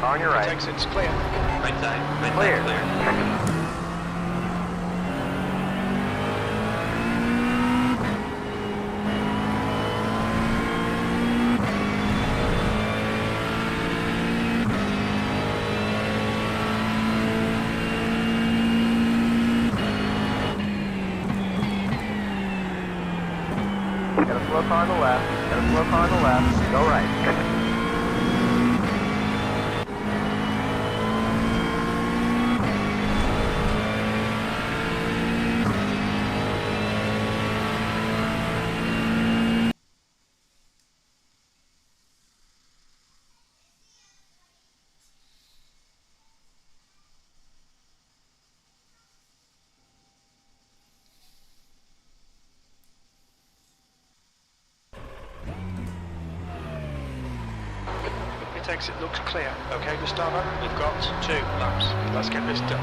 On your right. Exit's clear. Right side. Clear. Clear. Got a slow car on the left. Got a slow car on the left. Go right. Pit exit looks clear. Okay, Gustavo, we've got 2 laps. Let's get this done.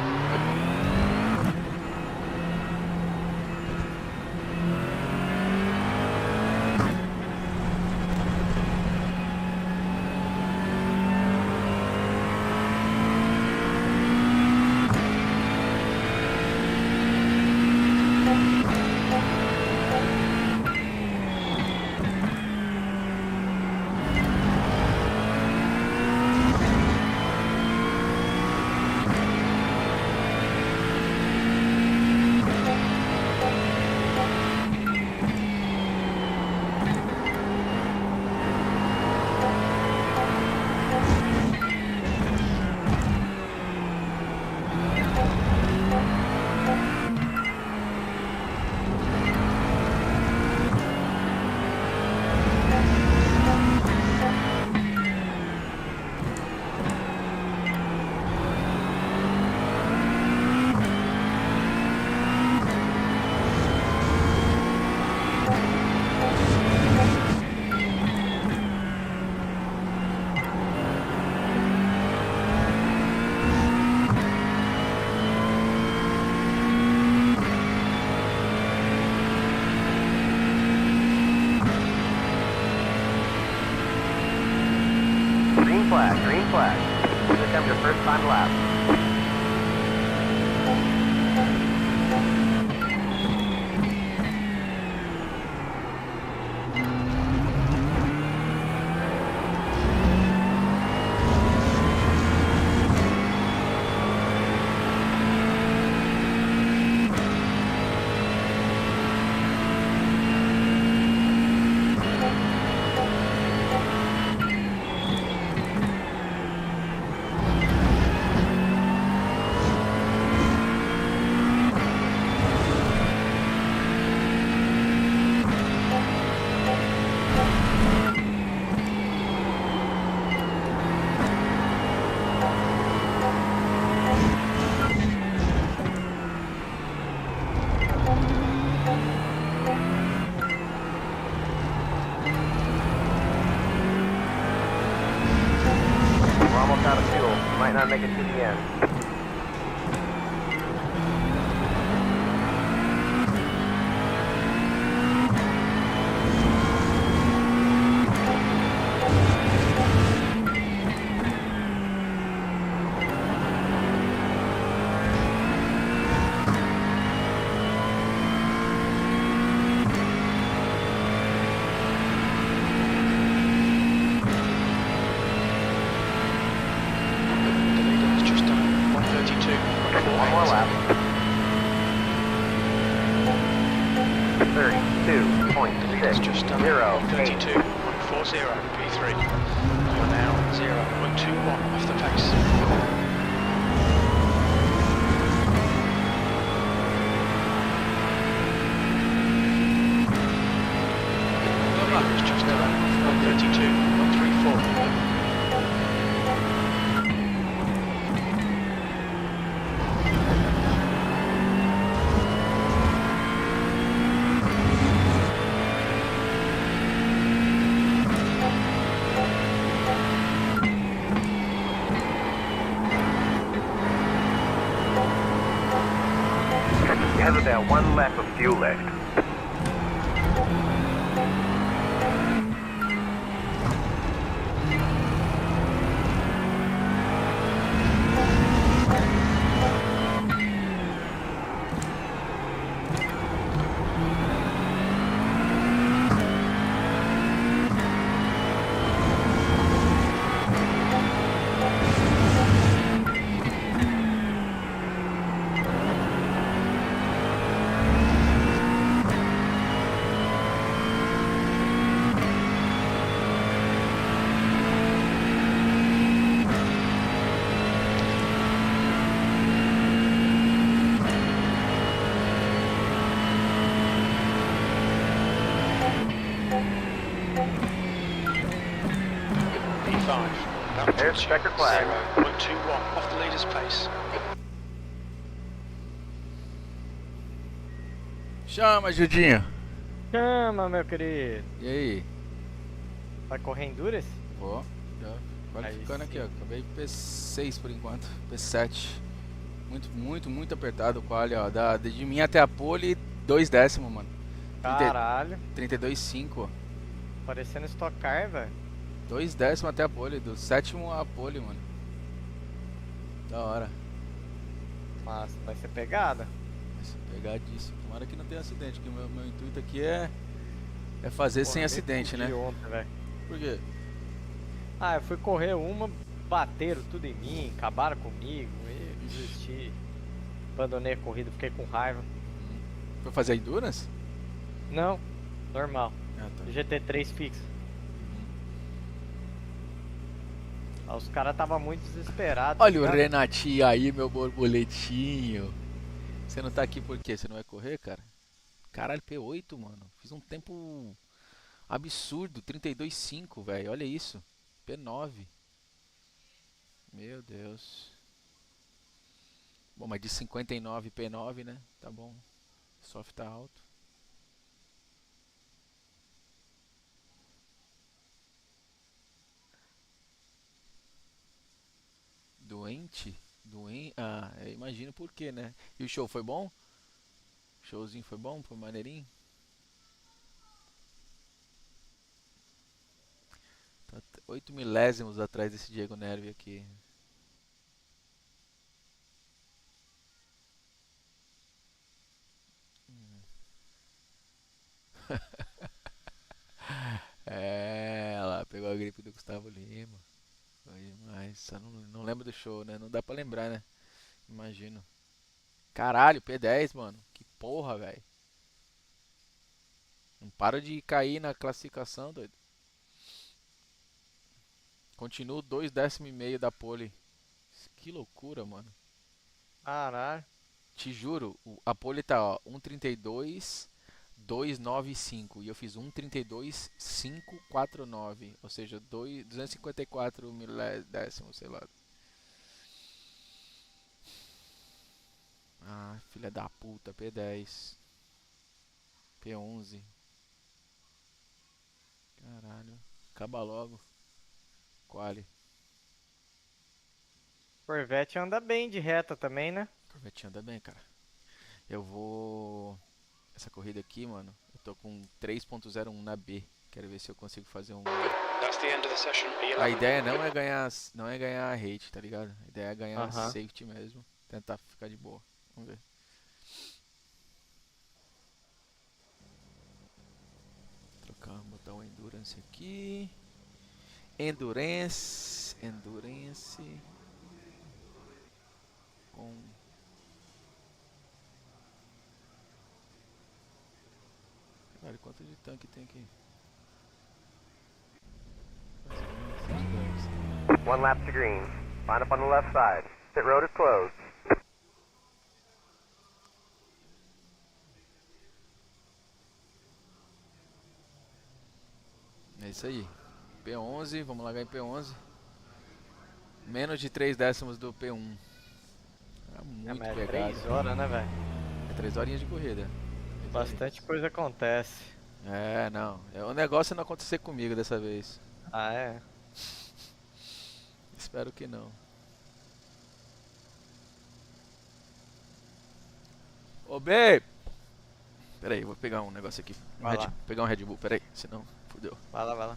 Green flag. Here comes your first time lap. We're almost out of fuel. Might not make it to the end. One more lap. 32.60. Just 32.40 P3. We're now 0.21 off the pace. It's just around 32.34. You have about 1 lap of fuel left. That There's puts you checker flag. 0.21 off the leader's pace. Chama, Judinho. Chama, meu querido. E aí? Vai correr Endurance? Vou, já qualificando Aí aqui, sim. ó. Acabei P6 por enquanto, P7. Muito apertado o quali, ó. De mim até a pole, 2 décimos, mano. Caralho. 32,5, ó. Parecendo Stock Car, velho. 2 décimos até a pole, do sétimo a pole, mano. Da hora. Mas vai ser pegada. Vai ser pegadíssimo. Tomara que não tenha acidente, que o meu intuito aqui é fazer sem Porra, acidente, me né? fudi ontem, velho. Por quê? Ah, eu fui correr uma, bateram tudo em mim, acabaram comigo, e desisti. Abandonei a corrida, fiquei com raiva. Foi fazer endurance? Não, normal. Ah, tá. GT3 fixo. Ah, os caras tava muito desesperados. Olha o cara. Renatinho aí, meu borboletinho. Você não tá aqui por quê? Você não vai correr, cara? Caralho, P8, mano. Fiz um tempo absurdo, 32,5, velho. Olha isso. P9. Meu Deus. Bom, mas de 59 P9, né? Tá bom. Soft tá alto. Doente? Ah, eu imagino por quê, né? E o show foi bom? O showzinho foi bom? Foi maneirinho? Tá 8 milésimos atrás desse Diego Nervi aqui. É, olha lá, pegou a gripe do Gustavo Lima. Foi demais. Só não lembro do show, né? Não dá pra lembrar, né? Imagino. Caralho, P10, mano. Que porra, velho. Não para de cair na classificação, doido. Continuo 2 décimos e meio da pole. Que loucura, mano. Caralho. Te juro, a pole tá, ó, 1:32, 295 e eu fiz 1:32, 549, ou seja, 254 milésimos, sei lá. Ah, filha da puta, P10, P11. Caralho, acaba logo. Quali. Corvette anda bem de reta também, né? Corvette anda bem, cara. Eu vou... Essa corrida aqui, mano, eu tô com 3.01 na B. Quero ver se eu consigo fazer um... That's the end of the session. A ideia não é ganhar rate, tá ligado? A ideia é ganhar Aham. safety mesmo. Tentar ficar de boa. Vamos ver. Botar o Endurance aqui. Endurance. Com... Caralho, quanto de tanque tem aqui? One lap to green. Line up on the left side. Pit road is closed. É isso aí. P11, vamos largar em P11. Menos de 3 décimos do P1. É muito mas pegado. 3 horas, né, velho? É 3 horinhas de corrida. Bastante coisa acontece. É, não. O negócio é não acontecer comigo dessa vez. Ah, é? Espero que não. Ô, babe! Pera aí, vou pegar um negócio aqui. Vai lá. Pegar um Red Bull, pera aí, senão fudeu. Vai lá, vai lá.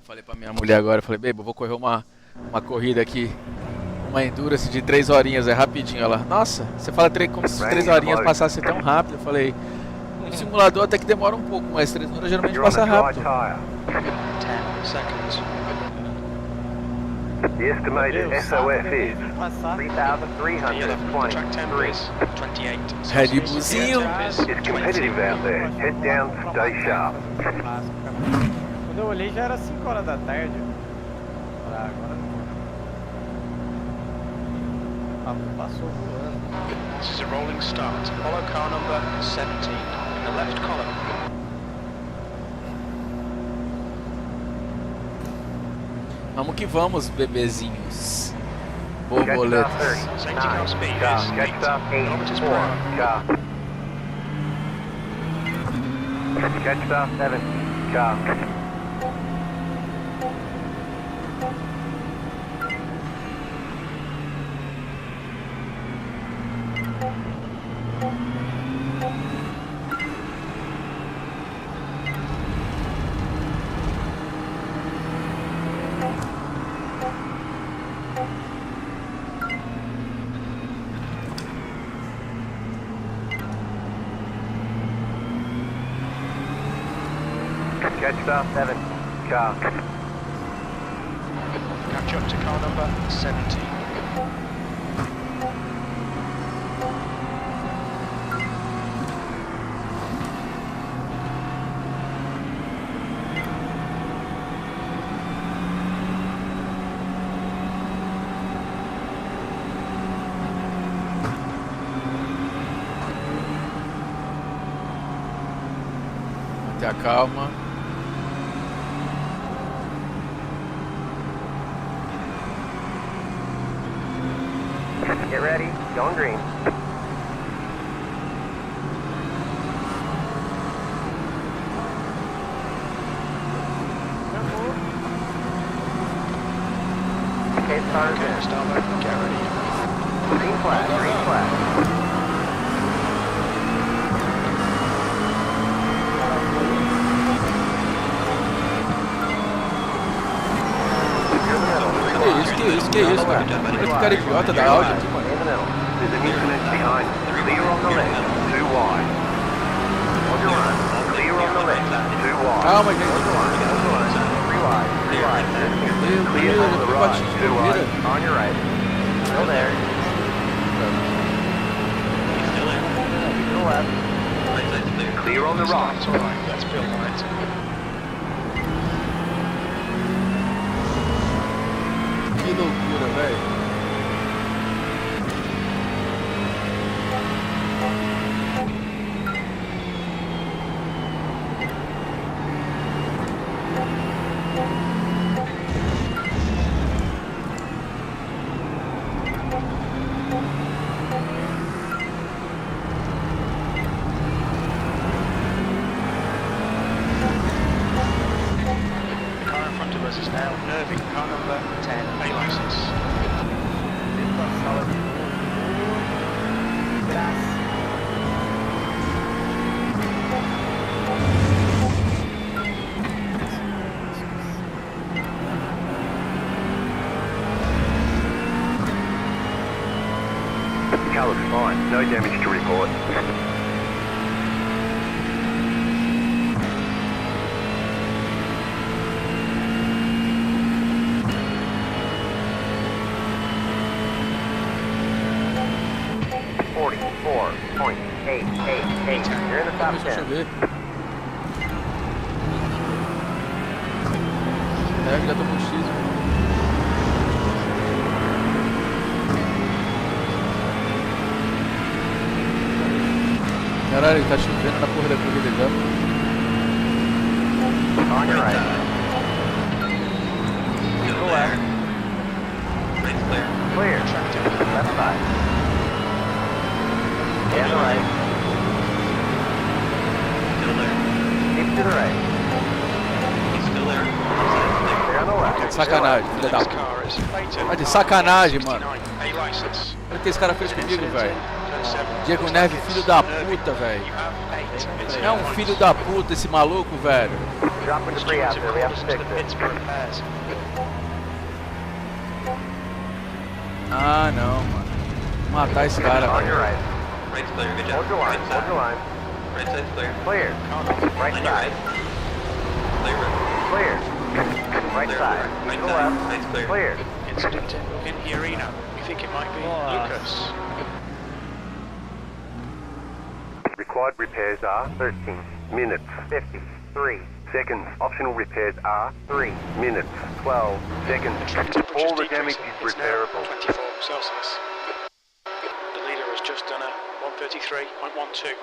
Falei pra minha mulher agora, falei, babe, eu vou correr uma corrida aqui. Uma endurance de 3 horinhas, é rapidinho. Ela, nossa, você fala como se 3 horinhas passasse tão rápido. Eu falei, no simulador até que demora um pouco, mas 3 horas geralmente You're on passa the dry rápido. tire. 10 seconds. The estimated Meu, SOS sábado is eu passar. 11. Track tempo 3,323. is 28. Red Celsius. Bullzinho. The air temp is It's competitive 20. out there. Head down, stay sharp. Quando eu olhei já era 5 horas da tarde. Ah, agora não. Passou voando. This is a rolling start. Follow car number 17 in the left column. Vamos que vamos, bebezinhos. Catch Borboletas. stop 30. Safety car speed Car. is Catch 8 stop 8. kilometers per 4. hour. Car. Catch stop 7. Car. Catch stop 7. Car. Catch up to car number 17. Manter a calma. Get ready. Going green. Okay, starter's Okay, in. Gustavo, get ready. Green flag. Green flag. Que isso, cara? Olha que cara idiota da áudio aqui, mano. In the middle. There's an incident behind. Clear on the left. Too wide. On your right. Clear on the left. Too wide. Calma, gente. On your right. On your right. 3 wide. 3 wide. Clear on the right. Too wide. On your right. Still there. Still there. To the left. Right side's clear. Clear on the right. Start's alright, let's build right. Que loucura, velho. The car in front of us is now nerving car number 10, A license. Car looks fine. No damage to report. .888. You're in the top Deixa eu 10. ver. É, já tô com X. Caralho, tá chovendo na porra da corrida já. On your right. Still there. Right's clear. Clear. Left side. And the right. Still there. Keep to the right. He's still there. Left side's clear. Clear on the left. Sacanagem, filha da Next puta. car is Clayton. Tá de sacanagem, mano. 69, A license. Olha o que esse cara fez comigo, Incident velho. in turn 7. Diego Looks Neves, like filho it's da nerving. puta, velho. You have 8 É um filho da puta esse maluco, velho. Dropping debris out there. We have to to fix the it. pits for repairs. Ah, não, mano. Vou matar esse cara, On your velho. right. Right's clear. Good Hold job. your line. Right Hold your side. line. Right side's clear. Clear. Right On your side. right. Clear. Clear. Right Clear. side. Right To the side. left. Right's clear. Clear. incident in the arena. We think it might be Lucas. Required repairs are 13 minutes 53 seconds. Optional repairs are 3 minutes 12 seconds. The track temperature's All the damage decreasing. is It's now repairable. 24 Celsius. The leader has just done a 133.12.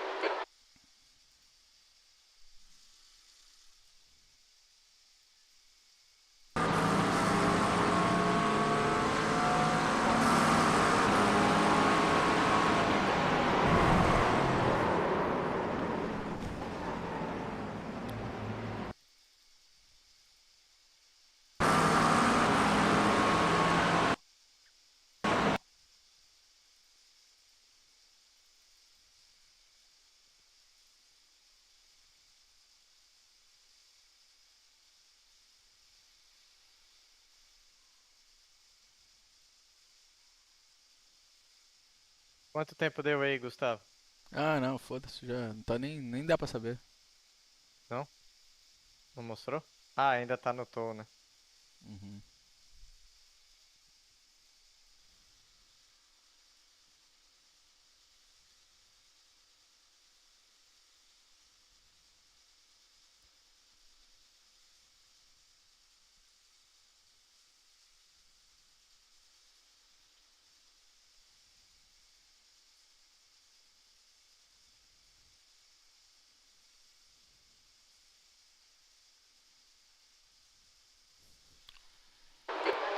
Quanto tempo deu aí, Gustavo? Ah, não, foda-se, já não tá nem dá pra saber. Não mostrou? Ah, ainda tá no tow, né? Uhum.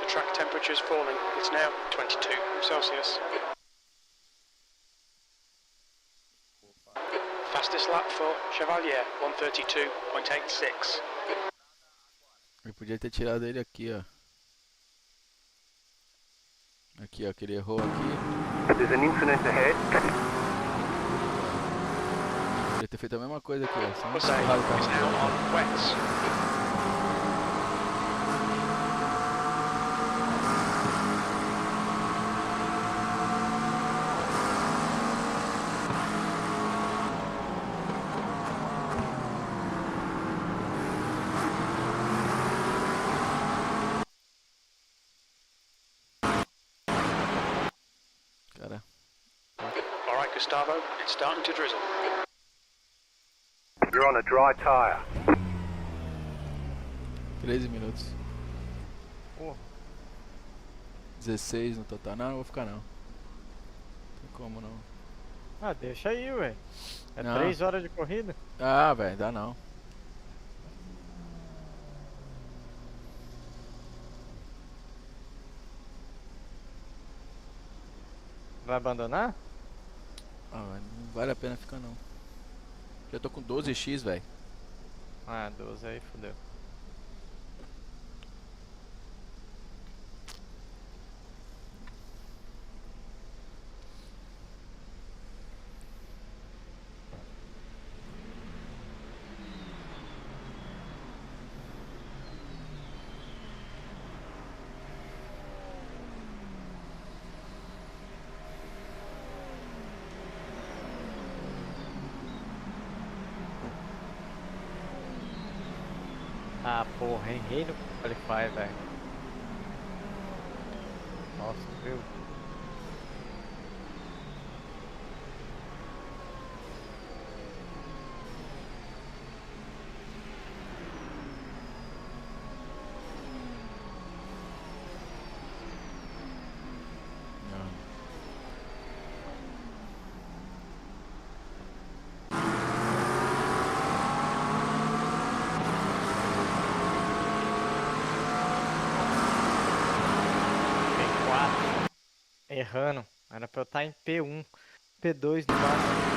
The track temperature's falling. It's now 22 Celsius. Fastest lap for Chevalier, 132.86. Eu podia ter tirado ele aqui, ó. Aqui, ó, que ele errou aqui. There's an incident ahead. Podia ter feito a mesma coisa aqui, ó. Só um Hussein empurrado o is now carro. on wets. Cara, All right, Gustavo, it's starting to drizzle. You're on a dry tire. 13 minutos. Porra. 16 no total. Não, não vou ficar não. Não tem como não. Ah, deixa aí, ué. É Não. 3 horas de corrida? Ah, velho, dá não. Vai abandonar? Ah, velho, não vale a pena ficar não. Já tô com 12x, velho. Ah, 12 aí, fodeu. Ah, porra, errei no Qualify, velho. Nossa, viu? Não. P4. Errando. Era pra eu estar em P1. P2 no máximo.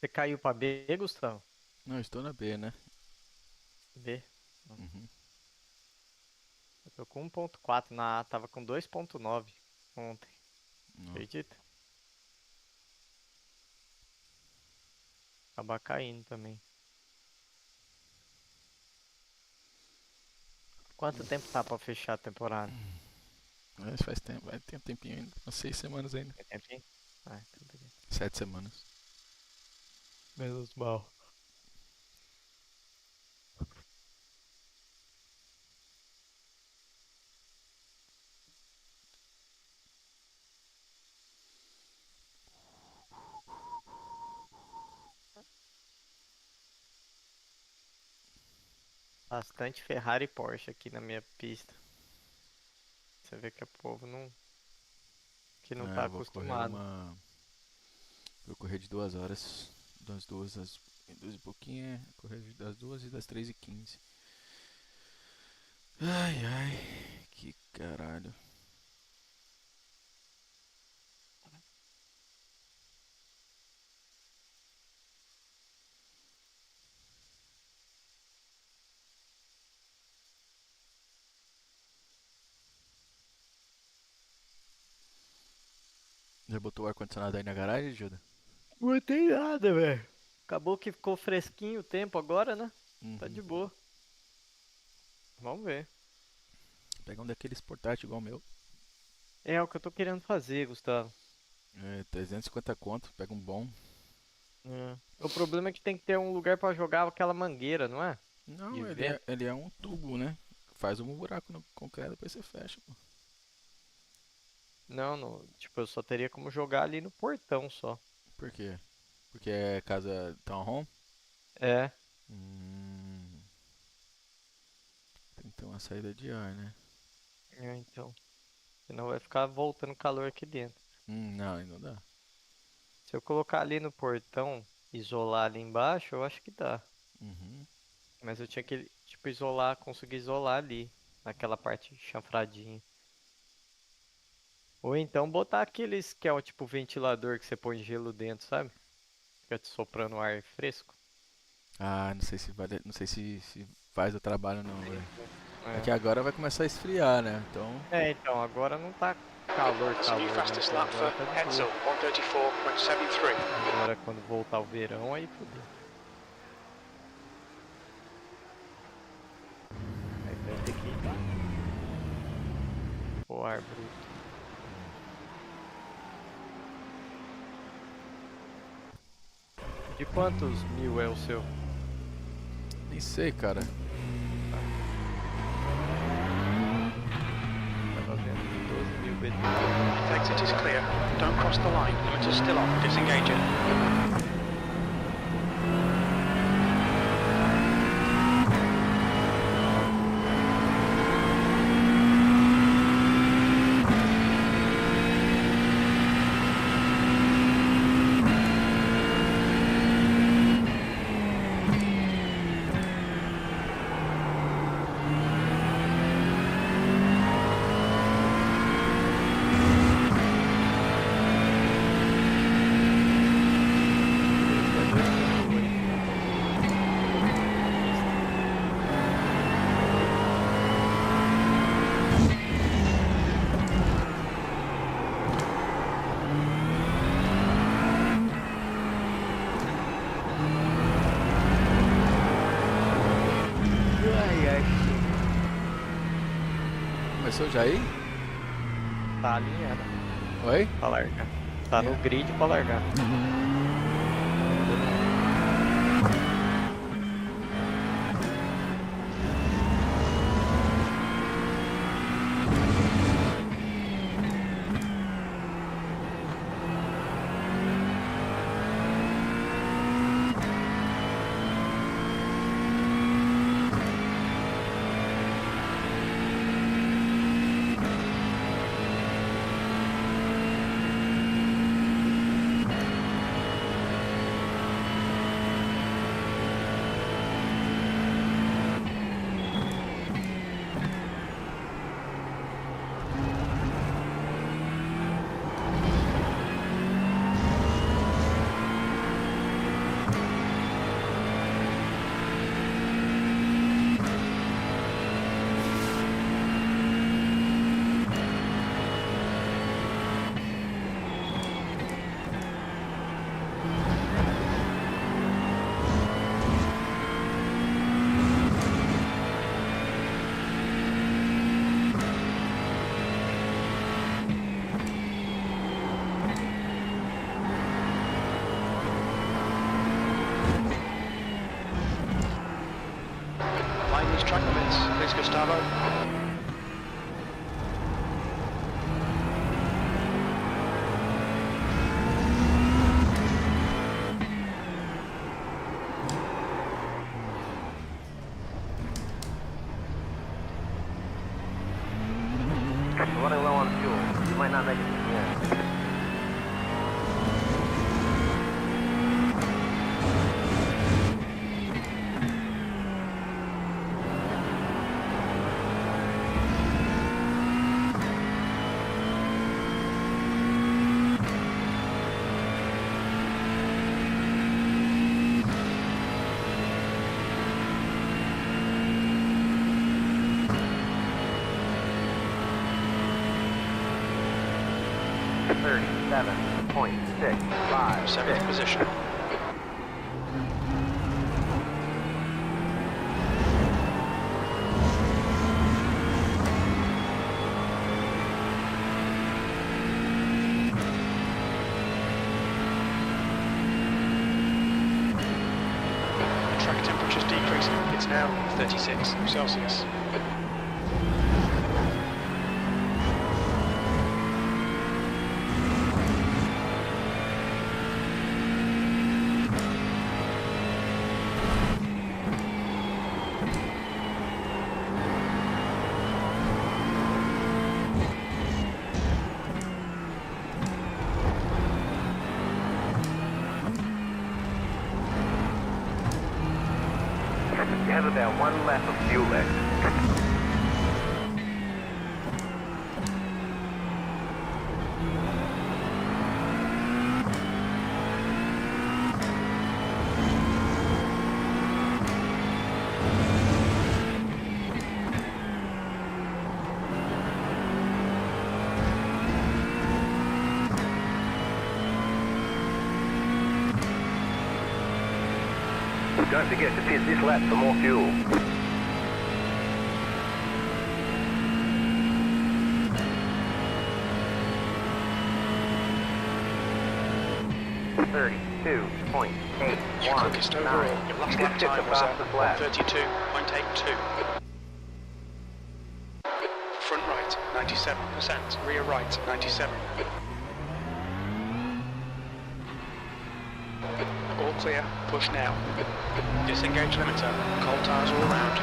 Você caiu pra B, Gustavo? Não, estou na B, né? B. Uhum. Eu tô com 1.4 na A, tava com 2.9 ontem. Não. Acredita? Acabar caindo também. Quanto tempo tá pra fechar a temporada? Mas faz tempo, vai ter um tempinho ainda. Umas 6 semanas ainda. Tem tempinho? Ah, então beleza. 7 semanas. Menos mal. Bastante Ferrari e Porsche aqui na minha pista. Você vê que o povo não. Que não tá Eu vou correr acostumado. uma. Vou correr de 2 horas. Das 2 às 2 e pouquinho. Correr das 2 e das 3h15. Ai, ai. Que caralho. Já botou o ar-condicionado aí na garagem, Juda? Não tem nada, velho. Acabou que ficou fresquinho o tempo agora, né? Tá Uhum. de boa. Vamos ver. Pega um daqueles portátil igual o meu. É o que eu tô querendo fazer, Gustavo. 350 conto, pega um bom. É. O problema é que tem que ter um lugar pra jogar aquela mangueira, não é? Não, De ele é, vento. ele é um tubo, né? Faz um buraco no concreto, depois você fecha, pô. Não, não. Tipo, eu só teria como jogar ali no portão só. Por quê? Porque é casa townhome? É. Hum, tem que ter uma saída de ar, né? É, então. Senão vai ficar voltando calor aqui dentro. Não, aí não dá. Se eu colocar ali no portão, isolar ali embaixo, eu acho que dá. Uhum. Mas eu tinha que, tipo, isolar, conseguir isolar ali, naquela parte chanfradinha. Ou então botar aqueles que é o tipo ventilador que você põe gelo dentro, sabe? Fica te soprando ar fresco. Ah, não sei se vale, não sei se faz o trabalho não, velho. É que É. agora vai começar a esfriar, né? Então, Então, agora não tá calor, That's a new calor, né? fastest Então lap for agora tá de Hetzel, boa. 134.73. Agora quando voltar o verão, aí fodeu. Aí vai ter que pôr ar bruto. De quantos mil é o seu? nem sei, cara. Tava vendo 12 mil BT. Exit is clear. Don't cross the line. Limiter still on. Disengaging. Ai, ai. Começou já aí? Tá alinhado Oi? pra largar. Tá no É. grid pra largar. mind these track limits, please, Gustavo. We're running low on fuel. You might not make it to the end. Seventh position. Track temperature's decreasing. It's now 36 Celsius. You have about one lap of fuel left. Don't forget to pit this lap for more fuel. Your quickest overall, your last lap time was at 1:32.82. Front right, 97%. Rear right, 97. All clear, push now. Disengage limiter, coal tires all round.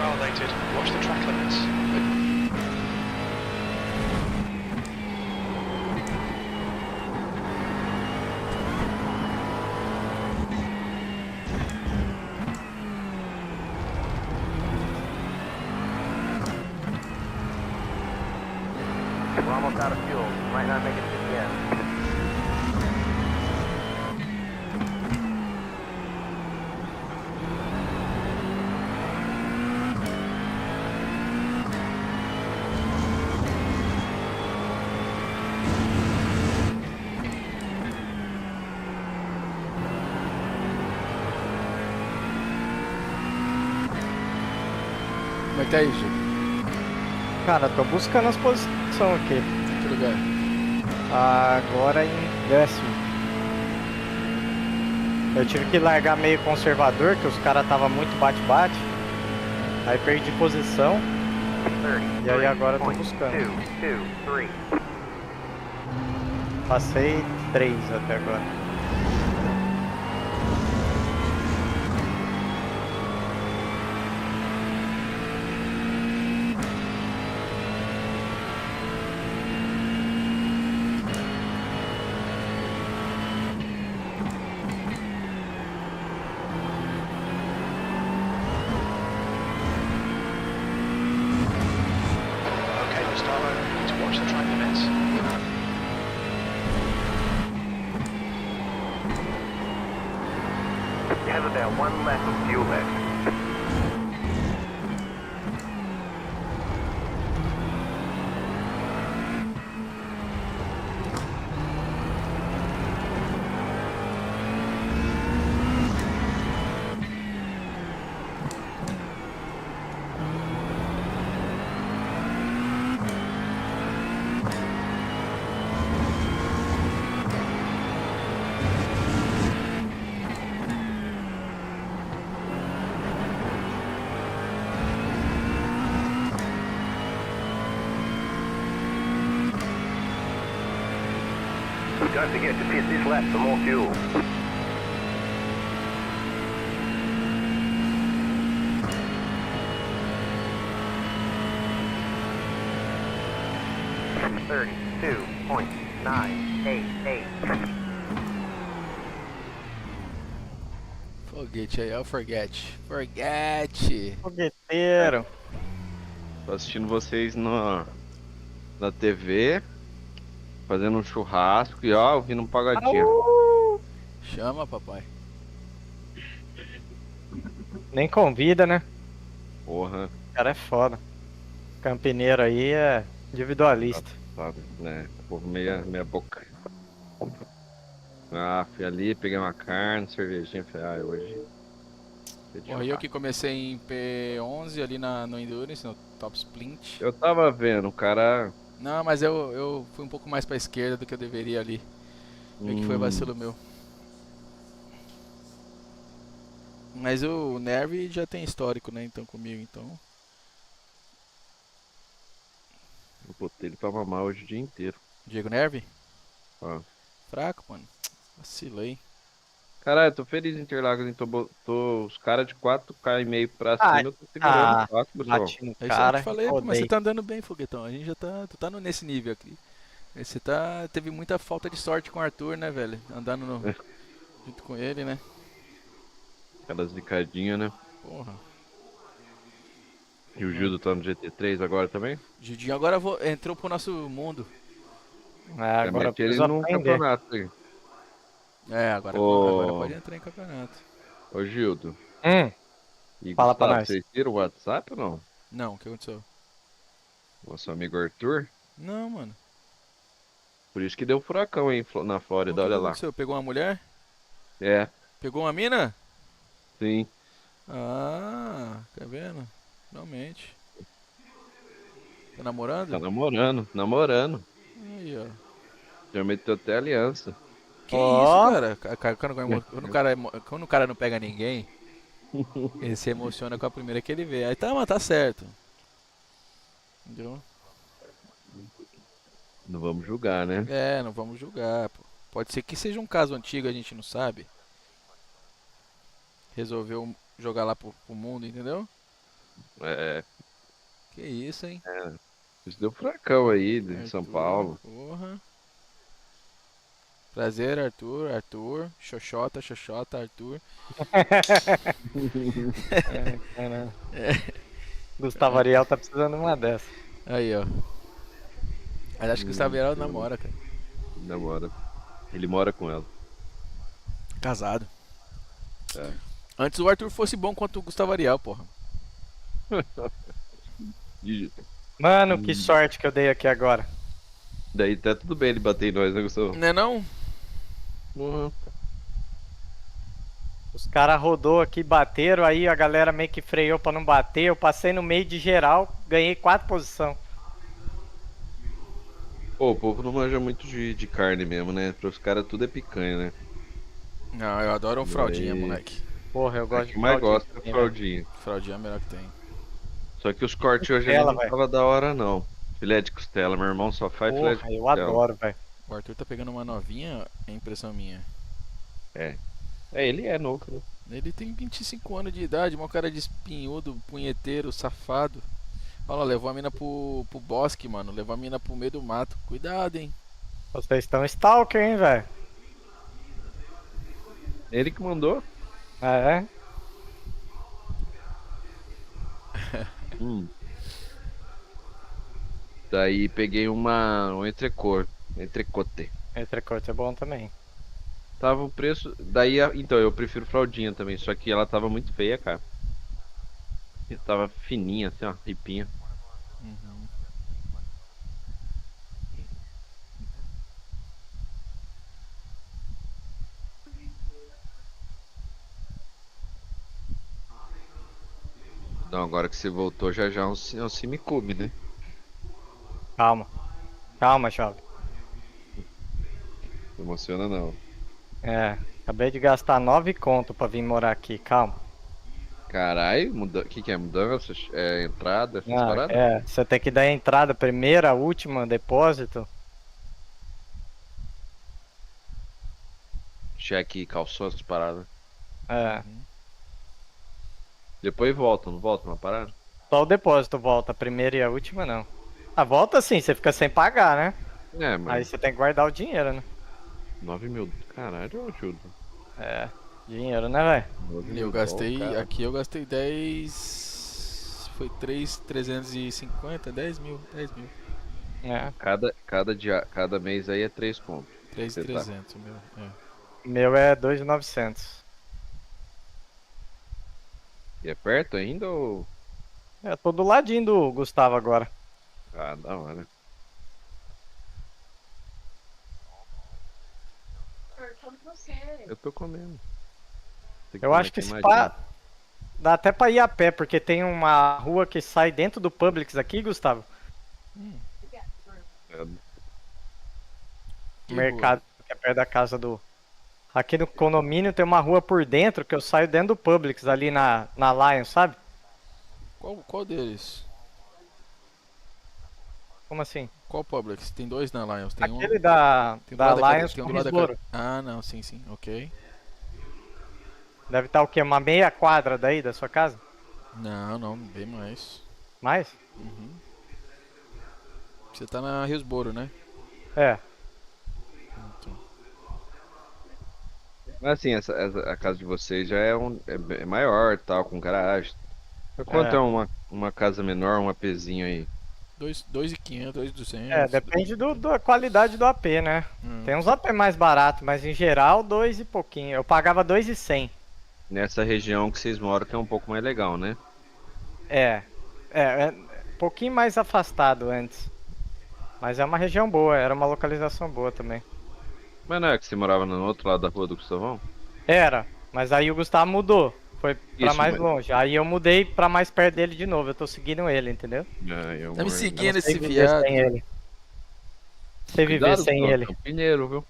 Validated. Watch the track limits. out of fuel. Might not make it to the end. Como é que tá aí, Gil? Cara, tô buscando as posições aqui. Que lugar? Agora em 10º. Eu tive que largar meio conservador, que os caras tava muito bate-bate. Aí perdi posição. 30. E aí agora eu tô buscando. 2, 2, 3. Passei 3 até agora. Okay, Gustavo, you need to watch the track limits. You have about 1 lap of fuel left. Don't forget to pit this lap for more fuel. .988. Foguete aí, ó, Forget. Forget. Fogueteiro. Tô assistindo vocês na TV, fazendo um churrasco e ó, ouvindo um pagodinho. Chama, papai. Nem convida, né? Porra, O cara é foda. Campineiro aí é individualista. sabe, né? Povo meia boca. Ah, fui ali, peguei uma carne, cervejinha, falei, ah, hoje. Porra, eu que comecei em P11 ali no Endurance, no Top Splint. Eu tava vendo, o cara. Não, mas eu fui um pouco mais pra esquerda do que eu deveria ali. Meio que foi vacilo meu. Mas o Nerve já tem histórico, né, então comigo, então... Eu botei ele pra mamar hoje o dia inteiro. Diego Nerve? Ó. Fraco, mano. Vacilei. Caralho, tô feliz em Interlagos, hein? Tô os caras de 4K e meio pra Ah, cima, eu tô segurando o passo, pessoal. Bate no É isso que eu cara. te falei, pô, mas odeio. você tá andando bem, Foguetão. A gente já tá... Tu tá nesse nível aqui. Você teve muita falta de sorte com o Arthur, né, velho? Andando junto com ele, né? Aquelas zicadinhas, né? Porra. E o Gildo tá no GT3 agora também? Judinho agora entrou pro nosso mundo. É, agora eu mete ele preciso num aprender. campeonato aí. É, agora Ô. pode entrar em campeonato. Ô Gildo. E Fala pra Gustavo, nós. vocês viram o WhatsApp ou não? Não, o que aconteceu? O seu amigo Arthur? Não, mano. Por isso que deu furacão aí na O Flórida, que olha lá. aconteceu? Pegou uma mulher? É, Pegou uma mina? sim. Ah, tá vendo? Finalmente. Tá Tá namorando? namorando. Aí, ó. Já meteu até aliança. Que Ó. isso, cara? Quando o cara não pega ninguém, ele se emociona com a primeira que ele vê. Aí tá, mas tá certo. Entendeu? Não vamos julgar, né? É, não vamos julgar, pô. Pode ser que seja um caso antigo, a gente não sabe. Resolveu jogar lá pro mundo, entendeu? É, Que isso, hein? isso deu furacão aí em São Arthur, Paulo. Porra. Prazer, Arthur. Xoxota, Arthur. Caramba. Gustavo Ariel tá precisando de uma dessa. Aí, ó. Mas acho que o Gustavo Ariel namora, cara. Namora. Ele mora com ela. Casado. É. Antes o Arthur fosse bom quanto o Gustavo Ariel, porra. E Mano, que sorte que eu dei aqui agora. daí tá tudo bem ele bater em nós, né, Gustavo? Não é não? Uhum. Os caras rodou aqui, bateram, aí a galera meio que freou pra não bater. Eu passei no meio de geral, ganhei 4 posições. Pô, o povo não manja muito de carne mesmo, né? Para os caras tudo é picanha, né? Não, eu adoro um fraldinha, Aí. moleque. Porra, eu O gosto que de mais fraldinha gosta é também, fraldinha. Fraldinha é o melhor que tem. Só que os cortes hoje ali Costela, não velho. tava da hora, não. Filé de costela, meu irmão só faz filé de Porra, eu costela. adoro, velho. O Arthur tá pegando uma novinha, é impressão minha. É, ele é novo, né? Ele tem 25 anos de idade, mó cara de espinhudo, punheteiro, safado. Olha lá, levou a mina pro bosque, mano. Levou a mina pro meio do mato. Cuidado, hein. Vocês estão stalker, hein, velho? Ele que mandou. Ah, é? Daí peguei um entrecô, entrecote. Entrecote é bom também. Tava o preço. Daí, então, eu prefiro fraldinha também, só que ela tava muito feia, cara. Tava fininha, assim, ó, ripinha. Uhum. Não, agora que você voltou, já é um Cine-Cube, né? Calma. Calma, jovem. Não emociona não. É, acabei de gastar 9 conto pra vir morar aqui, calma. Caralho, o que é? Mudança? É entrada? Essas Ah, paradas? é, você tem que dar a entrada primeira, última, depósito. Cheque, calçou essas paradas. É, Depois volta, não volta uma parada? só o depósito volta, a primeira e a última não. A volta sim, você fica sem pagar, né? É, Aí mas você tem que guardar o dinheiro, né? 9 mil. Caralho, eu ajudo. É, dinheiro, né, velho? 9 Eu mil, gastei, cara. aqui eu gastei 10. Foi 3,350, 10 mil, 10 mil. É, Cada mês aí é 3 contos. 3,300 meu. É. meu é 2.900. E é perto ainda ou. É, tô do ladinho do Gustavo agora. Ah, da hora. Eu tô comendo. Tem Eu comer acho que aqui se mais pá, dá até pra ir a pé, porque tem uma rua que sai dentro do Publix aqui, Gustavo. tempo. Que Mercado que é perto da casa do. Aqui no condomínio tem uma rua por dentro que eu saio dentro do Publix, ali na Lion, sabe? Qual deles? Como assim? Qual Publix? Tem dois na Lions. Tem Aquele um, da tem um do da lado Lions tem um com do lado da Risboro. Ah, não, sim, sim, ok. Deve estar o quê? Uma meia quadra daí da sua casa? Não, não, bem mais. Mais? Você tá na Hillsboro, né? É. Então, Mas assim, a casa de vocês já é maior, tal, com garagem. Quanto É. é uma casa menor, um APzinho aí? 2.500, 2.200. É, depende da qualidade do AP, né? Hum. Tem uns AP mais baratos, mas em geral 2 e pouquinho. Eu pagava 2.100. Nessa região que vocês moram, que é um pouco mais legal, né? É um pouquinho mais afastado antes. Mas é uma região boa, era uma localização boa também. Mas não é que você morava no outro lado da rua do Gustavão? Era, mas aí o Gustavo mudou. Foi pra Isso, mais mas- longe. Aí eu mudei pra mais perto dele de novo. Eu tô seguindo ele, entendeu? Eu Tá me moro- seguindo Eu não sei esse viver viado. sem ele. Sei viver Cuidado, sem pô, ele. Campineiro, viu?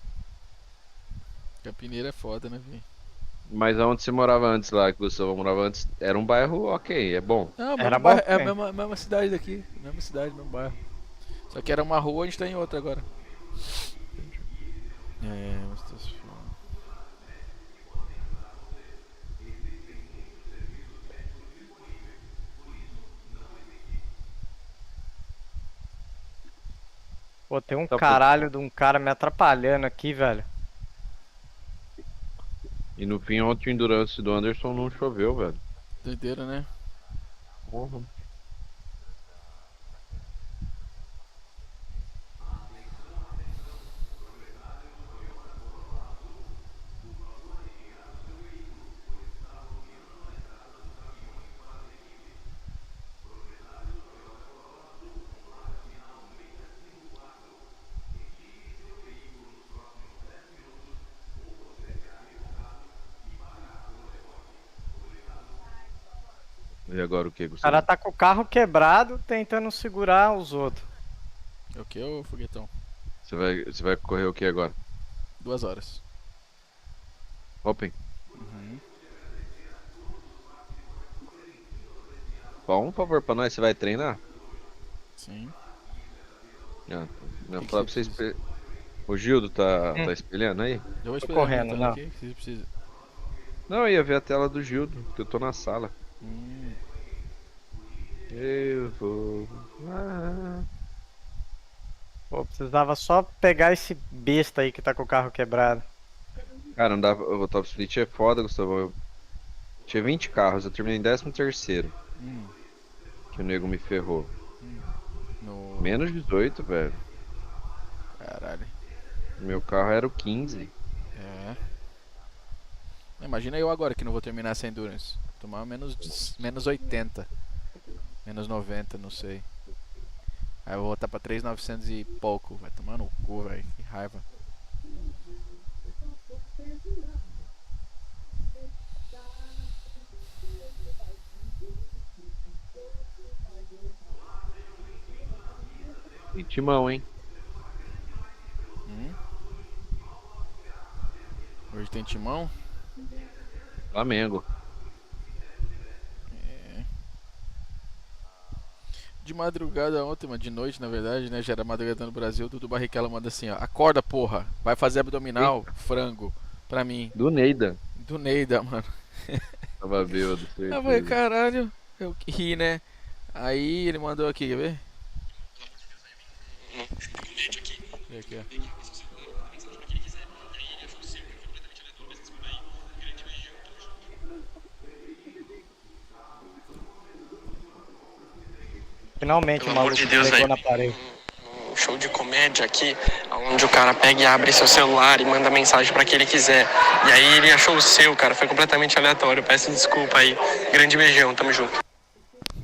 Campineiro é foda, né, velho? Mas aonde você morava antes lá, que o Gustavão morava antes, era um bairro ok, é bom. Não, Era mesmo bom bairro, é a também. mesma cidade daqui. Mesma cidade, mesmo bairro. Só que era uma rua, a gente tá em outra agora. Mas tá se falando. Pô, tem um Tá, pô. caralho de um cara me atrapalhando aqui, velho. E no fim, ontem o Endurance do Anderson não choveu, velho. Doideira, né? E agora o que, O Gustavo? cara tá com o carro quebrado tentando segurar os outros. É o que, ô foguetão? Você vai correr o que agora? 2 horas. Open. Uhum. Fala um favor pra nós, você vai treinar? Sim. Ah, não, Que falar pra você vocês. O Gildo tá espelhando aí? Eu vou Tô esperar correndo, aumentando não. aqui, que você precisa. Não, eu ia ver a tela do Gildo, que eu tô na sala. Hum. Eu vou. Pô, precisava só pegar esse besta aí que tá com o carro quebrado. Cara, não dá. O Top Split é foda, Gustavo. Eu tinha 20 carros, eu terminei em 13º. Hum. Que o nego me ferrou. No... Menos 18, velho. Caralho. Meu carro era o 15. É. Imagina eu agora que não vou terminar essa Endurance. Tomar menos 80. Menos 90, não sei. Aí eu vou voltar pra 3.900 e pouco. Vai tomar no cu, velho. Que raiva. E timão, hein? Hoje tem timão? Flamengo. De madrugada ontem, mano, de noite na verdade, né? Já era madrugada no Brasil. Dudu Barrichello manda assim, ó. Acorda, porra. Vai fazer abdominal, frango. Pra mim. Do Neida. Do Neida, mano. Tava bêbado, Eu falei, certeza. caralho. Eu ri, né? Aí ele mandou aqui, quer ver? Vê aqui, ó. Finalmente Pelo o maluco amor de Deus, pegou velho. na parede. Um show de comédia aqui, onde o cara pega e abre seu celular e manda mensagem pra quem ele quiser. E aí ele achou o seu, cara, foi completamente aleatório. Peço desculpa aí. Grande beijão, tamo junto.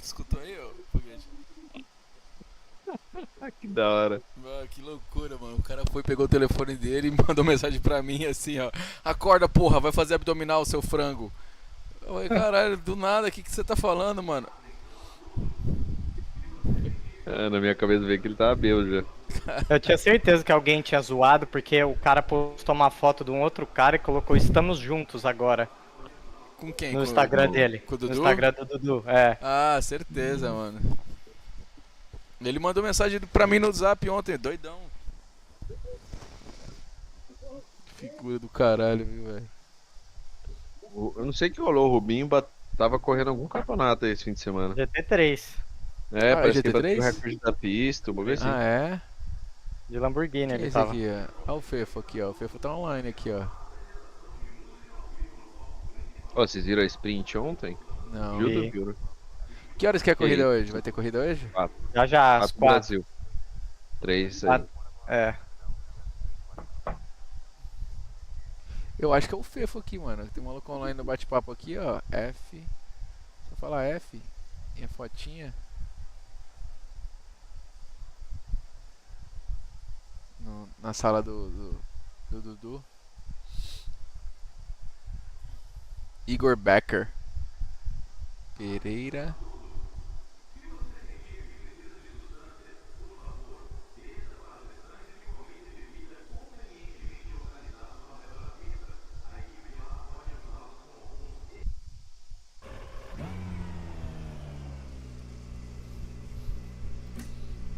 Escutou aí, ô foguete? Que da hora. Mano, que loucura, mano. O cara foi, pegou o telefone dele e mandou mensagem pra mim assim, ó. Acorda, porra, vai fazer abdominal, seu frango. Eu falei, caralho, do nada, o que você tá falando, mano? Ah, na minha cabeça veio que ele tava bêbado já. Eu tinha certeza que alguém tinha zoado, porque o cara postou uma foto de um outro cara e colocou estamos juntos agora Com quem? no Com- Instagram com- dele. Com o No Dudu? Instagram do Dudu, é. Ah, certeza, mano. Ele mandou mensagem pra mim no Zap ontem, doidão. Figura do caralho, viu, velho? Eu não sei o que rolou, o Rubinho tava correndo algum campeonato aí esse fim de semana. GT3, É, Ah, parece que GT3? bateu o recorde da pista, um bagulho assim. Ah, é? de Lamborghini Que é ele esse tava. aqui, ó? Olha o Fefo aqui, ó. O Fefo tá online aqui, ó. Ó, vocês viram a sprint ontem? Não. Gildo vi. viu, né? Que horas que é a corrida aí? hoje? Vai ter corrida hoje? Já, às 4 quatro. Brasil. 3 aí. Quatro. É. Eu acho que é o Fefo aqui, mano. Tem um maluco online no bate-papo aqui, ó. F. Só falar F. E a fotinha. Na sala do Dudu. Igor Becker. Pereira.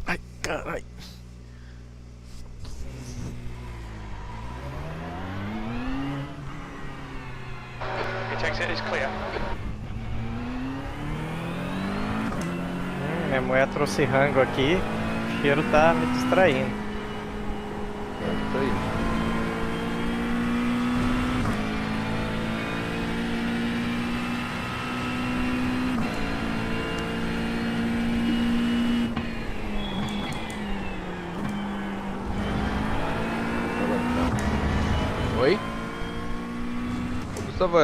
Ai, carai. It exit is clear. Minha mulher trouxe rango aqui, o cheiro tá me distraindo. Isso aí. Oi? Ô, Gustavo,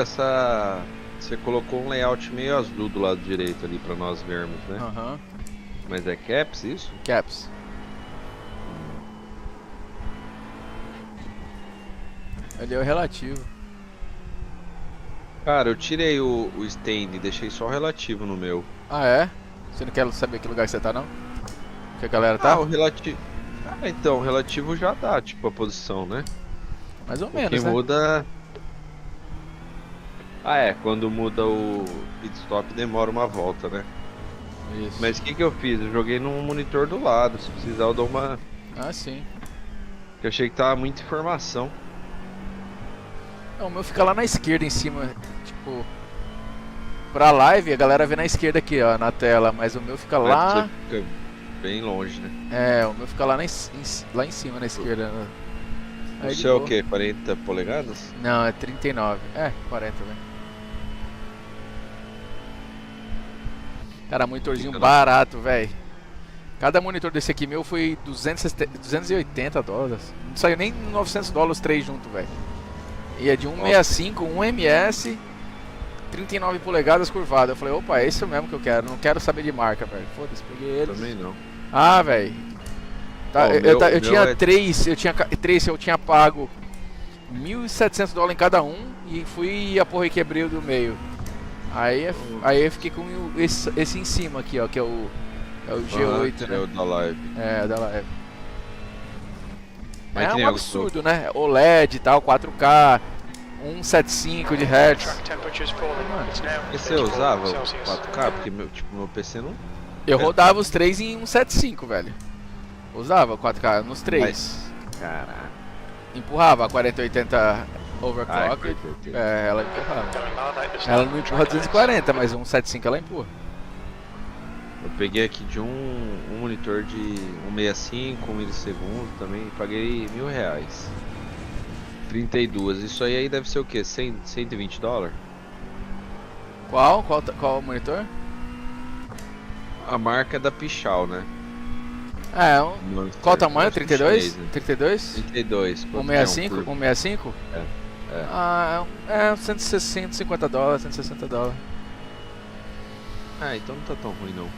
você colocou um layout meio azul do lado direito ali pra nós vermos, né? Aham. Mas é caps isso? Caps. Ali é o relativo. Cara, eu tirei o stand e deixei só o relativo no meu. Ah, é? Você não quer saber que lugar que você tá, não? Que a galera tá? Ah, o relativo. Ah, então, o relativo já dá, tipo, a posição, né? Mais ou O que menos, né? muda. Ah, é, quando muda o pit stop demora uma volta, né? Isso. Mas o que eu fiz? Eu joguei num monitor do lado, se precisar eu dou uma. Ah, sim. Porque eu achei que tava muita informação. Não, o meu fica lá na esquerda em cima, tipo... Pra live a galera vê na esquerda aqui, ó, na tela, mas o meu fica lá... Você fica bem longe, né? É, o meu fica lá, lá em cima na esquerda. Né? O Aí de seu é o boa. quê? 40 polegadas? Não, é 39. É, 40, velho. Cara, monitorzinho Fica barato, velho. Cada monitor desse aqui meu foi 280 dólares. Não saiu nem $900 três junto, velho. E é de 165, 1 ms, 39 polegadas curvado. Eu falei, opa, é isso mesmo que eu quero. Não quero saber de marca, velho. Foda-se, peguei eles. Também não. Ah, velho. Tá, Ó, o eu meu tinha é- três, eu tinha pago $1.700 em cada um e fui e a porra e quebrei o do meio. Aí eu fiquei com esse em cima aqui, ó, que é o G8, É né? o da live. É, da live. Mas É que um nem absurdo, né? OLED e tal, 4K, 175 de Hz. Track temperature's falling. It's now E você 34 usava o Celsius. 4K? Porque meu PC não. Eu rodava os três em 175, velho. Usava 4K nos três. Caraca. Empurrava a 4080 Ai, overclock. 4080. É, ela empurrava. Going loud like this Ela now. não empurra Track limits. 240, mas 175 ela empurra. Eu peguei aqui de um monitor de 165, 1 milissegundo também e paguei R$1.000. 32. Isso aí deve ser o quê? 120 dólares? Qual monitor? A marca é da Pichau, né? É, qual o tamanho? Acho que 32? chinês, né? 32? 32. quanto que é um 165? por- 165? É. Ah, é 160 dólares, 160 dólares. Ah, então não tá tão ruim não.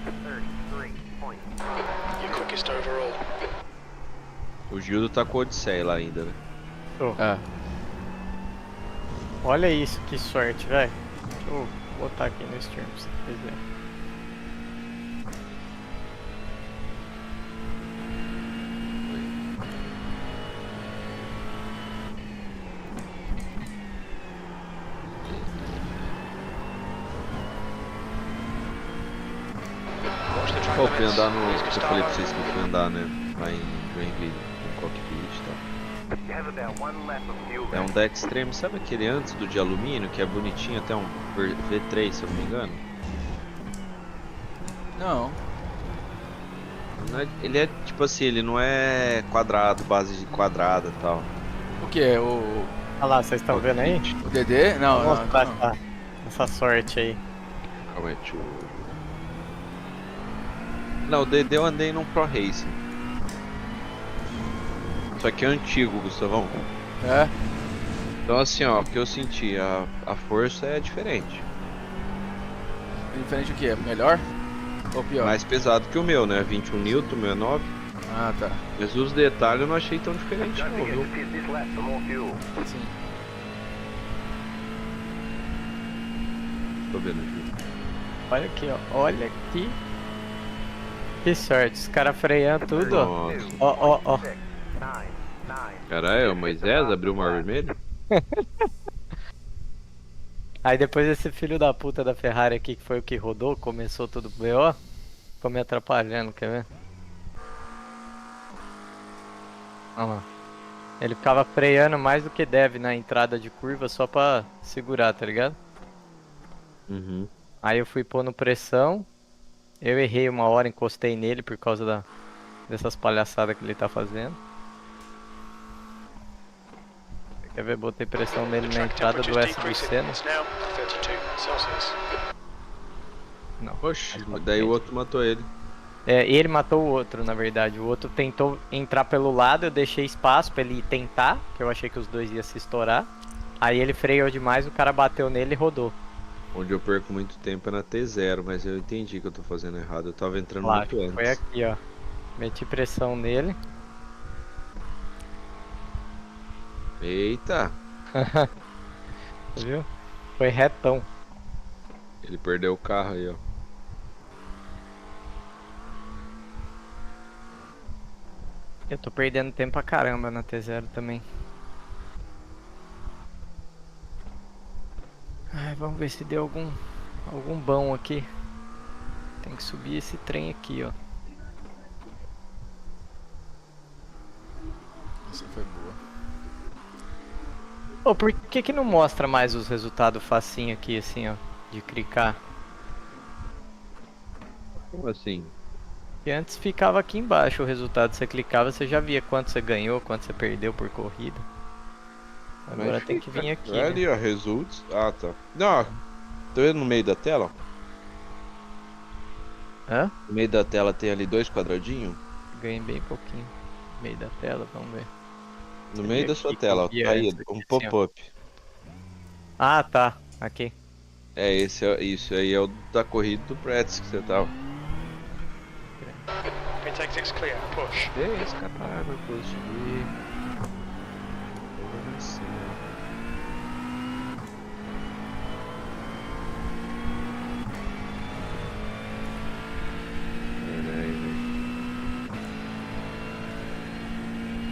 33 points. Your quickest overall. O Gildo tá com o Odisseia lá ainda, né? É. Olha isso, que sorte, velho. Deixa eu botar aqui no stream pra vocês verem. Watch the track Pô, fui limits. andar no. Please, Eu Gustavo. falei pra vocês que eu fui andar, né? Lá em Joinville, com cockpit e tal. You have about one lap of fuel. É um deck extremo, sabe aquele antes do de alumínio, que é bonitinho, até um V3, se eu não me engano? Não. Ele é tipo assim, ele não é quadrado, base de quadrada e tal. O que? O Olha lá, vocês estão vendo aí? DD? Não, Vou não, mostrar não. essa sorte aí. Calma aí, deixa eu... Não, o DD eu andei num Pro Racing. Só que é antigo, Gustavão. É? Então assim, ó, o que eu senti, a força é diferente. Diferente o que? É melhor? Ou pior? Mais pesado que o meu, né? 21 N, o meu é 9. Ah, tá. Mas os detalhes eu não achei tão diferente Don't não, forget viu? to hit this lap for more fuel. Sim. Tô vendo aqui. Olha aqui, ó. Olha aqui. Que sorte. Os caras freando tudo, ó. Nossa. Ó, ó. 6, 9, 9. Caralho, o Moisés abriu o mar vermelho? Aí depois esse filho da puta da Ferrari aqui, que foi o que rodou, começou tudo o BO, ficou me atrapalhando, quer ver? Olha lá. Ele ficava freando mais do que deve na entrada de curva só pra segurar, tá ligado? Uhum. Aí eu fui pondo pressão, eu errei uma hora, encostei nele por causa dessas palhaçadas que ele tá fazendo. Quer ver? Botei pressão nele na Track entrada do temperature's decreasing. SVC, né? It's now 32 Celsius. Não. Oxi, daí o outro matou ele. É, ele matou o outro, na verdade. O outro tentou entrar pelo lado, eu deixei espaço pra ele tentar, que eu achei que os dois iam se estourar. Aí ele freou demais, o cara bateu nele e rodou. Onde eu perco muito tempo é na T0, mas eu entendi que eu tô fazendo errado. Eu tava entrando Lá, muito antes. foi aqui, ó. Meti pressão nele. Eita! Você viu? Foi retão. Ele perdeu o carro aí, ó. Eu tô perdendo tempo pra caramba na T0 também. Ai, vamos ver se deu algum bom aqui. Tem que subir esse trem aqui, ó. Essa foi boa. Ô, por que não mostra mais os resultados facinho aqui, assim, ó? De clicar? Como assim? E antes ficava aqui embaixo o resultado. Você clicava, você já via quanto você ganhou, quanto você perdeu por corrida. Agora Mas tem que vir aqui, é né? ali, ó, results. Ah, tá. Não, tá vendo no meio da tela? Hã? No meio da tela tem ali 2 quadradinhos. Ganhei bem pouquinho. No meio da tela, vamos ver. No meio da sua aqui, tela, ó, copia tá aí, essa aqui, um assim, ó. pop-up. Ah, tá. Aqui. É, isso aí é o da corrida do Pretz que você tava. Intake 6 clear. Push. Esse caralho, consegui.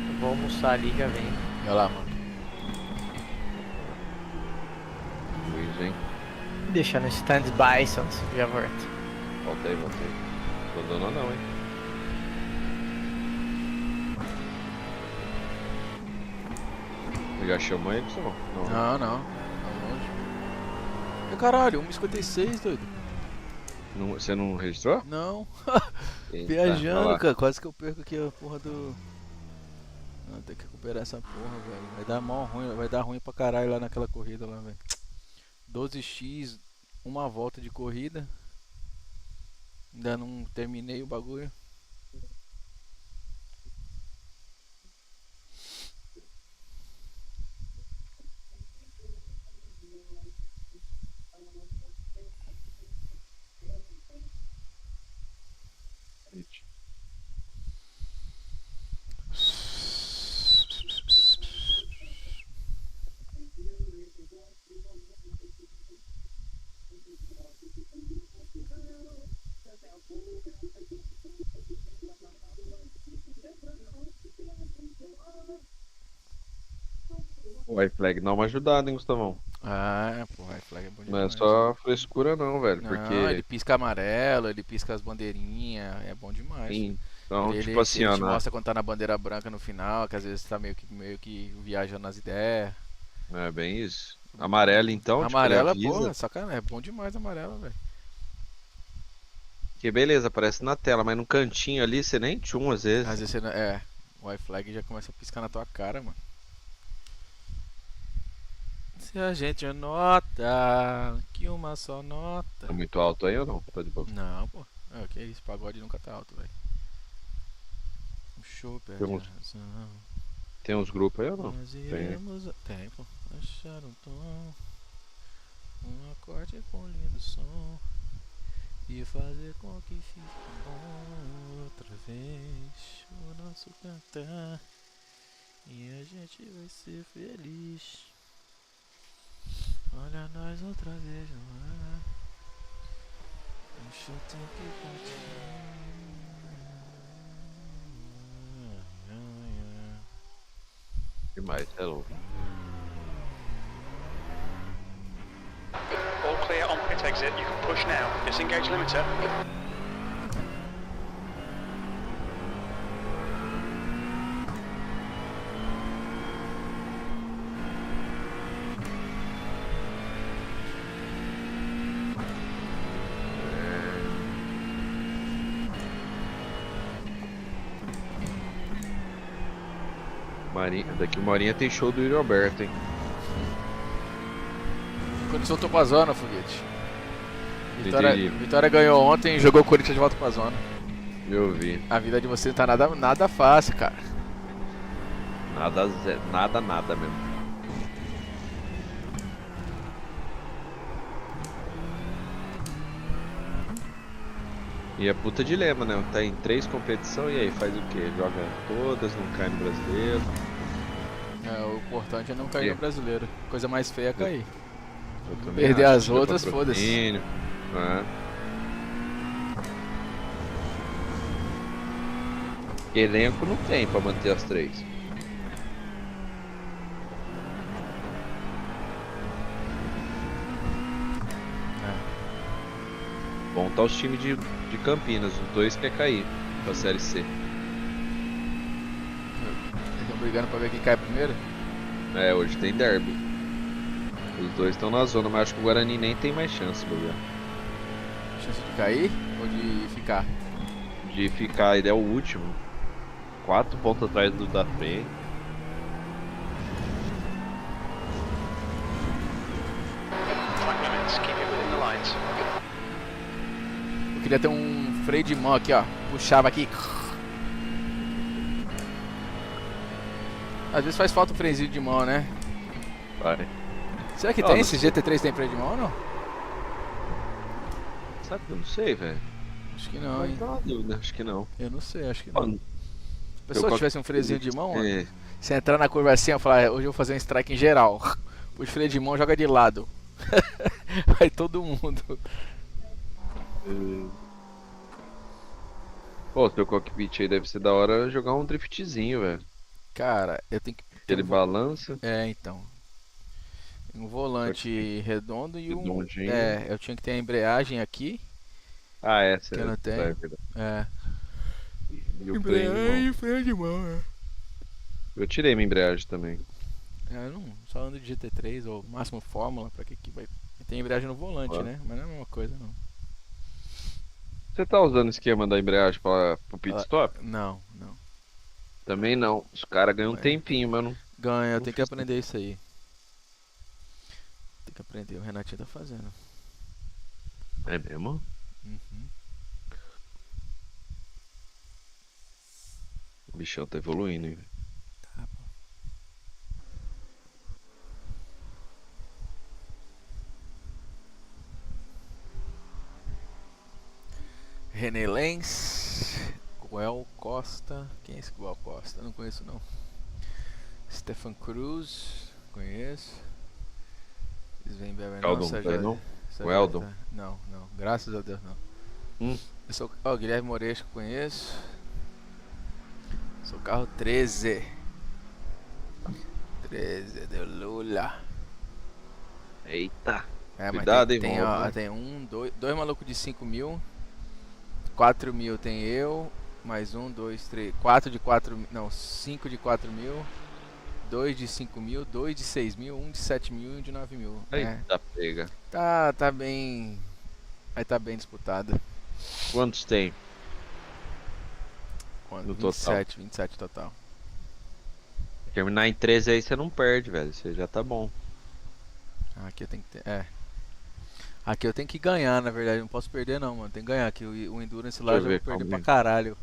Eu vou almoçar ali e já vem. Olha lá, mano. Luiz, hein? Deixa no stand-by, Sons. Já volto. Voltei. Não abandonou não, hein? Já chamou ele, ou não? Não. Tá longe. Meu caralho, 1,56, doido. Você não registrou? Não. Eita, Viajando, olha lá. cara. Quase que eu perco aqui a porra do... Não, tem que recuperar essa porra, velho. Vai dar mó ruim, vai dar ruim pra caralho lá naquela corrida lá, velho. 12x, uma volta de corrida. Ainda não terminei o bagulho. O iFlag dá uma ajudada, hein, Gustavão? Ah, porra, a flag é bom Não é demais. só frescura não, velho. Não, Porque ele pisca amarelo, ele pisca as bandeirinhas, é bom demais. então, ele, tipo assim, ele ó, te mostra quando tá na bandeira branca no final, que às vezes tá meio que viajando nas ideias. é bem isso. Amarelo então, Amarela, tipo, ele avisa. porra, sacanagem, é bom demais amarela, velho. Que beleza, aparece na tela, mas no cantinho ali você nem tchum às vezes. Às vezes você o iFlag já começa a piscar na tua cara, mano. Se a gente nota que uma só nota. Tá muito alto aí ou não? Tá de boa. Não, pô. Que isso, pagode nunca tá alto, velho. O show perde a razão. Tem uns grupos aí ou não? Nós iremos tem, pô. Achar um tom, um acorde com lindo som e fazer com que fique bom outra vez o nosso cantar e a gente vai ser feliz. Olha nós outra vez no ar. Deixa eu ter que continuar. Demais, é louco. All clear on pit exit. You can push now. Disengage limiter. Daqui uma horinha tem show do Yuri Alberto, hein? Quando soltou pra zona, foguete. Entendi. Vitória ganhou ontem e jogou o Corinthians de volta pra zona. Eu vi. A vida de vocês não tá nada fácil, cara. Nada mesmo. E é puta dilema, né? Tá em 3 competições e aí faz o quê? Joga todas, não cai no brasileiro. O importante é não cair no brasileiro. Coisa mais feia é cair. Eu também Perder acho, as tira outras, foda-se. patrocínio, né? Elenco não tem pra manter as 3. Bom, tá os times de Campinas, os 2 quer cair pra Série C. Eles estão brigando pra ver quem cai primeiro? É, hoje tem derby. Os 2 estão na zona, mas acho que o Guarani nem tem mais chance, Bobia. Chance de cair ou de ficar? De ficar, ele é o último. 4 pontos atrás do da frente. 5 minutes, keep it within the lines. Eu queria ter um freio de mão aqui, ó. Puxava aqui. Às vezes faz falta um freiozinho de mão, né? Vai. Será que Ah, tem? não Esse sei. GT3 tem freio de mão ou não? Sabe que eu não sei, velho. Acho que não, hein? Tá uma dúvida, acho que não. Eu não sei, acho que não. Mano, Se a pessoa eu- tivesse um freiozinho de mão, ó, É, você entrar na curva assim, eu falar, hoje eu vou fazer um strike em geral. Puxa o freio de mão, joga de lado. Vai todo mundo. Pô, teu cockpit aí deve ser da hora jogar um driftzinho, velho. Cara, eu tenho que. Ele balança. É, então. Um volante redondo e um. Redondinho. É, eu tinha que ter a embreagem aqui. Ah, essa Que eu não é tenho. verdade. É. E o freio de mão. e freio de mão, é. Eu tirei minha embreagem também. Eu não só ando de GT3 ou máximo Fórmula, pra que vai. Tem embreagem no volante, Ah. né? Mas não é a mesma coisa, não. Você tá usando o esquema da embreagem pro pit Ah. stop? Não, não. Também não. Os caras ganham um É. tempinho, mas não. Ganha, eu Não tenho que fiz aprender isso aí. Tem que aprender, o Renatinho tá fazendo. É mesmo? Uhum. O bichão tá evoluindo, hein? Tá, pô. René Lenz, Guel Costa. Quem é esse Guel Costa? Eu não conheço não. Stefan Cruz, conheço. Sven Beber, Eldon, nossa, tá aí, não? essa O já Eldon? tá- Não, não, graças a Deus não. Hum. Eu sou, ó, Guilherme Moreira, conheço. Sou carro 13. 13 de Lula. Eita. É, Cuidado, mas hein, tem, Valdo. ó, tem dois malucos de 5 mil. 4 mil tem eu. Mais 1, 2, 3. 4 de 4 mil. Não, 5 de 4 mil. 2 de 5 mil. 2 de 6 mil. 1 de 7 mil e 1 de 9 mil. É, Eita, pega. tá bem. Aí tá bem disputado. Quantos tem? Quanto? No total. 27 total. Terminar em 13 aí você não perde, velho. Você já tá bom. Aqui eu tenho que ter. É. Aqui eu tenho que ganhar, na verdade. Não posso perder, não, mano. Tem que ganhar. Aqui o Endurance lá eu Deixa eu já ver, vou perder calma pra aí. caralho.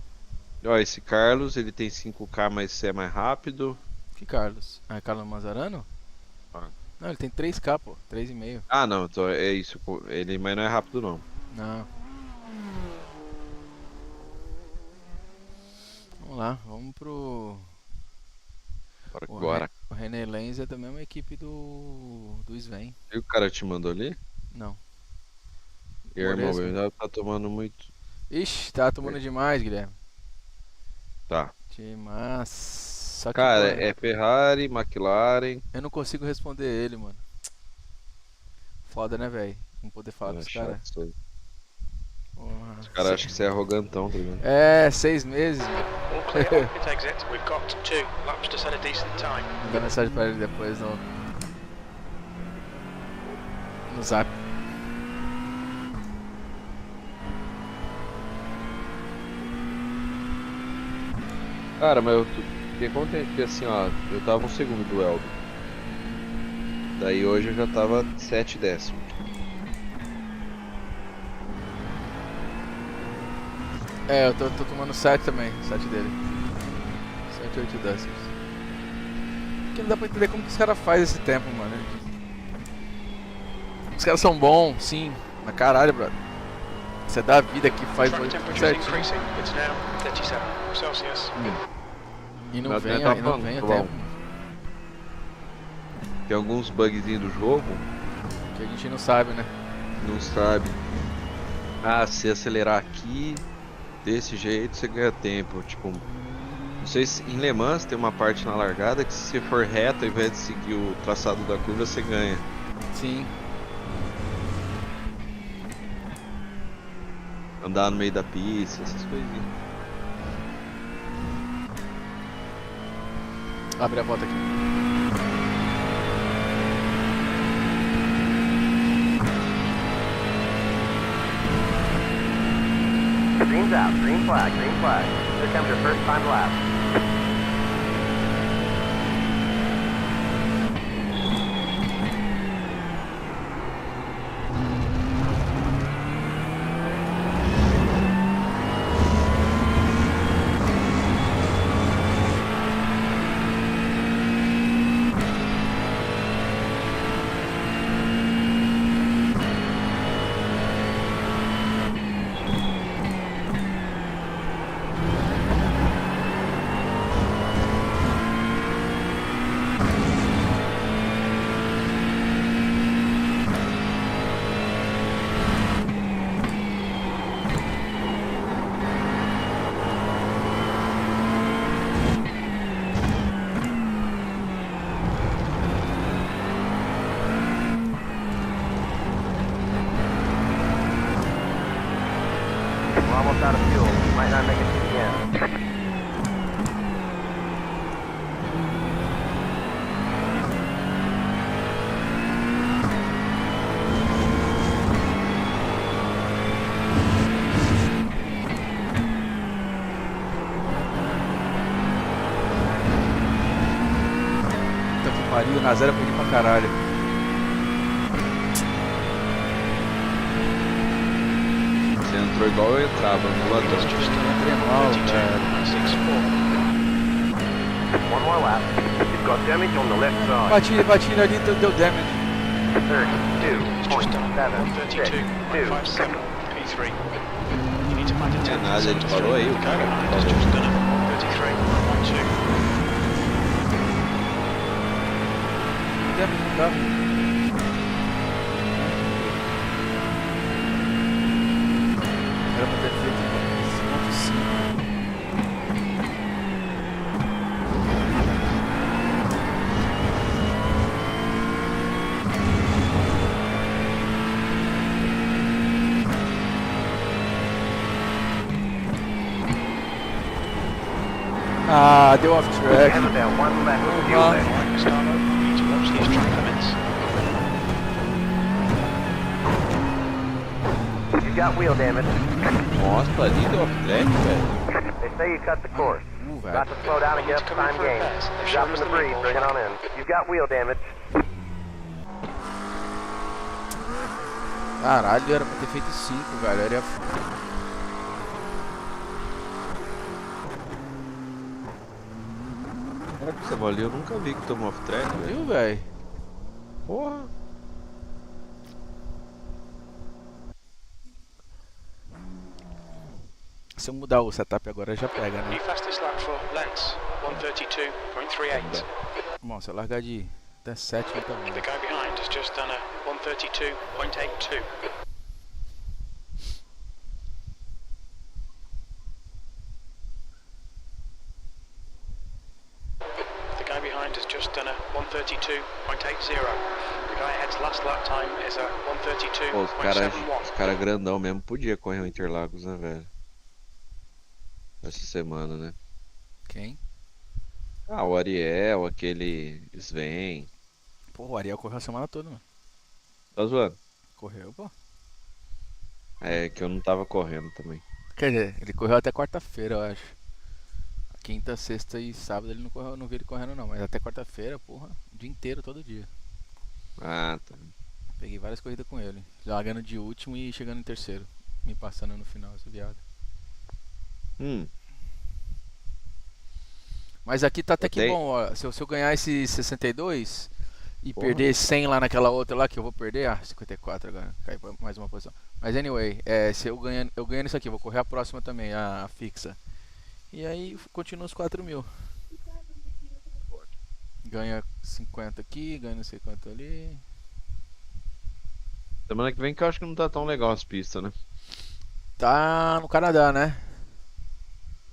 Ó, esse Carlos, ele tem 5K, mas você é mais rápido. Que Carlos? Ah, é Carlos Mazarano? Ah. Não, ele tem 3K, pô. 3,5. Ah, não, então é isso. Pô. Ele, mas não é rápido, não. Não. Vamos lá, vamos pro. Bora O, agora. O René Lenz é da mesma equipe do Sven. E o cara te mandou ali? Não. E irmão, Moresco. ele já tá tomando muito. Ixi, tá tomando demais, Guilherme. Tá. Demais. Só que, Cara, pô, é Ferrari, McLaren. eu não consigo responder ele, mano. Foda, né, velho? Não poder falar com É os chato caras. isso aí. Porra. Os caras acham que você é arrogantão, tá ligado? É, 6 meses, velho. All clear, pit exit. We've got 2 laps to set a decent time. Vou mandar mensagem pra ele depois no zap. Cara, mas eu fiquei contente porque assim, ó, eu tava um segundo do Eldon. Daí hoje eu já tava 7 décimos. É, eu tô tomando 7 também, 7 dele. 7, 8 décimos. Porque não dá pra entender como que os caras fazem esse tempo, mano. Os caras são bons, sim, mas caralho, brother. Você dá a vida que faz Track muito temperature is certinho. increasing. It's now 37 Celsius. E não Mas vem, tá e não falando, vem o tá bom. tempo. Tem alguns bugzinhos do jogo Que? Que a gente não sabe, né? Não sabe. Ah, se acelerar aqui, desse jeito, você ganha tempo. Tipo, não sei se em Le Mans tem uma parte na largada que se você for reto, ao invés de seguir o traçado da curva, você ganha. Sim. Andar no meio da pista, essas coisinhas. Abre a volta aqui. Green's out. Green flag. Green flag. Here comes your first time lap. We're almost out of fuel. Might not make it to the end. Puta que pariu, na zero eu perdi pra caralho. Você entrou igual eu entrava, no ladrão. Entrei mal, velho. 164. One more lap. You've got damage on the left side. Bati ali, deu damage. 132.762.57 P3. You need to find a Não tinha nada, ele 10% parou aí, o Okay, cara. that's just done it. 133.12. Damage não dá. Era pra ter feito 5.5. Ah, deu off track. And about one lap of fuel there. Alright, Gustavo, you need to watch these track limits. You've got wheel damage. Nossa, ali deu off-track, velho. They say you cut the course. Velho. Got to slow down and get up to time gain. Drop in the breeze, bring it on in. You've got wheel damage. Caralho, era pra ter feito 5, velho. Era... Cara, que você ali, eu nunca vi que tomou off-track, velho. Viu, velho? Porra. Se eu mudar o setup agora já pega, né? New fastest lap for Lens, 132.38. Bom, se eu largar de 17, tá bom. The guy behind has just done a 132.82. The guy behind has just done a 132.80. The guy ahead's last lap time is a Pô, os 132.71. cara grandão mesmo podia correr o Interlagos, né, velho? Essa semana, né? Quem? Ah, o Ariel, aquele Sven. Pô, o Ariel correu a semana toda, mano. Tá zoando? Correu, pô. É que eu não tava correndo também. Quer dizer, ele correu até quarta-feira, eu acho. Quinta, sexta e sábado ele não correu, não vi ele correndo não, mas até quarta-feira, porra, o dia inteiro, todo dia. Ah, tá. Peguei várias corridas com ele. Largando de último e chegando em terceiro. Me passando no final, esse viado. Mas aqui tá até que Tem. bom, ó. Se eu ganhar esse 62 e Porra. perder 100 lá naquela outra lá que eu vou perder, 54 agora, cai pra mais uma posição. Mas anyway, se eu ganhando isso aqui, eu vou correr a próxima também, a fixa. E aí continua os 4.000. Ganha 50 aqui, ganha não sei quanto ali. Semana que vem que eu acho que não tá tão legal as pistas, né? Tá no Canadá, né?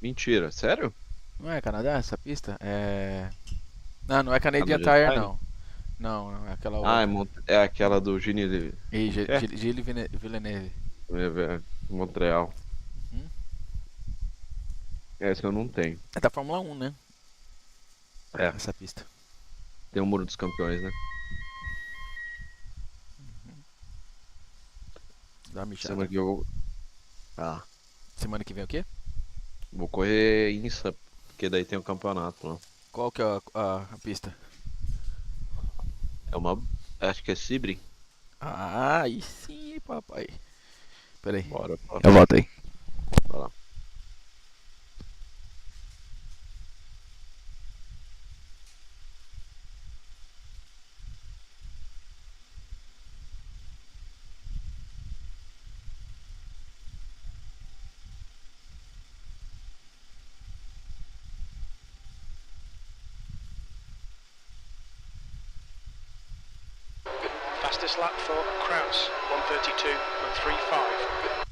Mentira, sério? Não é Canadá essa pista? É. Não, não é Canadian Canadian Tire, Tire? não. Não, não, é aquela Ah, outra. é aquela do Gini E é? Gilles Villeneuve. Montreal. Hum? Essa eu não tenho. É da Fórmula 1, né? É, Essa pista. tem o Muro dos Campeões, né? Dá uma mijada. Semana que eu ah, Semana que vem o quê? vou correr INSA, porque daí tem o campeonato lá. Qual que é a pista? É uma. Acho que é Sebring. Ah, aí sim, papai. Pera aí. Bora. Eu volto aí. Vai lá. Fastest lap for Kraus, 1:32.35.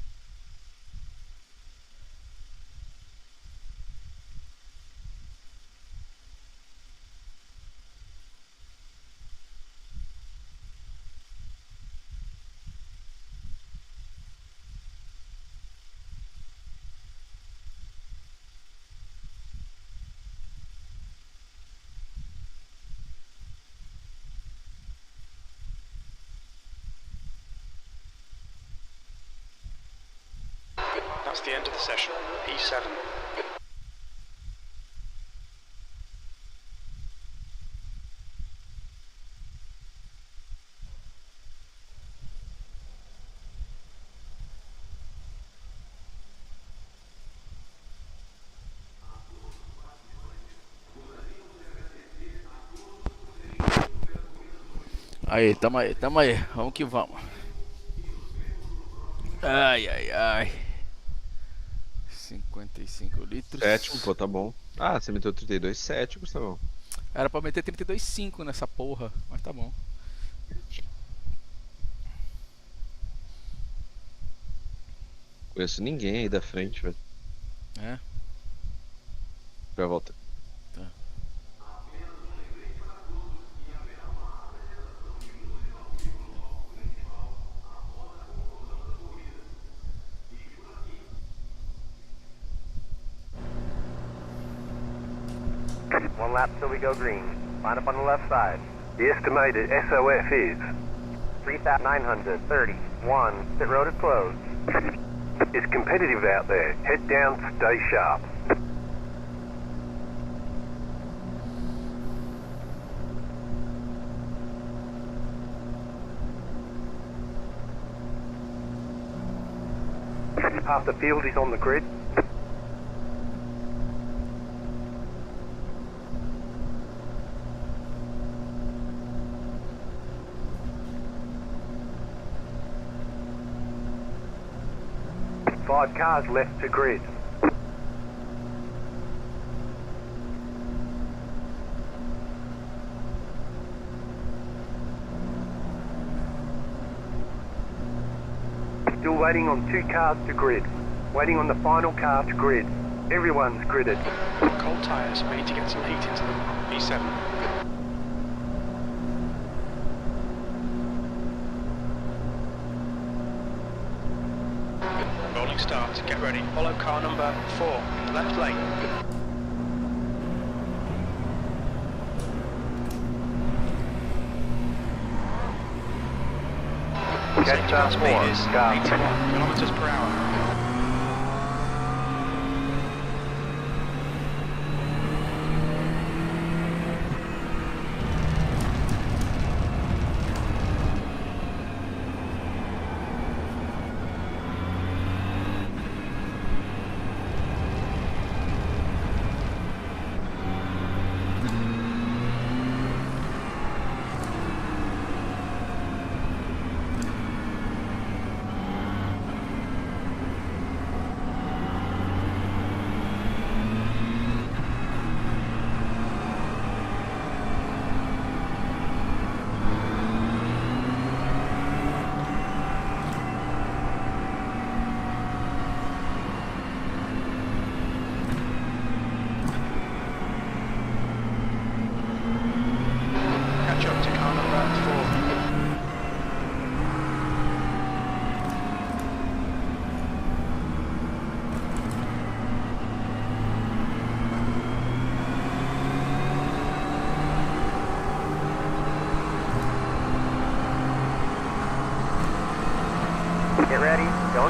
That's the end of the session. P7. Aí, tamo aí, tamo aí. Vamos que vamos. Ai, ai, ai. 55 litros. Sétimo, pô, tá bom. Ah, você meteu 32,7, Gustavão. Era pra meter 32,5 nessa porra, mas tá bom. Conheço ninguém aí da frente, velho. É? Vai volta. Tá. One lap till we go green. Line up on the left side. The estimated SOF is 3,931. Pit road is closed. It's competitive out there. Head down, stay sharp. Half the field is on the grid. Five cars left to grid. Still waiting on two cars to grid. Waiting on the final car to grid. Everyone's gridded. Cold tyres, we need to get some heat into them. P7. Rolling start, get ready. Follow car number 4, left lane. Safety car speed is 81 kilometers per hour.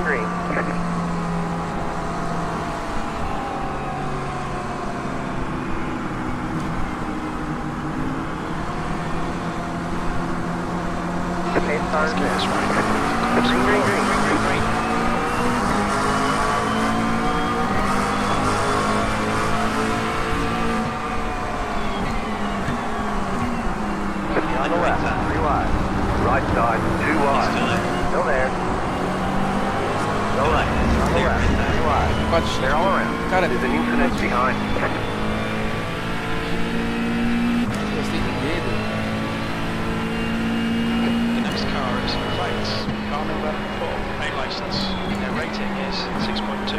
on green. Pace car is in. That's right. Green, green, green. Green, green. On the left, 3 wide. Right side, 2 He's wide. still there. Still there. Go right. On the left, 3 wide. Quatro They're all around. Cara, There's an incident behind. gostei de medo. The next car is Plates, car number 4, A license. Their rating is 6.2.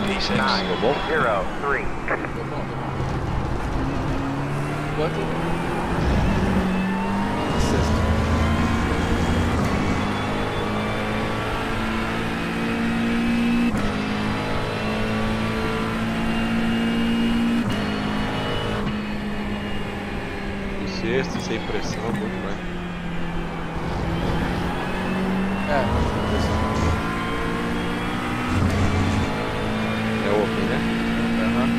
P6. 9.903. Tô bom. Quanto? Sexto. O sexto, sem pressão, bom demais. É open, né? Aham.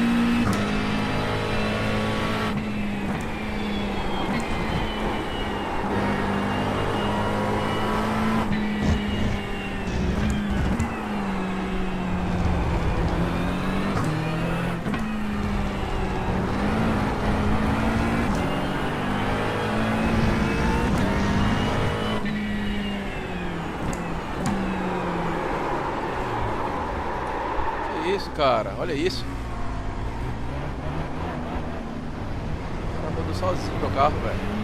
Que isso, cara? Olha isso. O cara mandou sozinho pro carro, velho.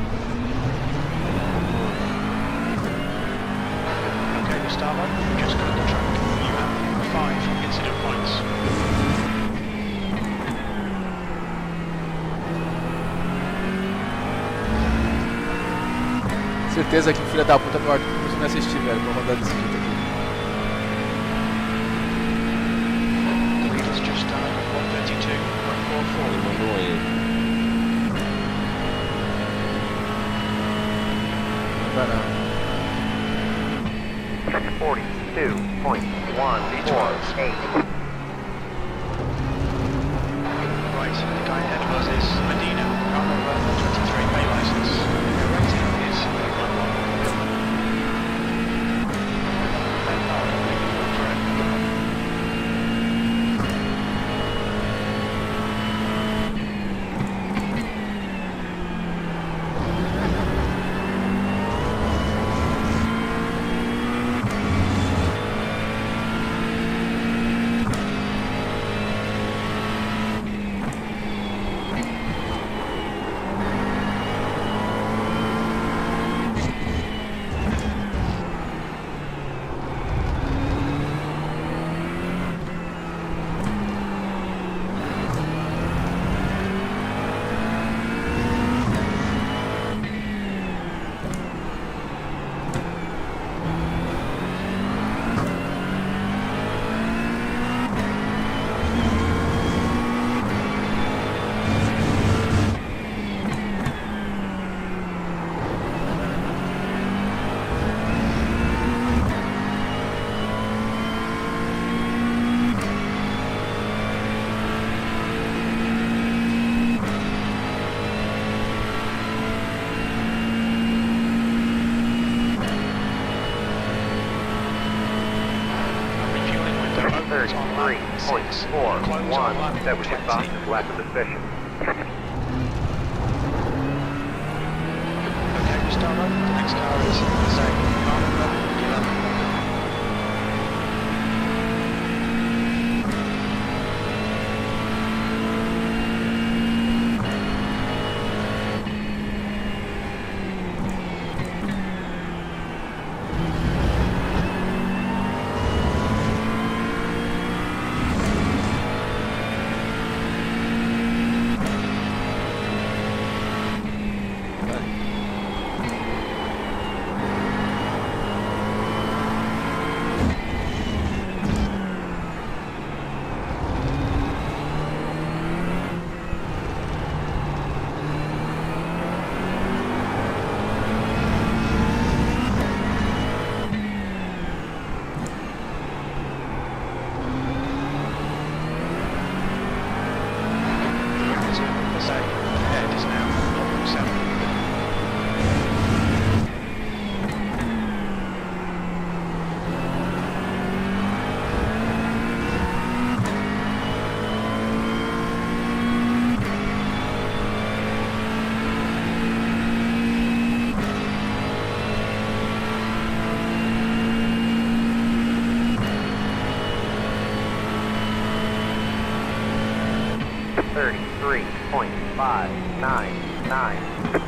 Okay, Gustavo, just got the track. You have 5 incident points. Certeza que o filho da puta do Arthur começou a me assistir, velho, pra rodar desse jeito aqui. The leader's just done 132.44. Ele mandou ele. Não vai não. 42.148. Right, the guy ahead of us is Medina, car number 23, A license. Their rating is 8.1. 30.41. That was your fastest lap of the session. Okay, Gustavo, the next car is Zach, car number 11. Ahead is now 0.7. Thirty-three point 599.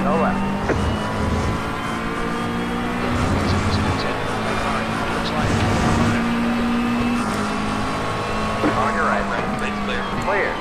No left. On your right, right. Lane's clear. Clear.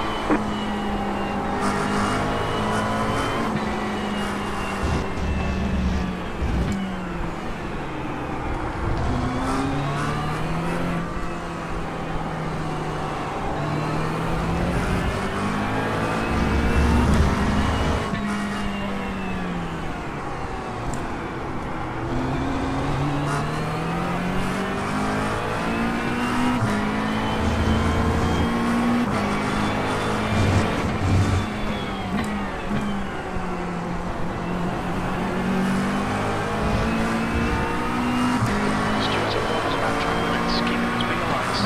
Stewards and Warners about track limits, keeping between the lines.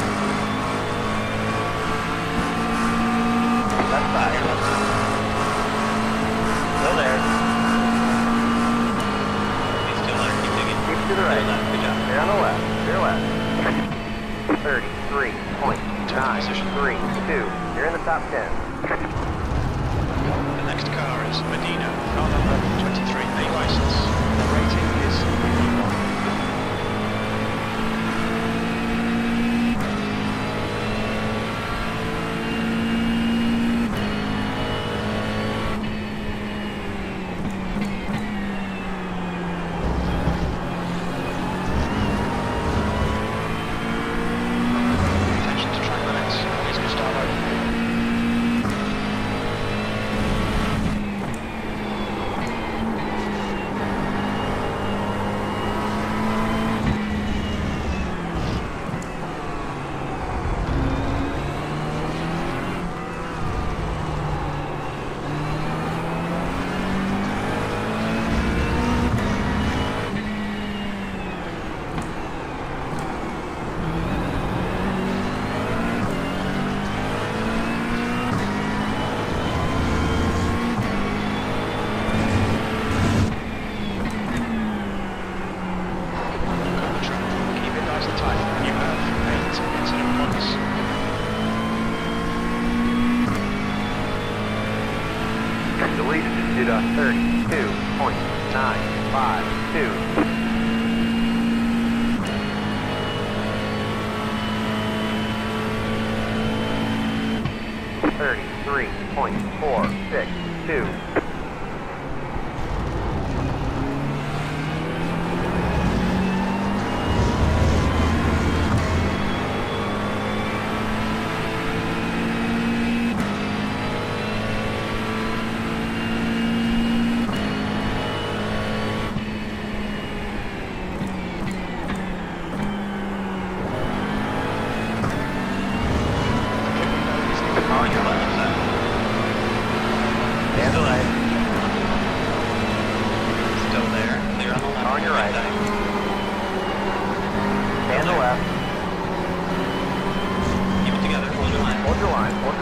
Left side. Still there. He's still there. Keep digging. Keep to the right. Good job. Clear on the left. Clear left. 33.932. You're in the top 10. The next car is Medina, car number 23, A license. The rating is P1. Attention to track limits, please Gustavo. Keep it nice and tight. You have 8 incident points. Deleted did a 32.952. $33.462.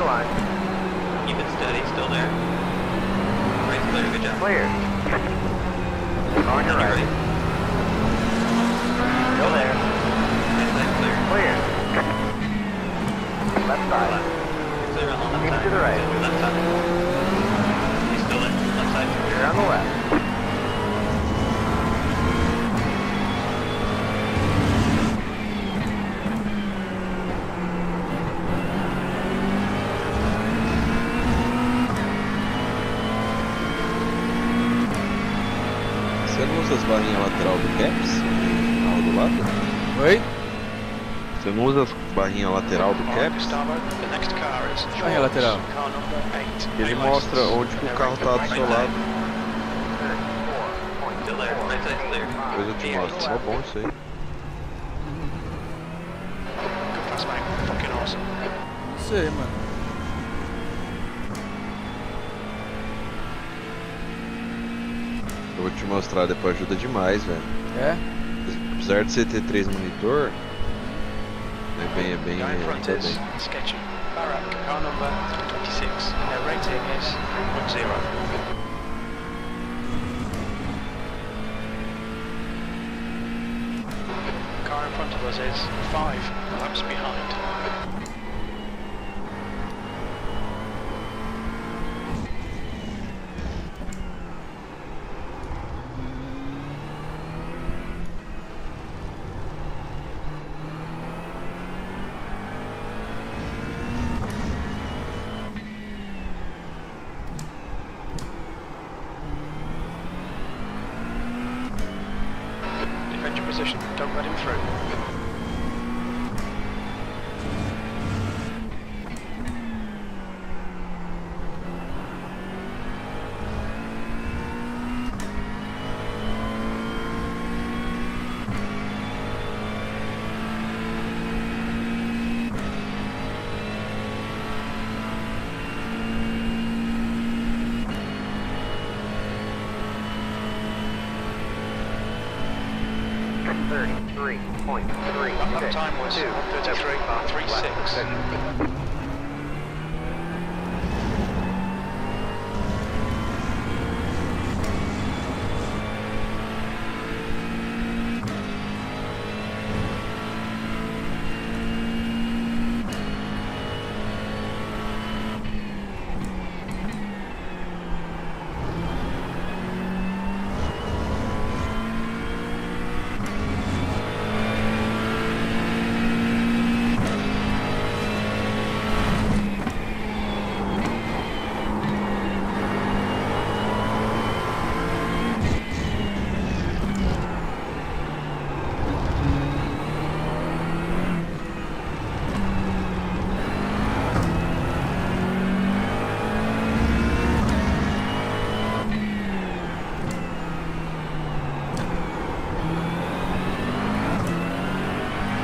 your line. Keep it steady, still there. Right, clear, good job. Clear. On your right. Still there. Right side clear. Clear. Left side. Clear on the left Keep side. to the right. Left side. He's still there. Left side. Clear on the left. Você não usa as barrinhas lateral do Caps? Ao do lado? Oi? Você não usa as barrinhas lateral do Mark Caps? Gustavo, the next car is Barrinha lateral. car number 8. Ele Bay mostra license. onde que o carro tá do seu lado. Still there. Right side clear. Depois eu te mostro. É bom isso aí. Good pass, mate. Fucking awesome. Não sei, mano. Eu vou te mostrar depois, ajuda demais, velho. É? Apesar de você ter 3 monitor, é bem, Guy in front tá is bem. sketchy. Barak, car number 26. Their rating is 1.0. Car in front of us is 5 laps behind. Defend your position, don't let him through. Lap time was 1:33.36.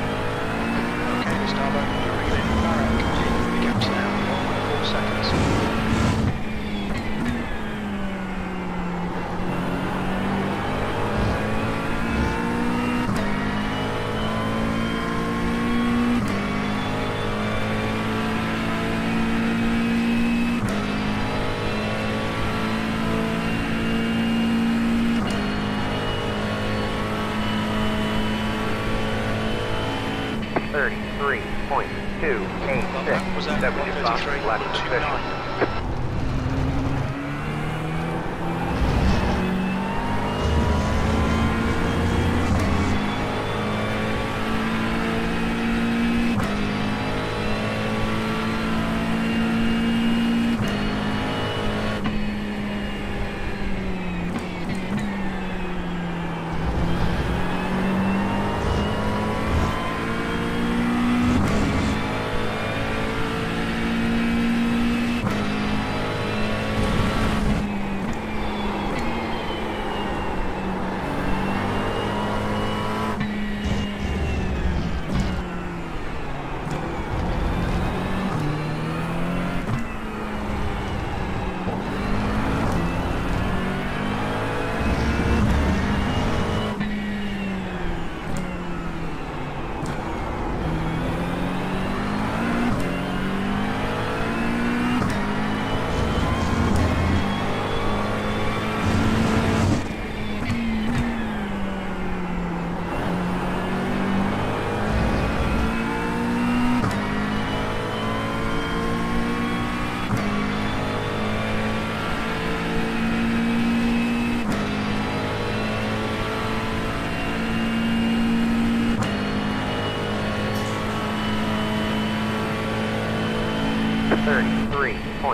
Okay, Gustavo, you're reeling Barak. The gap's now 1.4 seconds. That was at 1:33.29.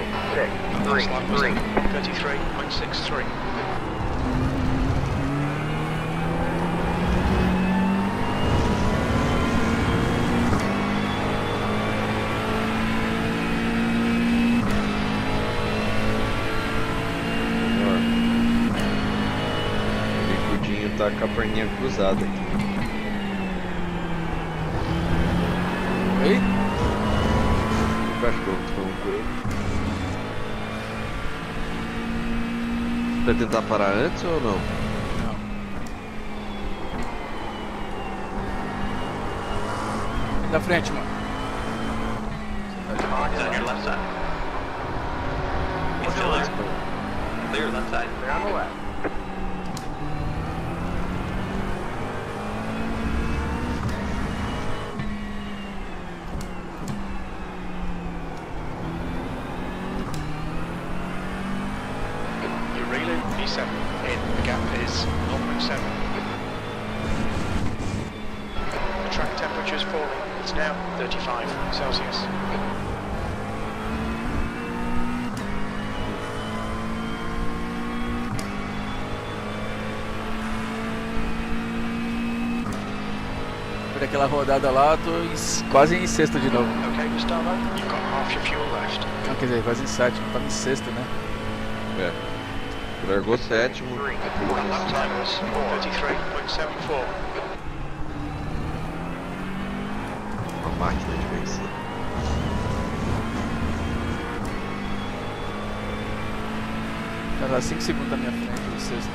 Last lap was 33. 33.63. O bicudinho tá com a perninha cruzada aqui. Oi? O cachorro ficou por ele. Vai tentar parar antes ou não? Não. Vem da frente, mano. He's on your left side. He's still there. Clear left side. They're on the left. You're reeling P7 in. The gap is 0.7. The track temperature is falling. It's now 35 Celsius. Por aquela rodada lá, tô quase em sexto de novo. Okay, Gustavo, you've got half your fuel left. Não, quer dizer, quase em sétimo, tava em sexto, né? É. Largou sétimo. And lap time was 33.74. Uma máquina de vencer. Tava 5 segundos à minha frente do sexto.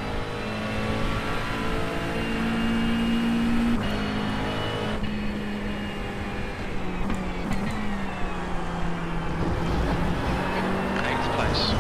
Eighth place.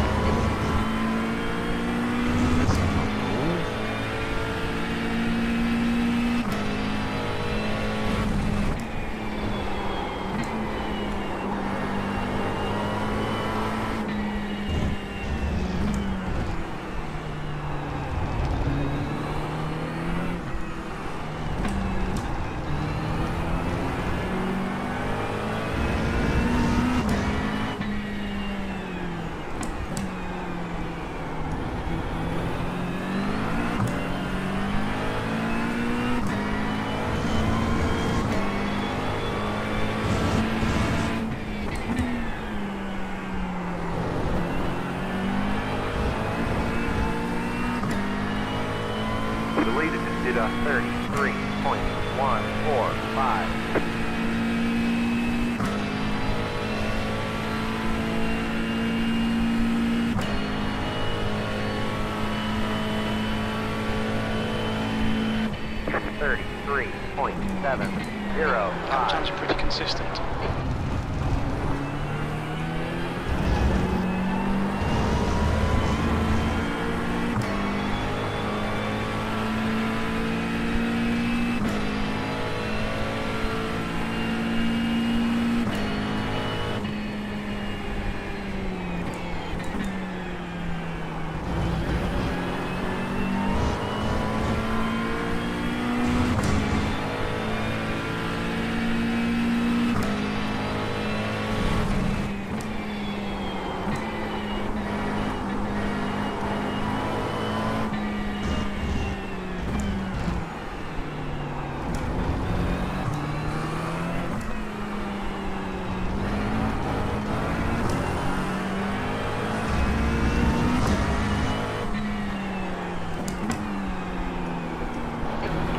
The leader just did a 33.145. Lap times are pretty consistent.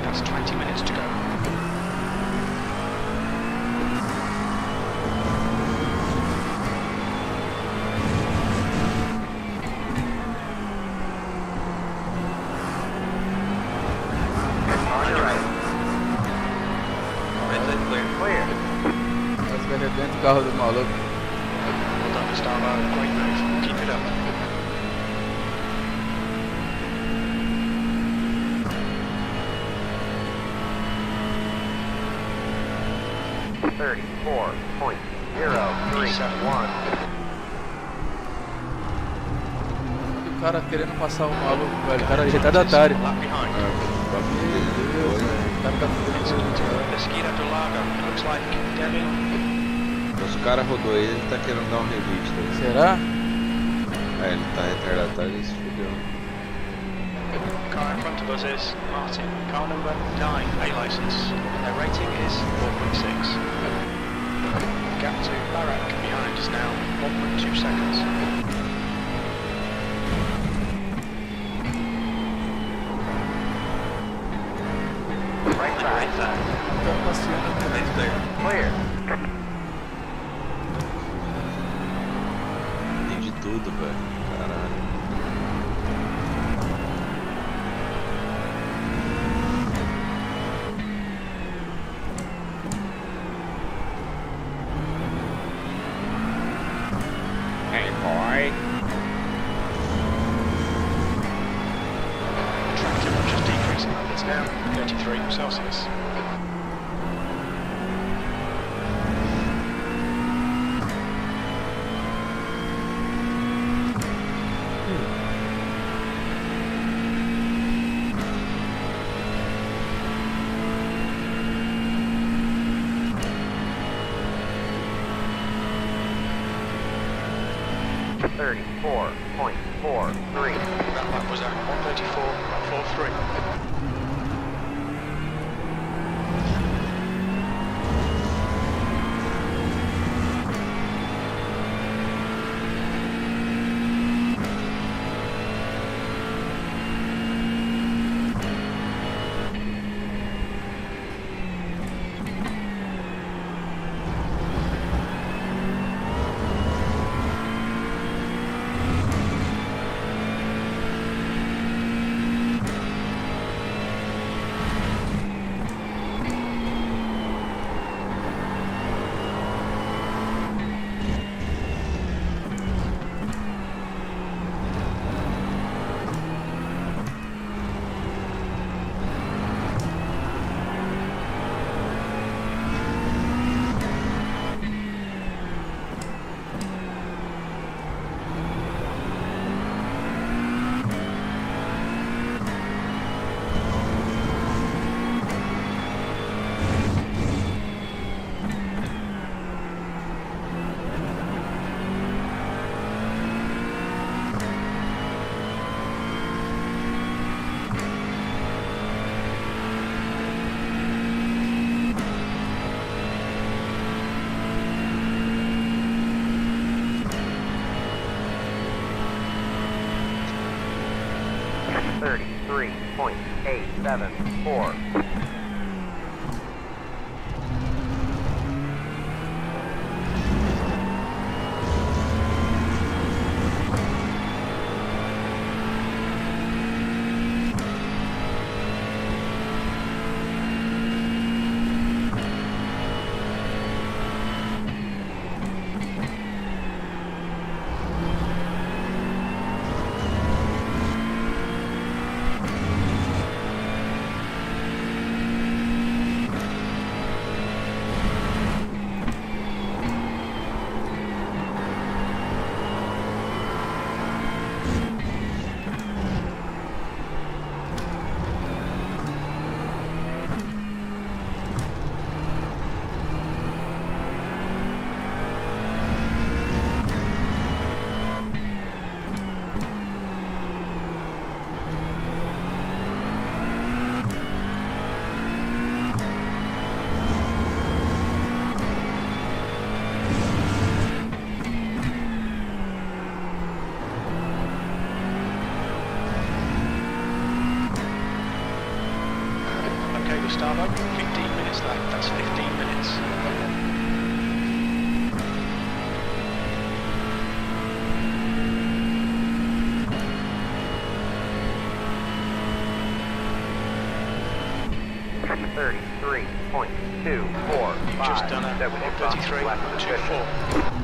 That's 20 minutes to go. Right side clear. Quase me arrebenta o carro do maluco. Well done, Gustavo. Great move. Keep it up. O cara querendo passar o maluco, velho. O cara é retardatário. Lap behind. Meu Deus, velho. O cara tá fudendo It's tudo, cara. the Skid Lago. It looks like Devin. Os cara rodou ele tá querendo dar um revisto. Será? É, ele tá retardatário, ele se fudeu. Car in front of us is Martin, car number 9, A license. Their rating is 4.6. Gap to Barak behind is now 1.2 seconds. Right side. Tá passeando. Nice clear. Clear. Entendi tudo, velho. Caralho. Track temperature's decreasing. It's now 33 Celsius. That lap was at 134.43. Starbuck, 15 minutes left, that's 15 minutes. You've just done a 133.24.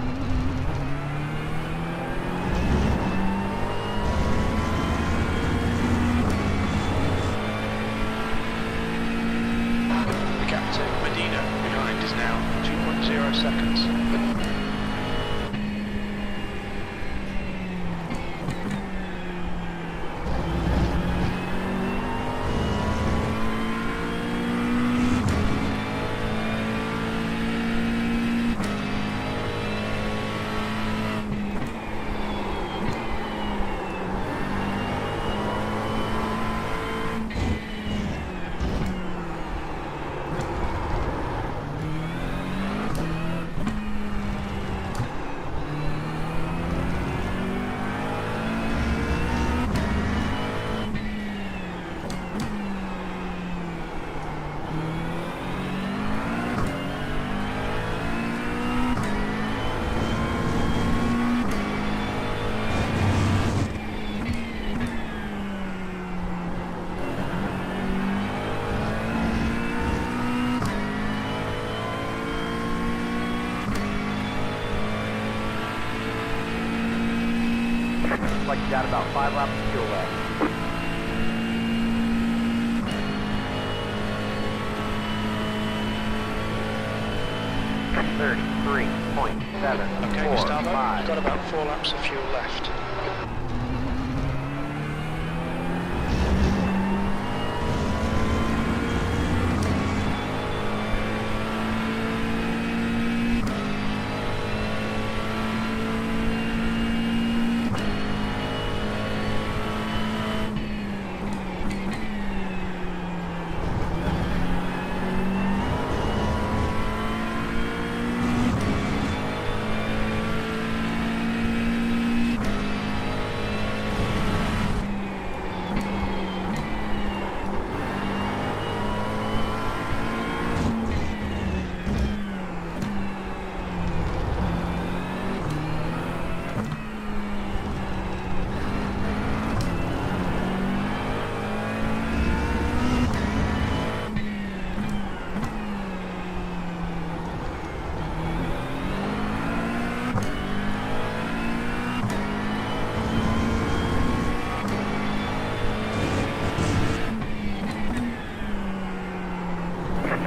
Medina behind is now 2.0 seconds. like you got about 5 laps of fuel left. Okay, Gustavo, you've got about 4 laps of fuel left.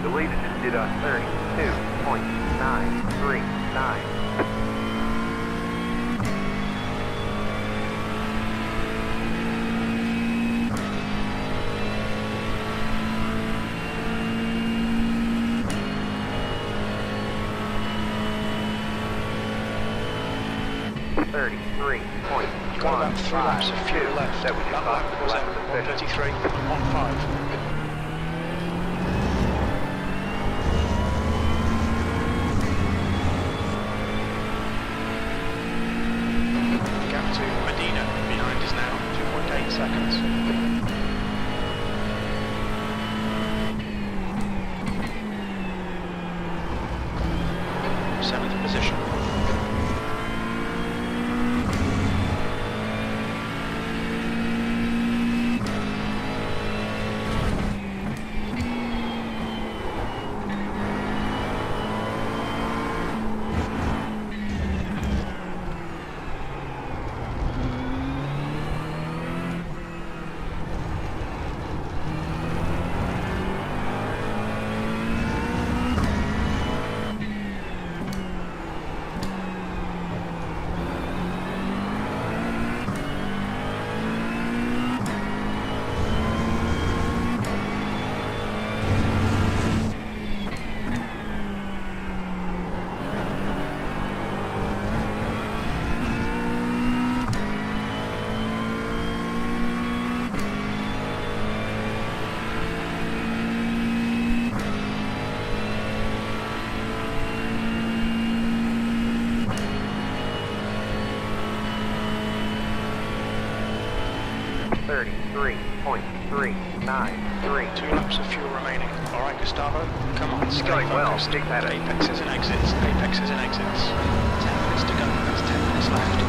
The leader just did a 32.939. You've got about 3 laps of fuel left. That lap was at 133.15. Gap to Medina behind is now 2.8 seconds. 7th position. Two laps of fuel remaining. Alright, Gustavo, come on, stay focused. Apexes and exits, apexes and exits. 10 minutes to go, that's 10 minutes left.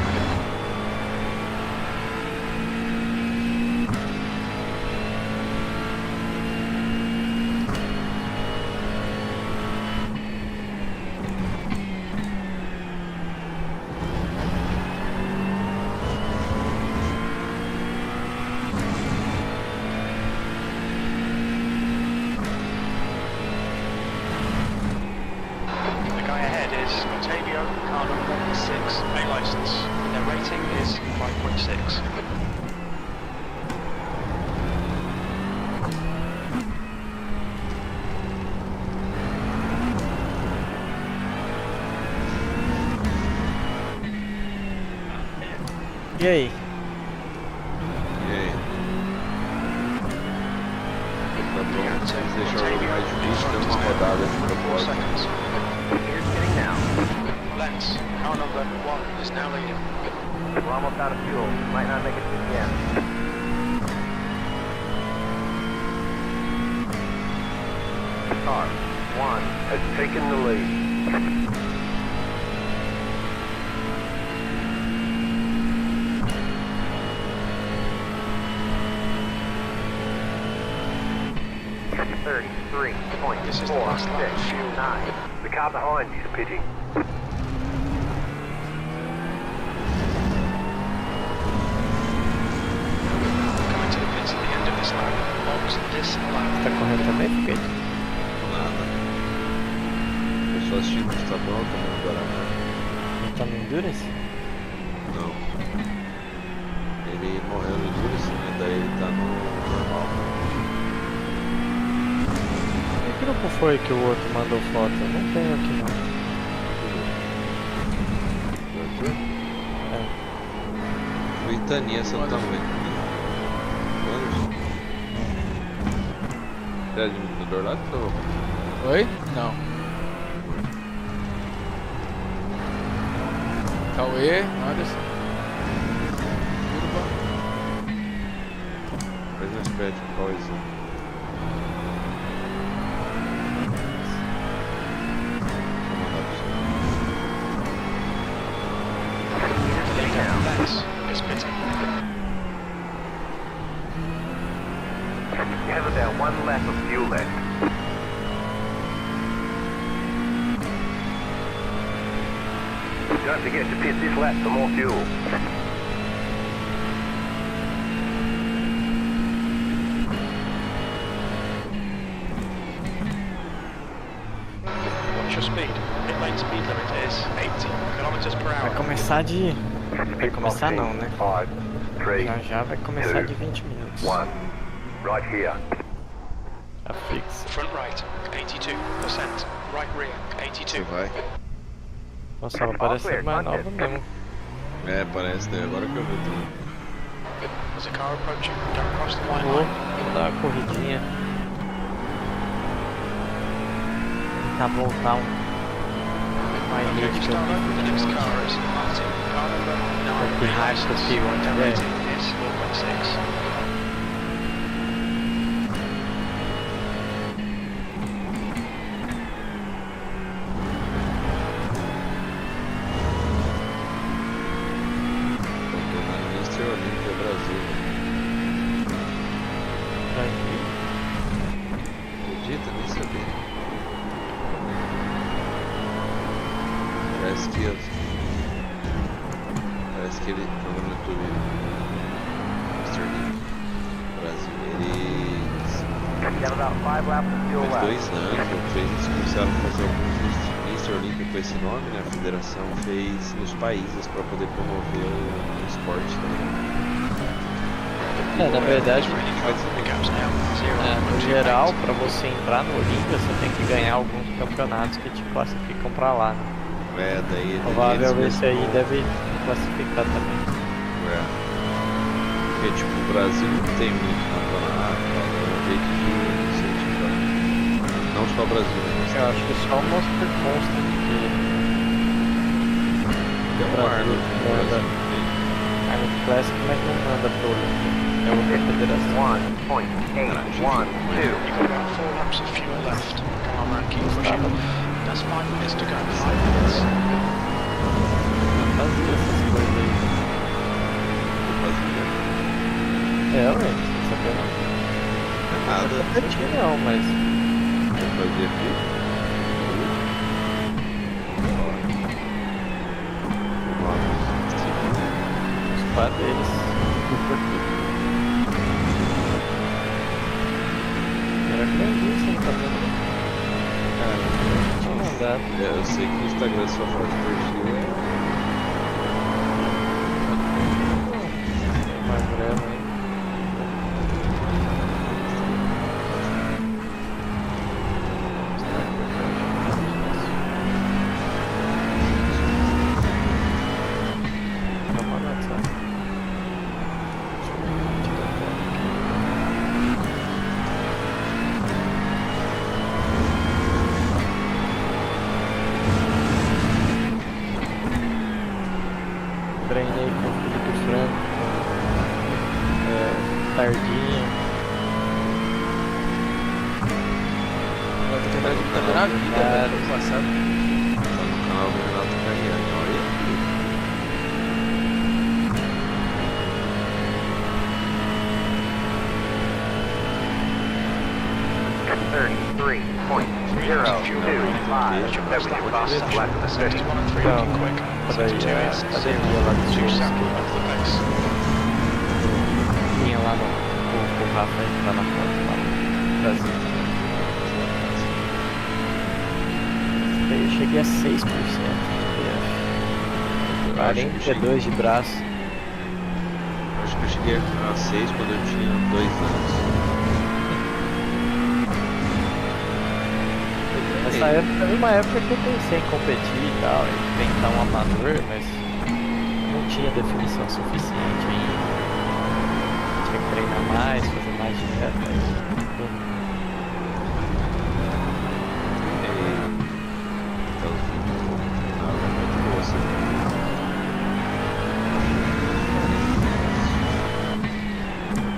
Octavio, car number 6, A license. Their rating is 5.6. E aí? E aí? Tá bom, vocês deixaram o mais difícil, deu uma rodada de propósito. Here's getting down. Lens, car number 1 is now leading. We're almost out of fuel. Might not make it to the end. Car 1 has taken the lead. This is the last lap of fuel. 9. The car behind is pitting. is allowed. Tá correndo também, Foguete? Nada. Eu só assisti no Estadual, tomando Guaraná. Ele tá no Endurance? Não. Ele morreu no Endurance, né? Daí ele tá no normal. Que grupo foi que o outro mandou foto? Eu não tenho aqui não. Do Arthur? É. O Itania, você não tá vendo. Quando? É do Dorlado ou? Oi? Não. Cauê, Anderson. Turba. Faz mais perto, coisa. Vou mandar pra você. Thanks. It's pitting. You have about 1 lap of fuel left. Don't forget to pit this lap for more fuel. What's your speed? Pit lane speed limit is 80 kilometers per Vai hour. começar de... Vai começar não, né? 5, 3, Já já vai começar de 20 minutos. 1. Right here. Tá fixo. Front right, 82%. Right rear, Você 82. vai? Nossa, ela parece ser mais nova mesmo. É, parece, né? Agora que eu vi tudo. There's a car approaching. Don't cross the white Vou line. dar uma corridinha. Tentar voltar mais Okay, nítido. Gustavo, the next car is Martin. Car number 9. Behind the license. P1 Their today. rating is 4.6. Tô na Mr. Olímpia Brasil. Acredita? Nem sabia. Parece que ele jogou no YouTube. Mr. Olímpia Brasil. Eles You have about 5 laps of fuel faz left. 2 anos, eles começaram a fazer alguns Mr. Olímpia com esse nome, né? A federação fez nos países para poder promover o esporte também. É, na verdade, The gaps now. Zero. no geral, pra você entrar no Olímpia, você tem que ganhar alguns campeonatos que te classificam pra lá, né? É, daí Provável eles esse aí mesmo- deve classificar também. É. Porque tipo, o Brasil não tem muito campeonato, tal, né? É um jeito de incentivar. Não só o Brasil, né? Eu acho que só o Monster Constant que Tem um Brasil Arnold no manda. Brasil. Arnold Classic, mas não manda pro Olímpia. É outra federação. 1.812. You've got about 4 laps of fuel left. Come on, man, keep pushing. That's 5 minutes to go. 5 minutes. Fazia essas coisas aí. Eu fazia. É, ué, não sabia não. Nada. Não tinha não, mas Eu fazia aqui. os pais deles. Era grandíssimo, tá vendo? Tinha mandado. Eu sei que o Instagram só faz perfil Mais breve, hein? Vamos anotar. Treinei com o Felipe Franco, Tardinha. Ela tá tentando de câmera na vida, velho, ano passado. tá no canal do Renato Cariani, olha aí. 33.025. That was your fastest lap of the session. 61 and 3 Então, looking quick. peraí, 62 a is academia lá do 2 Souza south que of the pace. tinha lá no. O Rafa aí que tá na foto lá. Brasil. Eu cheguei a 6%. 42 de braço. Acho que eu cheguei a 6 quando eu tinha 2 anos. Nessa época, teve uma época que eu pensei em competir e tal, em tentar um amador, mas não tinha definição suficiente ainda. Tinha que treinar mais, fazer mais dieta. Então, nada muito boa assim.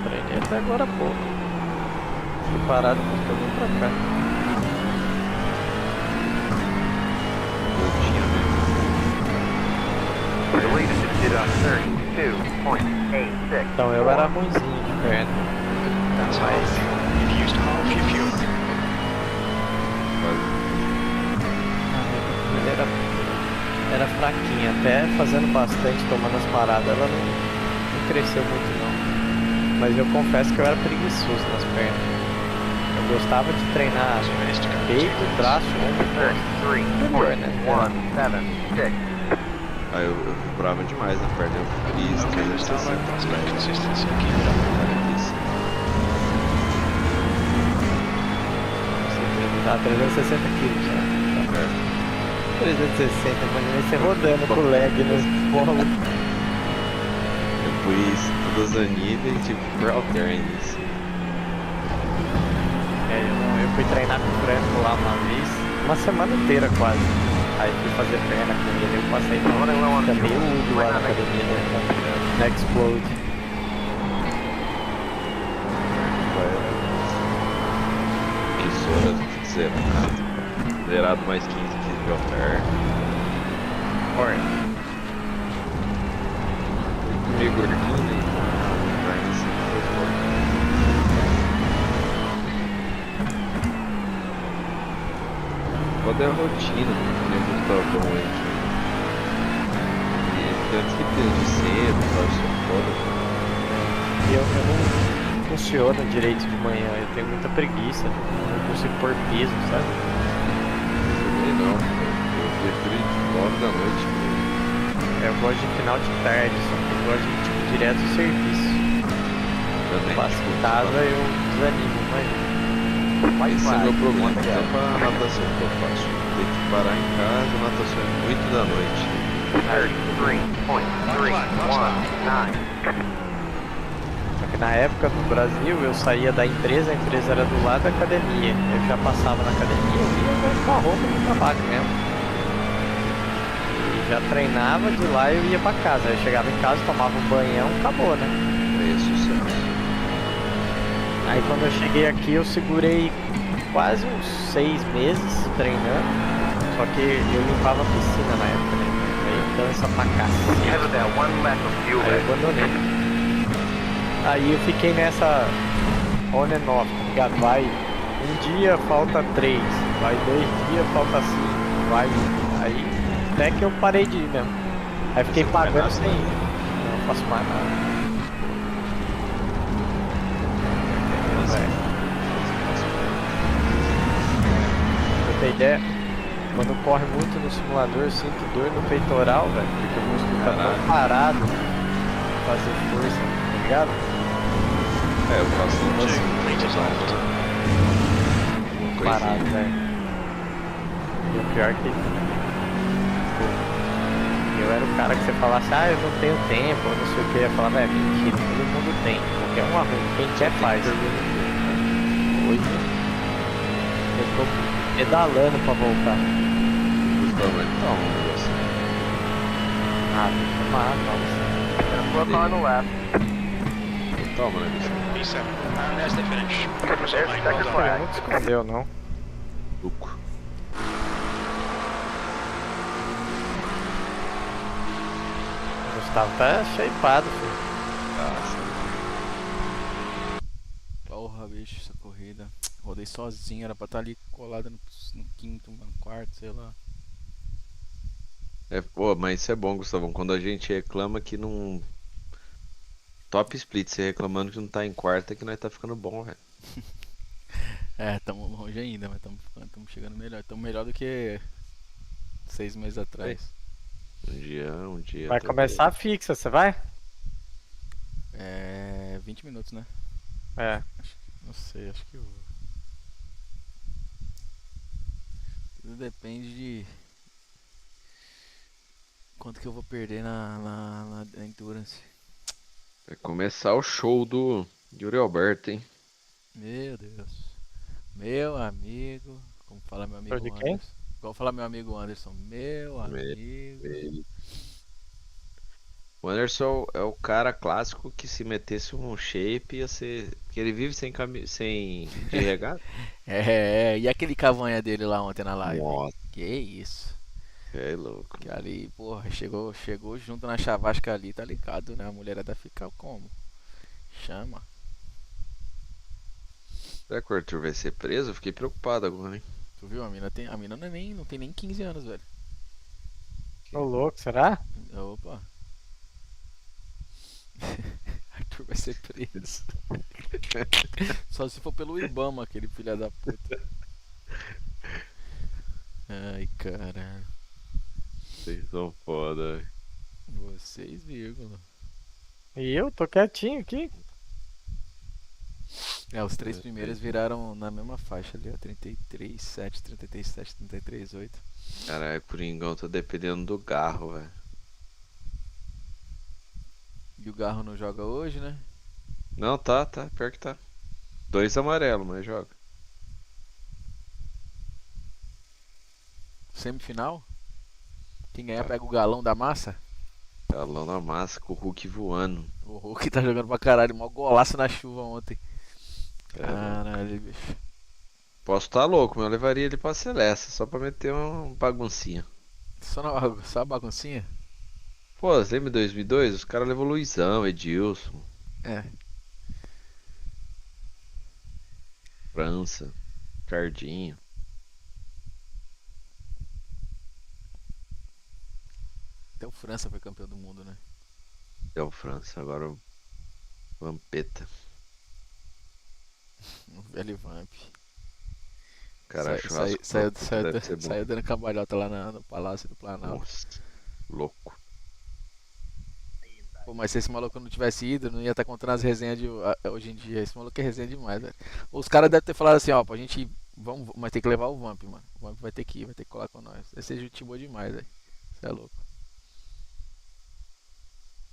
Treinei até agora há pouco. Fui parado porque eu vim pra cá. The latest is at 32.86. Então eu era ruimzinho de perna. That's Mas half. You've used half your fuel. ela era fraquinha, até fazendo bastante, tomando as paradas, ela não cresceu muito não. Mas eu confesso que eu era preguiçoso nas pernas. Eu gostava de treinar peito, braço, ombro e costa. Né? 33.176. Aí eu vibrava demais na perna, eu fiz Okay, let's start 360 that's good consistency. Keep it up. 45. Tá, 360 quilos, né? Tá. 360, imagina você rodando com o leg no bolo. Eu pus todas as anilhas e tive que pôr alterno nisso. Eu fui treinar com o Franco lá uma vez, uma semana inteira quase. Aí fui fazer perna com ele, eu passei também o Hugo lá na academia, né? Na Explode. Isso era zerado. Zerado mais 15 kg de alterno. Meio gordinho, né? Mas foi forte. Foda é a rotina, né? Do Gustavo aí. E antes que precisa de cedo, tal, isso é foda. Eu não funciono direito de manhã, eu tenho muita preguiça, não consigo pôr peso, sabe? Também não, eu prefiro ir 9 da noite. Eu gosto de final de tarde, só que eu gosto de ir tipo, direto do serviço. Também. Faço em casa, eu desanimo, mas Esse é o meu problema, até pra natação que eu faço. Tem que parar em casa, natação é 8 da noite. 33.319. só que na época no Brasil eu saía da empresa, a empresa era do lado da academia. Eu já passava na academia e ia com a roupa de trabalho mesmo. E já treinava de lá e eu ia pra casa. Aí eu chegava em casa, tomava um banhão, acabou, né? É sucesso. Aí quando eu cheguei aqui eu segurei quase uns 6 meses treinando. Só que eu limpava a piscina na época, né? Aí cansa pra cacete. Have about 1 lap of fuel Aí eu left. abandonei. Aí eu fiquei nessa on and off, tá ligado? Vai um dia, falta 3. Vai 2 dias, falta 5. Vai. Aí até que eu parei de ir mesmo. Aí fiquei Você não faz pagando nada? sem ir. Não faço mais nada. Pra ter ideia, quando corre muito no simulador, eu sinto dor no peitoral, velho, porque o músculo tá tão parado pra fazer força, tá ligado? É, eu faço um 2 meters left. Parado, velho. E o pior é que pô, eu era o cara que você falasse, ah, eu não tenho tempo, eu não sei o que, eu ia falar, velho, mentira, todo mundo tem, qualquer um arruma, quem quer faz. Hoje eu tô pedalando pra voltar. Gustavo, mas toma um negócio. Ah, tem que tomar, calma. Look on the left. Toma, né, Gustavo? P7. And there's the finish. Good result, mate. Well Second done. flag. Não te escondeu, não. Suco. O Gustavo tá shapeado, filho. Porra, bicho, essa corrida. Rodei sozinho, era pra estar ali colado no quinto, no quarto, sei lá. É, pô, mas isso é bom, Gustavão. Quando a gente reclama que não. Top split, você reclamando que não tá em quarta, é que nós tá ficando bom, velho. É, estamos longe ainda, mas estamos chegando melhor. Estamos melhor do que 6 meses Bem, atrás. um dia, Vai talvez. começar fixa, você vai? É. 20 minutos, né? É. Não sei, acho que eu vou. Tudo depende de quanto que eu vou perder na Endurance. Vai começar o show do Yuri Alberto, hein? Meu Deus. Meu amigo. Como fala meu Show amigo de quem? Anderson. Igual fala meu amigo Anderson. Meu Me- amigo. me- O Anderson é o cara clássico que se metesse um shape ia ser. Que ele vive sem de regata. E aquele cavanha dele lá ontem na live? Nossa, Que isso. é louco. Que ali, porra, chegou junto na chavasca ali, tá ligado, né? A mulherada fica como? Chama. Será que o Arthur vai ser preso? Eu fiquei preocupado agora, hein? Tu viu? A mina não tem nem 15 anos, velho. Ô, louco, será? Opa. Arthur vai ser preso. Só se for pelo Ibama, aquele filho da puta. Ai, caralho. Vocês são foda, velho. Vocês, vírgula. E eu tô quietinho aqui. É, os três primeiros viraram na mesma faixa ali, ó. 33,7, 37, 33,8. Caralho, Coringão, tô dependendo do Garro, velho. E o Garro não joga hoje, né? Não, tá, pior que tá. 2 amarelos, mas joga. Semifinal? Quem ganhar Tá. pega o galão da massa? Galão na massa com o Hulk voando. O Hulk tá jogando pra caralho, mó golaço na chuva ontem. É, Caralho, bicho. posso tá louco, mas eu levaria ele pra Celeste, só pra meter uma baguncinha. Só a baguncinha? Pô, lembra em 2002? Os caras levou Luizão, Edilson, É. França, Cardinho. Até o França foi campeão do mundo, né? É o França, agora o Vampeta. O velho Vamp. Cara, Sa- sai- churrasco saiu, Vampeta saiu, deve ser bom. saiu dando cambalhota lá no Palácio do Planalto. Nossa, louco. Pô, mas se esse maluco não tivesse ido, não ia estar contando as resenhas de hoje em dia. Esse maluco é resenha demais, velho. Os caras devem ter falado assim, ó, pra gente. Vamos, mas tem que levar o Vamp, mano. O Vamp vai ter que ir, vai ter que colar com nós. Vai ser gente boa demais, velho. Você é louco.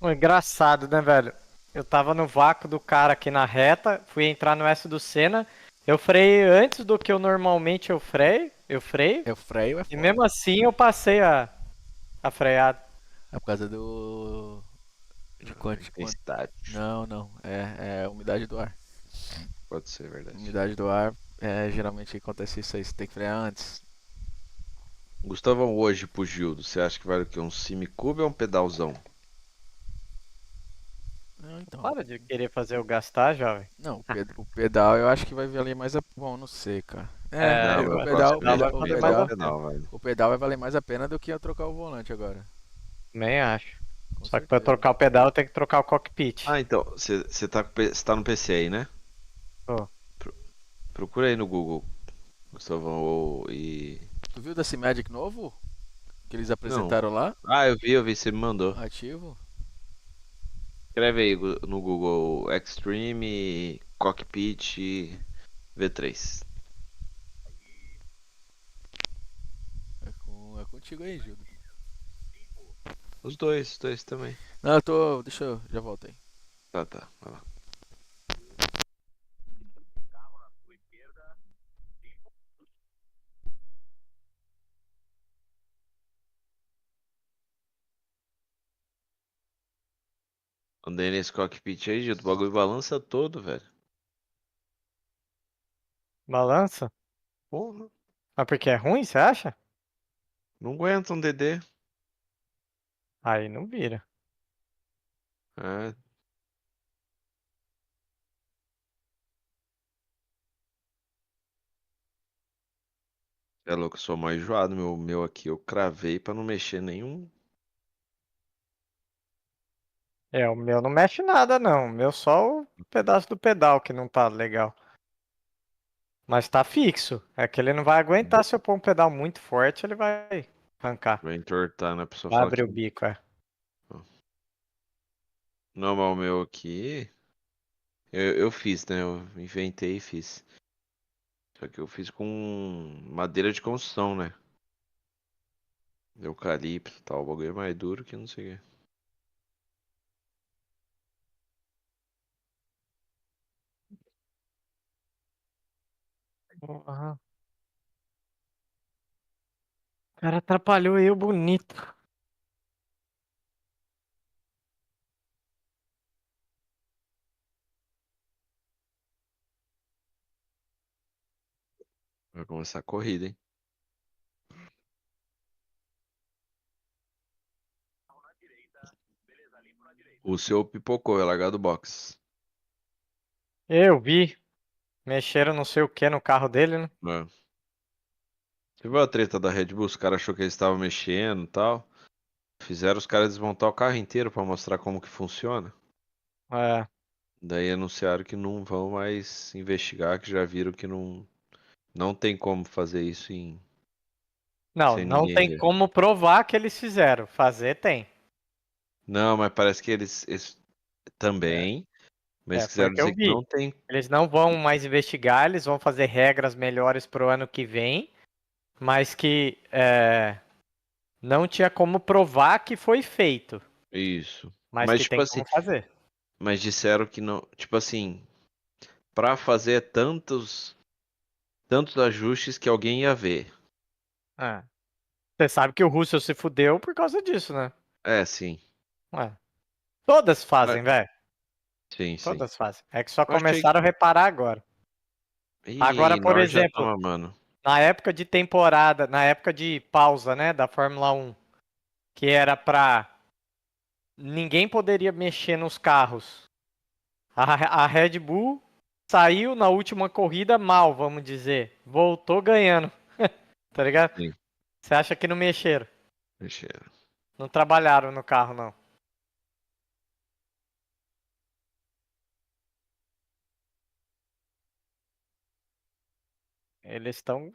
Pô, engraçado, né, velho? Eu tava no vácuo do cara aqui na reta, fui entrar no S do Senna. Eu freiei antes do que eu normalmente eu freio. É o freio, é E foda. mesmo assim eu passei a freada. É por causa do. De quanto? Intensidade. Não. É a umidade do ar. Pode ser verdade. Umidade do ar, geralmente acontece isso aí. Você tem que frear antes. Gustavão, hoje pro Gildo, você acha que vale o quê? Um semicube ou um pedalzão? Não, então. Para de querer fazer eu gastar, jovem. Não, o pedal eu acho que vai valer mais a. Bom, não sei, cara. É, O eu pedal, acho que vai valer mais a pena. velho. o pedal vai valer mais a pena do que eu trocar o volante agora. Nem acho. Com Só que pra certeza. trocar o pedal eu tenho que trocar o cockpit. Ah, então, você tá no PC aí, né? Tô. Procura aí no Google, Gustavão, e... Tu viu da C-Magic novo? Que eles apresentaram lá? Ah, eu vi, você me mandou. Ativo? Escreve aí no Google Extreme Cockpit V3. É contigo aí, Gildo. Os dois também. Não, eu tô. Deixa eu. Já voltei. Tá, vai lá. Andei nesse cockpit aí, Gildo, o bagulho balança todo, velho. Balança? Porra, Mas porque é ruim, você acha? não aguenta um DD. Aí não vira. É, é louco, eu sou mais enjoado, meu aqui eu cravei pra não mexer nenhum. É, o meu não mexe nada não. O meu só o pedaço do pedal que não tá legal. Mas tá fixo. É que ele não vai aguentar se eu pôr um pedal muito forte, ele vai arrancar. Vai entortar, né? A pessoa Vai fala abrir que. o bico, é. Não, mas o meu aqui. Eu fiz, né? Eu inventei e fiz. Só que eu fiz com madeira de construção, né? Eucalipto e tal. O bagulho é mais duro que não sei o quê. Porra. O cara atrapalhou eu bonito. Vai começar a corrida, hein? O seu pipocou, é largar do box. Eu vi. Mexeram não sei o que no carro dele, né? É. Você viu a treta da Red Bull? Os caras achou que eles estavam mexendo e tal. Fizeram os caras desmontar o carro inteiro pra mostrar como que funciona. É. Daí anunciaram que não vão mais investigar, que já viram que não tem como fazer isso Não, sem não ninguém tem ver. como provar que eles fizeram. Fazer tem. Não, mas parece que eles também, mas Foi o quiseram que eu dizer que vi. não tem. Eles não vão mais investigar, eles vão fazer regras melhores pro ano que vem, mas que não tinha como provar que foi feito, Isso. mas Mas que tipo tem assim, como fazer. mas disseram que não, tipo assim, pra fazer tantos ajustes que alguém ia ver. É. Você sabe que o Russell se fudeu por causa disso, né? É, sim. Ué. Todas Mas- fazem, velho. sim, sim. Todas fazem. É que só Eu achei começaram a reparar agora. Agora, Ih, por Norris já tá exemplo, mamando. na época de temporada, na época de pausa, né, da Fórmula 1, que era pra ninguém poderia mexer nos carros. A Red Bull saiu na última corrida mal, vamos dizer. Voltou ganhando, tá ligado? Sim, Você acha que não mexeram? mexeram. Não trabalharam no carro, não. Eles estão.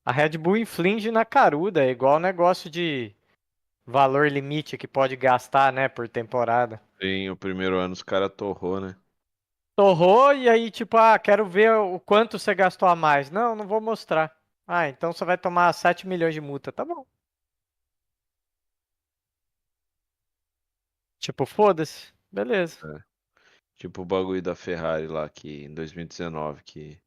A Red Bull inflige na caruda, é igual o negócio de valor limite que pode gastar, né, por temporada. Sim, o primeiro ano os caras torrou, né? Torrou e aí, tipo, quero ver o quanto você gastou a mais. Não, não vou mostrar. Ah, então você vai tomar 7 milhões de multa. Tá bom. Tipo, foda-se. Beleza. É. Tipo o bagulho da Ferrari lá que em 2019 que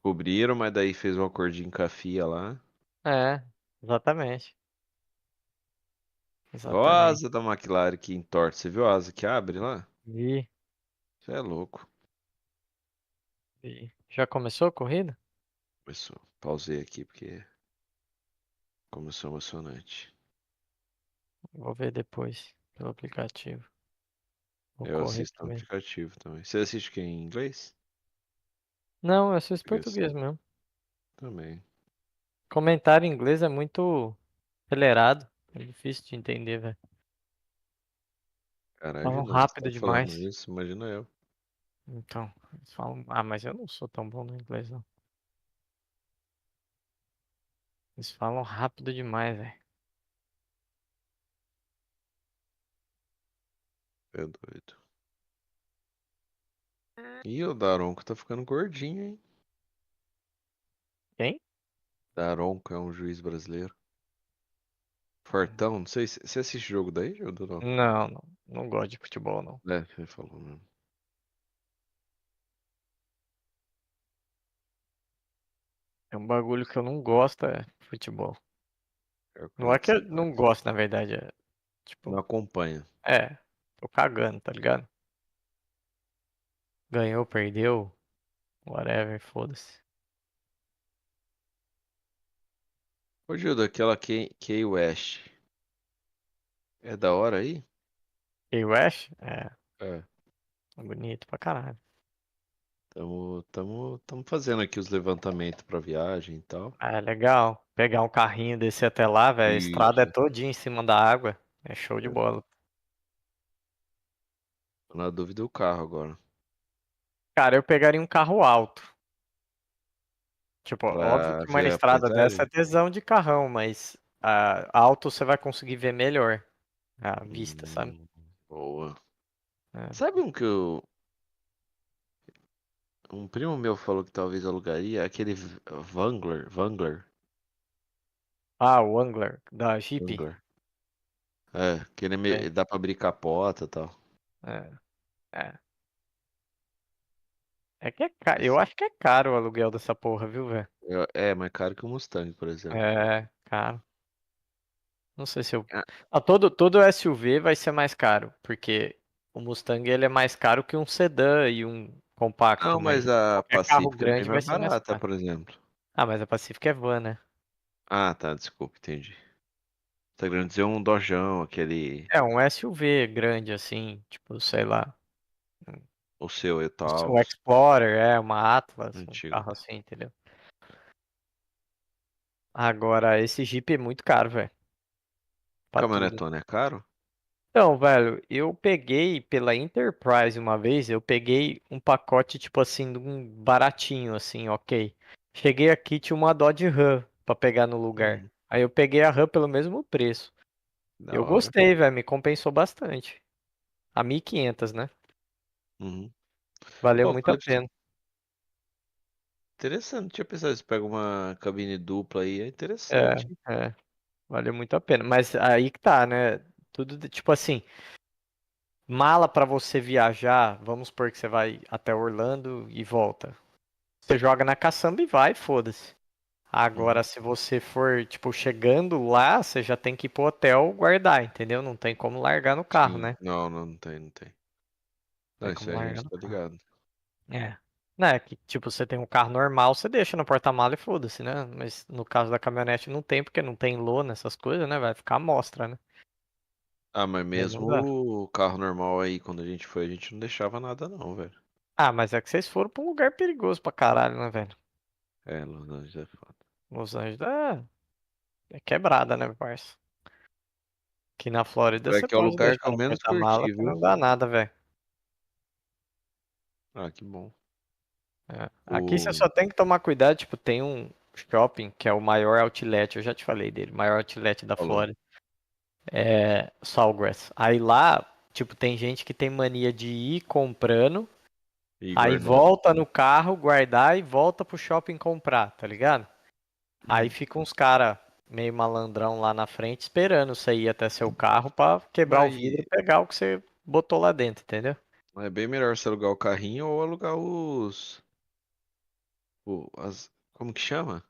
cobriram, mas daí fez um acordinho com a FIA lá. É, exatamente. Igual a Exatamente. asa da McLaren que entorta. Você viu a asa que abre lá? Vi, Você é louco. vi. Já começou a corrida? Começou. Pausei aqui porque começou emocionante. Vou ver depois pelo aplicativo. Vou Eu correr assisto no também. aplicativo também. Você assiste o que em inglês? Não, eu assisto Português. português mesmo. Também. Comentário em inglês é muito acelerado. É difícil de entender, velho. Caralho, de Falam novo você rápido tá falando demais. isso, imagina eu. Então, eles falam. Ah, mas eu não sou tão bom no inglês, não. Eles falam rápido demais, velho. É doido. Ih, o Daronco tá ficando gordinho, hein? Quem? Daronco é um juiz brasileiro. Fortão, não sei se você assiste jogo daí, ou não? Não, não. Não gosto de futebol, não. É, você falou mesmo. É um bagulho que eu não gosto, é futebol. É o Não é cara que que você eu não gosta. gosto, na verdade. É, Não tipo, acompanha. tô cagando, tá ligado? Ganhou, perdeu, whatever, foda-se. Ô, Gildo, aquela Kay West. É da hora aí? E o Ash? É. É bonito pra caralho. Tamo fazendo aqui os levantamentos pra viagem e tal. É legal. Pegar um carrinho, descer até lá, velho. A estrada é Isso. todinha em cima da água. É show de É. bola. Tô na dúvida do carro agora. Cara, eu pegaria um carro alto. Tipo, óbvio Pra que uma ver a estrada dessa é paisagem? tesão de carrão, mas alto você vai conseguir ver melhor a vista, sabe? Hum, boa. É. Sabe um que eu. Um primo meu falou que talvez alugaria? Aquele Wrangler. Ah, o Angler da Jeep. Wrangler. É, que ele É, dá pra abrir capota e tal. é, é. É que é caro. Eu acho que é caro o aluguel dessa porra, viu, velho? É mais caro que o Mustang, por exemplo. É, caro. Não sei se eu. Ah, Todo SUV vai ser mais caro, porque o Mustang ele é mais caro que um sedã e um compacto, não, mas mas a qualquer carro Pacific é bem grande vai mais ser mais barata, caro. por exemplo. Ah, mas a Pacifica é van, né? Ah, tá, desculpa, entendi. Tá querendo dizer um Dojão, aquele. É um SUV grande assim, tipo, sei lá, O seu e um tal. Explorer, uma Atlas, um Antigo. carro assim, entendeu? Agora, esse Jeep é muito caro, velho, pra tudo. Caminhonetona é caro? Então, velho, eu peguei pela Enterprise uma vez, eu peguei um pacote, tipo assim, de um baratinho, assim, ok. Cheguei aqui, tinha uma Dodge Ram pra pegar no lugar. Hum, Aí eu peguei a Ram pelo mesmo preço. da Eu hora. gostei, velho, me compensou bastante. A 1.500, né? Uhum. Valeu Pô, muito a falei pra você. pena. Interessante, tinha pensado se pega uma cabine dupla aí, é É, interessante. é, valeu muito a pena. Mas aí que tá, né? Tipo assim, mala pra você viajar, vamos supor que você vai até Orlando e volta. Você joga na caçamba e vai, foda-se. Agora, Uhum. se você for, tipo, chegando lá, você já tem que ir pro hotel guardar, entendeu? Não tem como largar no carro, Sim, né? não, não, não tem, não tem. Não Não, tem isso como aí a largar gente no tá carro. ligado. É. Né, que tipo, você tem um carro normal, você deixa no porta-mala e foda-se, né? Mas no caso da caminhonete não tem, porque não tem lona, essas coisas, né? Vai ficar à mostra, né? Ah, mas Aí não dá. mesmo o carro normal aí, quando a gente foi, a gente não deixava nada não, velho. Ah, mas é que vocês foram pra um lugar perigoso pra caralho, né, velho? É, Los Angeles é foda. Los Angeles é quebrada, né, parça? Aqui na Flórida É você que é o pode lugar que deixar eu no menos porta-mala curti, que viu? não dá nada, velho. Ah, que bom. É. Aqui você O... só tem que tomar cuidado, tipo, tem um shopping que é o maior outlet, eu já te falei dele, maior outlet da Falou. Flórida, é Sawgrass. Aí lá, tipo, tem gente que tem mania de ir comprando, E aí guardando. volta no carro, guardar e volta pro shopping comprar, tá ligado? Aí Uhum. fica uns cara meio malandrão lá na frente esperando você ir até seu carro pra quebrar o Mas vidro e pegar o que você botou lá dentro, entendeu? é bem melhor você alugar o carrinho ou alugar como que chama?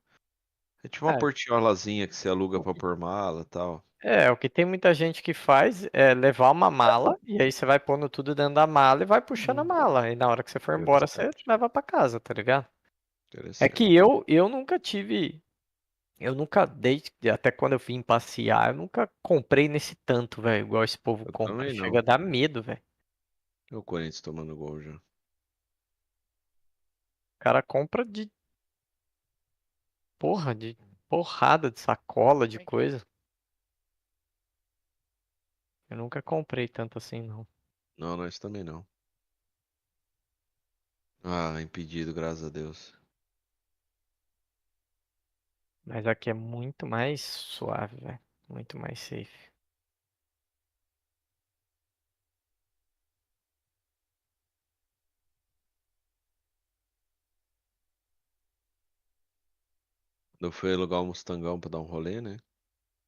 É tipo uma É, portiolazinha que você aluga pra pôr mala e tal. o que tem muita gente que faz é levar uma mala e aí você vai pondo tudo dentro da mala e vai puxando a mala. E na hora que você for embora, você Interessante. leva pra casa, tá ligado? É que Interessante. eu nunca tive, eu nunca, desde até quando eu vim passear, eu nunca comprei nesse tanto, velho, igual esse povo Eu compra. também Chega a não. dar medo, velho. É o Corinthians tomando gol já. O cara compra de porra, de porrada, de sacola, de coisa. Eu nunca comprei tanto assim, não. Não, nós também não. Ah, impedido, graças a Deus. Mas aqui é muito mais suave, velho. Muito mais safe. Quando eu fui alugar um Mustangão pra dar um rolê, né?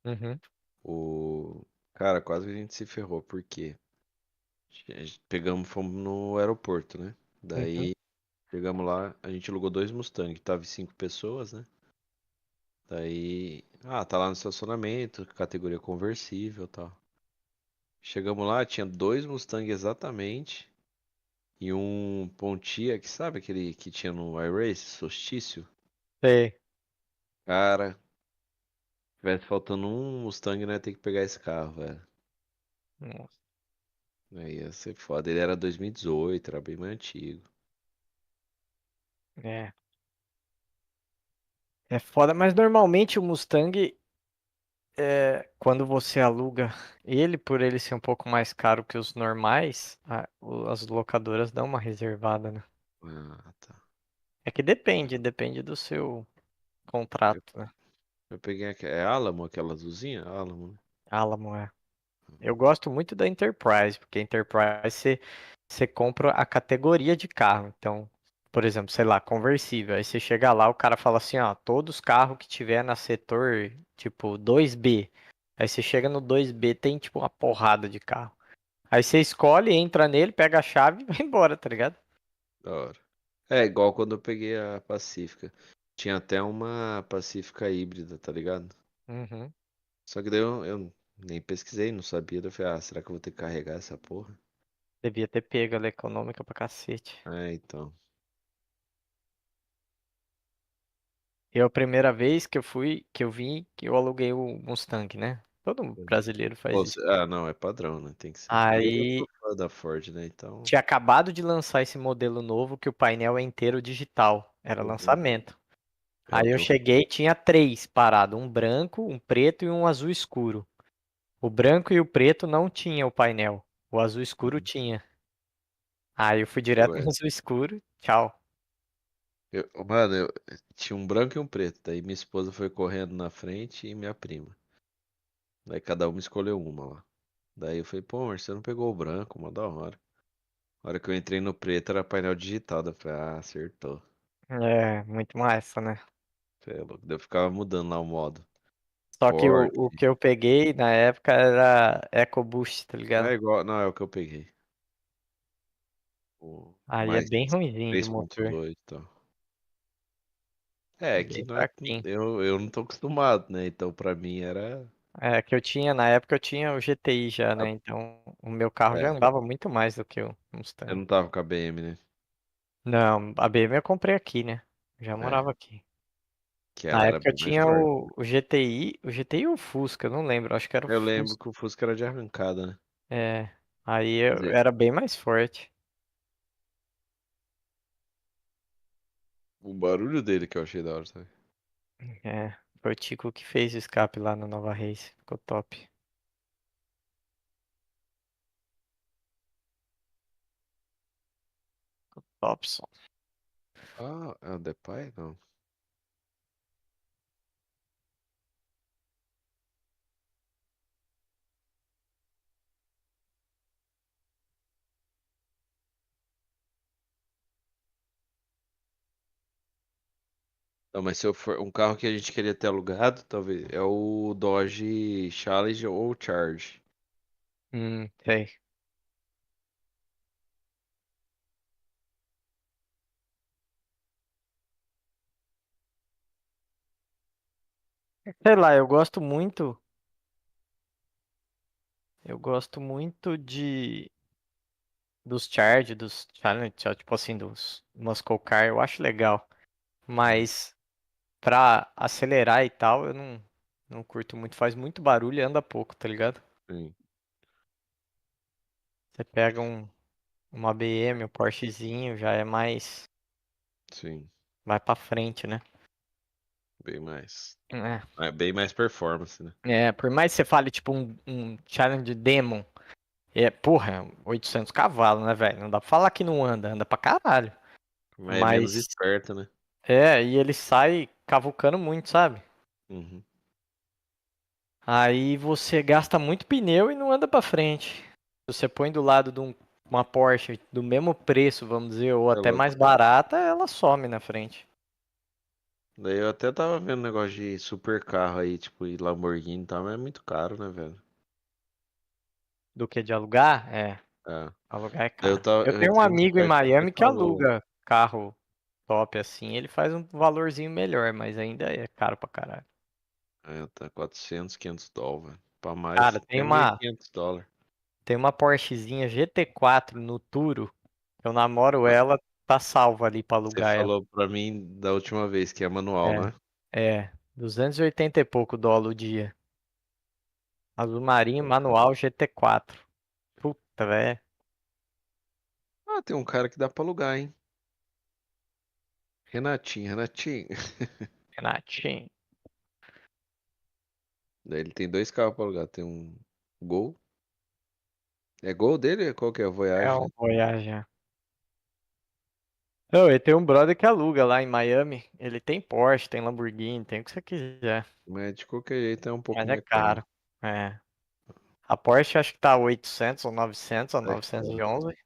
Uhum, O... Cara, quase que a gente se ferrou, porque pegamos, fomos no aeroporto, né? uhum. Daí chegamos lá, a gente alugou dois Mustang, tava em 5 pessoas, né? Daí, tá lá no estacionamento, categoria conversível e tal. Chegamos lá, tinha dois Mustang exatamente e um Pontiac, sabe aquele que tinha no iRace, Solstício? Sei. Cara, tivesse faltando um Mustang, né? Ter que pegar esse carro, velho. Nossa. Aí ia ser foda. Ele era 2018, era bem mais antigo. É. É foda, mas normalmente o Mustang, quando você aluga ele, por ele ser um pouco mais caro que os normais, as locadoras dão uma reservada, né? Ah, tá. É que depende do seu contrato, né? Eu peguei é Alamo, aquela azulzinha? Alamo, né? Alamo é. Eu gosto muito da Enterprise, porque a Enterprise você compra a categoria de carro. Então, por exemplo, sei lá, conversível. Aí você chega lá, o cara fala assim, ó, todos os carros que tiver na setor, tipo, 2B. Aí você chega no 2B, tem tipo uma porrada de carro. Aí você escolhe, entra nele, pega a chave e vai embora, tá ligado? Da hora. É igual quando eu peguei a Pacífica. Tinha até uma Pacífica híbrida, tá ligado? Uhum. Só que daí eu nem pesquisei, não sabia. Daí eu falei, ah, será que eu vou ter que carregar essa porra? Devia ter pego, ela é econômica pra cacete. É, então. Eu, a primeira vez que eu fui, que eu vim, que eu aluguei o Mustang, né? Todo brasileiro faz isso. Ah, não, é padrão, né? Tem que ser. E eu Aí sou fã da Ford, né? Então. tinha acabado de lançar esse modelo novo que o painel é inteiro digital. Era Uhum. lançamento. É o Aí que eu eu. cheguei, tinha três parados, um branco, um preto e um azul escuro. O branco e o preto não tinha o painel. O azul escuro Uhum. tinha. Aí eu fui direto no Ué. azul escuro. Tchau. Mano, eu tinha um branco e um preto. Daí minha esposa foi correndo na frente e minha prima. Daí cada uma escolheu uma lá. Daí eu falei, pô, amor, você não pegou o branco, mó da hora. Na hora que eu entrei no preto era painel digital. Daí eu falei, ah, acertou. É, muito massa, né? Cê é louco. Daí eu ficava mudando lá o modo. Só que Sport. o que eu peguei na época era EcoBoost, tá ligado? É igual. Não, é o que eu peguei. O Aí é mais bem ruinzinho de motor. 3.2 e tal. É, que Bem não é. fraquinho. Eu não tô acostumado, né? Então pra mim era. É, que eu tinha, na época eu tinha o GTI já, a- né? Então o meu carro já É, andava muito mais do que o eu Mustang. não tava com a BM, né? Não, a BMW eu comprei aqui, né? Já É, morava aqui. que Na ela era época eu bem mais tinha forte. o GTI, o GTI e o Fusca, eu não lembro, acho que era o Eu lembro Fusca. que o Fusca era de arrancada, né? É, aí Mas eu era bem mais forte. o barulho dele que eu achei da hora, sabe? É, foi o Tico que fez o escape lá na Nova Race, ficou top. Topson. Ah, é o Depay? Não. Não, mas se eu for um carro que a gente queria ter alugado, talvez é o Dodge Challenge ou Charge. Sei. Sei lá, eu gosto muito de dos Charge, dos Challenge, tipo assim, dos Muscle Car, eu acho legal. Uhum. Mas pra acelerar e tal, eu não curto muito, faz muito barulho e anda pouco, tá ligado? Sim, Você pega uma BM, um Porschezinho, já é mais, sim, vai pra frente, né? bem mais. É, É bem mais performance, né? por mais que você fale tipo um Challenge Demon, porra, 800 cavalos, né, velho? Não dá pra falar que não anda, anda pra caralho. Mas é menos Mas, esperto, né? e ele sai cavucando muito, sabe? Uhum. Aí você gasta muito pneu e não anda pra frente. Se você põe do lado de uma Porsche do mesmo preço, vamos dizer, ou É até louco. mais barata, ela some na frente. Daí eu até tava vendo negócio de super carro aí, tipo, e Lamborghini e tal, mas é muito caro, né, velho? Do que de alugar? É. Alugar é Daí eu, caro. tava, Eu eu tenho um entrei no amigo em site que você Miami que falou. aluga carro top assim, ele faz um valorzinho melhor, mas ainda é caro pra caralho. É, tá 400, 500 dólares, velho. Pra mais, Cara, tem até mil e uma, quinhentos dólares. tem uma Porschezinha GT4 no Turo, eu namoro ela, tá salva ali pra Você alugar ela. falou pra mim da última vez que é manual, É, né? 280 e pouco dólar o dia. Azul marinho, É. manual GT4. Puta, velho. Ah, tem um cara que dá pra alugar, hein? Renatinho, Renatinho. Renatinho. Daí ele tem dois carros pra alugar. Tem um Gol. É Gol dele? Qual que é? É Voyage, um né? Voyage. Não, ele tem um brother que aluga lá em Miami. Ele tem Porsche, tem Lamborghini, tem o que você quiser. Mas de qualquer jeito é um pouco Mas é mais caro. caro. É. A Porsche acho que tá 800 ou 900 ou Sai fora. 911.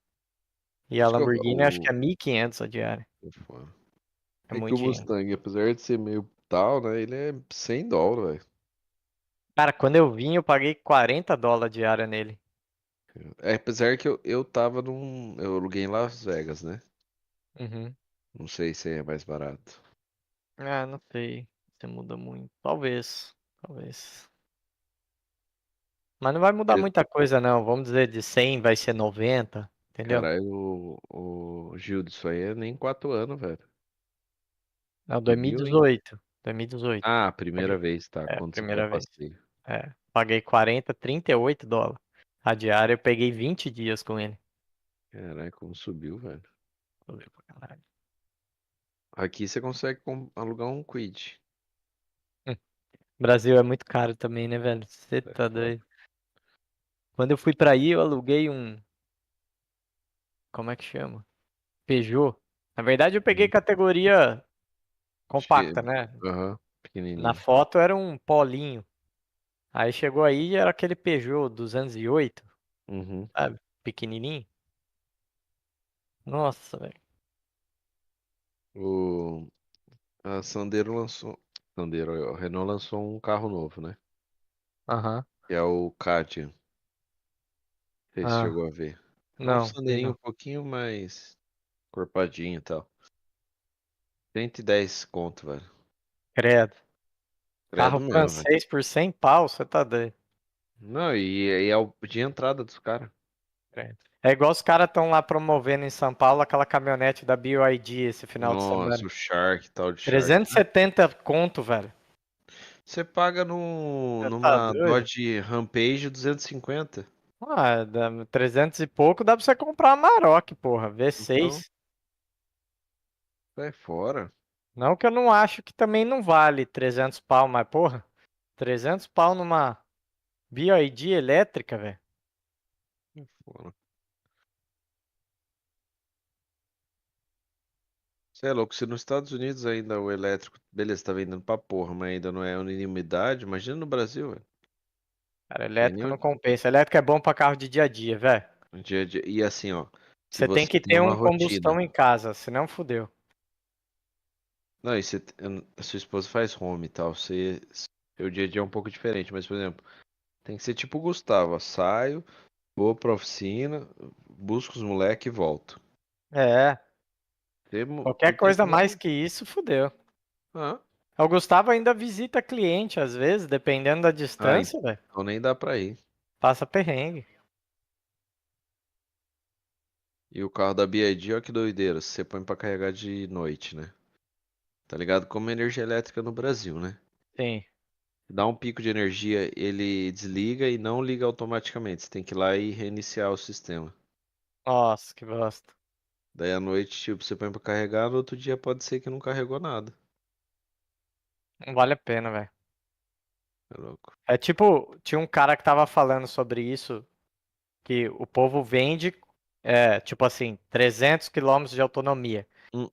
E a Acho que Lamborghini acho que é 1.500 a diária. fora. É É que o muito dinheiro. Mustang, apesar de ser meio tal, né? Ele é $100, velho. Cara, quando eu vim, eu paguei $40 diária nele. É, apesar que eu tava num. Eu aluguei em Las Vegas, né? Uhum. Não sei se é mais barato. Ah, não sei. Você muda muito. Talvez. Talvez. Mas não vai mudar E, muita coisa, não. Vamos dizer, de 100 vai ser 90. Entendeu? caralho, o Gil, disso aí é nem 4 anos, velho. Não, Subiu, hein? 2018. 2018. Ah, primeira Paguei. vez, tá? É, Quando você foi primeira vez. passeio. É. Paguei 40, $38. A diária eu peguei 20 dias com ele. Caralho, como subiu, velho. Valeu pra caralho. Aqui você consegue alugar um Quid. Hum. Brasil é muito caro também, né, velho? Você É tá foda. doido. Quando eu fui pra aí, eu aluguei um. Como é que chama? Peugeot. Na verdade, eu peguei Uhum. categoria Acho que. compacta, né? Aham, Na pequenininho. foto era um Polinho. Aí chegou aí e era aquele Peugeot 208, Uhum. sabe? Pequenininho. Nossa, velho. O, a Sandero lançou. Sandero, ó, a Renault lançou um carro novo, né? Aham. Que é o Katian. Não sei se Ah, chegou a ver. É um não, vi Sanderinho um não. pouquinho mais corpadinho e tal. 110 conto, velho. Credo. Credo Carro mesmo, velho. francês por 100 pau, você tá doido. Não, e é o de entrada dos caras. Credo. É igual os caras estão lá promovendo em São Paulo aquela caminhonete da BYD esse final de Nossa, semana. o Shark, tal de Shark. 370 conto, velho. Você paga no, Você tá numa doido? Dodge Rampage 250. Ah, dá 300 e pouco dá pra você comprar uma Maroc, porra. Então, V6. sai fora. Não que eu não acho que também não vale 300 pau, mas porra, 300 pau numa BYD elétrica, velho. Sai fora. Você é louco, se nos Estados Unidos ainda o elétrico, beleza, tá vendendo pra porra, mas ainda não é unanimidade, imagina no Brasil, velho. Cara, Tem elétrico nem não compensa. Elétrico é bom pra carro de dia a dia, velho. o dia a dia. E assim, ó, se Você tem você que tem ter uma um rotina. combustão em casa, senão fudeu. Não, e você, a sua esposa faz home e tal, seu dia a dia é um pouco diferente, mas, por exemplo, tem que ser tipo o Gustavo, ó, saio, vou pra oficina, busco os moleques e volto. É, qualquer Porque coisa mais senão. que isso, fudeu. Ah, O Gustavo ainda visita cliente, às vezes, dependendo da distância, velho. então nem dá pra ir. Passa perrengue. E o carro da BYD, ó que doideira, você põe pra carregar de noite, né? Tá ligado? Como energia elétrica no Brasil, né? Sim. Dá um pico de energia, ele desliga e não liga automaticamente. Você tem que ir lá e reiniciar o sistema. Nossa, que bosta. Daí à noite, tipo, você põe pra carregar, no outro dia pode ser que não carregou nada. Não vale a pena, velho. É louco. É tipo, tinha um cara que tava falando sobre isso, que o povo vende, tipo assim, 300 quilômetros de autonomia. Hum,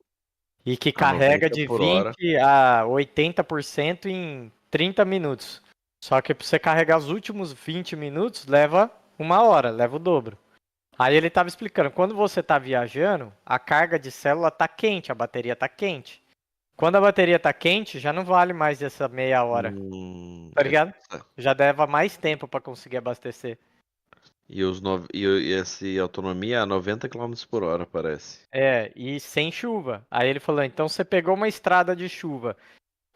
E que a carrega 90 de por hora. 20 a 80% em 30 minutos. Só que pra você carregar os últimos 20 minutos, leva 1 hora, leva o dobro. Aí ele tava explicando, quando você tá viajando, a carga de célula tá quente, a bateria tá quente. Quando a bateria tá quente, já não vale mais essa meia hora, tá É, ligado? Já leva mais tempo pra conseguir abastecer. e esse autonomia a 90 quilômetros por hora, parece. É, e sem chuva. Aí ele falou, então você pegou uma estrada de chuva.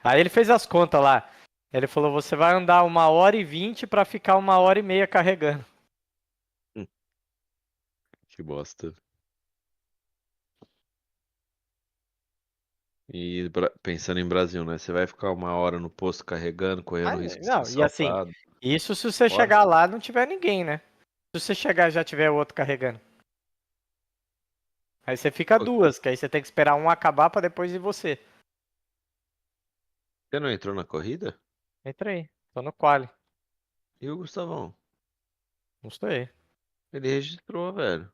Aí ele fez as contas lá. Ele falou, você vai andar 1h20 pra ficar 1h30 carregando. Hum, que bosta. E pensando em Brasil, né? Você vai ficar 1 hora no posto carregando, correndo risco de ser Não, e assim, assaltado. isso se você Fora. chegar lá e não tiver ninguém, né? Se você chegar e já tiver outro carregando. Aí você fica Pô, duas, que aí você tem que esperar um acabar pra depois ir você. você não entrou na corrida? Entra aí, tô no quali. E o Gustavão? Não sei. Ele registrou, velho.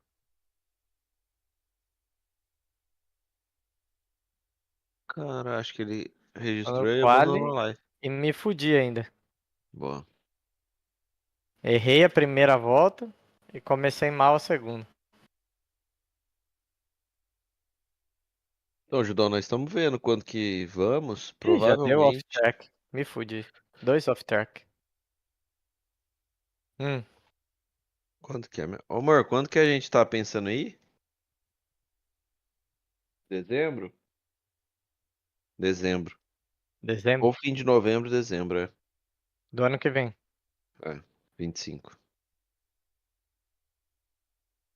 Cara, acho que ele Tô registrou no e abandonou quali a live. e me fudi ainda. Boa. Errei a primeira volta e comecei mal a segunda. Então, Judão, nós estamos vendo quanto que vamos. Ih, já deu Provavelmente. off-track. Me fudi. 2 off-track. Quanto que é? Ô, amor, quanto que a gente tá pensando aí? Dezembro? Dezembro. Dezembro Ou fim de novembro, dezembro, é. do ano que vem. É, 25.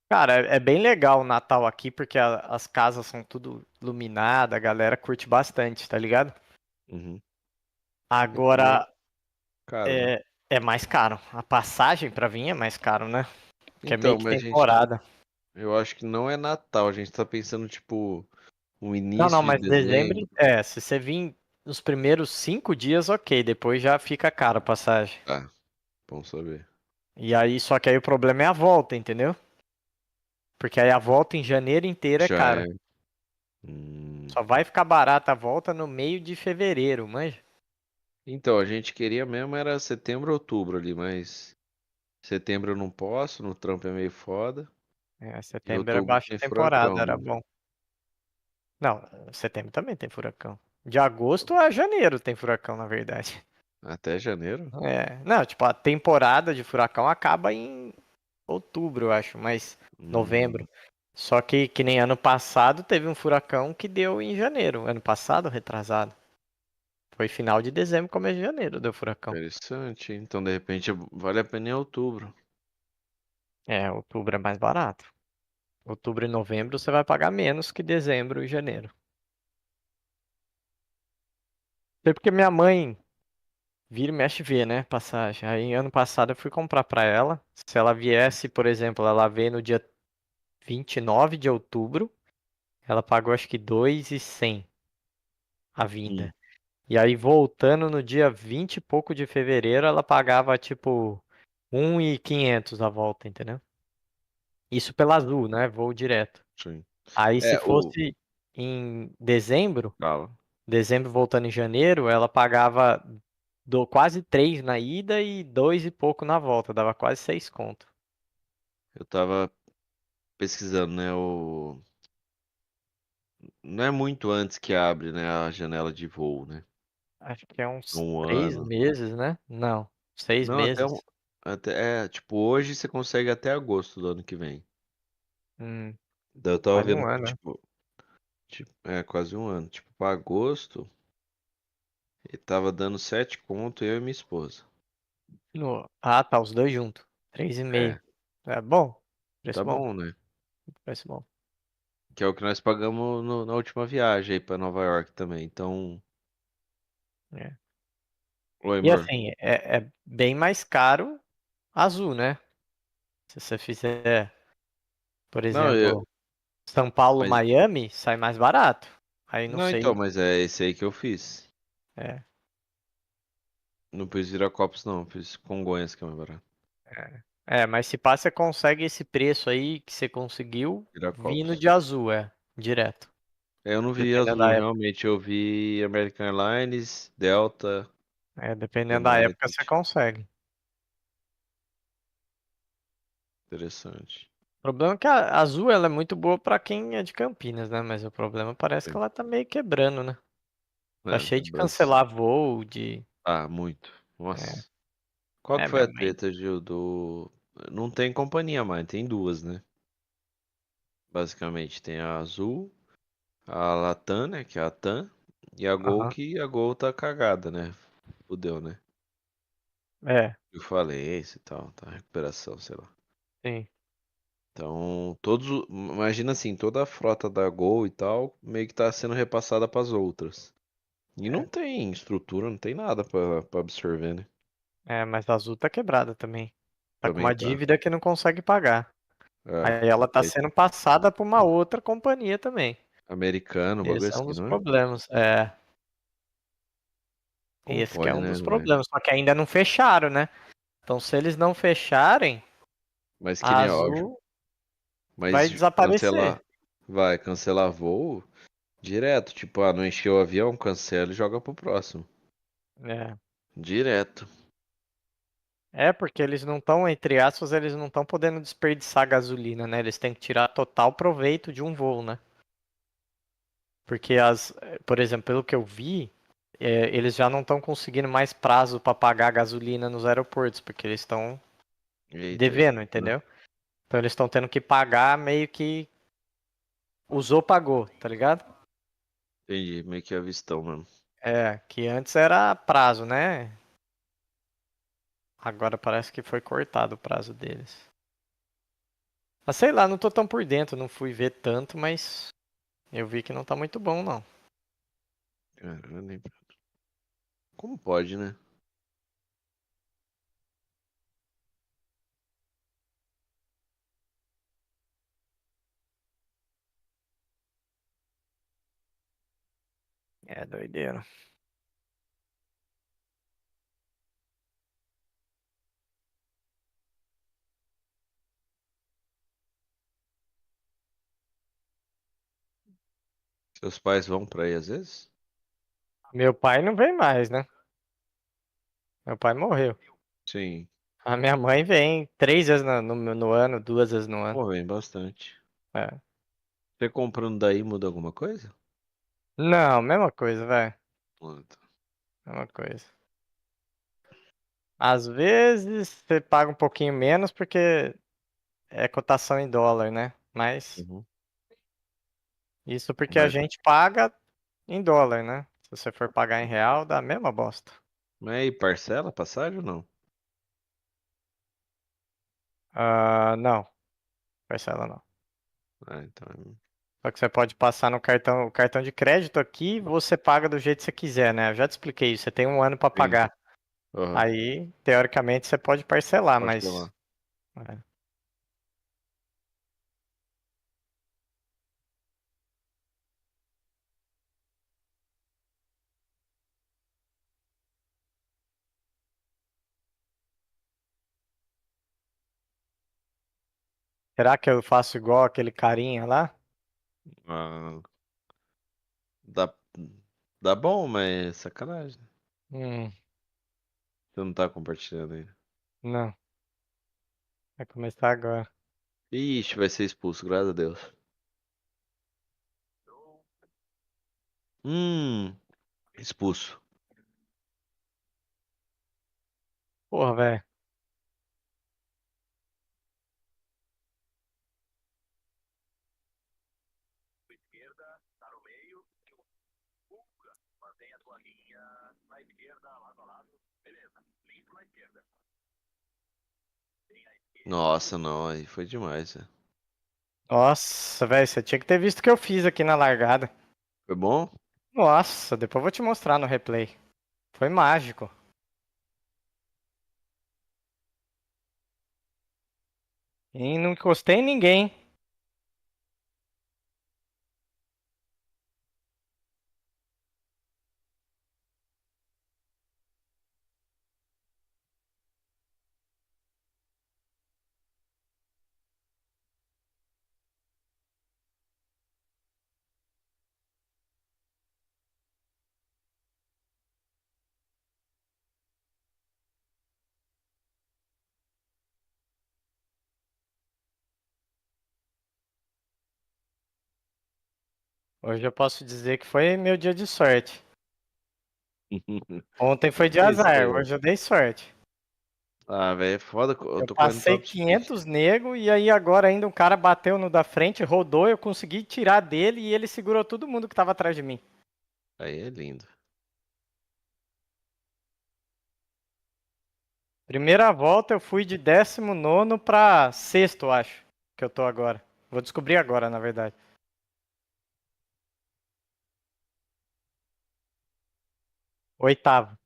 Cara, é bem legal o Natal aqui porque as casas são tudo iluminadas, a galera curte bastante, tá ligado? Uhum. Mas também é Agora caro, né? é mais caro. A passagem pra vir é mais caro, né? Que é meio Então, que mas a gente. temporada. Eu acho que não é Natal, a gente tá pensando, tipo, o Não, início de mas dezembro, dezembro. se você vir nos primeiros 5 dias, ok, depois já fica caro a passagem. Tá, bom saber. E aí, só que aí o problema é a volta, entendeu? Porque aí a volta em janeiro inteiro é Já caro. é. Hum. Só vai ficar barata a volta no meio de fevereiro, manja? Então, a gente queria mesmo era setembro, outubro ali, mas setembro eu não posso, no trampo é meio foda. É, E setembro era outubro baixa tem temporada, furacão, era né? bom. Não, setembro também tem furacão. De agosto a janeiro tem furacão, na verdade. Até janeiro? Não, tipo, a temporada de furacão acaba em outubro, eu acho, mas Hum, novembro. Só que nem ano passado teve um furacão que deu em janeiro. Ano passado, retrasado. Foi final de dezembro, começo de janeiro, deu furacão. interessante. Então, de repente, vale a pena em outubro. É, outubro é mais barato. Outubro e novembro você vai pagar menos que dezembro e janeiro. Sei porque minha mãe vira e mexe vê, né, passagem. Aí ano passado eu fui comprar pra ela. Se ela viesse, por exemplo, ela veio no dia 29 de outubro, ela pagou acho que 2.100 a Hum, vinda. E aí voltando no dia 20 e pouco de fevereiro, ela pagava tipo 1.500 a volta, entendeu? Isso pela Azul, né? Voo direto. sim. Aí se É, o. fosse em dezembro, Fala. dezembro voltando em janeiro, ela pagava quase 3 na ida e 2 e pouco na volta, dava quase 6 conto. Eu tava pesquisando, né? Não é muito antes que abre, né? A janela de voo, né? Acho que é uns Um 3 ano. meses, né? Não, 6 Não, até um. meses. Até, tipo, hoje você consegue até agosto do ano que vem. Hum, Daí eu tava quase vendo um que, ano, né? é quase um ano. Tipo, pra agosto, ele tava dando 7 conto, eu e minha esposa. Ah, tá, os dois juntos. 3,5. É, É bom. tá Preço bom. bom, né? Preço bom. Que é o que nós pagamos na última viagem aí pra Nova York também. Então. É. Oi, E amor. assim, é bem mais caro azul, né? Se você fizer, por Não, eu. exemplo, São Paulo, Mas. Miami, sai mais barato. Aí não Não, então, sei. mas é esse aí que eu fiz. É, Não fiz Viracopos, não. Fiz Congonhas, que é mais barato. mas se pá, você consegue esse preço aí que você conseguiu vindo Viracopos. de azul, direto. É, eu não vi Dependendo azul, da época. realmente. Eu vi American Airlines, Delta, Dependendo da época, United. você consegue. Interessante. O problema é que a azul ela é muito boa pra quem é de Campinas, né? Mas o problema parece que ela tá meio quebrando, né? Tá É, cheio de cancelar voo, Ah, muito. Nossa. Qual que foi minha a mãe. treta, Gil, do... Não tem companhia mais, tem duas, né? Basicamente, tem a Azul, a Latam, né, que é a TAM, e a Gol, Aham. que a Gol tá cagada, né? Fudeu, né? É, Eu falei isso e tal, tá? Recuperação, sei lá. sim. Então, imagina assim, toda a frota da Gol e tal, meio que tá sendo repassada pras outras. E não É. tem estrutura, não tem nada pra absorver, né? Mas a azul tá quebrada também. Tá com Também uma tá. dívida que não consegue pagar. É, Aí ela tá aí, sendo passada por uma outra companhia também. americano, bagulho Esse é um assim, dos não é? problemas. Como Esse que é pode, um né, dos velho? problemas. Só que ainda não fecharam, né? Então se eles não fecharem, Mas que a nem, ó, azul vai mas desaparecer. cancelar, vai cancelar voo. Direto, tipo, não encheu o avião, cancela e joga pro próximo. É. Direto. É, porque eles não estão, entre aspas, eles não estão podendo desperdiçar gasolina, né? Eles têm que tirar total proveito de um voo, né? Porque por exemplo, pelo que eu vi, eles já não estão conseguindo mais prazo para pagar gasolina nos aeroportos, porque eles estão Eita, aí, devendo, né? entendeu? Então eles estão tendo que pagar meio que usou, pagou, tá ligado? Entendi, meio que avistão mesmo. É, que antes era prazo, né? Agora parece que foi cortado o prazo deles. Mas sei lá, não tô tão por dentro, não fui ver tanto, mas eu vi que não tá muito bom, não. Caramba, como pode, né? É doideira. Seus pais vão pra aí às vezes? Meu pai não vem mais, né? Meu pai morreu. Sim. A minha mãe vem 3 vezes no ano, 2 vezes no ano. Pô, vem bastante. É. Você comprando daí muda alguma coisa? Não, mesma coisa, velho. Muda. Mesma coisa. Às vezes você paga um pouquinho menos porque é cotação em dólar, né? Mas Uhum. isso porque a Mas, gente paga em dólar, né? Se você for pagar em real, dá a mesma bosta. mas aí parcela a passagem ou não? Ah, não, parcela não. Ah, então. Só que você pode passar no cartão, o cartão de crédito aqui, você paga do jeito que você quiser, né? Eu já te expliquei isso, você tem um ano para Sim. pagar. Aham. Aí, teoricamente, você pode parcelar, Pode mas falar. é. Será que eu faço igual aquele carinha lá? Ah, dá, dá bom, mas é sacanagem. Hum, Você não tá compartilhando aí. não, vai começar agora. Ixi, vai ser expulso, graças a Deus. Expulso. Porra, velho. Nossa, não, aí foi demais, velho. Nossa, velho, você tinha que ter visto o que eu fiz aqui na largada. Foi bom? Nossa, depois eu vou te mostrar no replay. Foi mágico. E não encostei em ninguém. Hoje eu posso dizer que foi meu dia de sorte. Ontem foi Por de que isso azar, aí? hoje eu dei sorte. Ah, velho, é foda. Eu Eu tô correndo passei top speed. 500 nego e aí agora ainda um cara bateu no da frente, rodou, eu consegui tirar dele e ele segurou todo mundo que tava atrás de mim. Aí é lindo. Primeira volta eu fui de 19º pra sexto, acho, que eu tô agora. Vou descobrir agora, na verdade. Oitavo.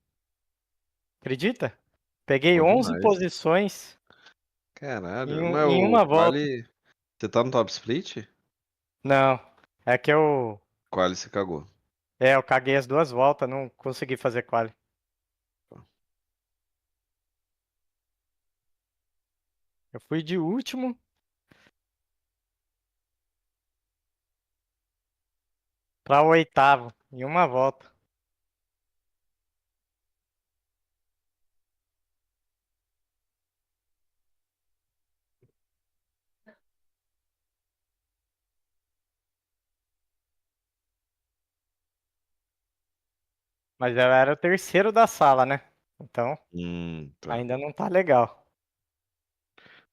Acredita? Peguei Bom 11 demais. posições Caralho, mas em o uma volta. Quali. Você tá no top split? Não, é que Quali se cagou. eu caguei as 2 voltas, não consegui fazer quali. Eu fui de último. Pra oitavo, em uma volta. Mas eu era o terceiro da sala, né? Então, Tá. ainda não tá legal.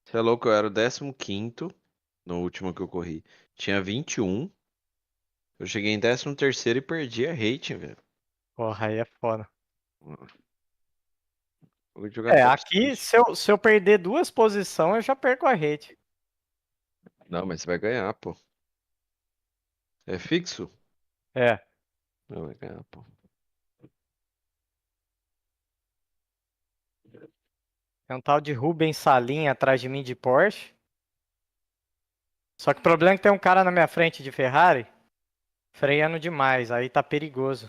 Você é louco, eu era o 15º no último que eu corri. Tinha 21. Eu cheguei em 13º e perdi a rating, velho. Porra, aí é foda. Vou jogar É, top aqui, speed. se eu perder 2 posições, eu já perco a rede. Não, mas você vai ganhar, pô. É fixo? É. Não, vai ganhar, pô. É um tal de Rubens Salim atrás de mim de Porsche. Só que o problema é que tem um cara na minha frente de Ferrari freando demais. Aí tá perigoso.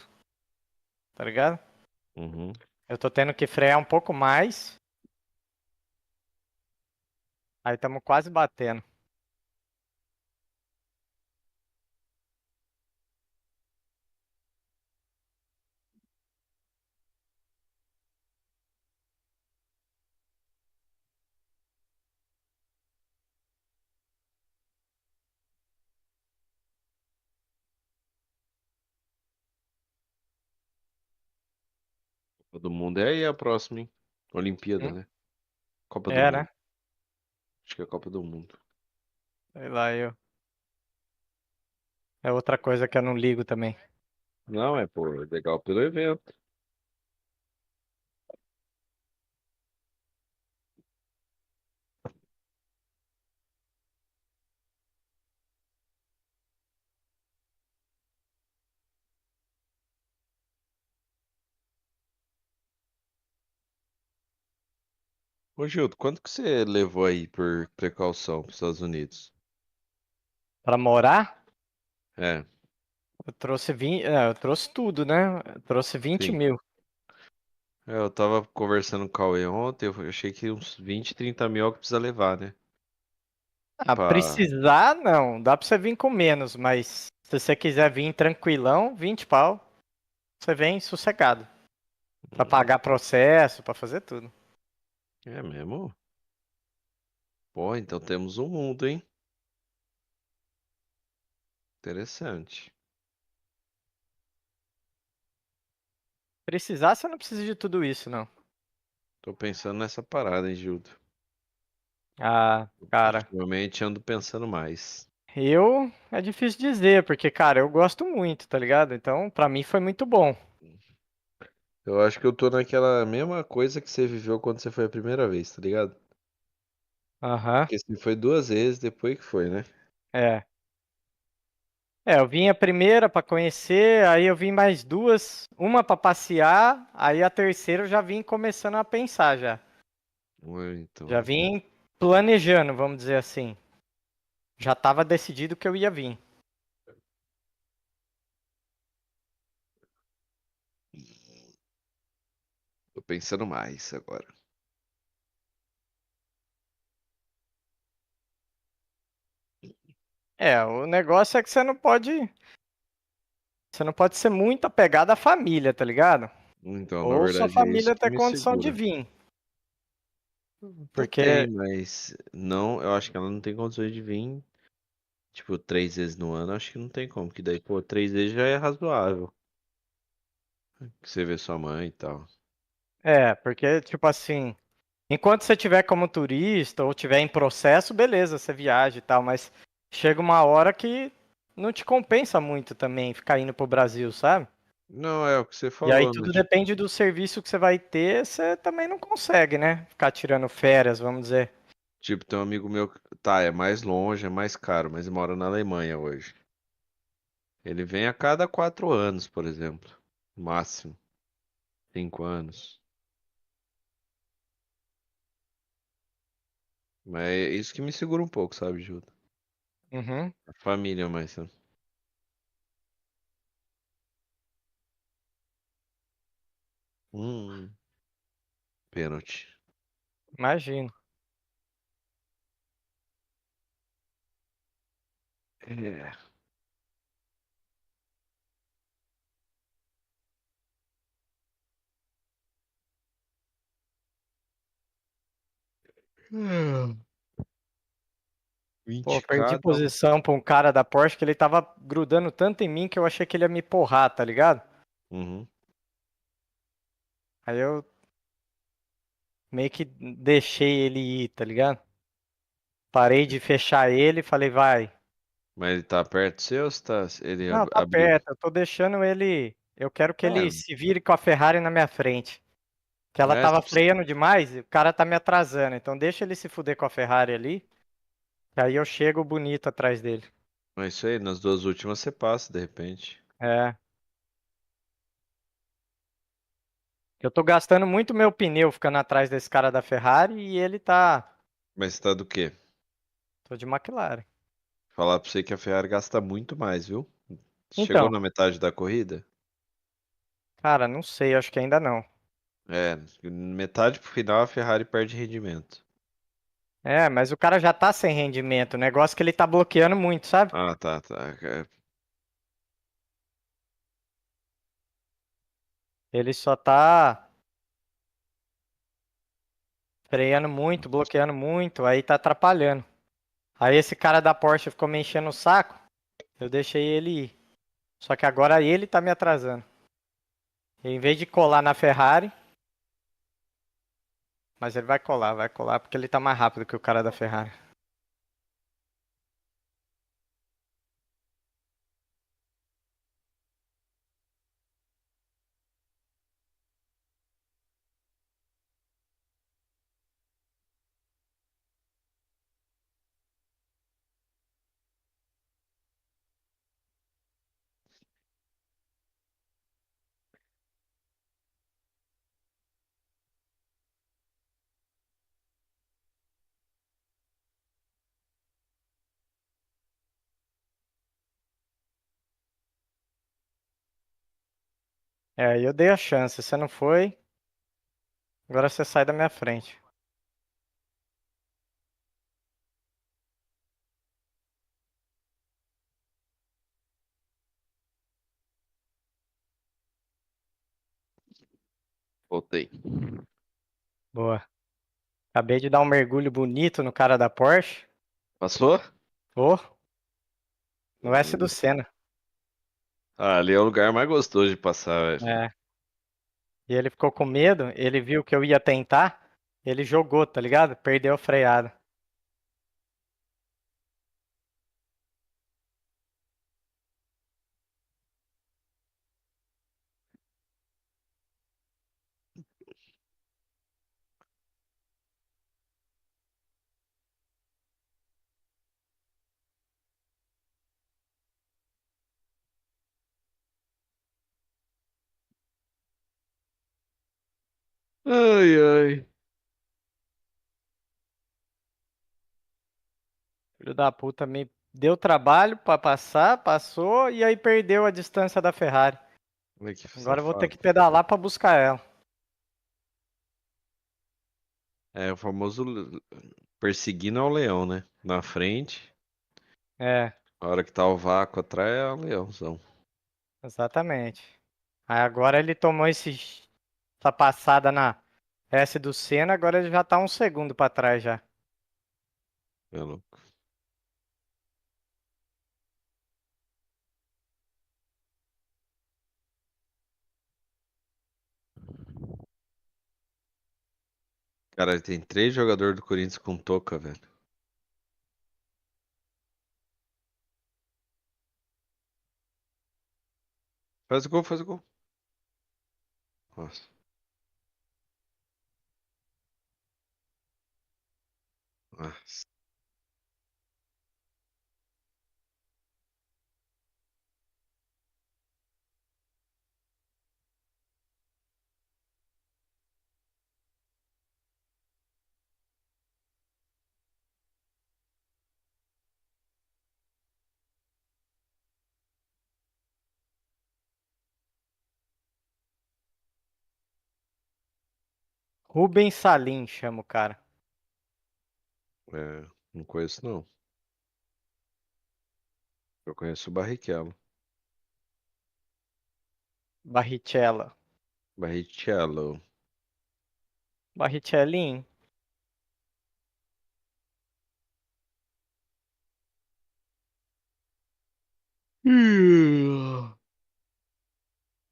Tá ligado? Uhum. Eu tô tendo que frear um pouco mais. Aí estamos quase batendo. Copa do Mundo é aí a próxima, hein? Olimpíada, Hum? né? Copa do É, né? Mundo. Acho que é a Copa do Mundo. Sei lá, eu. É outra coisa que eu não ligo também. Não, é, pô, é legal pelo evento. Ô, Gildo, quanto que você levou aí por precaução para os Estados Unidos? Pra morar, É, eu trouxe 20, eu trouxe tudo, né? Eu trouxe 20 sim. mil. Eu tava conversando com o Cauê ontem, eu achei que uns 20, 30 mil é o que precisa levar, né? Ah, Pra... precisar não, dá pra você vir com menos, mas se você quiser vir tranquilão, 20 pau, você vem sossegado. Pra pagar processo, pra fazer tudo. É mesmo? Pô, então temos um mundo, hein? Interessante. Precisar, você não precisa de tudo isso, não. Tô pensando nessa parada, hein, Gildo? Ah, cara, Ultimamente ando pensando mais. é difícil dizer, porque, cara, eu gosto muito, tá ligado? Então, pra mim foi muito bom. Eu acho que eu tô naquela mesma coisa que você viveu quando você foi a primeira vez, tá ligado? Aham, Porque se foi 2 vezes, depois que foi, né? é. É, eu vim a primeira pra conhecer, aí eu vim mais duas, uma pra passear, aí a terceira eu já vim começando a pensar já. Já Então, vim planejando, vamos dizer assim. Já tava decidido que eu ia vir. tô pensando mais agora. É, o negócio é que você não pode ser muito apegado à família, tá ligado? Então, na Ou sua verdade, é isso família que ter me condição de segura. vir. Até tem, Porque, mas não, eu acho que ela não tem condições de vir, tipo, 3 vezes no ano. Acho que não tem como, que daí, pô, 3 vezes já é razoável. Que você vê sua mãe e tal. porque, tipo assim, enquanto você tiver como turista ou tiver em processo, beleza, você viaja e tal, mas chega uma hora que não te compensa muito também ficar indo pro Brasil, sabe? Não, é o que você E aí falou, né? tudo depende do serviço que você vai ter, você também não consegue, né? Ficar tirando férias, vamos dizer. Tipo, tem um amigo meu que, tá, é mais longe, é mais caro, mas mora na Alemanha hoje. Ele vem a cada 4 anos, por exemplo. Máximo. 5 anos. Mas é isso que me segura um pouco, sabe, Júlio? Uhum, A família, mas. Hum, pênalti. imagino. É. Pô, 20k perdi dá um. posição pra um cara da Porsche que ele tava grudando tanto em mim que eu achei que ele ia me porrar, tá ligado? Uhum. Aí eu meio que deixei ele ir, tá ligado? Parei de fechar ele e falei, vai. Mas ele tá perto seu ou você tá... ele Não, tá abriu? perto, eu tô deixando ele. Eu quero que ele É, se vire com a Ferrari na minha frente. Que ela né? tava freando demais e o cara tá me atrasando. Então deixa ele se fuder com a Ferrari ali. Que aí eu chego bonito atrás dele. Mas isso aí, nas duas últimas você passa, de repente. É. Eu tô gastando muito meu pneu ficando atrás desse cara da Ferrari e ele tá. Mas tá do quê? Tô de McLaren. Falar pra você que a Ferrari gasta muito mais, viu? Chegou Então, na metade da corrida? cara, não sei, acho que ainda não. É, metade pro final a Ferrari perde rendimento. É, mas o cara já tá sem rendimento. O negócio é que ele tá bloqueando muito, sabe? Ah, tá, tá. Ele só tá freando muito, bloqueando muito, aí tá atrapalhando. Aí esse cara da Porsche ficou me enchendo o saco, eu deixei ele ir. Só que agora ele tá me atrasando. Em vez de colar na Ferrari, mas ele vai colar porque ele tá mais rápido que o cara da Ferrari. É, eu dei a chance, você não foi, agora você sai da minha frente. Voltei. Boa. Acabei de dar um mergulho bonito no cara da Porsche. Passou? Ô, no S do Senna. Ah, ali é o lugar mais gostoso de passar, velho. É. E ele ficou com medo, ele viu que eu ia tentar, ele jogou, tá ligado? Perdeu a freada. Ai, ai. Filho da puta me deu trabalho pra passar, passou e aí perdeu a distância da Ferrari. Olha que Agora eu vou ter safado. que pedalar pra buscar ela. É o famoso perseguindo ao leão, né? Na frente. É, A hora que tá o vácuo atrás é o leãozão. exatamente. Aí agora ele tomou essa passada na S do Senna, agora ele já tá um segundo pra trás já. É louco. Cara, tem três jogadores do Corinthians com touca, velho. Faz o gol, faz o gol. Nossa. Nossa. Rubens Salim chama o cara. É, não conheço não. Eu conheço o Barrichello. Barrichello. Barrichello. Barrichellinho.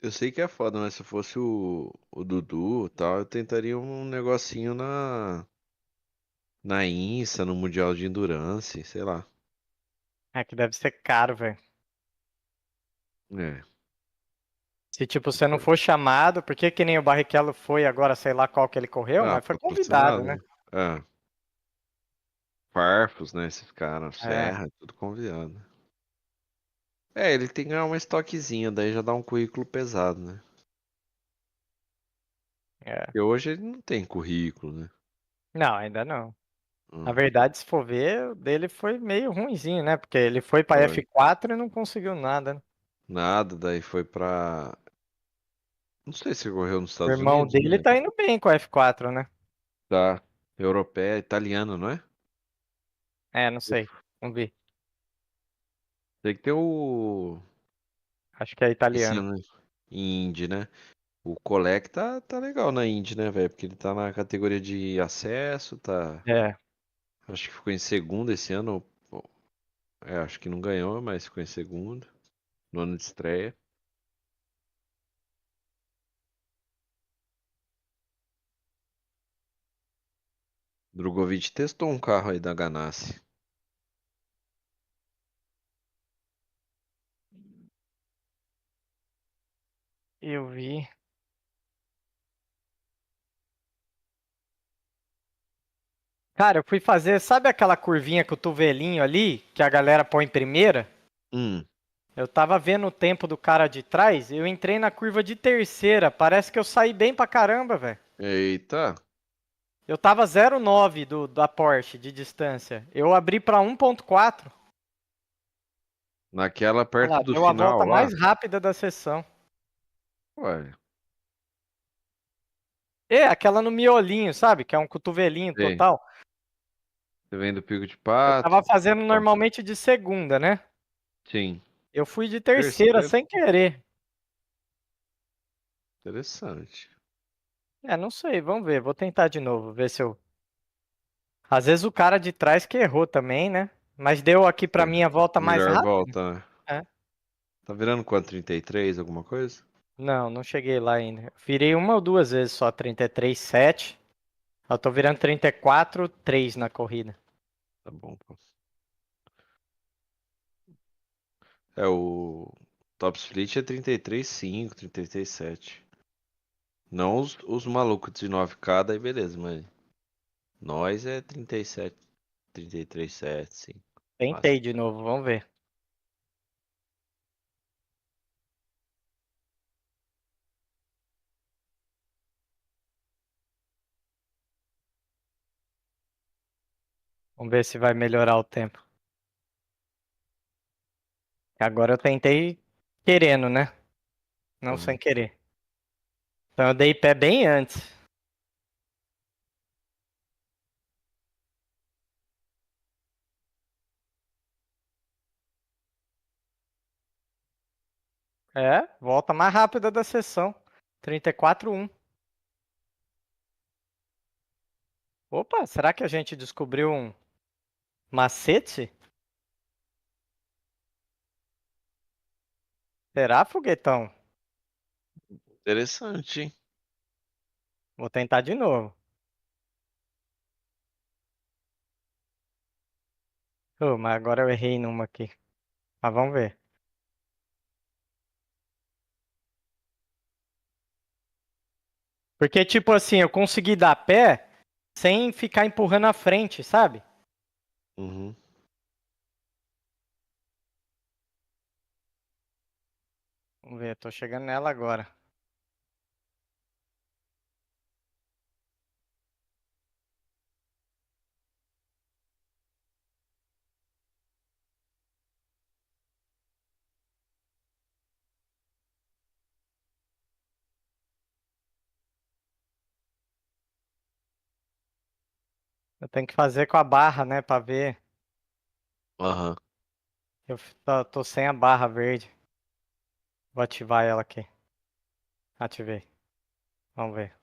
Eu sei que é foda, mas se fosse o Dudu e tal, eu tentaria um negocinho na INSA, no Mundial de Endurance, sei lá. É que deve ser caro, velho. É. Se, tipo, você não for chamado, porque que nem o Barrichello foi agora, sei lá qual que ele correu, Ah, mas foi convidado, patrocinado, né? né? É. Farfus, né? Esses caras, É, Serra, tudo convidado. É, ele tem que ganhar uma estoquezinha, daí já dá um currículo pesado, né? é. Porque hoje ele não tem currículo, né? Não, ainda não. Na Hum, verdade, se for ver, o dele foi meio ruinzinho, né? Porque ele foi pra foi. F4 e não conseguiu nada, né? Nada, daí foi pra. Não sei se correu nos O Estados irmão Unidos, dele né? tá indo bem com a F4, né? Tá. Europeia, italiano, não é? É, não sei. Vamos ver. Tem que ter o. Acho que é Esse italiano. ano, né? Indy, né? O Colec tá legal na Indy, né, velho? Porque ele tá na categoria de acesso, tá. É. Acho que ficou em segundo esse ano. É, acho que não ganhou, mas ficou em segundo. No ano de estreia. Drogovic testou um carro aí da Ganassi. Eu vi. Cara, eu fui fazer, sabe aquela curvinha com o cotovelinho ali, que a galera põe em primeira? Hum, Eu tava vendo o tempo do cara de trás, eu entrei na curva de terceira. Parece que eu saí bem pra caramba, velho. eita. Eu tava 0,9 da Porsche de distância. Eu abri pra 1,4. Naquela Olha perto lá, do deu a final volta lá. mais rápida da sessão. Ué, É, aquela no miolinho, sabe? Que é um cotovelinho sei. total. Você vem do Pico de Eu Pato. tava fazendo normalmente de segunda, né? Sim. Eu fui de terceira Terceiro. sem querer. Interessante. É, não sei, vamos ver. Vou tentar de novo, ver se eu. Às vezes o cara de trás que errou também, né? Mas deu aqui pra É. mim a volta mais Melhor rápida. volta, né? É. Tá virando quanto? 33, alguma coisa? Não, não cheguei lá ainda. Virei uma ou duas vezes só, 33,7. Eu tô virando 34,3 na corrida. Tá bom, pô. É, o Top Split é 33,5, 33,7. Não os malucos de 9K, daí beleza, mas nós é 37, 33,7, sim. Massa. Tentei de novo, vamos ver. Vamos ver se vai melhorar o tempo. Agora eu tentei querendo, né? Não sem Uhum. querer. Então eu dei pé bem antes. É, volta mais rápida da sessão. 34,1. Opa, será que a gente descobriu um macete? Será, foguetão? Interessante, hein? Vou tentar de novo. Oh, mas agora eu errei numa aqui. Mas vamos ver. Porque, tipo assim, eu consegui dar pé sem ficar empurrando a frente, sabe? Uhum. Vamos ver, tô chegando nela agora. Eu tenho que fazer com a barra, né, pra ver. Aham. Eu tô sem a barra verde. Vou ativar ela aqui. Ativei. Vamos ver.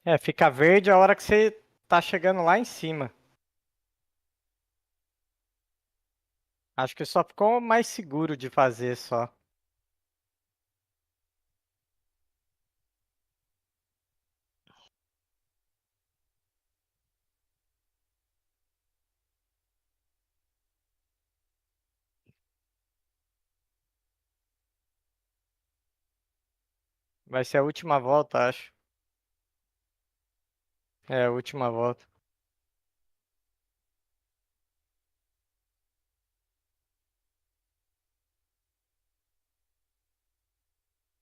É, fica verde a hora que você tá chegando lá em cima. Acho que só ficou mais seguro de fazer só. Vai ser a última volta, acho. É, a última volta.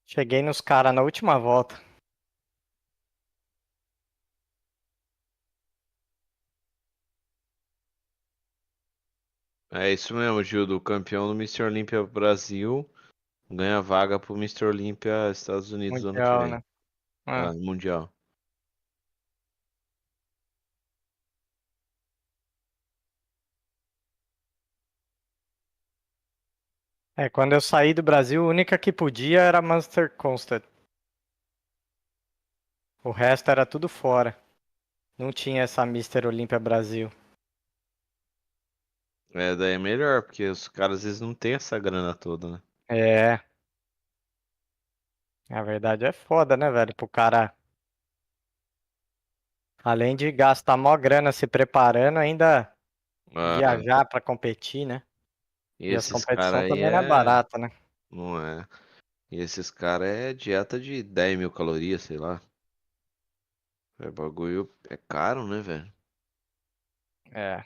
Cheguei nos caras na última volta. É isso mesmo, Gildo. O campeão do Mr. Olímpia Brasil ganha vaga pro Mr. Olímpia Estados Unidos ano que Mundial, vem. né? Ah. Ah, Mundial. É, quando eu saí do Brasil, a única que podia era a Monster Constant. O resto era tudo fora. Não tinha essa Mister Olímpia Brasil. É, daí é melhor, porque os caras às vezes não têm essa grana toda, né? É, a verdade é foda, né, velho? Pro cara, além de gastar mó grana se preparando, ainda Ah, viajar pra competir, né? e E as esses caras competições aí também não é barata, né? não é. E esses caras é dieta de 10 mil calorias, sei lá. É bagulho, é caro, né, velho? É.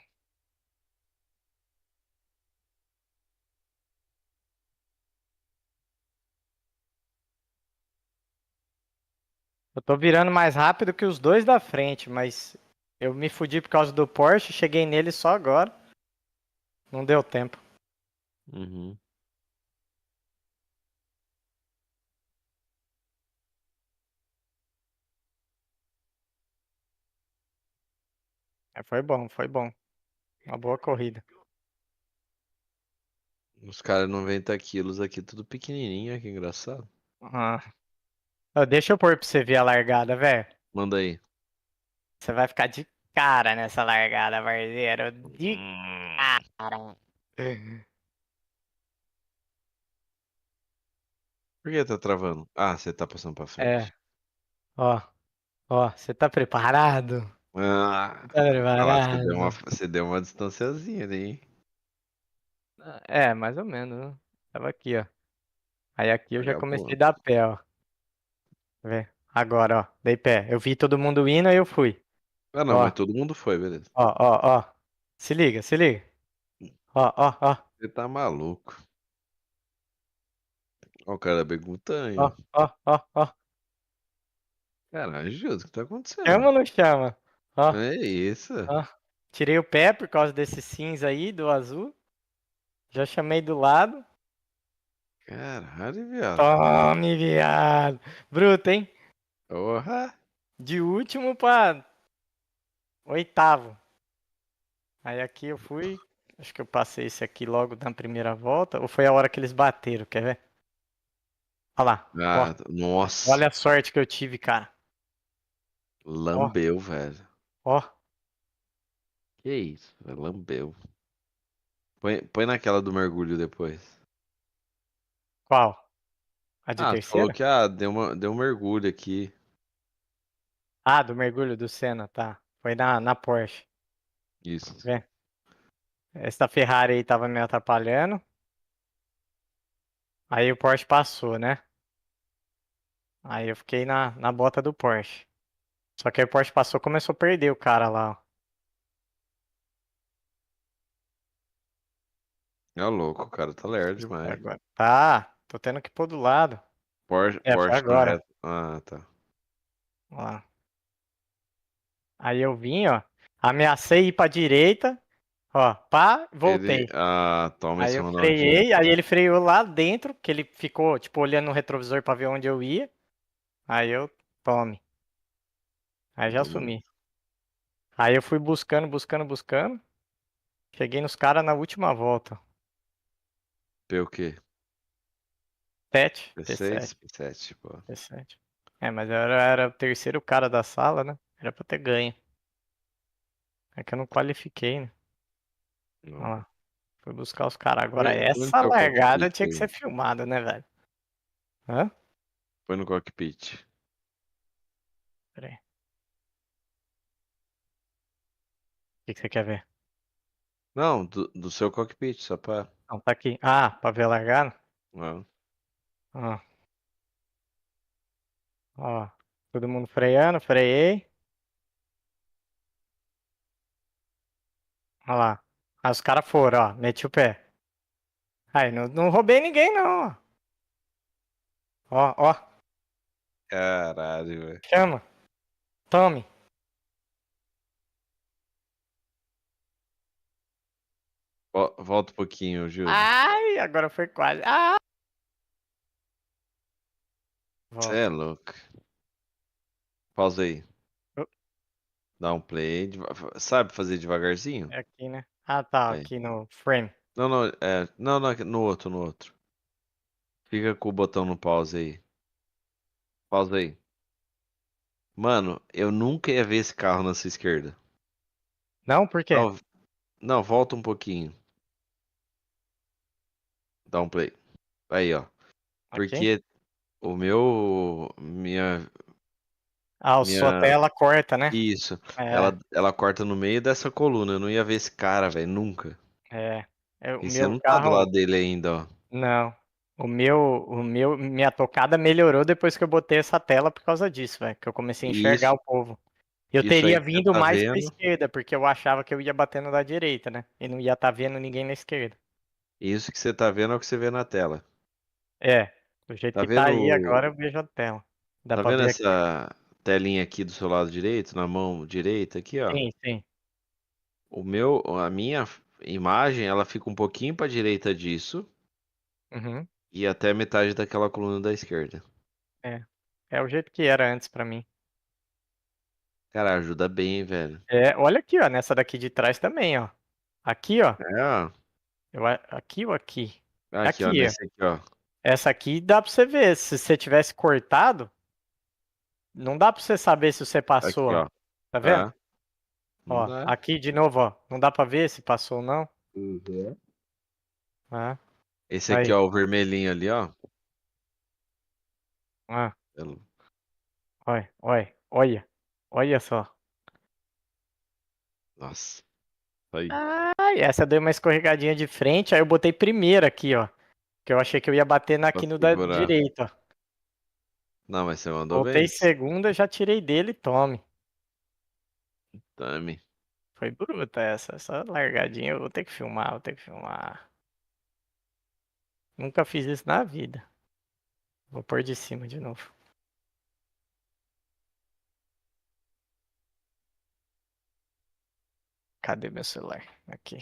Eu tô virando mais rápido que os dois da frente, mas eu me fudi por causa do Porsche, cheguei nele só agora. Não deu tempo. Uhum. É, foi bom, foi bom. Uma boa corrida. Os caras 90 quilos aqui, tudo pequenininho, que engraçado. Ah. Ô, deixa eu pôr pra você ver a largada, velho. Manda aí. Você vai ficar de cara nessa largada, parceiro. De cara. Por que tá travando? Ah, você tá passando pra É, frente. ó, ó, você tá preparado? Ah, Tá ah lá, preparado? você deu uma distanciazinha ali, hein? É, mais ou menos, né? Tava aqui, ó. Aí aqui eu já comecei a Vagabundo. dar pé, ó. Tá vendo? Agora, ó, dei pé. Eu vi todo mundo indo, aí eu fui. Ah, não, Ó, mas todo mundo foi, beleza. ó, ó, ó. Se liga, se liga. Ó, ó, ó, Você tá maluco. Ó, o cara ó, perguntando. ó, ó, ó. Caralho, Gildo, o que tá acontecendo? Chama ou não chama? Ó, É isso. ó. Tirei o pé por causa desse cinza aí, do azul. Já chamei do lado. Caralho, viado. Tome, viado. Bruto, hein? Porra. De último pra oitavo. Aí aqui eu fui. Acho que eu passei esse aqui logo na primeira volta. Ou foi a hora que eles bateram, quer ver? Olha lá. Ó. Ah, nossa. Olha a sorte que eu tive, cara. Ó, Lambeu, velho. ó. Que isso, velho. Lambeu. Põe naquela do mergulho depois. Qual? A de Ah, tu falou terceira? que deu um mergulho aqui. Ah, do mergulho do Senna, tá. Foi na Porsche. Isso. Vê? Essa Ferrari aí tava me atrapalhando. Aí o Porsche passou, né? Aí eu fiquei na bota do Porsche. Só que aí o Porsche passou e começou a perder o cara lá, ó. É louco, o cara tá lerdo demais. Agora. Tá, tô tendo que pôr do lado. É, foi Porsche tá agora. reto. Ah, tá. Ó lá. Aí eu vim, ó. Ameacei ir pra direita. Ó, pá, Ele. voltei. Ah, toma Aí esse eu Ronaldinho. freiei, aí ele freou lá dentro, que ele ficou, tipo, olhando no retrovisor pra ver onde eu ia. Aí eu, tome. Aí já Beleza. sumi. Aí eu fui buscando, buscando, buscando. Cheguei nos caras na última volta. P o quê? Sete, P6? P7, P7, pô. P7. É, mas eu era o terceiro cara da sala, né? Era pra ter ganho. É que eu não qualifiquei, né? Olha Não. lá. Fui buscar os caras. Agora, Põe no essa teu largada cockpit tinha que aí. ser filmada, né, velho? Hã? Põe no cockpit. Pera aí. O que você quer ver? Não, do seu cockpit, só pra. Não, tá aqui. Ah, pra ver a largada? Não. Ó, ó. Todo mundo freando, freiei. Olha lá. Aí os caras foram, ó. Meti o pé. Aí, não roubei ninguém, não, ó. Ó, ó. Caralho, velho. Chama. Tome. Volta um pouquinho, Gildo. Ai, agora foi quase. Ah! Você é Volta. louco. Pausa aí. Oh, Dá um play. Sabe fazer devagarzinho? é aqui, né? Ah, tá. Aí. Aqui no frame. Não, não, não, não, no outro, no outro. Fica com o botão no pause aí. Pausa aí. Mano, eu nunca ia ver esse carro na sua esquerda. Não, por quê? Não, não, volta um pouquinho. Dá um play. Aí, ó. Aqui. Porque o meu. Ah, sua Minha. tela corta, né? Isso. É, Ela corta no meio dessa coluna. Eu não ia ver esse cara, velho. Nunca. é. O E você meu não tá do carro. lado dele ainda, ó. Não. Minha tocada melhorou depois que eu botei essa tela por causa disso, velho. Que eu comecei a E enxergar isso, o povo. Eu isso aí teria que você vindo tá mais pra vendo. esquerda, porque eu achava que eu ia batendo da direita, né? E não ia estar vendo ninguém na esquerda. Isso que você tá vendo é o que você vê na tela. É, do jeito Tá que tá aí vendo. agora eu vejo a tela. Dá Tá pra vendo ver aqui. essa telinha aqui do seu lado direito, na mão direita aqui, ó? Sim, sim. A minha imagem, ela fica um pouquinho pra direita disso Uhum. e até metade daquela coluna da esquerda. É. É o jeito que era antes pra mim. Cara, ajuda bem, velho. É, olha aqui, ó, nessa daqui de trás também, ó. Aqui, ó. É, ó. Aqui ou aqui? Aqui, ó, Aqui, ó. nesse aqui, ó. Essa aqui dá pra você ver. Se você tivesse cortado, não dá pra você saber se você passou, Aqui, ó. ó. Tá vendo? É. Não Ó, dá. aqui de novo, ó. Não dá pra ver se passou ou não. Uhum. Ah, Esse aqui, aí. ó, o vermelhinho ali, ó. Ah, Eu- olha, olha, olha. Olha só. Nossa, aí. Ai, essa deu uma escorregadinha de frente, aí eu botei primeira aqui, ó. Que eu achei que eu ia bater Pra aqui no da segurar. direita, ó. Não, mas você mandou Botei bem. segunda, já tirei dele, tome. Tame. Foi bruta essa. Essa largadinha eu vou ter que filmar, vou ter que filmar. Nunca fiz isso na vida. Vou pôr de cima de novo. Cadê meu celular? Aqui.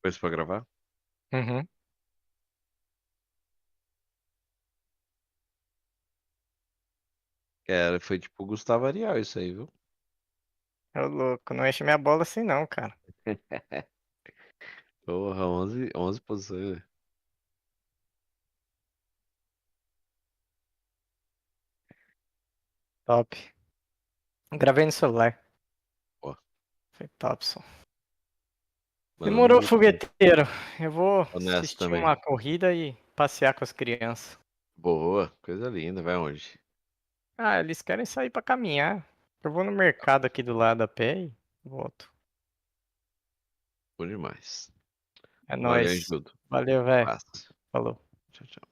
Coisa pra gravar? Uhum. É, foi tipo Gustavo Ariel isso aí, viu? Ô louco, não enche minha bola assim não, cara. Porra, 11 posições, velho. Top. Gravei no celular. Pô, Foi Topson. mandando Demorou, muito bem. fogueteiro. Eu vou Honesto assistir também. uma corrida e passear com as crianças. Boa, coisa linda. Vai onde? Ah, eles querem sair pra caminhar. Eu vou no mercado aqui do lado a pé e volto. Bom demais. É Valeu, hein, nóis. Judo. Valeu, velho. Abraço. Falou. Tchau, tchau.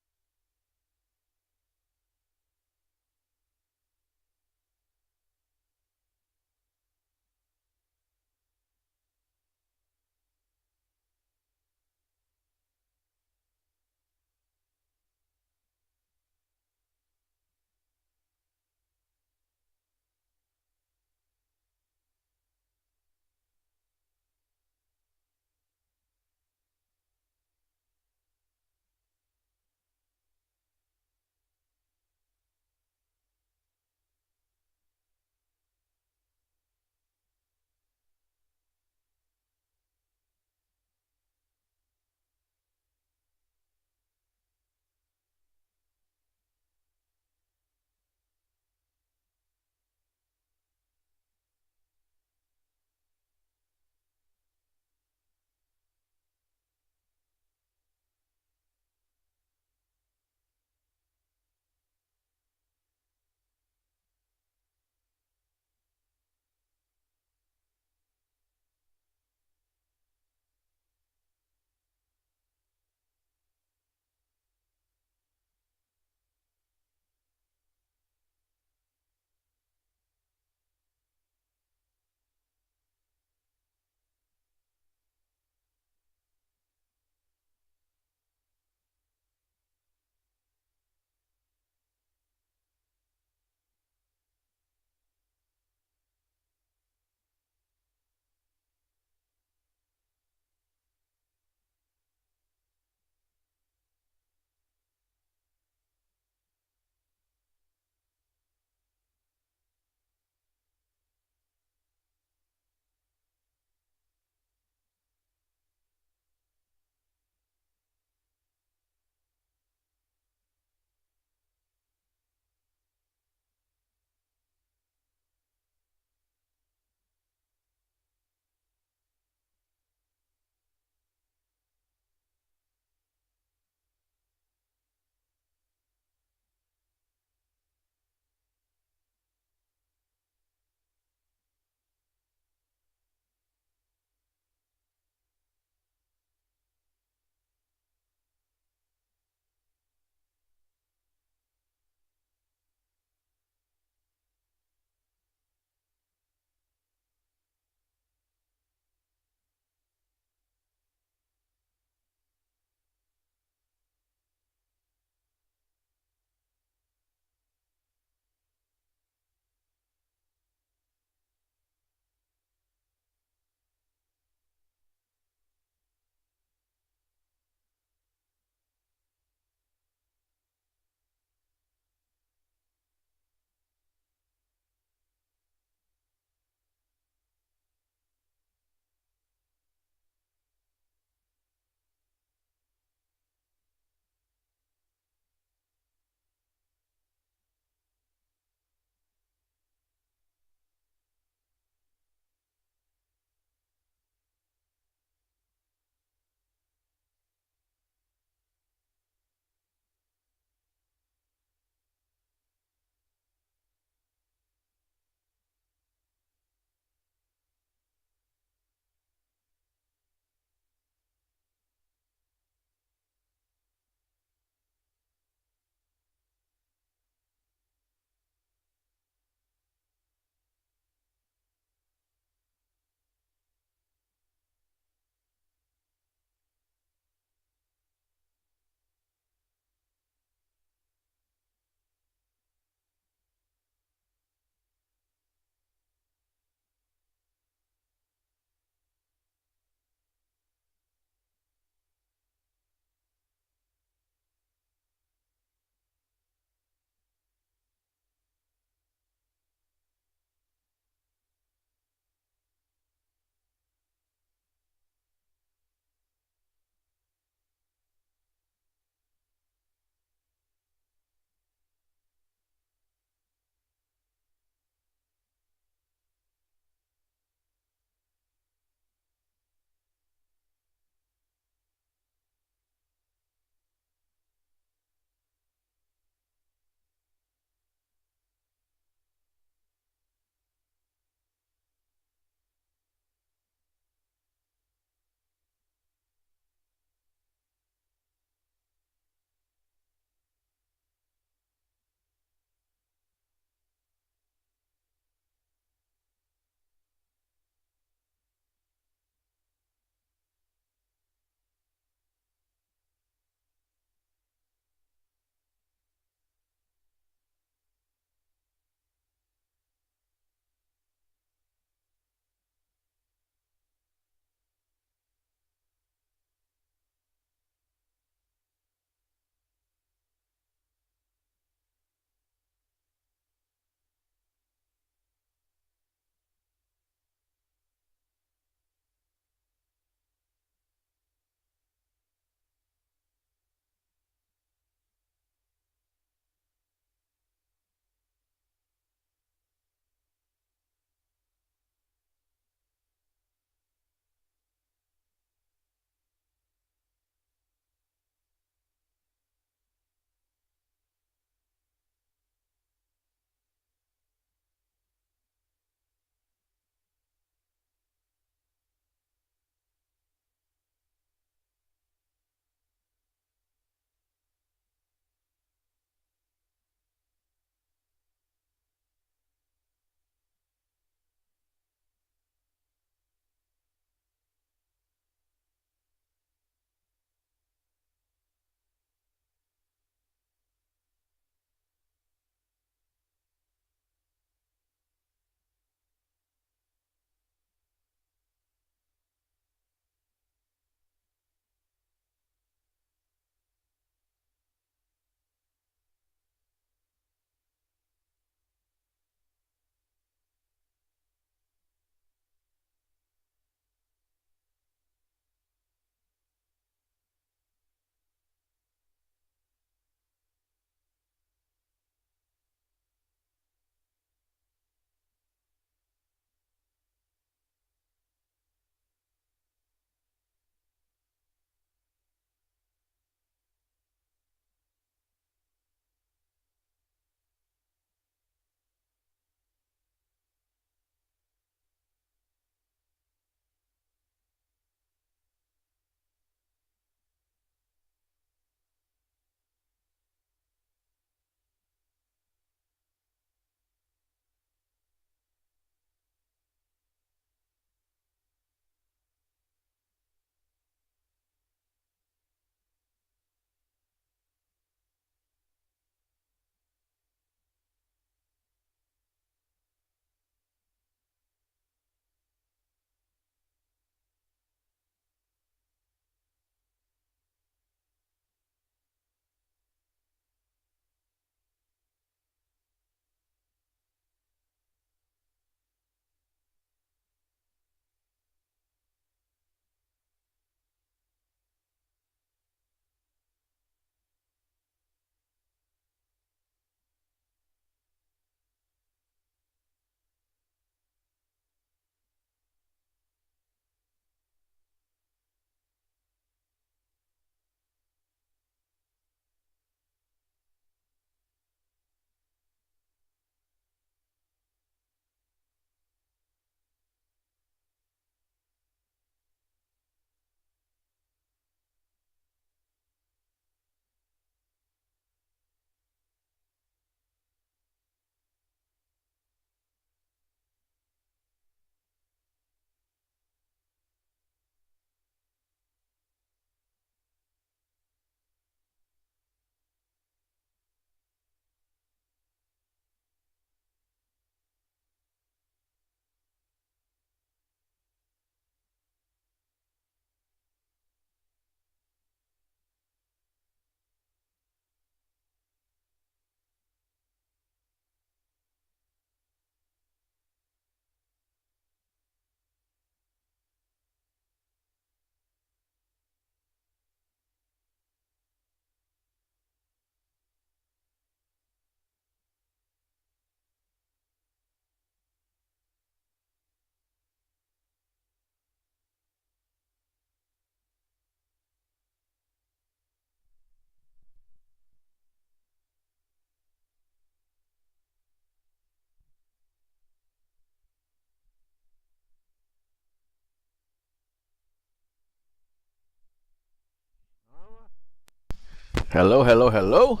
Hello, hello, hello.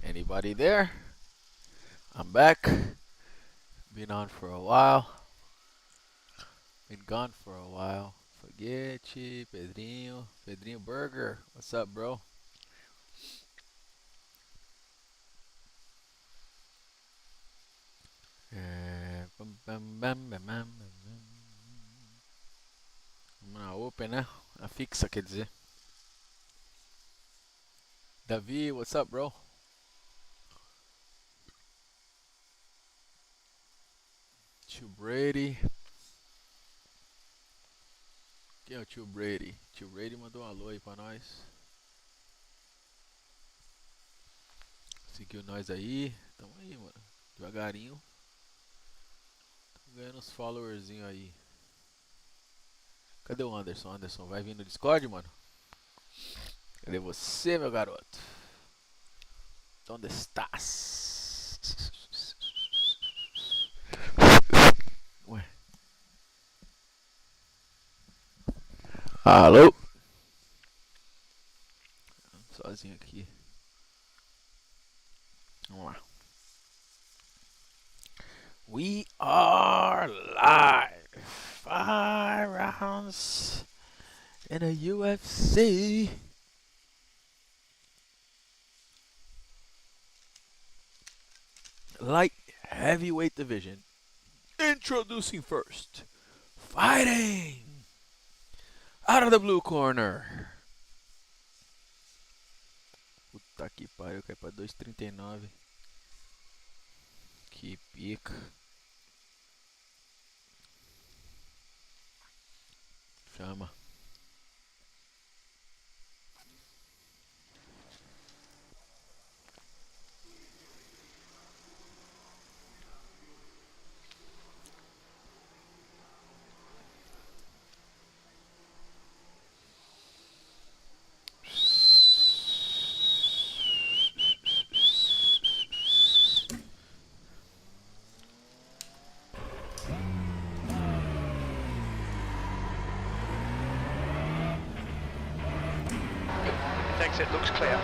Anybody there? I'm back. Been on for a while. Been gone for a while. Foguete, Pedrinho, Pedrinho Burger. What's up, bro? Vamos na Open, né? A fixa, quer dizer. Davi, what's up, bro? Tio Brady. Quem é o tio Brady? Tio Brady mandou um alô aí pra nós. Seguiu nós aí. Tamo aí, mano. Devagarinho. Tô ganhando uns followerzinhos aí. Cadê o Anderson? Anderson, vai vir no Discord, mano? Cadê você, meu garoto? Onde estás? Ué. Alô? Sozinho aqui. Vamos lá. We are live. 5 rounds in a UFC. Light heavyweight division. Introducing first. Fighting out of the blue corner. Puta que pariu, cai pra 2,39. Que pica. Chama. Exit looks clear.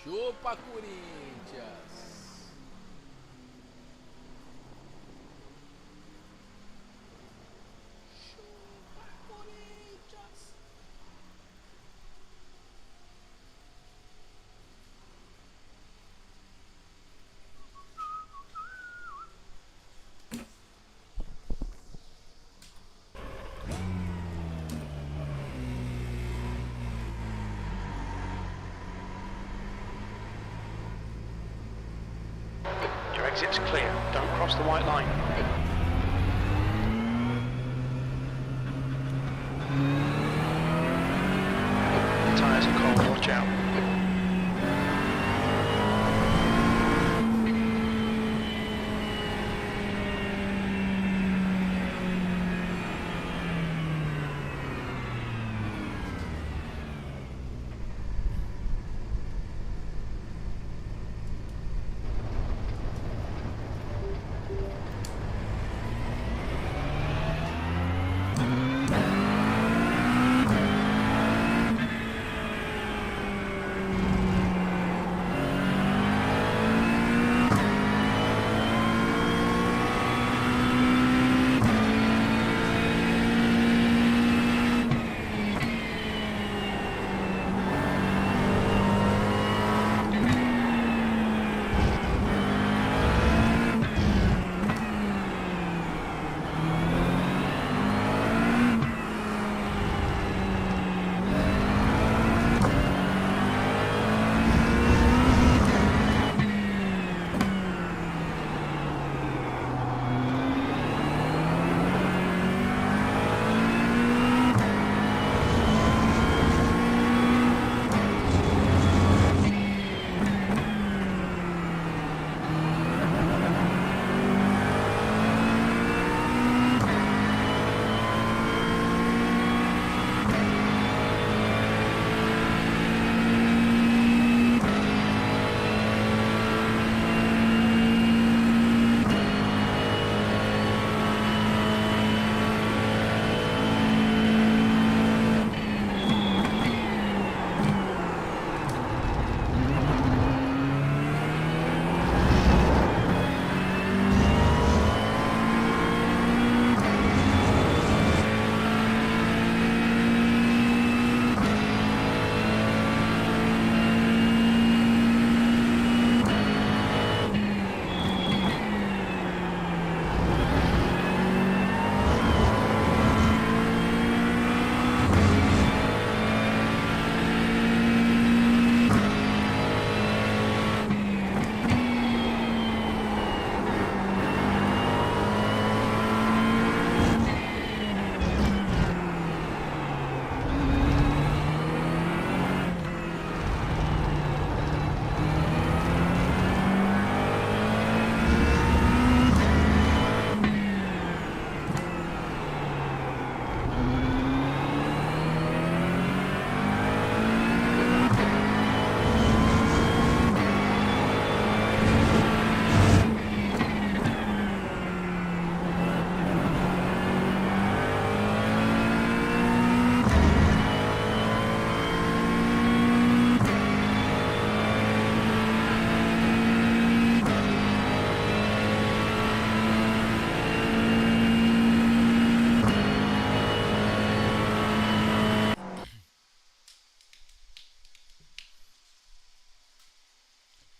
Chupa Corinthians! Chupa Corinthians! Your exit's clear. Don't cross the white line. Tyres are cold, watch out.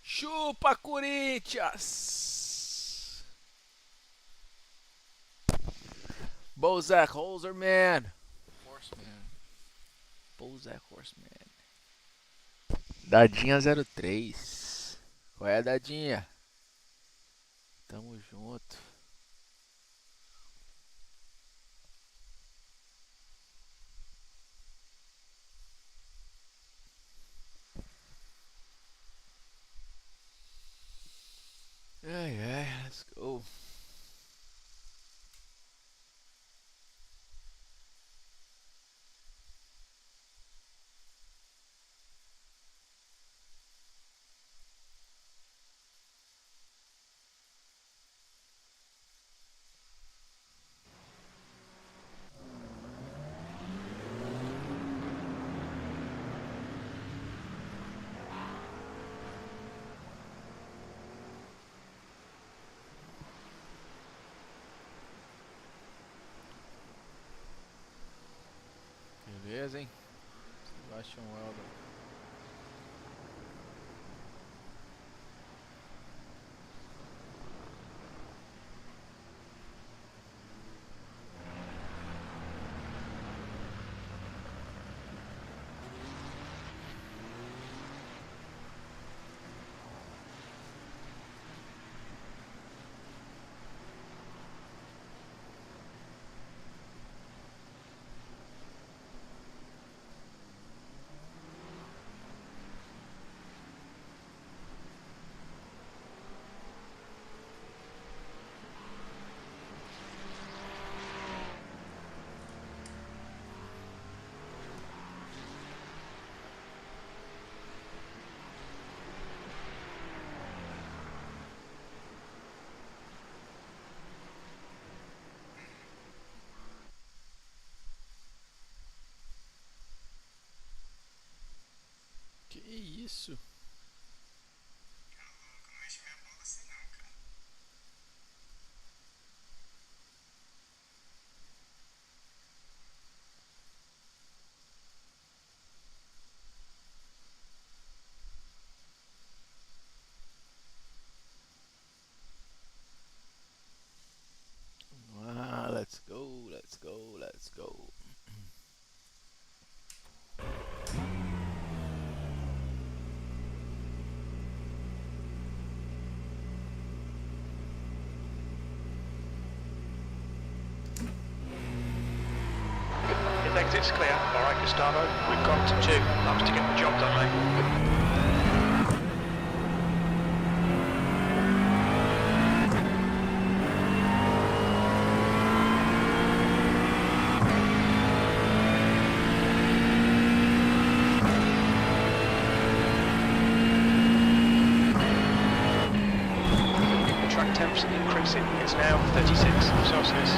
Chupa Corinthians! Bozak Horseman. Bozak Horseman. Dadinha 03. Qual é, Dadinha? Tamo junto. Ai, ai, let's go. Sebastian Weldon. Que isso? Não mexe minha bola assim não, cara. Ah, let's go, let's go, let's go. His exit's clear. Alright, Gustavo. We've got 2 laps to get the job done, mate. Track temps increasing. It's now 36 Celsius.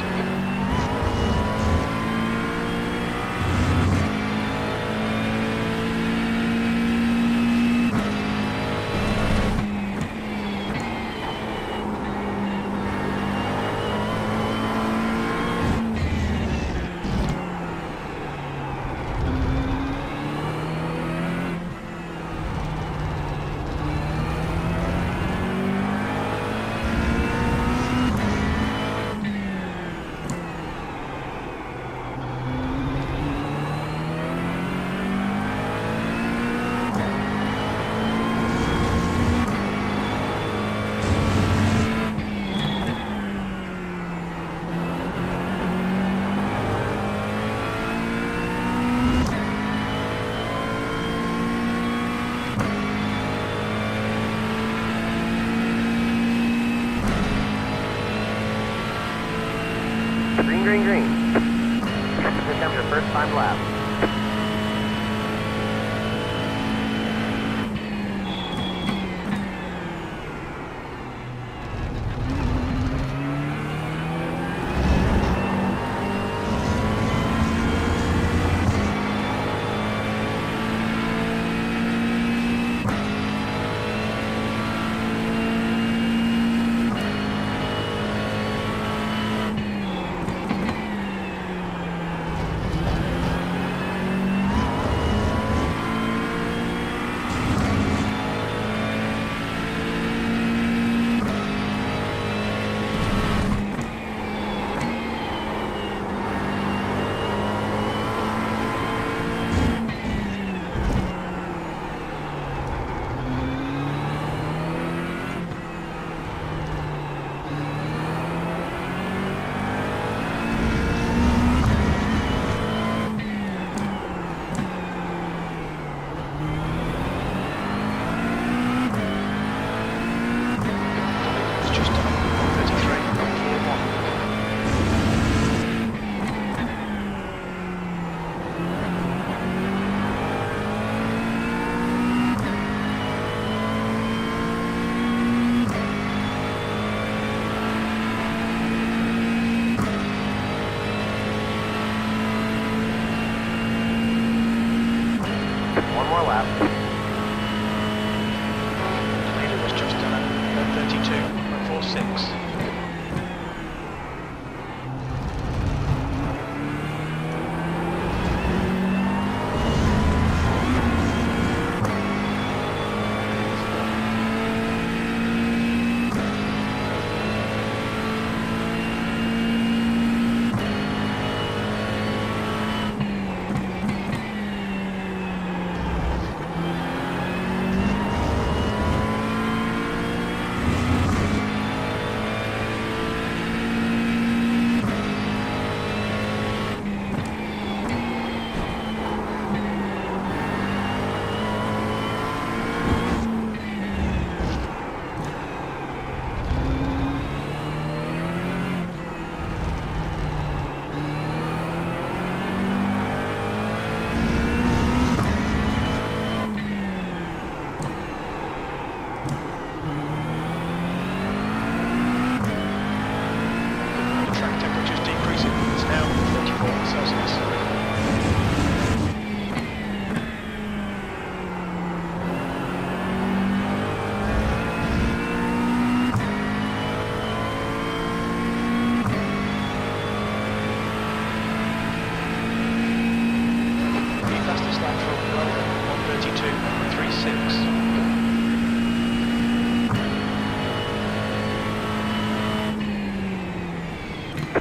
Green, green, green. Here comes your first time lap. It's just 33.41. One more lap. Leader was just 32.46.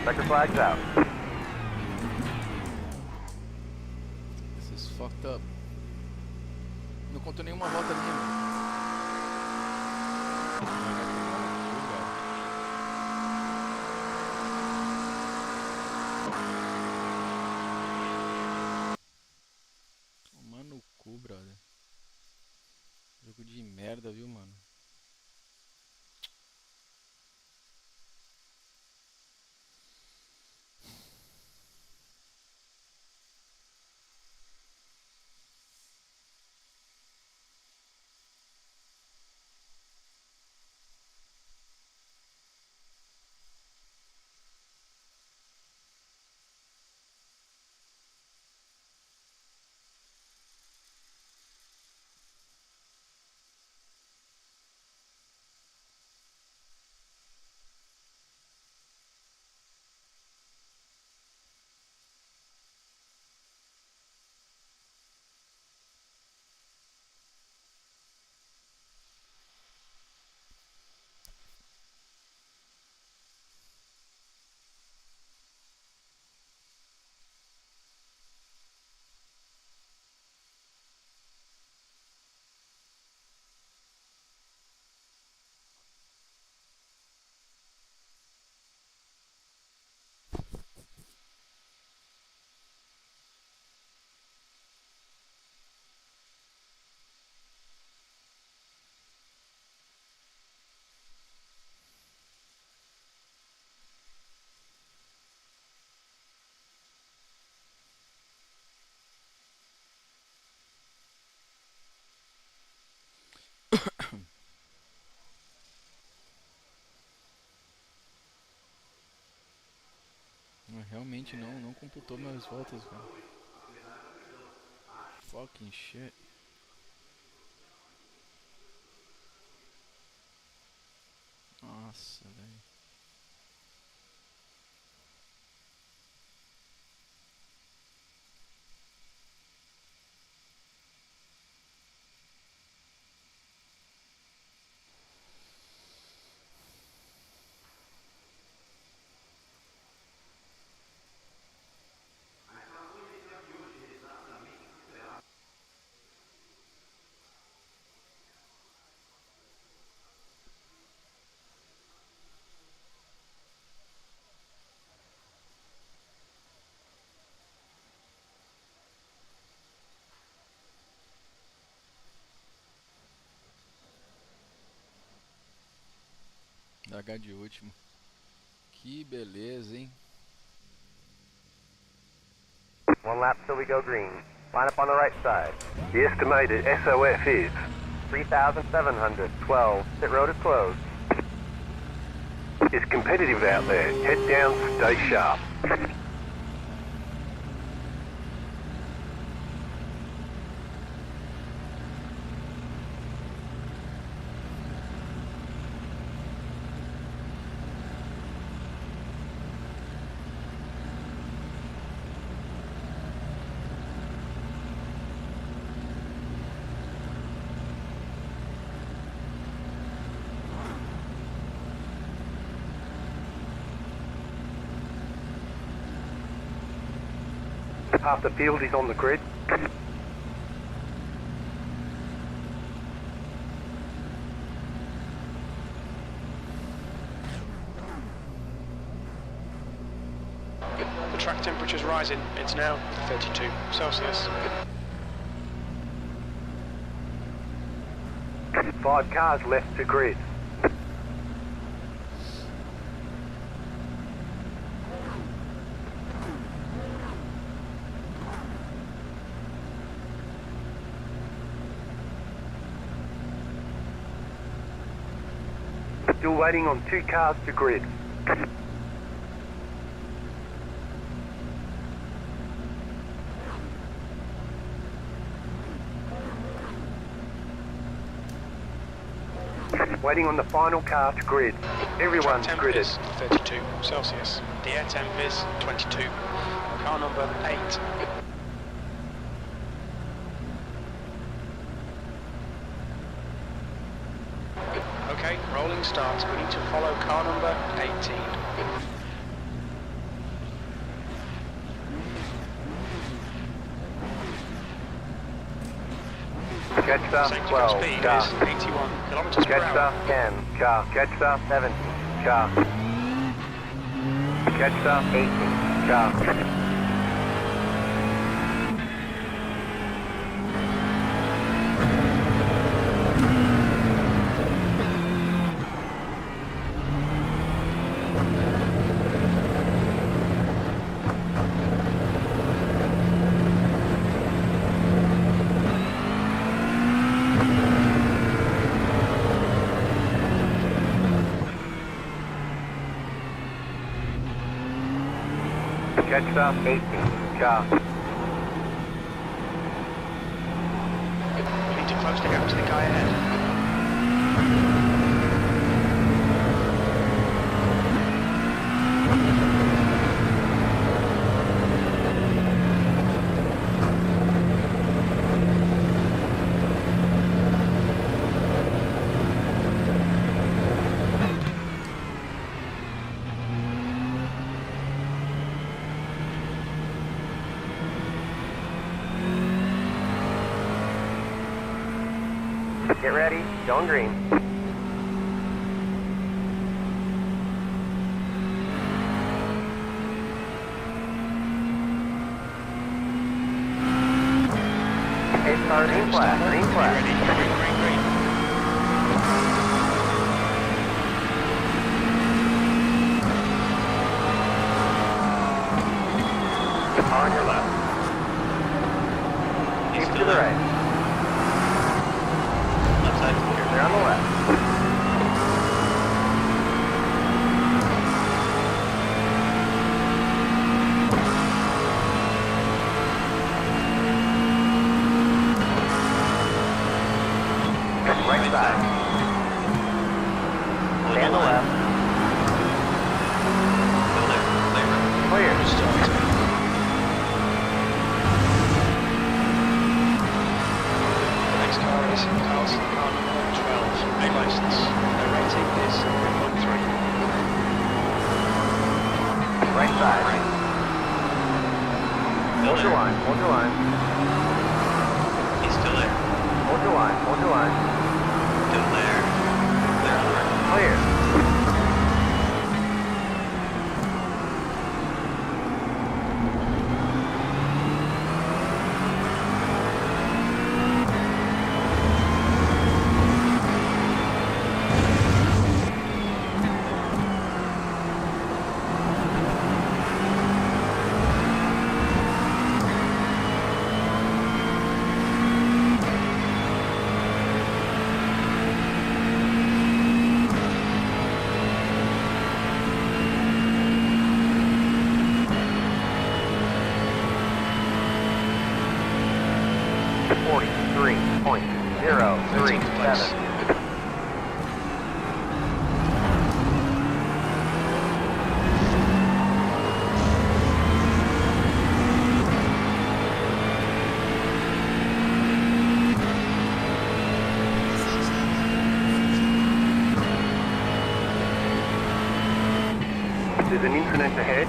Checker flags out. This is fucked up. Não contou nenhuma volta minha, mano. Tomar no cu, brother. Jogo de merda, viu, mano? Realmente não computou minhas voltas, cara. Fucking shit. Nossa, velho. H de último. Que beleza, hein? One lap till we go green. Line up on the right side. The estimated SOF is 3,712. Pit road is closed. It's competitive out there. Head down, stay sharp. Half the field is on the grid. The track temperature's rising. It's now 32 Celsius. 5 cars left to grid. Still waiting on 2 cars to grid. Waiting on the final car to grid. Everyone's Track temp gridded. is 32 Celsius. The air temp is 22. Car number 8. Okay, rolling start. We need to follow car number 18. Jetstar Safety 12, speed car. is 81 kilometers per Jetstar hour. 10, car. Jetstar 17, car. Jetstar 18, car. Jetstar 18, car. We need to close the gap to the guy ahead. Get ready, going green. Hey, star, green flag, green flag. Ready? Green, green, green. On your left. He's Keep still to the there. right. Left side clear. They're on the left. Right side. Stay on the left. Still there. Clear. Clear. The next car is Carlson car number 12. A license. Their rating is 3.3. Right side. Still Hold your there. line, hold your line. He's still there. Hold your line, hold your line. Still there. Clear on the right. Clear. Place. 43.037. There's an incident ahead.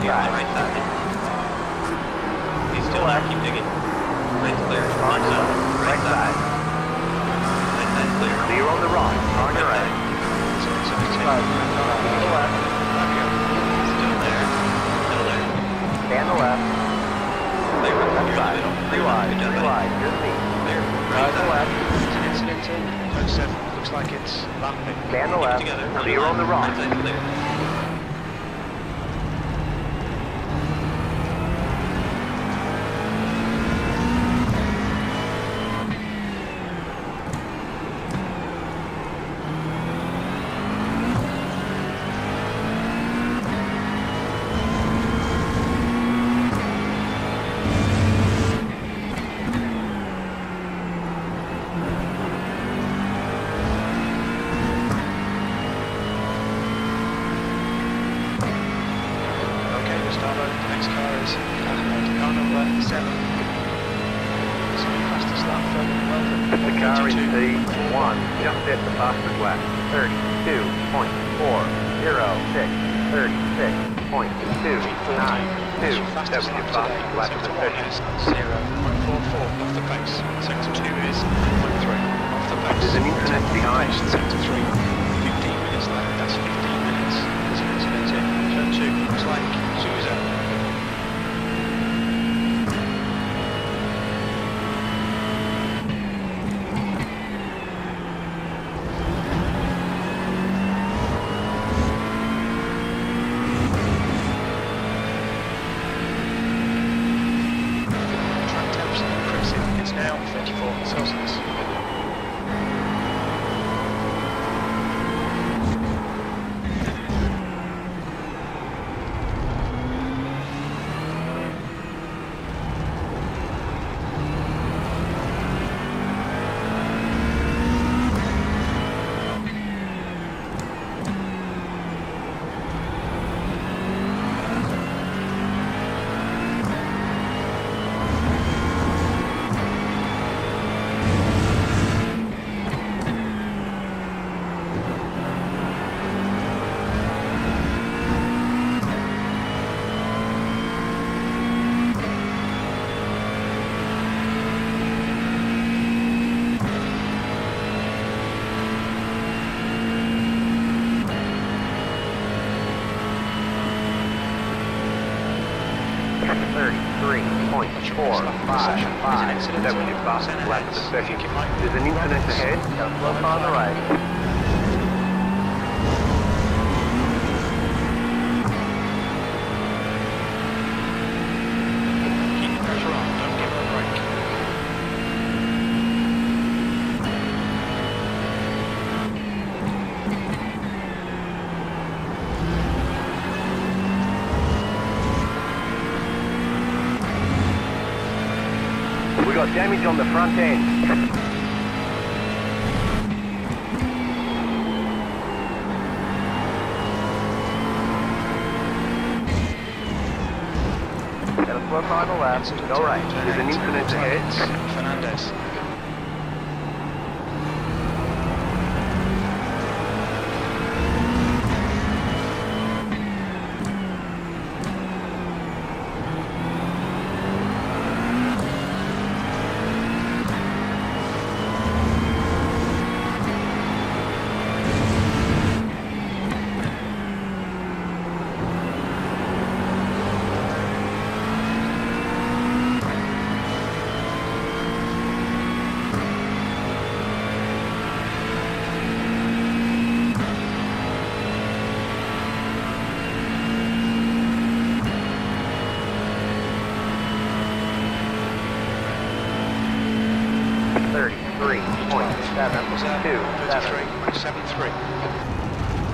be on the right side. He's still there, keep digging. Right's clear. Right side. Right side. Right side's clear. Clear on the right. On your right. To the left. Still there. Still there. Stay on the left. Clear. You're in the middle. Clear. Good job, buddy. Just me. Clear. Right side. There's an incident in Code 7. Looks like it's lapping. Stay on the Keep it left. together. Clear on the Right right. side's clear. Okay, Gustavo, the next car is car number 7. So you passed us that further than welcome. The car in 132. P1 just set the fastest lap. 32.406. 36.292. That's your That was fastest your lap fastest today. lap of the Sector 1 session. is 0.44 off the pace. Sector 2 is 0.3 off the pace. There's an incident behind. Sector 3, 15 minutes left. That's 15 minutes. There's an incident in turn 2. Looks like Suza. Track temps increasing. It's now 34 Celsius. That was your fastest lap of the session. There's an incident ahead. Slow on the right. Keep the pressure on. Don't give her a break. We got damage on the front end. Got a slow car on the left. Go right. There's an incident ahead. Fernandez. That was 33.73.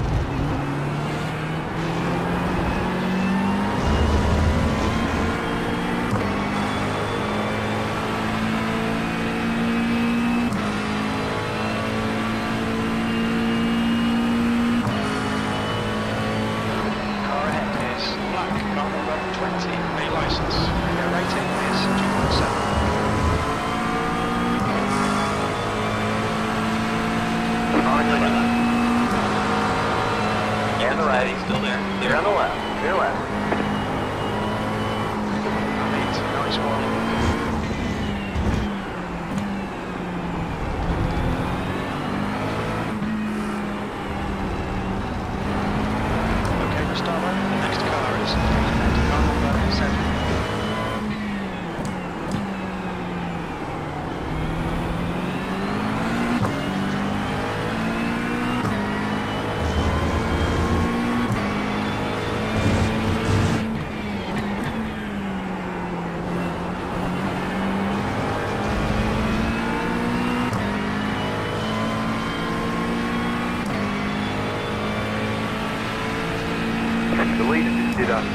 Car ahead is black, car number 20, A license. Their rating is 2.7. On your left.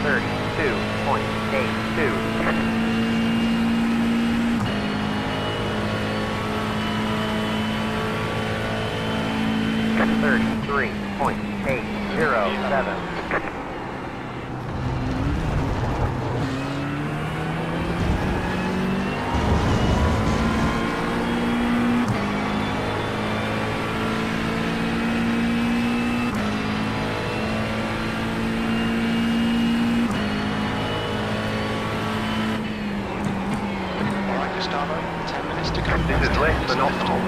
32.82. $33.807. Alright, Gustavo, 10 minutes to go. This is less than optimal.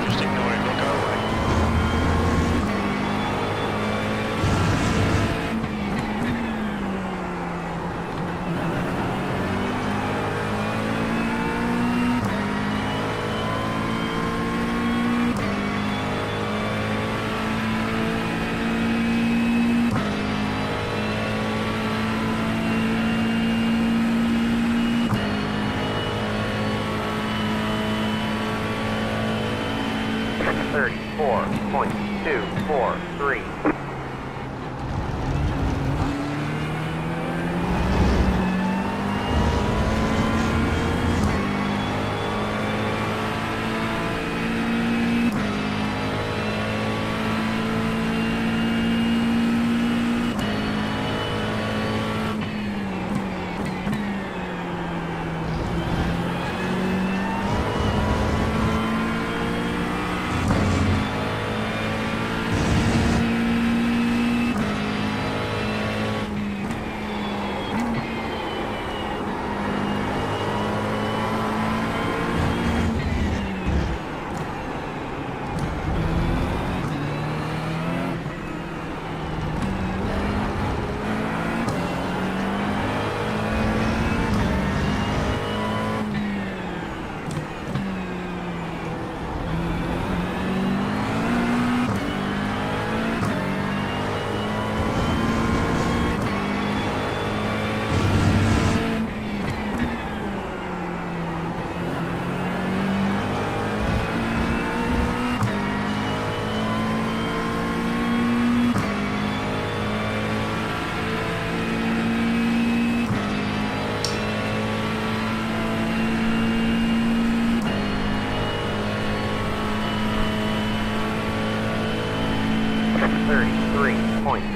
Just ignore it, we'll go away. $34.243.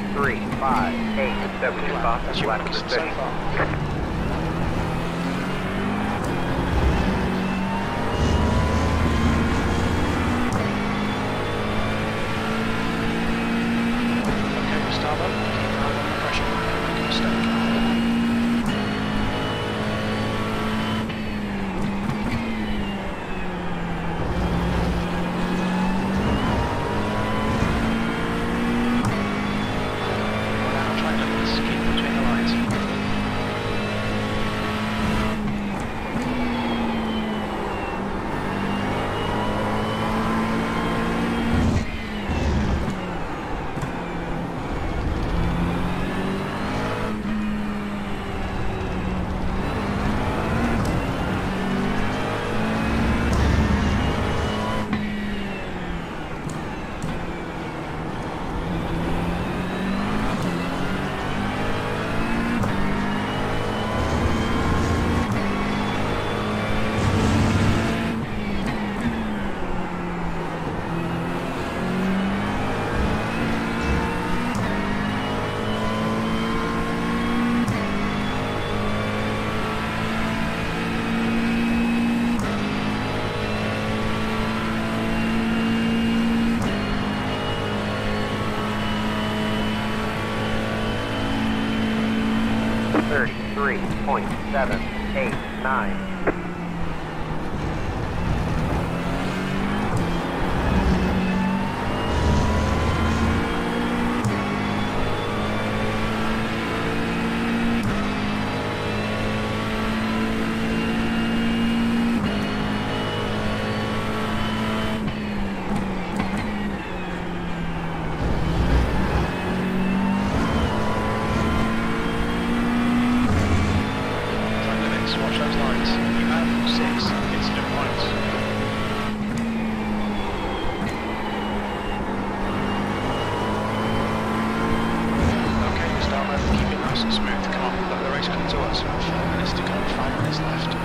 $33.358. That was your That's fastest your lap of the quickest so session. far. Okay, Gustavo, keep your eye on the pressure. Don't make a mistake. Well, now try to keep between the lines. $33.789. nice and smooth. Come on, let the race come to us. 4 minutes to go, 5 minutes left.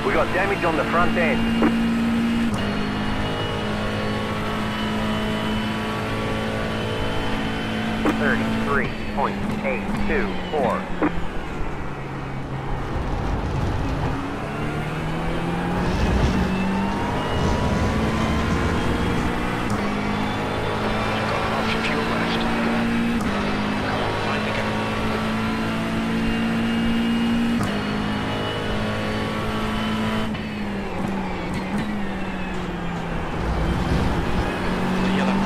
We got damage on the front end. $33.824. You've got half your fuel left. Come on, find the gap. The yellow.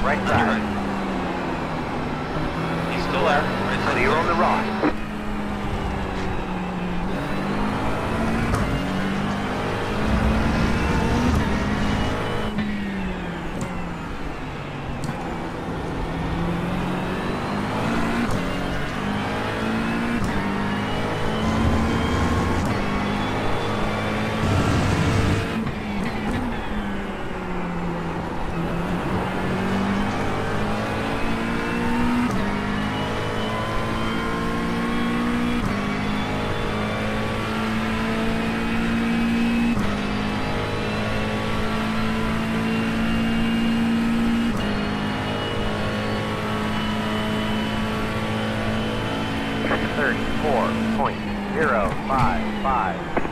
Right On your side. right. He's still there. Right side. Clear on the right. $34.055.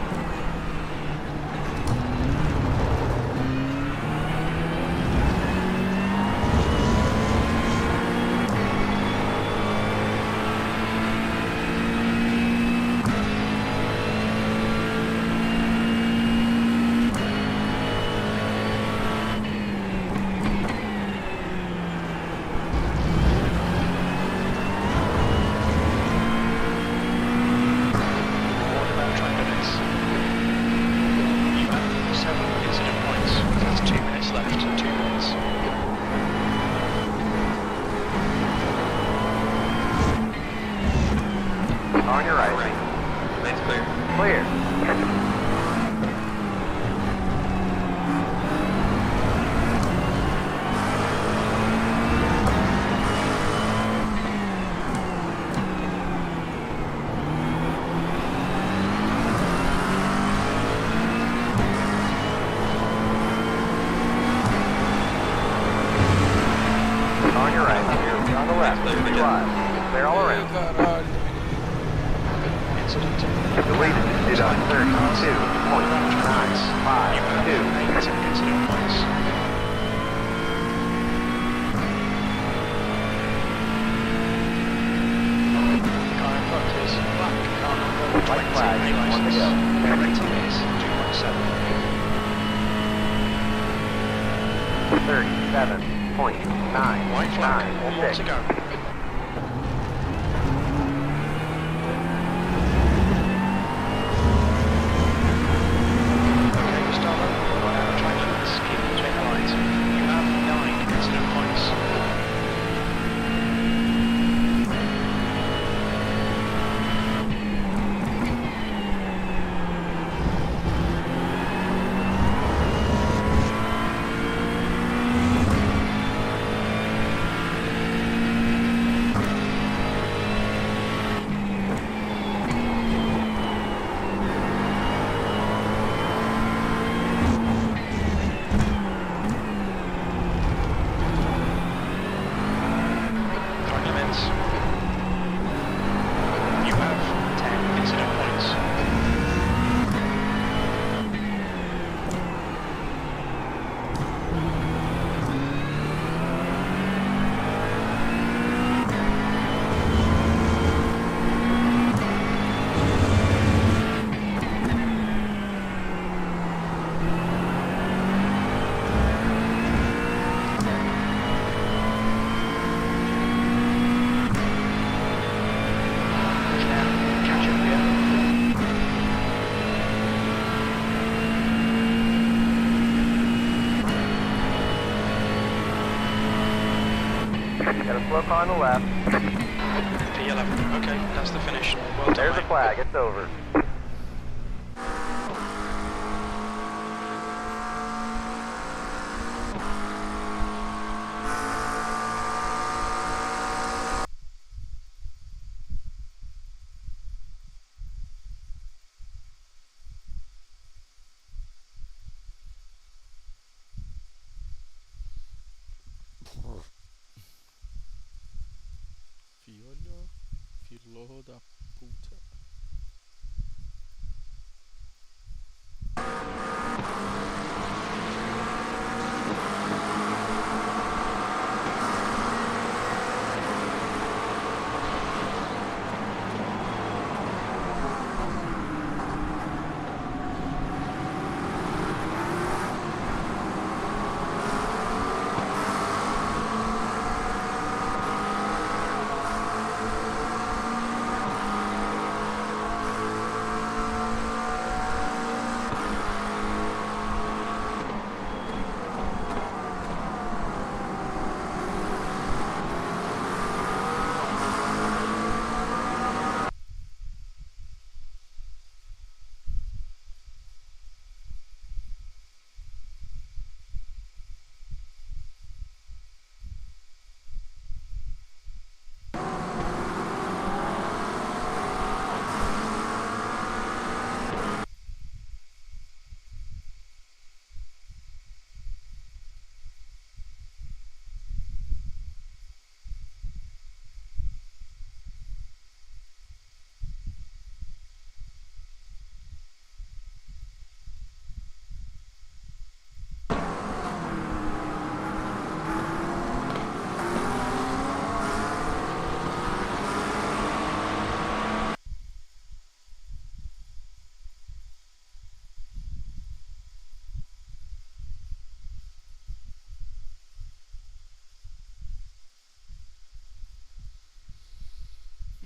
What about trying to miss? You have 7 incident points. That's 2 minutes left. 2 minutes. On your right. Lane's clear. Clear. On your right. On the left. Clear, Be good. wide. Clear all around. Caralho. Incident. The latest is on 32.952. 8 incident points. Car in front is black. Car number 20. White flag, A one to license. go. Their rating is 2.7. 37.996. White flag. 1 more to go. Okay, Gustavo. 1 hour tractions. Keep between the lines. You have 9 incident points. slow car on the left. P11. Okay, that's the finish. Well done, There's the mate. flag, it's over. Filho da puta.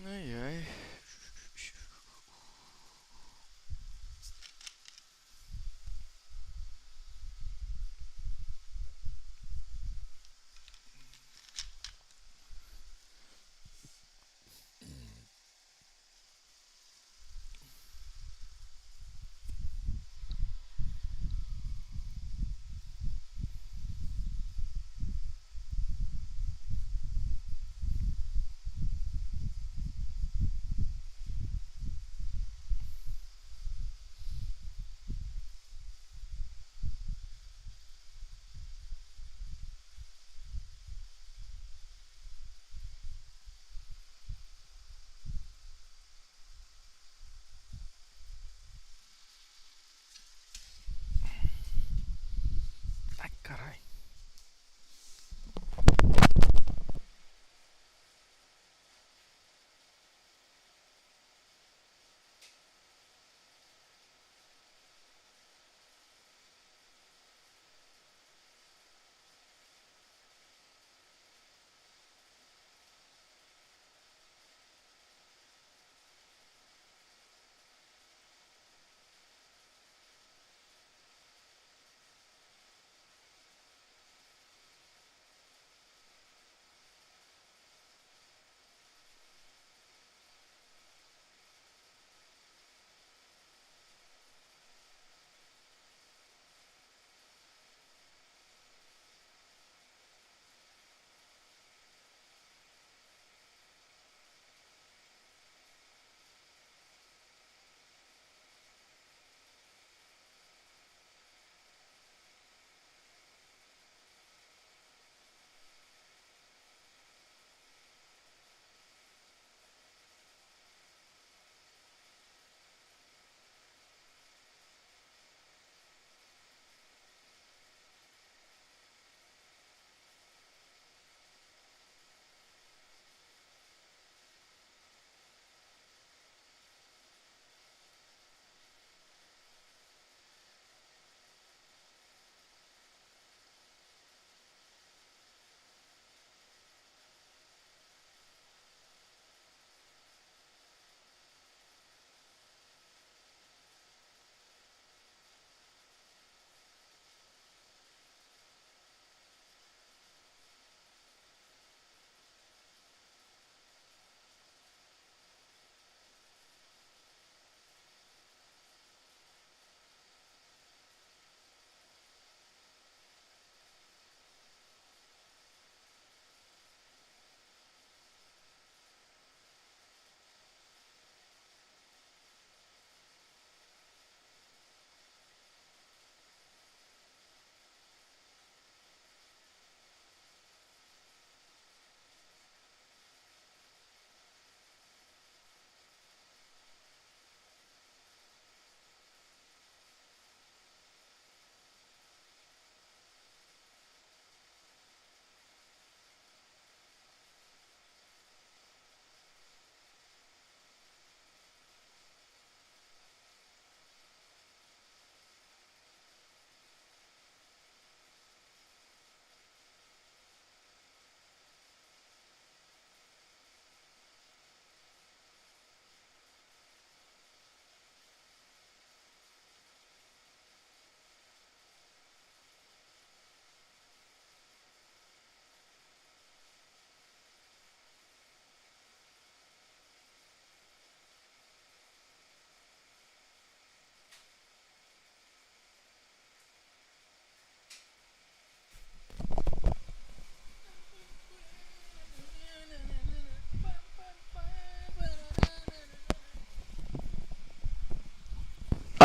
Ai ai.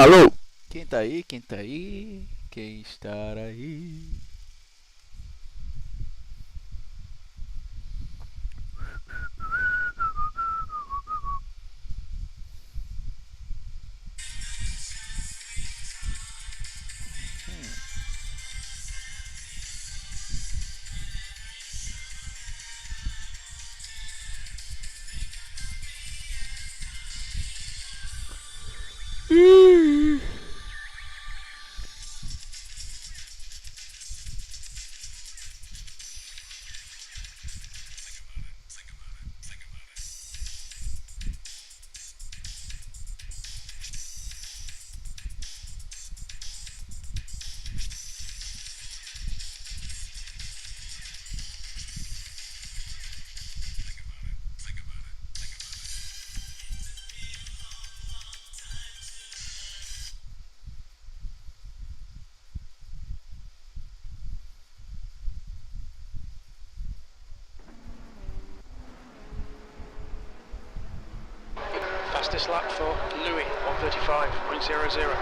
Alô? Quem tá aí? Quem tá aí? Quem está aí? Fastest lap for Louis, 1:35.00.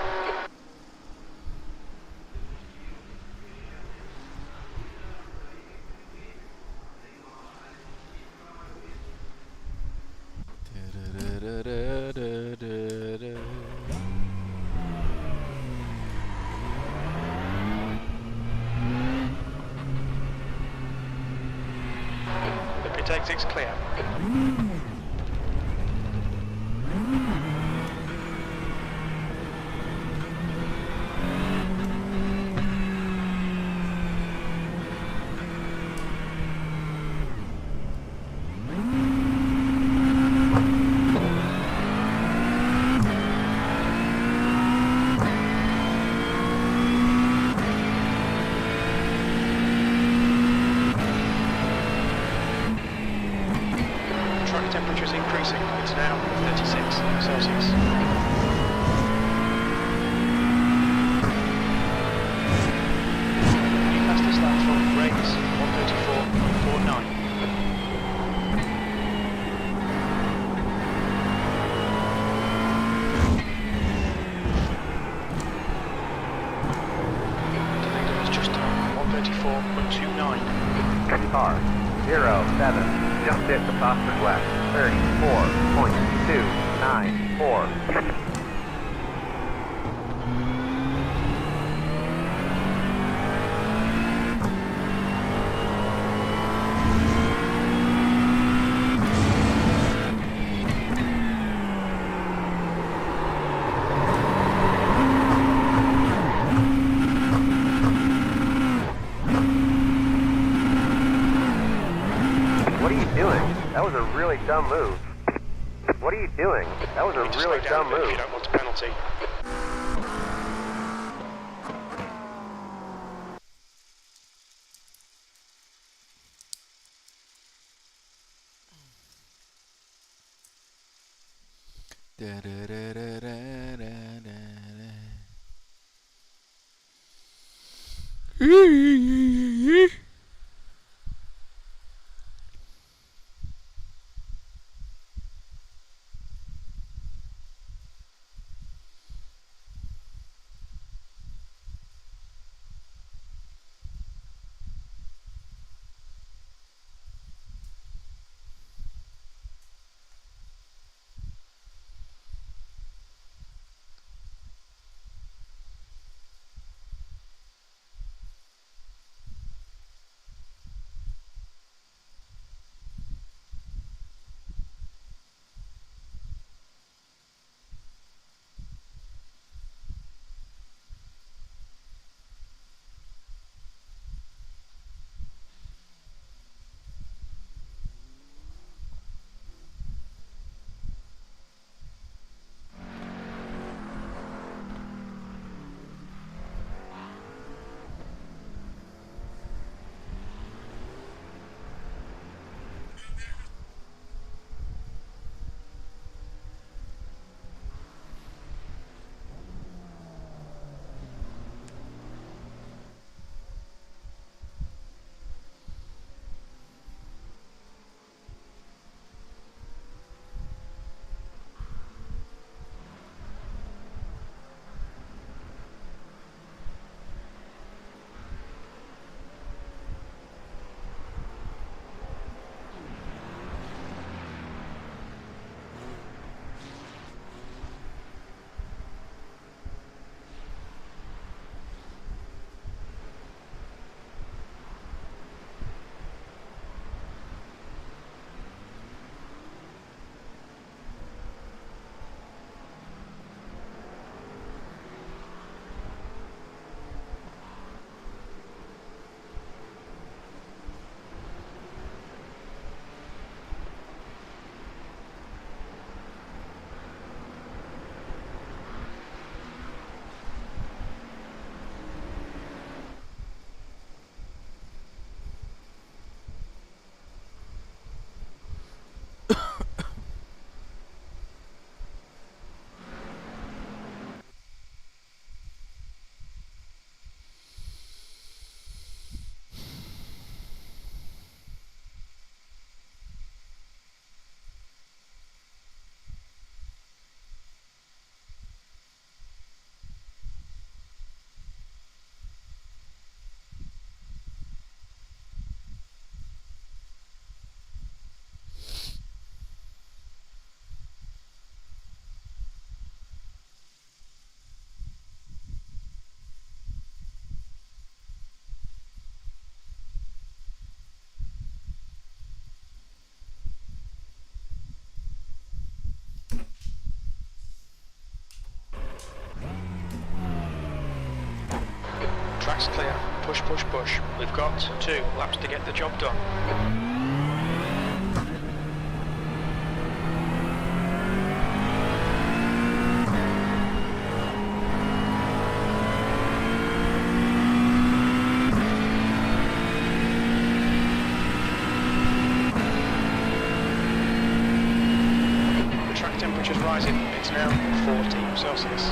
The pit exit's clear. Track temperature is increasing. It's now 36 Celsius. New fastest lap for Race, 1:34.49. Canada is just on 1:34.29. Car 07. Just hit the fastest lap. 34.294. What are you doing? That was a really dumb move. What are you doing? That was a Need to really slow down dumb a bit if move. you don't want a penalty. Track's clear. Push, push, push. We've got 2 laps to get the job done. The track temperature's rising. It's now 40 Celsius.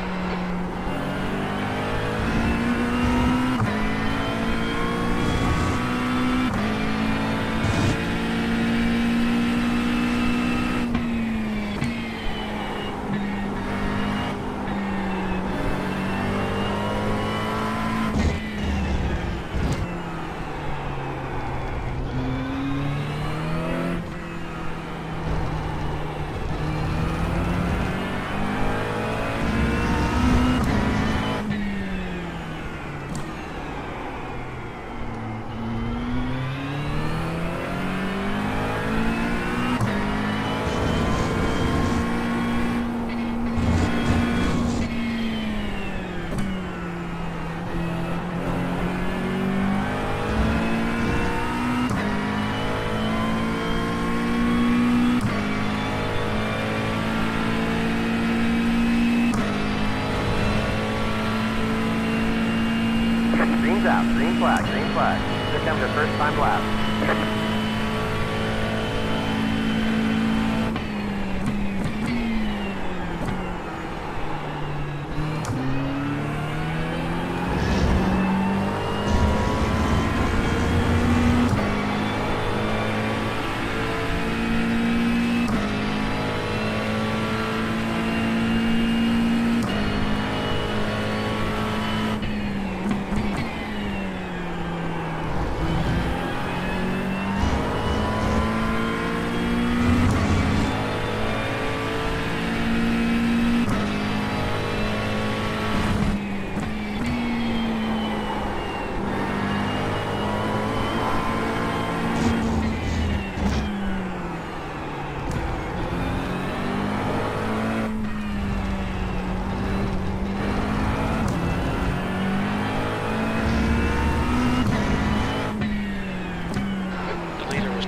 Green's out. Green flag. Green flag. Here comes the first time lap.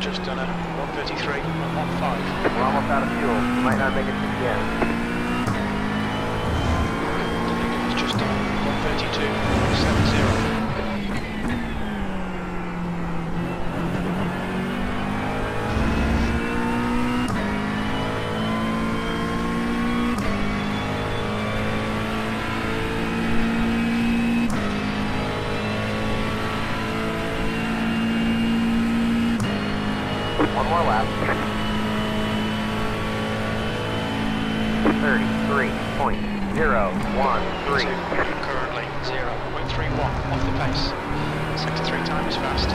Just done a 133 and 1.5. We're almost out of fuel. We might not make it to the end. The leader has just done 132.70. One more lap. 33.013. Currently 0.31 off the pace. Sector 3 time is fast.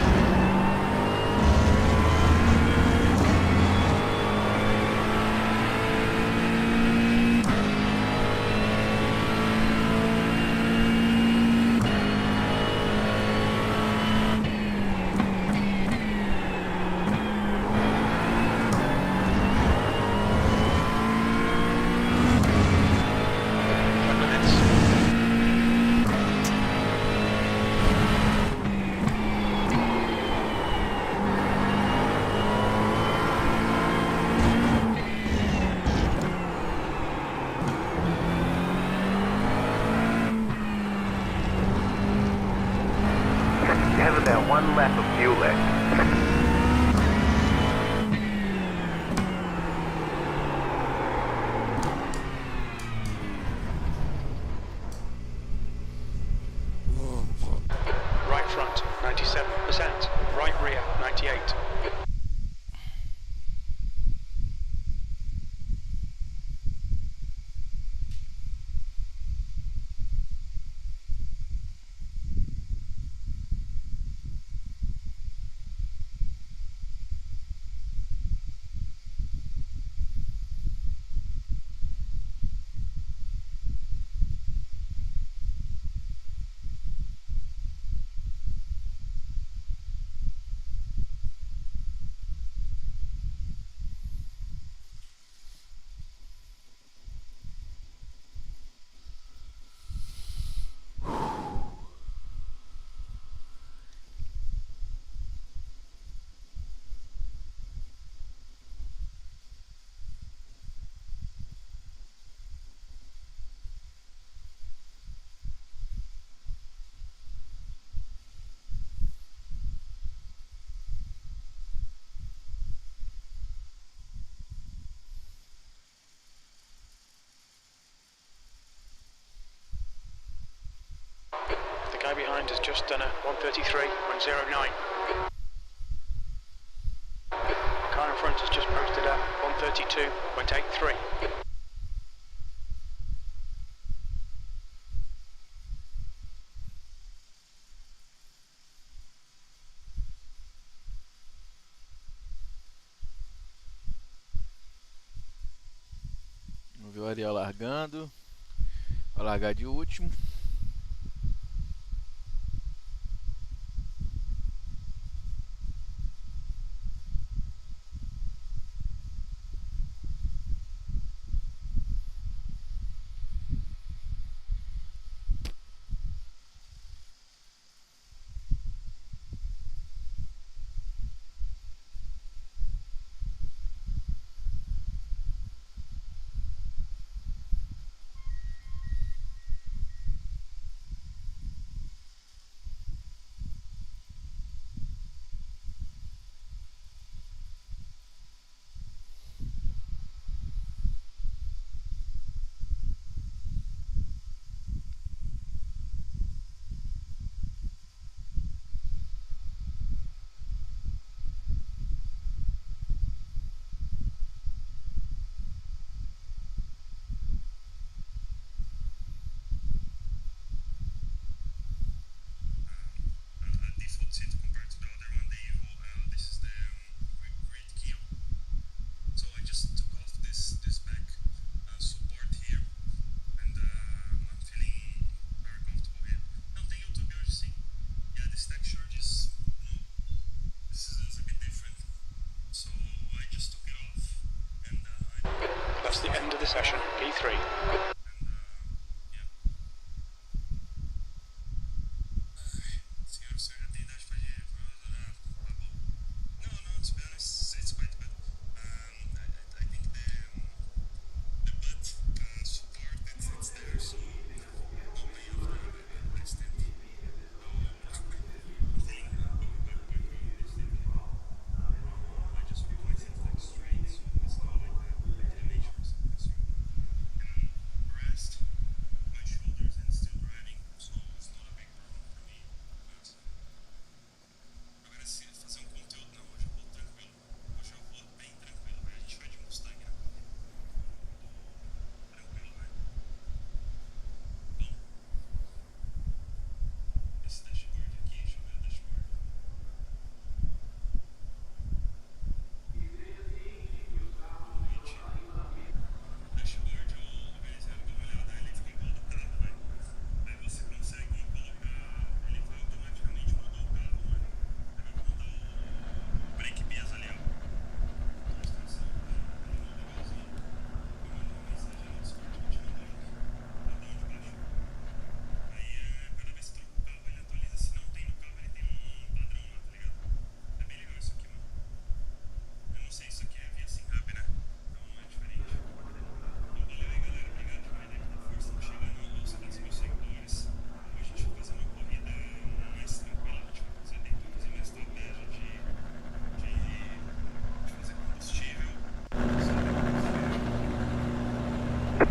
You have about one lap of fuel left. Right front 97%, right rear 98. behind has just done a 133.09. Car in front has just posted a 132.83. Vamos ver o Ariel largando. Vai largar de último. Default seat compared to the other one, the Evo L. This is the grid keel. So I just took off this back support here, and I'm feeling very comfortable here. Não tem YouTube hoje sim. Yeah, this texture just, this is a bit different. So I just took it off, and That's the end of the session, P3.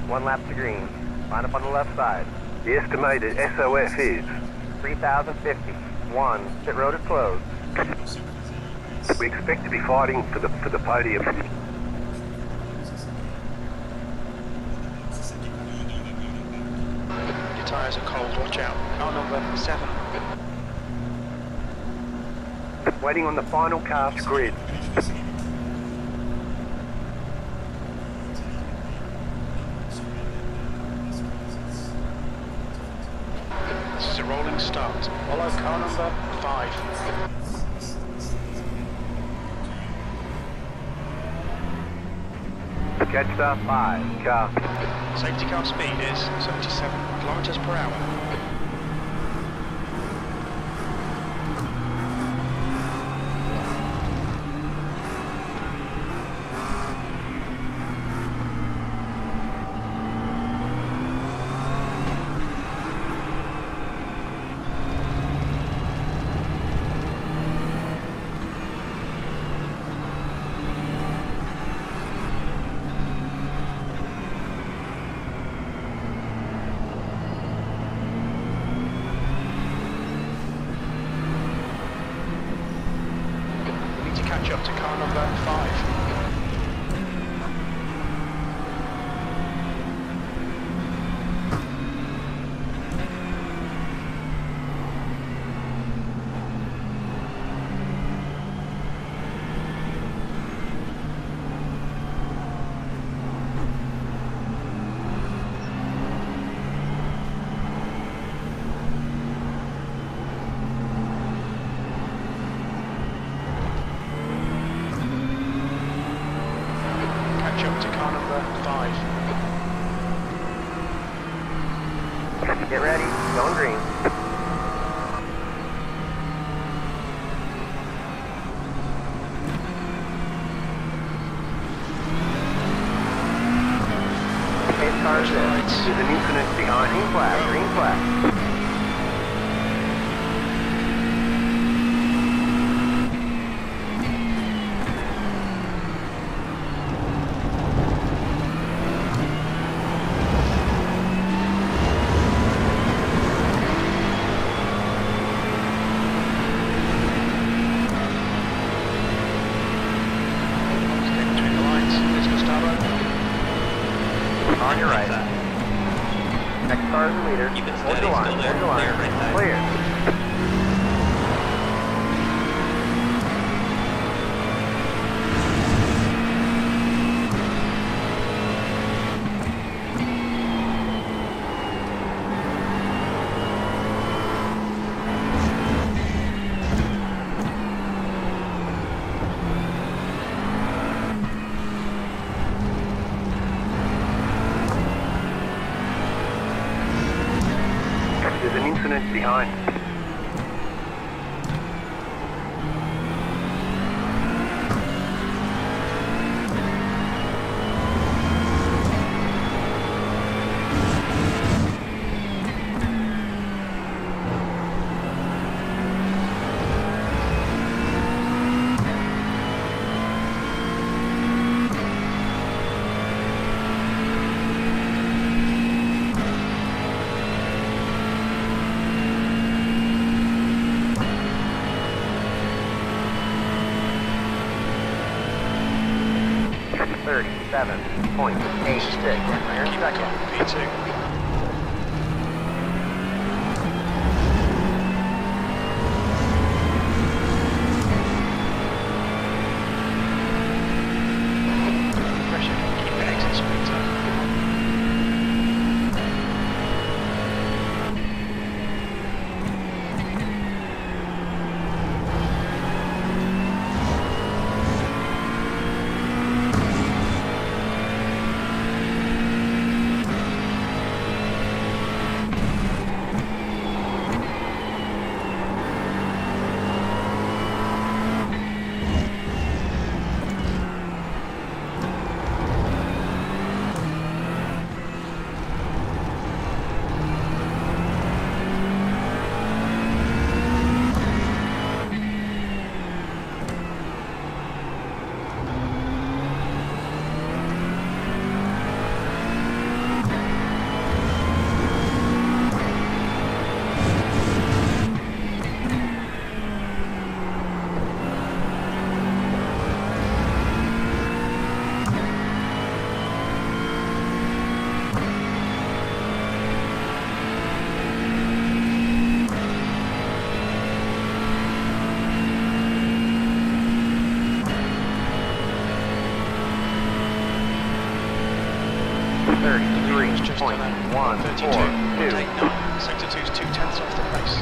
One lap to green. Line up on the left side. The estimated SOF is 3,050. 1. Pit road is closed. We expect to be fighting for the podium. Your tyres are cold, watch out. Car number 7. Waiting on the final cast grid. This is a rolling start. Follow car number 5. Jetstar 5. Car. Safety car speed is 77 kilometers per hour. to car number 5. Catch up to car number 5. Get ready, going green. Pace cars in. There's an incident behind. Green flag, green flag. Stay between the lines. There's Gustavo. On your right. Left side. Next car is the leader. Keep it Hold steady, the line, still there. hold the line. Clear, right side. Clear. There's an incident behind. .86. Iron Keep second. it P2. Pressure. Keep it exit speed time. It's just on a 132. 189. Sector 2's 2/10 off the pace.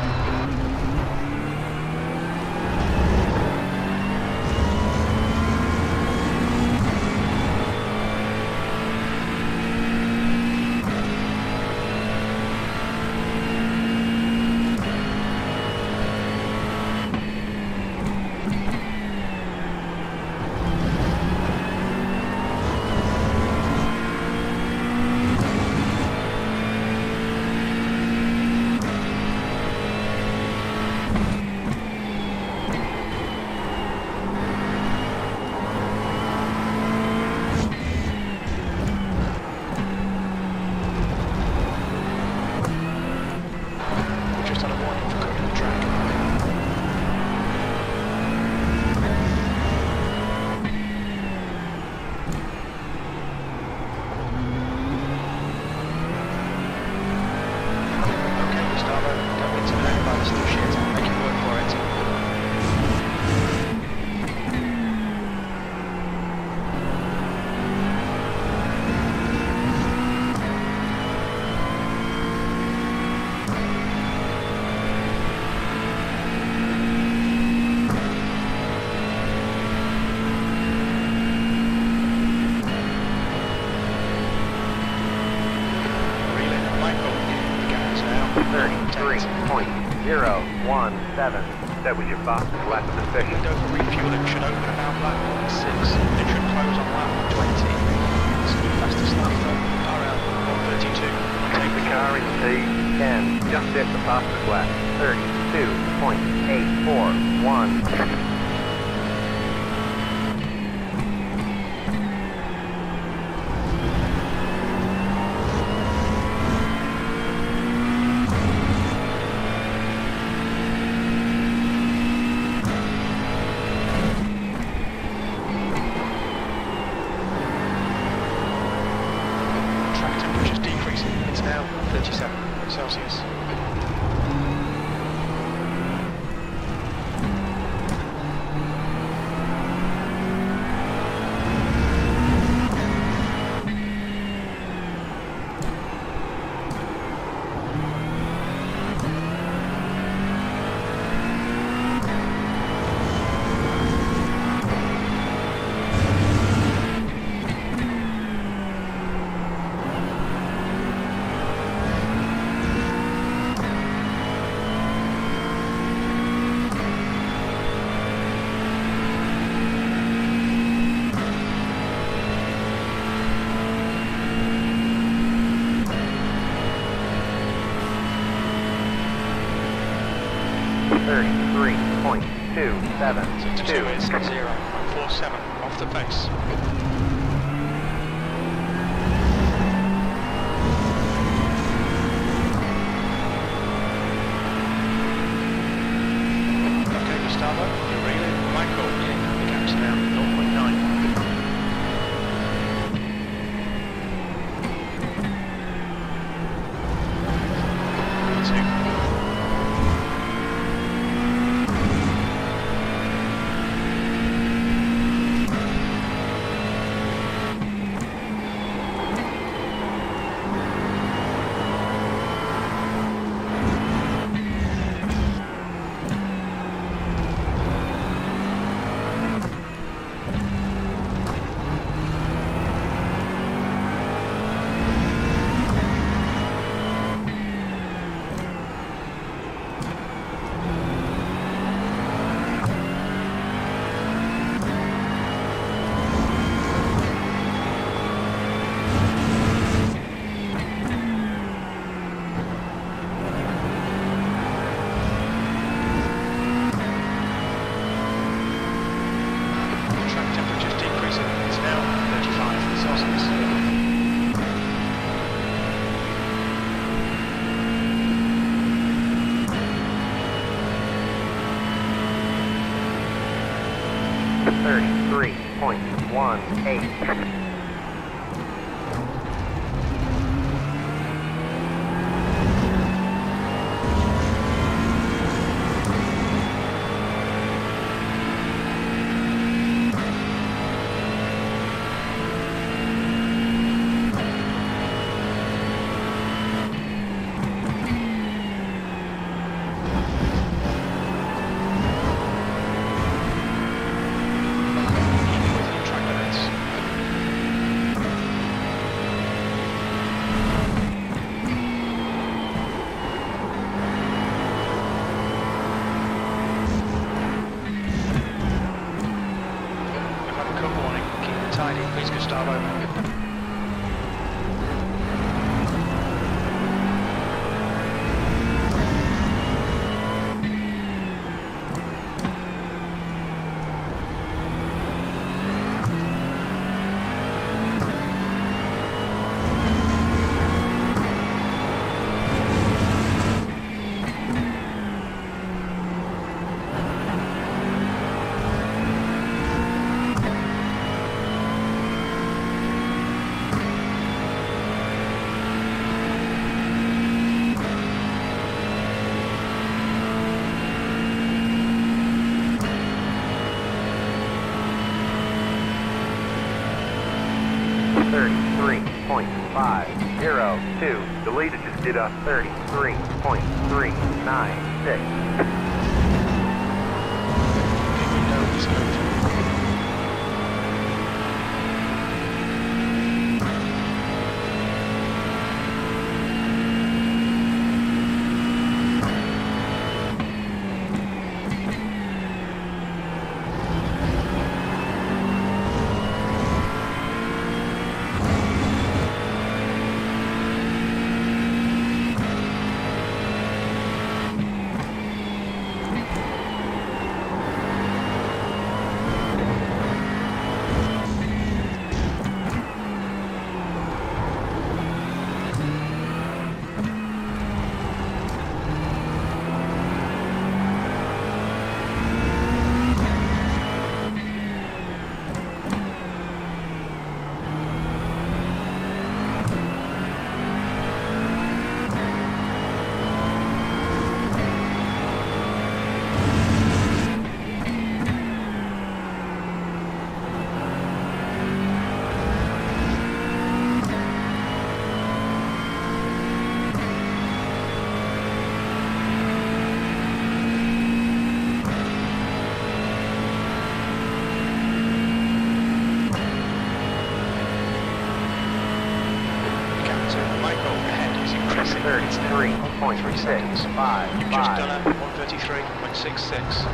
That was your fastest lap of the session. Window for refueling should open about lap 6. It should close on lap 20. This will be fastest lap for RL 132. Take the car in P10. Just set the fastest lap. 32.841. Track temperature's decreasing. It's now 37 Celsius. So 2 is 0.47 off the pace. Okay, Gustavo, you're ready. Michael, the gap's now 0.9. Track temperature's decreasing. It's now 35 Celsius. .18. Keeping within track limits. We've had a cut warning. Keep it tidy, please, Gustavo. .502. The leader just did a 33.396. Window is open. 1.3 seconds. You've just done a 133.66.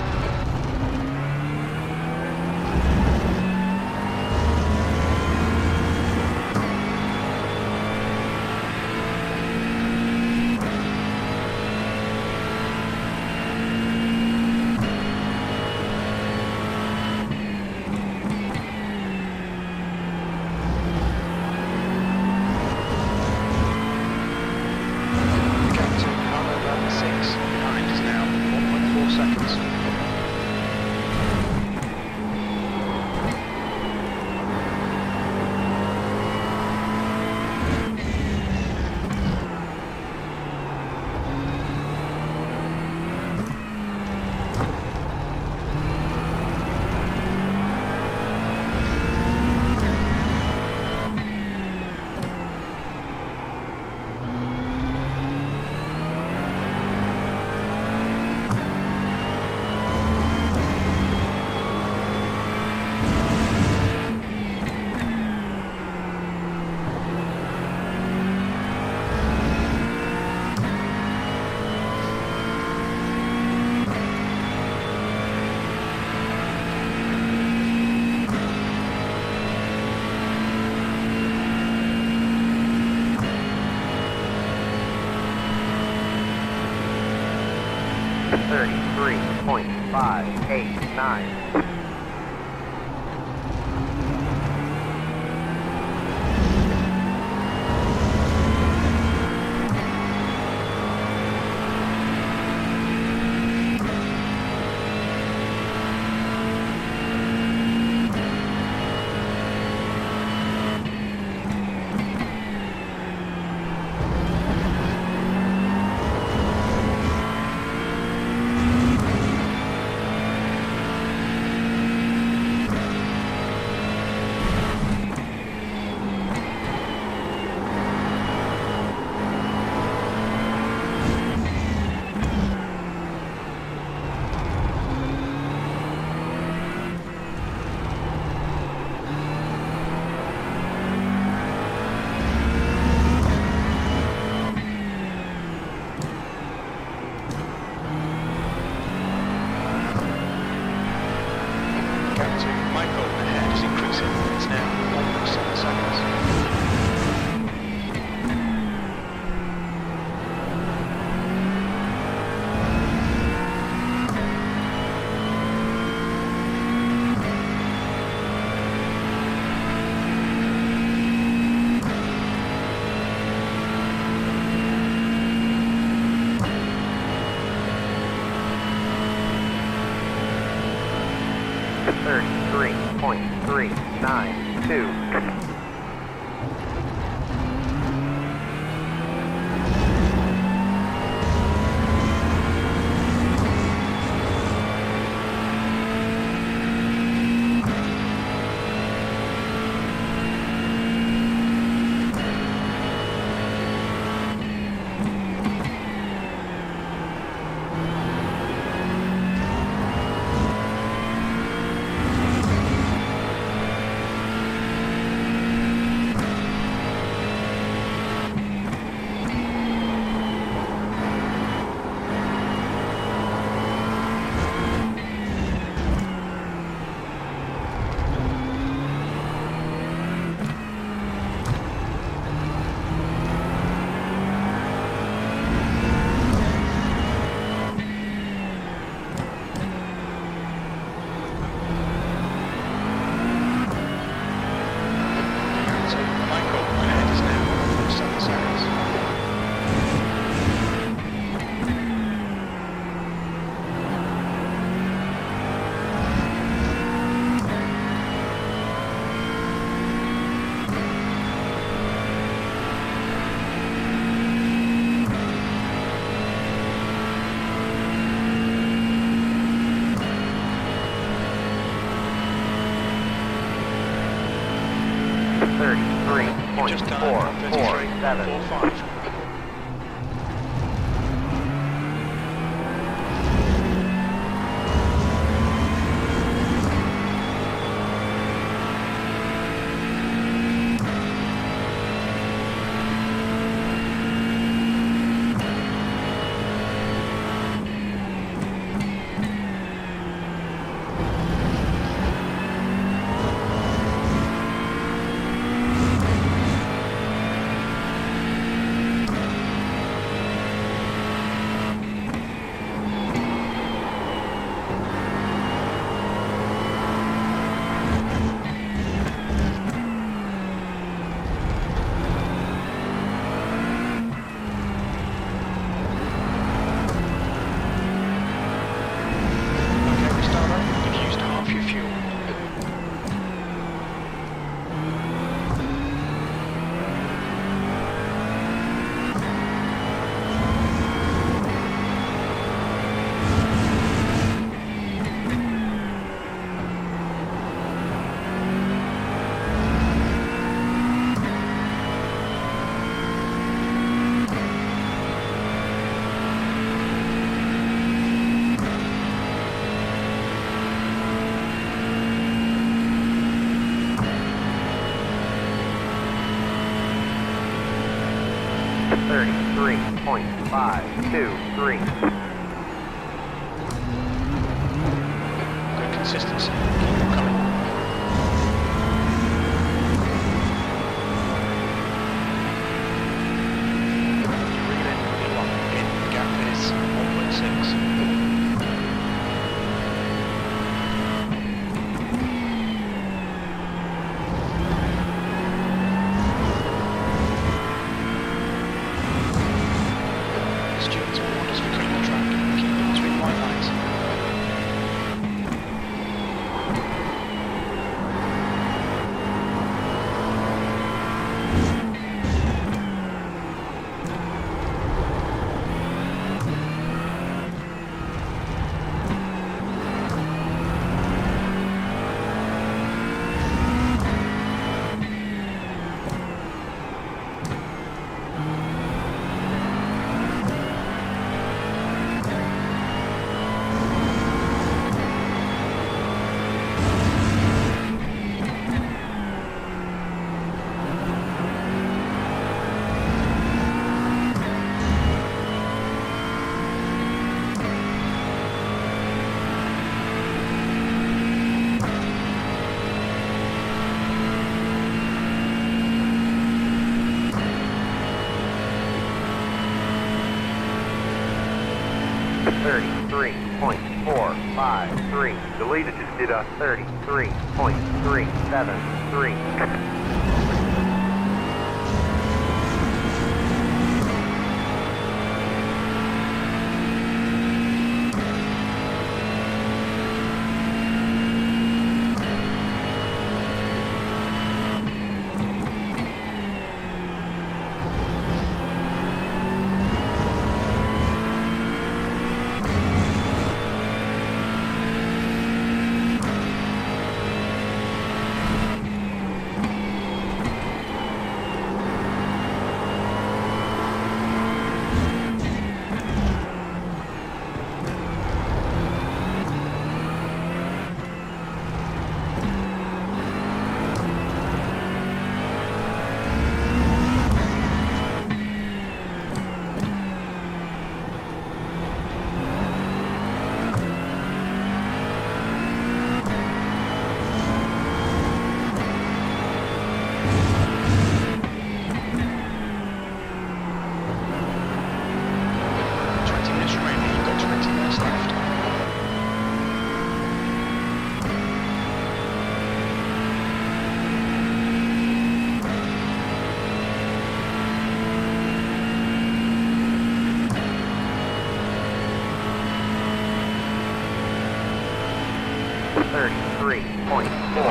$33.589. $33.392. Just done 133.45. 5, 2, 3. Good consistency. Keep them coming. Reel in, lock in. The gap is 1.6. Stewards warned us for cutting the track. Keep it between white lines. Thirty-three point 453. The leader just did a 33.373.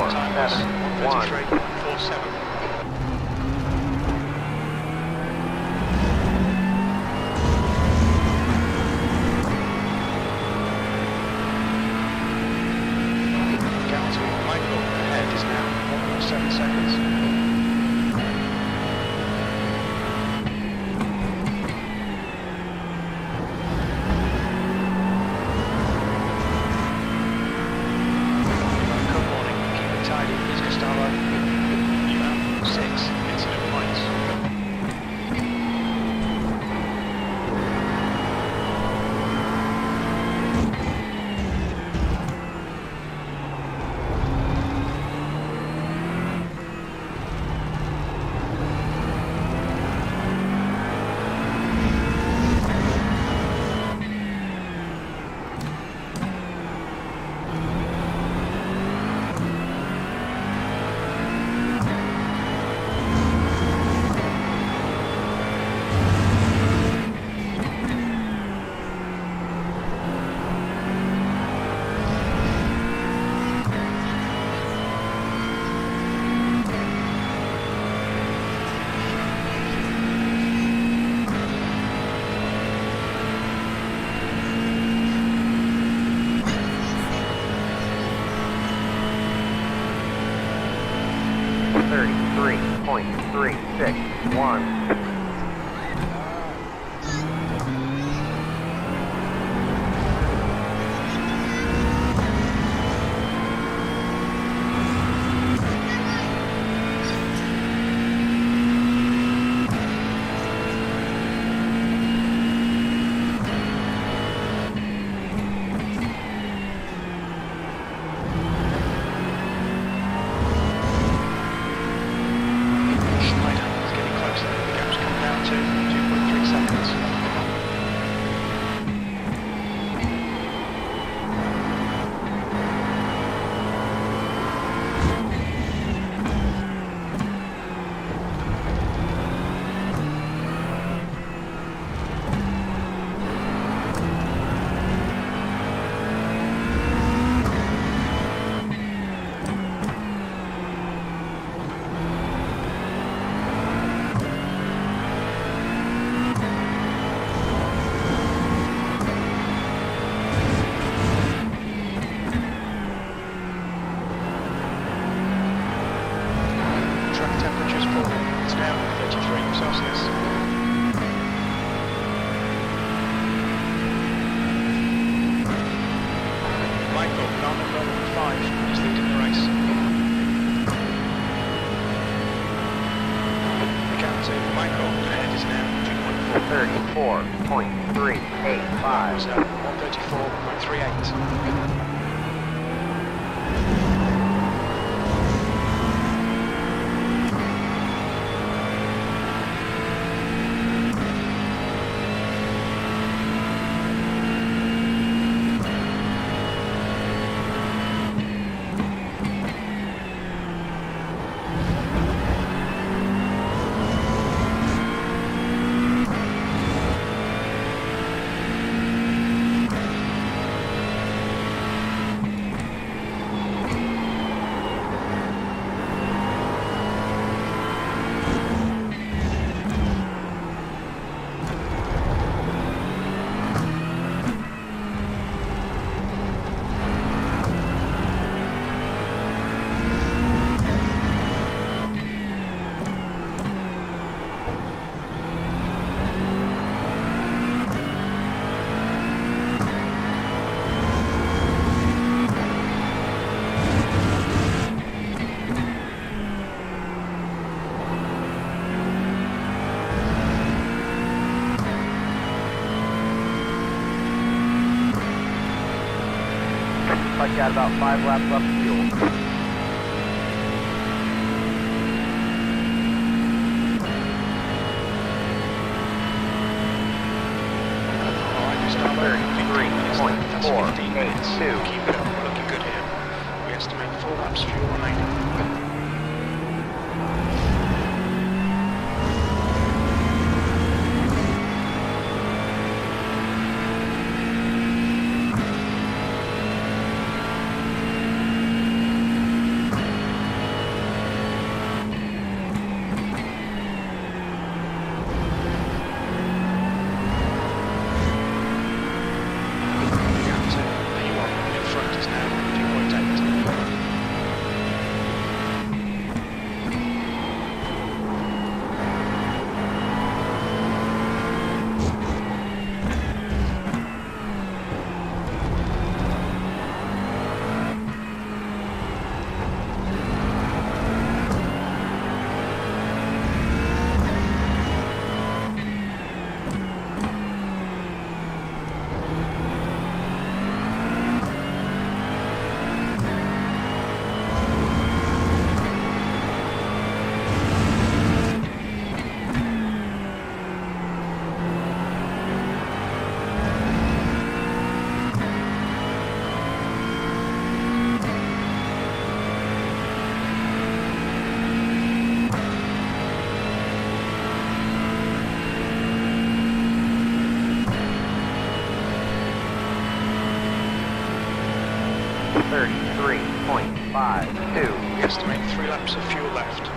Time was 33.471. 1:33.47. Gap to Michael ahead is now 1.7 seconds. Good morning. Keep it tidy, please, Gustavo. You have 6 incident points. Thirty-three point 361. He's leading the race. The gap to Michael ahead is now 34.385. 134.38. Like got about 5 laps left of fuel. Alright, we start there. 33.482. Keep it up, we're looking good here. We estimate 4 laps fuel remaining. We estimate 3 laps of fuel left.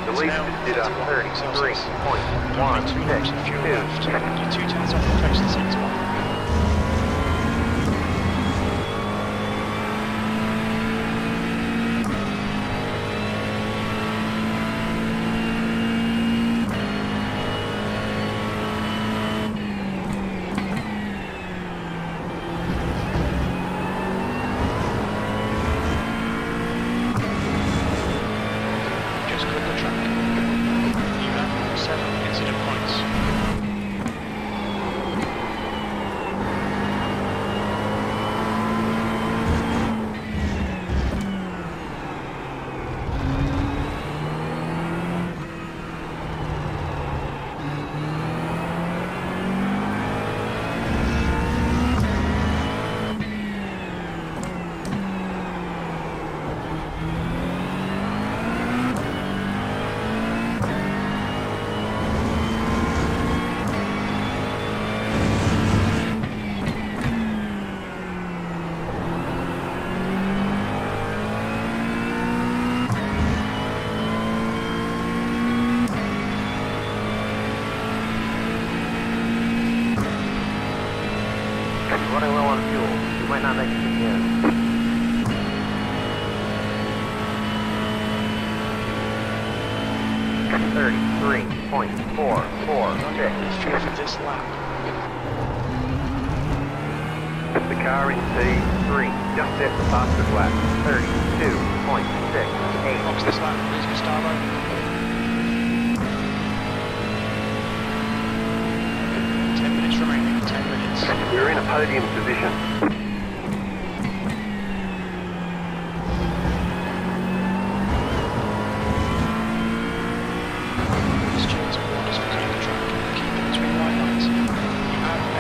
The lead is at 33.162. You're 2 tenths off the closest 6 1. running low on fuel. You might not make it to the end. Finish this lap. The car in C3 just hit the fastest lap. 32.68. Box this lap, please, Gustavo. 10 minutes remaining, 10 minutes. We're in a podium position. Students, orders for clear the track. Keep it between white lines. You have 8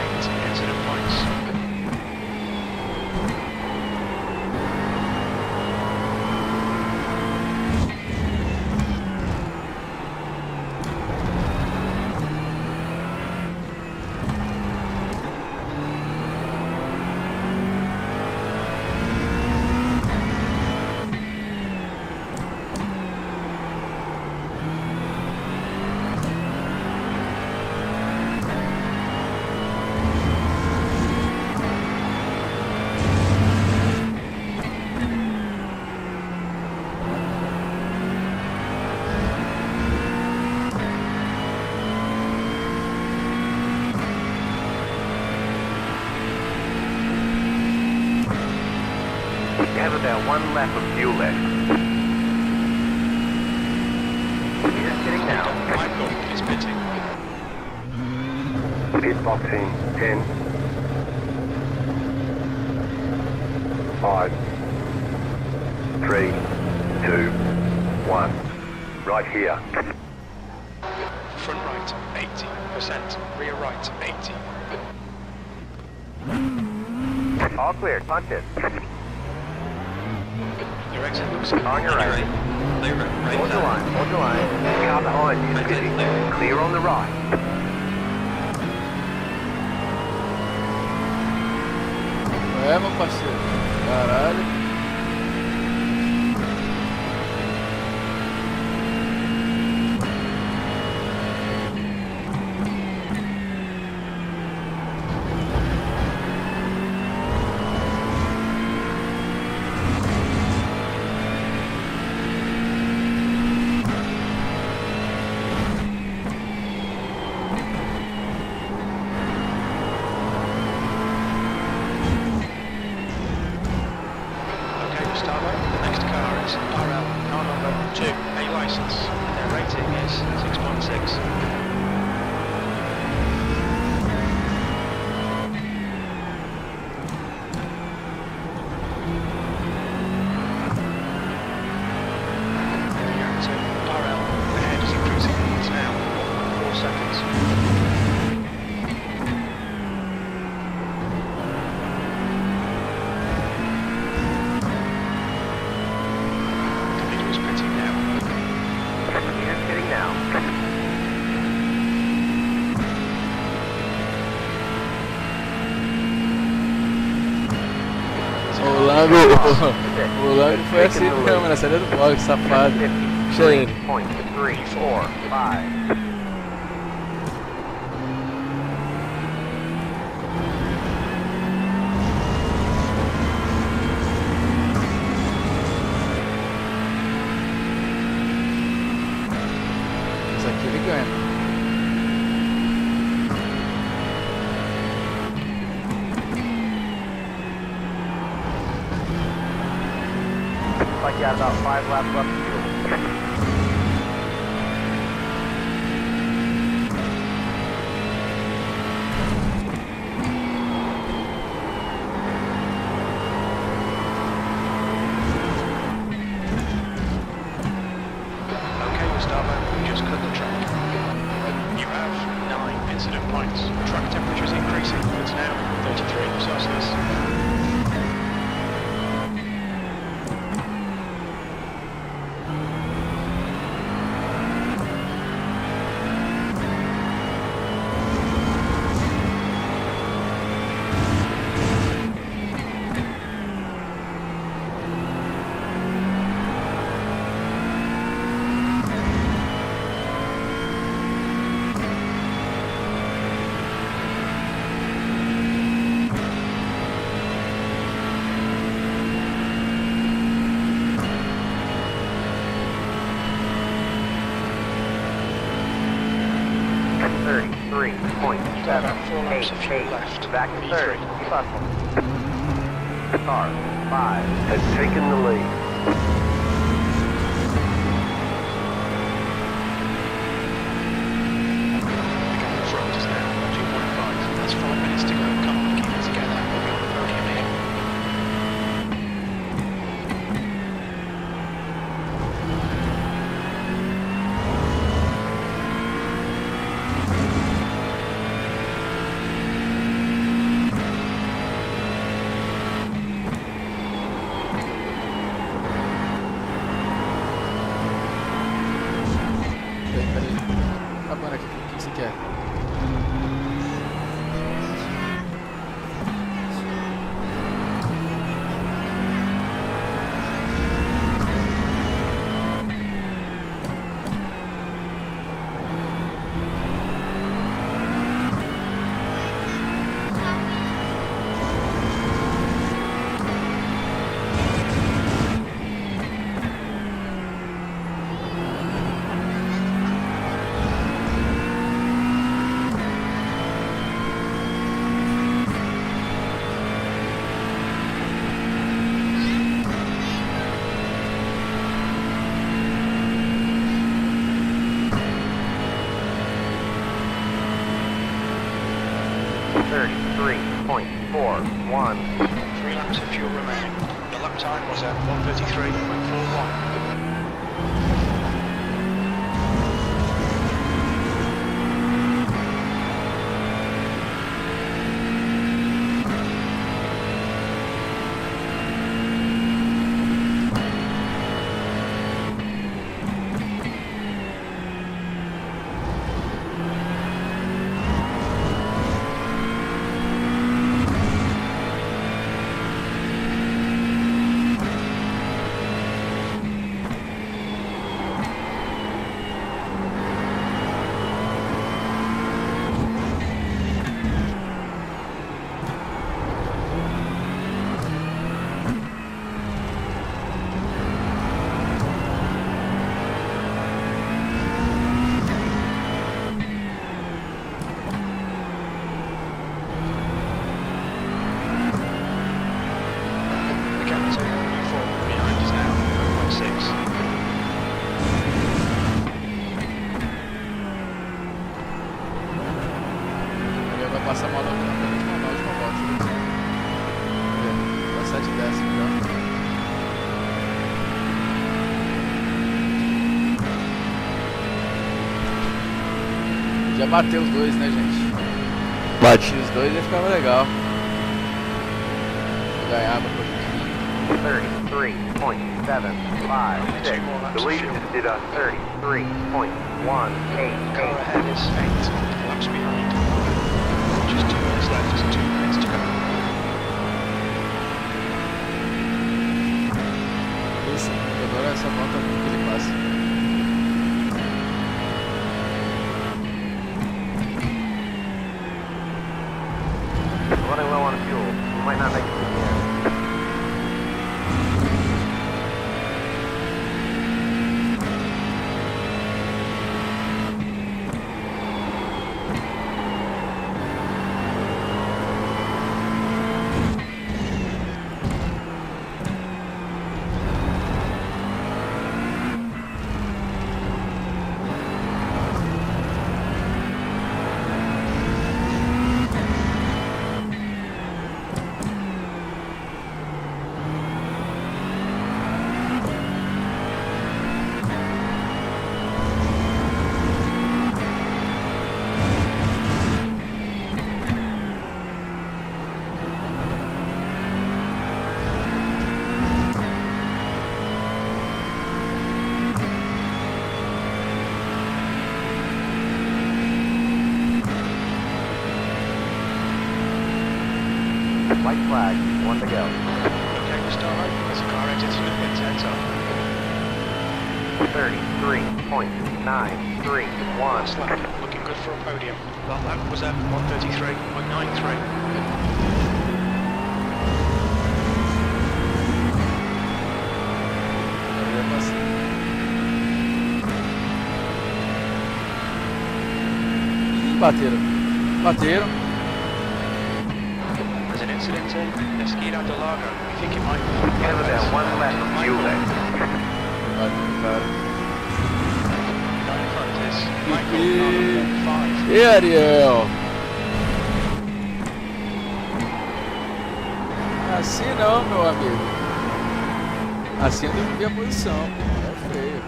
incident points. You have about 1 lap of fuel left. Just hitting now. Michael is pitting. Pit boxing 10, 5, 3, 2, 1. Right here. Front right, 80%. Rear right, 80. All clear. Punch it. Your exit looks On your You're right. right. Clear right Hold your side. line. Hold your line. Car behind you is Right side busy. clear. Clear on the right. É, meu parceiro. Caralho. Okay, Gustavo, the next car is RL, car number 2, A license. Their rating is 6.6. Going to RL, the head is increasing. It's now 4 seconds. The leader is pitting now. Just hitting now. O Lango foi assim mesmo, na saída do box, safado. Cheio. 53.45. Isso aqui ele ganha. Looks like you got about 5 laps left of fuel. Okay, Gustavo, we just cut the track. You have 9 incident points. Track temperature is increasing. It's now 33 Celsius. got about 4 laps of fuel left. Back to third. V3. Keep hustling. Car 5 has taken the lead. The front is now 2.5. That's 5 minutes to go. Come on, keep it together. We'll be on the podium here. Peraí. Acabando aqui. O que você quer? .41. 3 laps of fuel remaining. The lap time was at 1:33.41. The gap to U4 behind is now 1.6. Ele vai passar mal na última volta. Vai 7 décimos já. Já bateu os dois, né, gente? Bati os dois e ficava legal. Ganhava por pouquinho. 33.756. The leader just did a 33.188. Car ahead is 8 laps behind. Just 2 minutes left, just 2 minutes to go. Esse, agora essa volta que ele passa. Running low on fuel. We might not make it to the end. White flag, 1 to go. Okay, we start over as the car exits and gets heads up. 33.931. Last lap, looking good for a podium. That lap was at 1:33.93. Bateram. Bateram. There's an incident in Esquina do Lago. We think it might be. Give it that one left of fuel there. Bateram, cara. Not in front of this. Michael, 5. E Ariel? Assim não, meu amigo. Assim eu não vi a posição. É feio.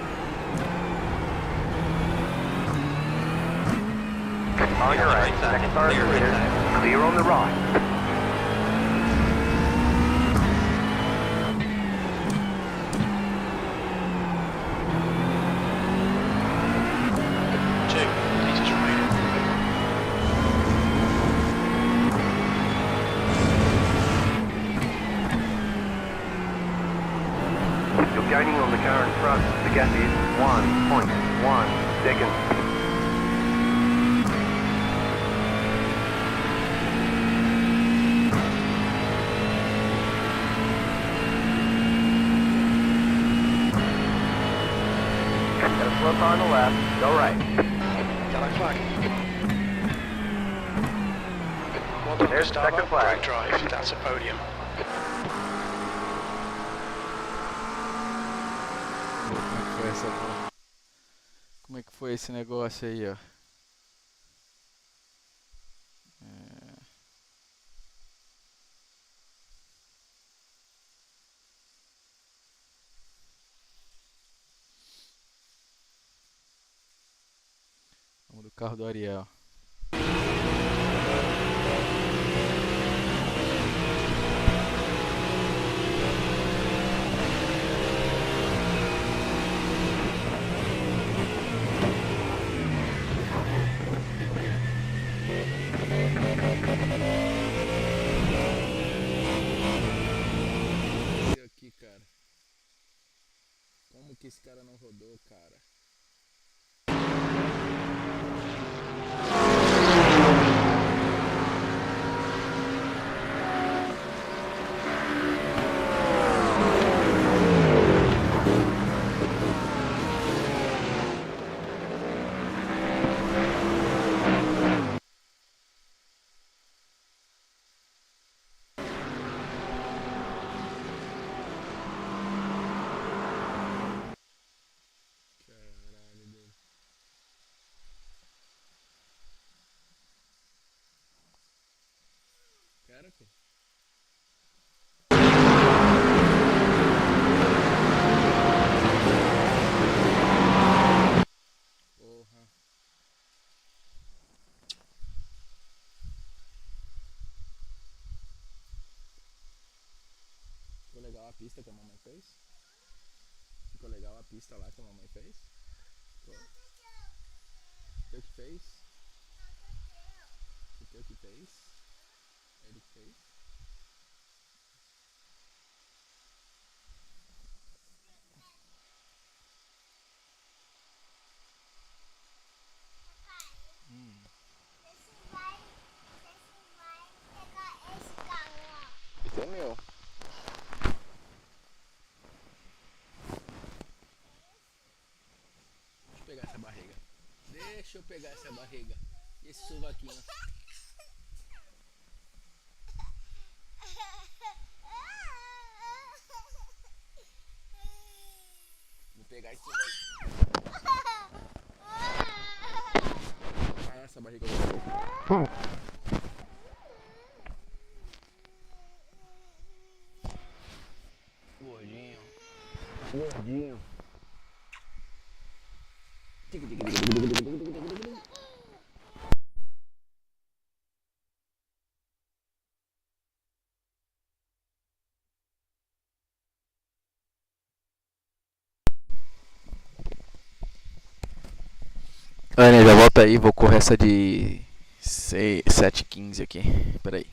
On your right, second car is clear. Clear on the right. Meters remaining. You're gaining on the car in front. The gap is 1.1 seconds. Got a slow car on the left. Go right. Yellow flag. Well done, There's the Gustavo. second flag. Great drive. That's a podium. Como é que foi esse negócio aí, ó? Vamos do carro do Ariel. Aqui, cara. Como que esse cara não rodou, cara? Cara, pô. Porra. Ficou legal a pista que a mamãe fez? Ficou legal a pista lá que a mamãe fez? Ficou. Foi o que fez? Foi o que fez? Ele que fez? Esse é meu. Deixa eu pegar essa barriga. Deixa eu pegar essa barriga. E esse sovaquinho. Vou pegar esse sovaquinho. Ah, essa barriga eu vou. Gordinho. Gordinho. Ana, já volta aí, vou correr essa de 7:15 aqui. Peraí.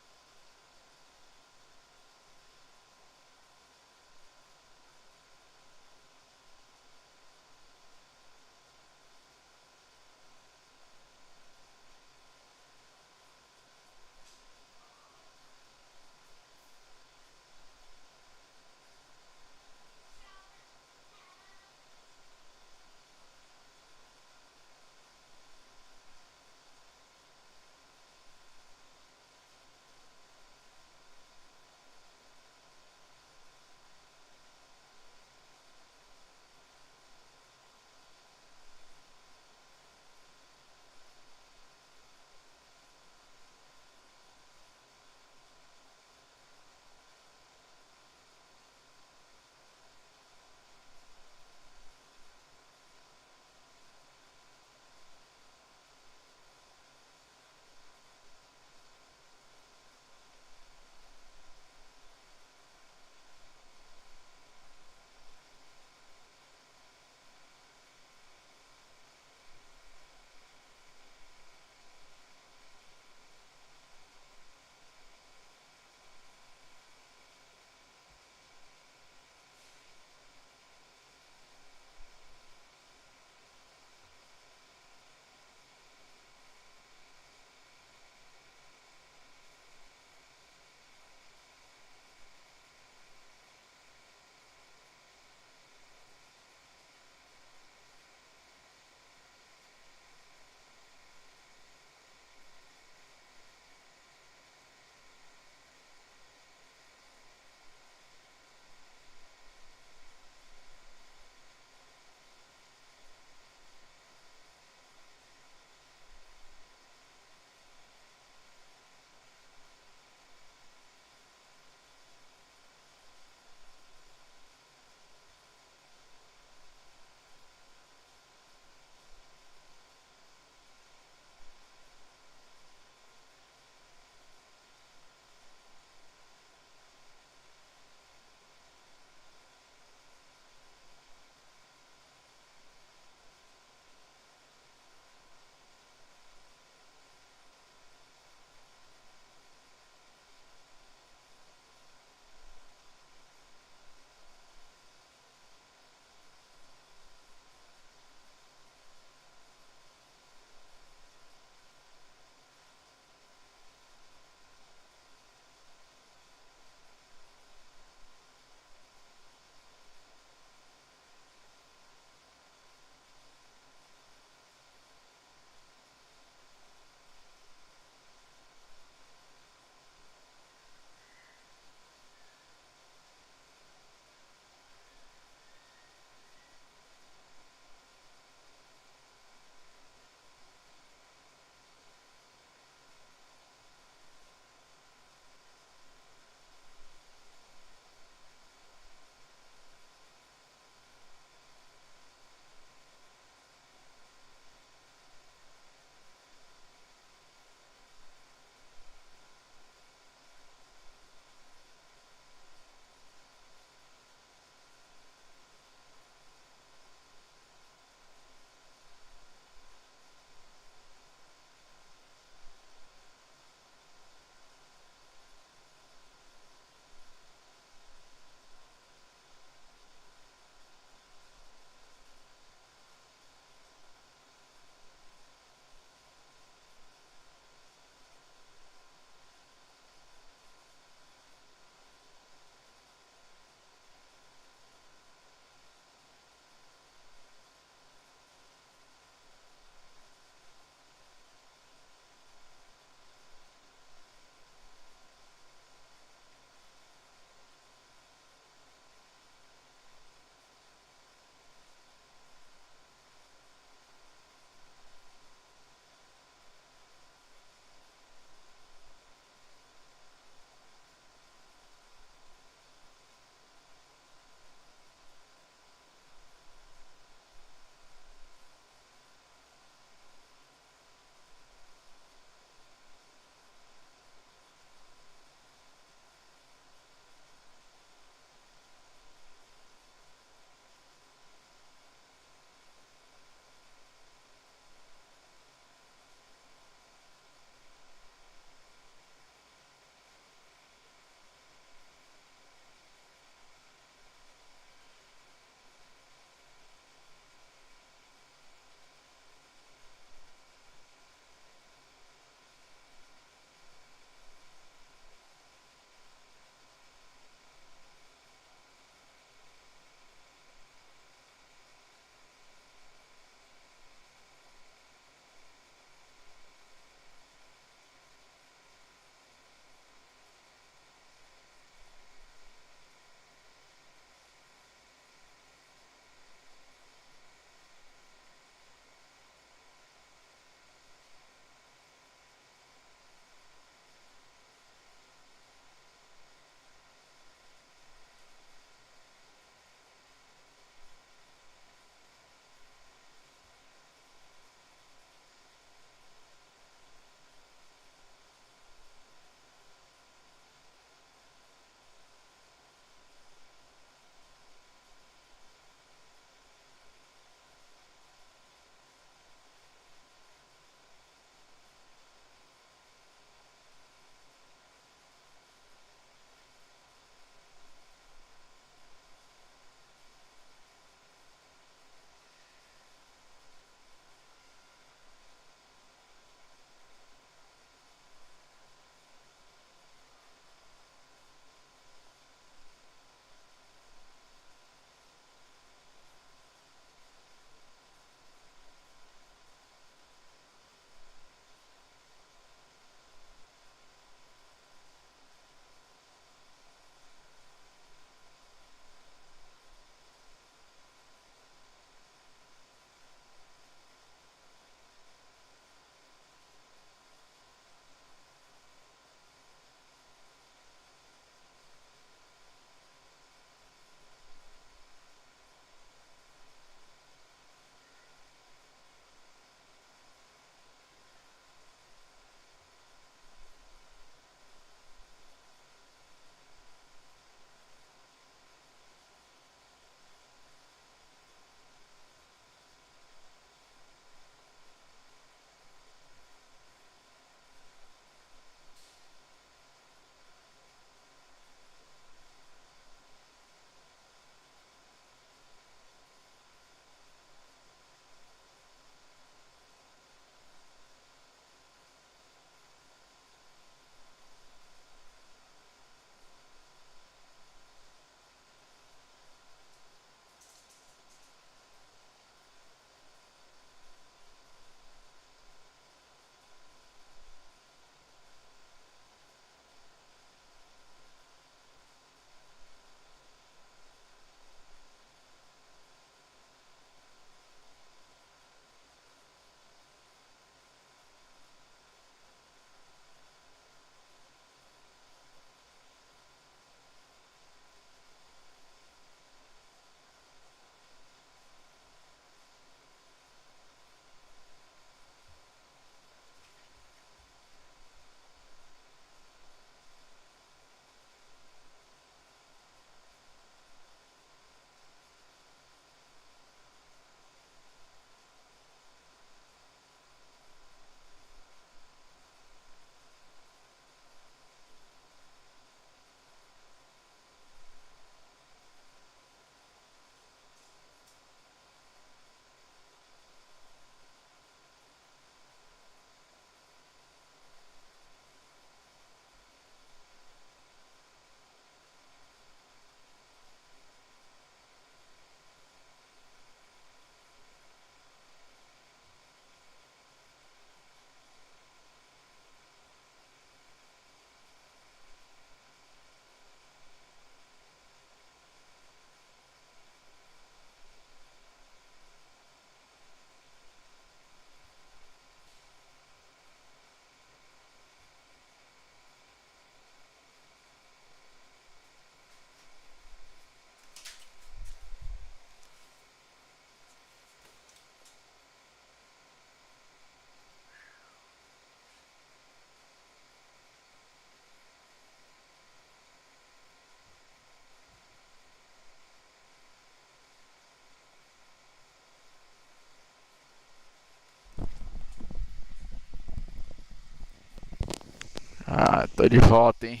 Ah, tô de volta, hein?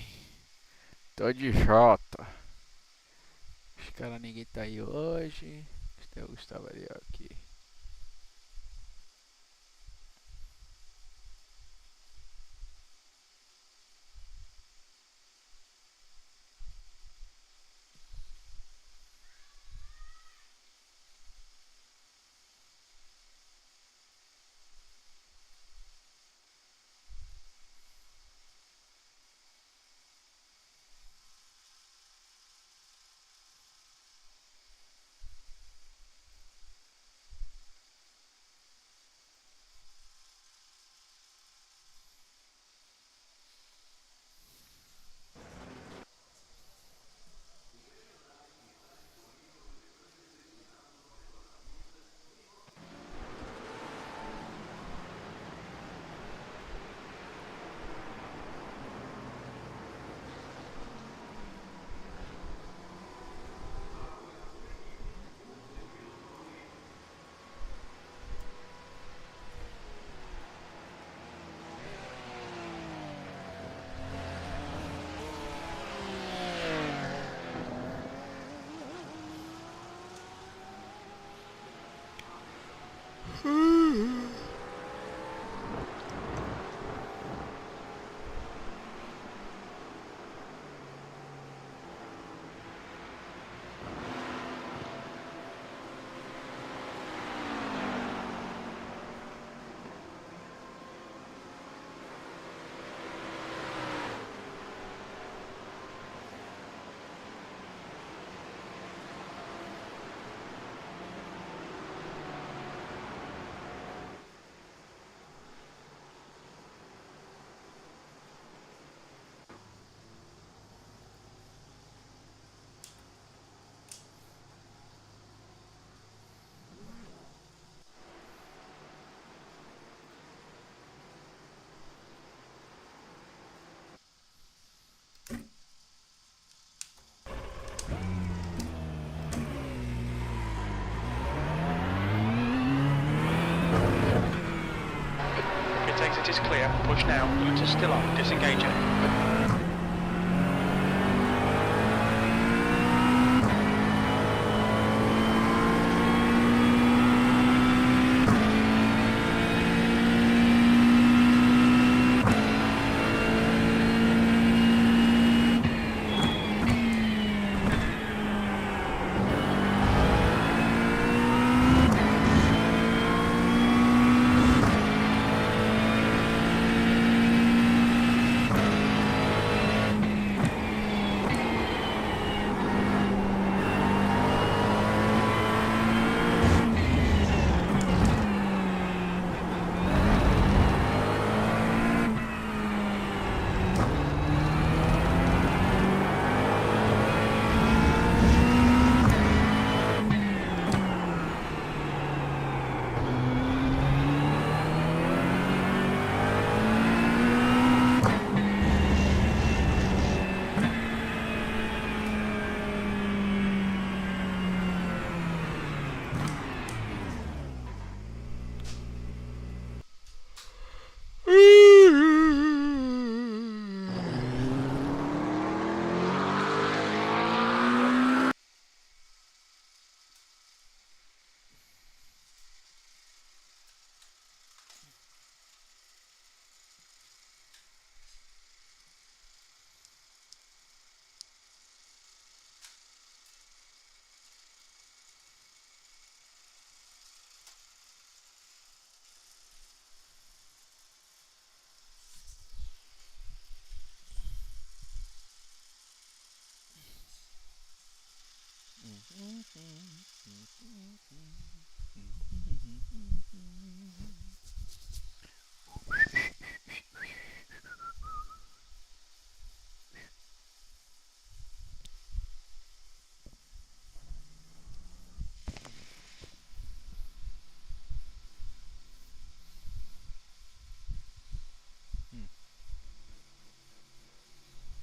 Tô de volta. Os caras, ninguém tá aí hoje. Até o Gustavo ali aqui. It exit is clear. Push now. Bluetooth still on. Disengaging.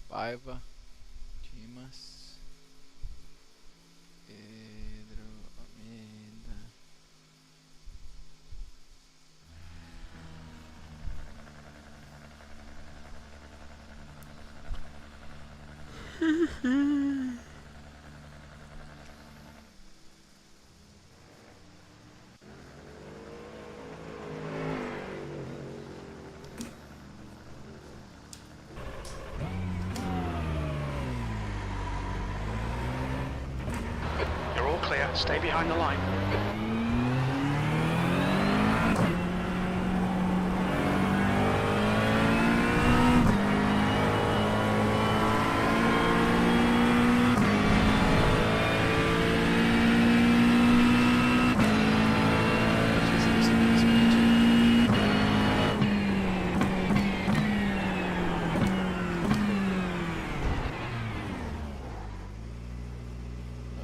Paiva, Dimas, Pedro, Almeida. You're all clear. Stay behind the line.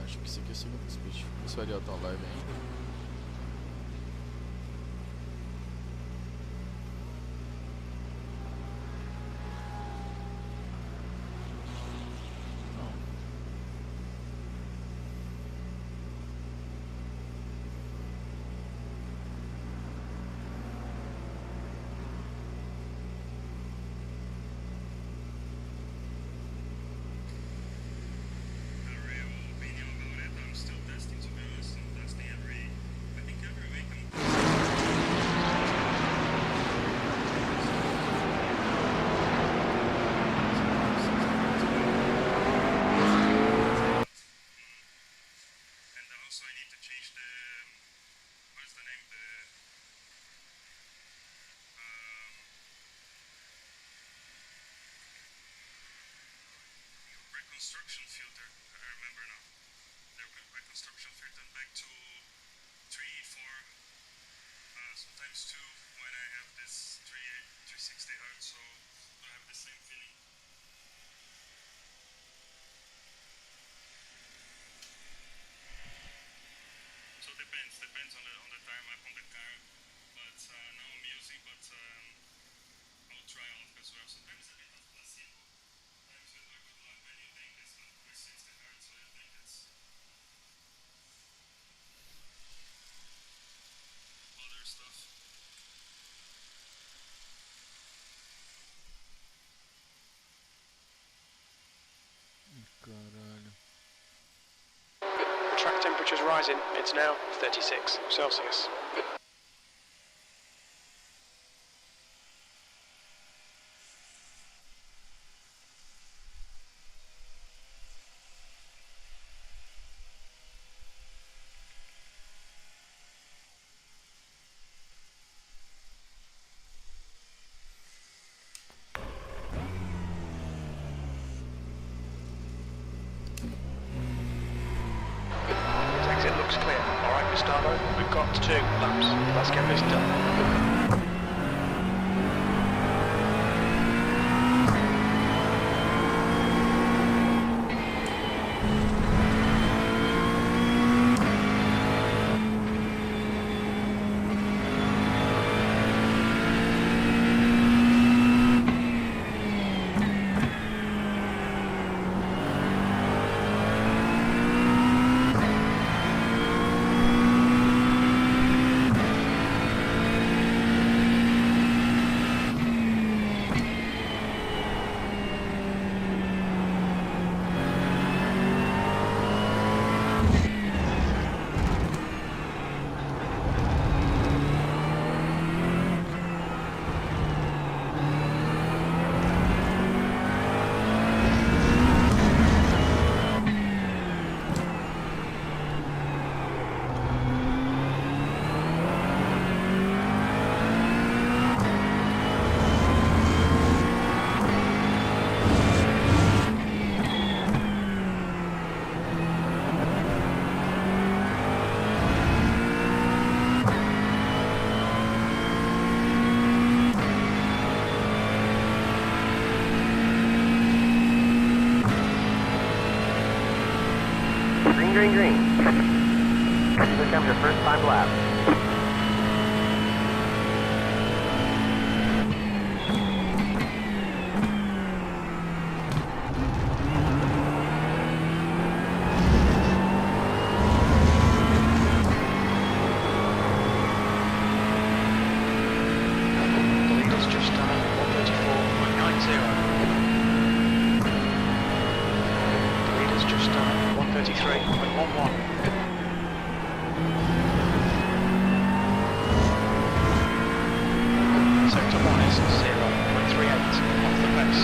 Acho que esse aqui é o segundo speech. Isso vai adiantar a live ainda. A real opinion about it. I'm still testing, to be honest. I'm testing I think every week. And also I need to change the, what's the name, the, reconstruction filter. I remember now. The reconstruction filter back to 3, 4, sometimes 2 when I have this 360 hertz, so I have the same feeling. So depends on the time on the car, but now I'm using, but I'll try on as well. Sometimes a bit of placebo. Sometimes with a good luck when you think it's 360 hertz, so you think it's other stuff. Caralho. The track temperature's rising. It's now 36 Celsius. Exit looks clear. Alright, Gustavo, we've got 2 laps. Let's get this done. Green, green. Here comes your first time lap. The leader's just done 134.90. 1. Sector 1 is 0.38 off the pace.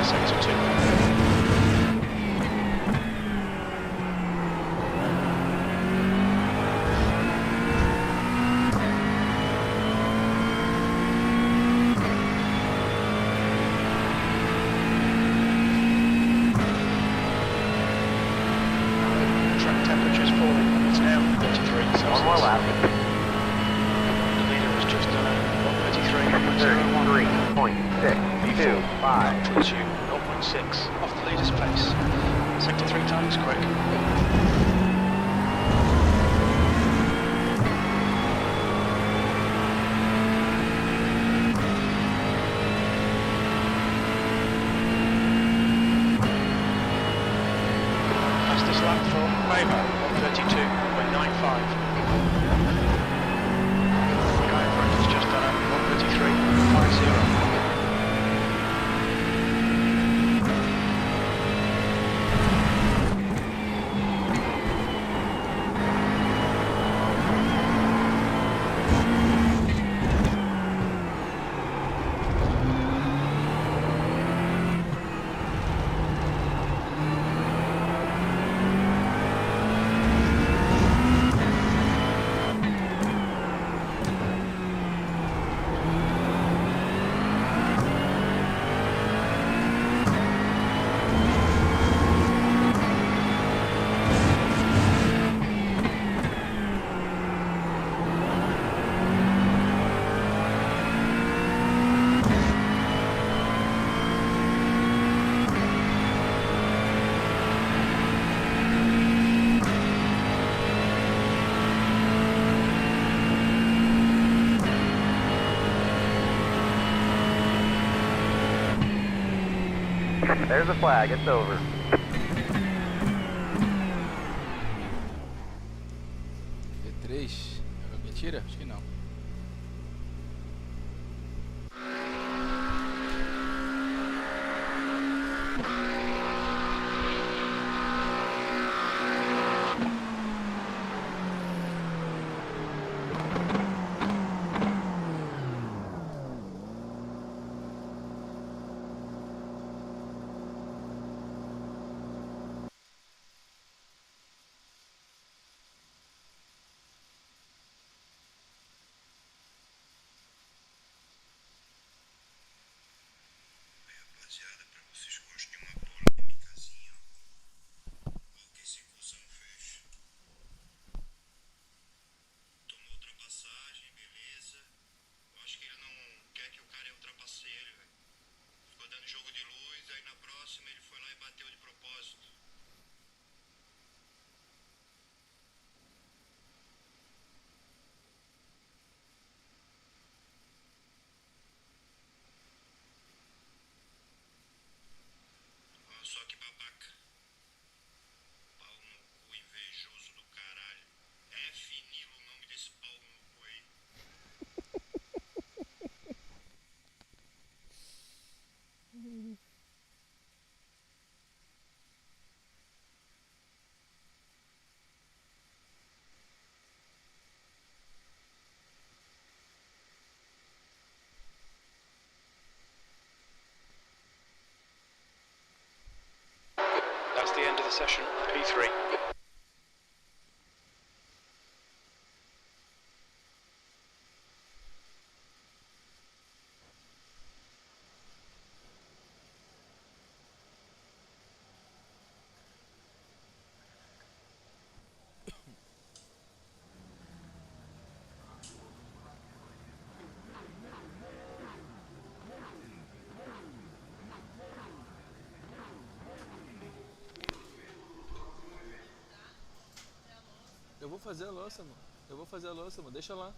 Sector 2. Track temperature's falling. It's now 33 Celsius. One more lap. The leader has just done a 133.01. 33.625. Puts you 0.6 off the leader's pace. Sector 3 times quick. Fastest lap for Waymo, 132.95. The guy in front has just done a 133.50. There's the flag, it's over. P3. Mentira? Acho que não. Rapaziada, pra vocês que gostam de uma polêmicazinha, ó. Olha o que esse cuzão fez. Tomou ultrapassagem, beleza. Eu acho que ele não quer que o cara ultrapasse ele, velho. Ficou dando jogo de luz, aí na próxima ele foi lá e bateu de propósito. Olha só que babaca. Pau no cu invejoso do caralho. F Nilo, o nome desse pau no cu aí. That's the end of the session, P3. vou fazer a louça, mano. Eu vou fazer a louça, mano. Deixa lá.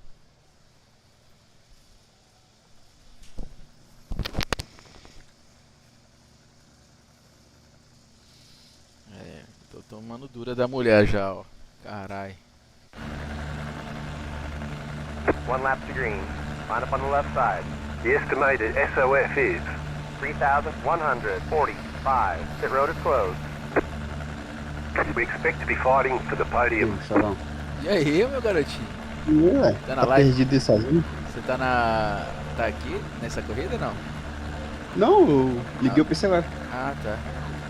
É, tô tomando dura da mulher já, ó. Carai. One lap to green. Line up on the left side. The estimated SOF is 3,145. Pit road is closed. We expect to be fighting for the podium. Salão. E aí, meu garotinho? Ué, Tá na tá live? perdido aí sozinho? Você tá na. Tá aqui nessa corrida não? Não, eu liguei o PC agora. Ah, tá.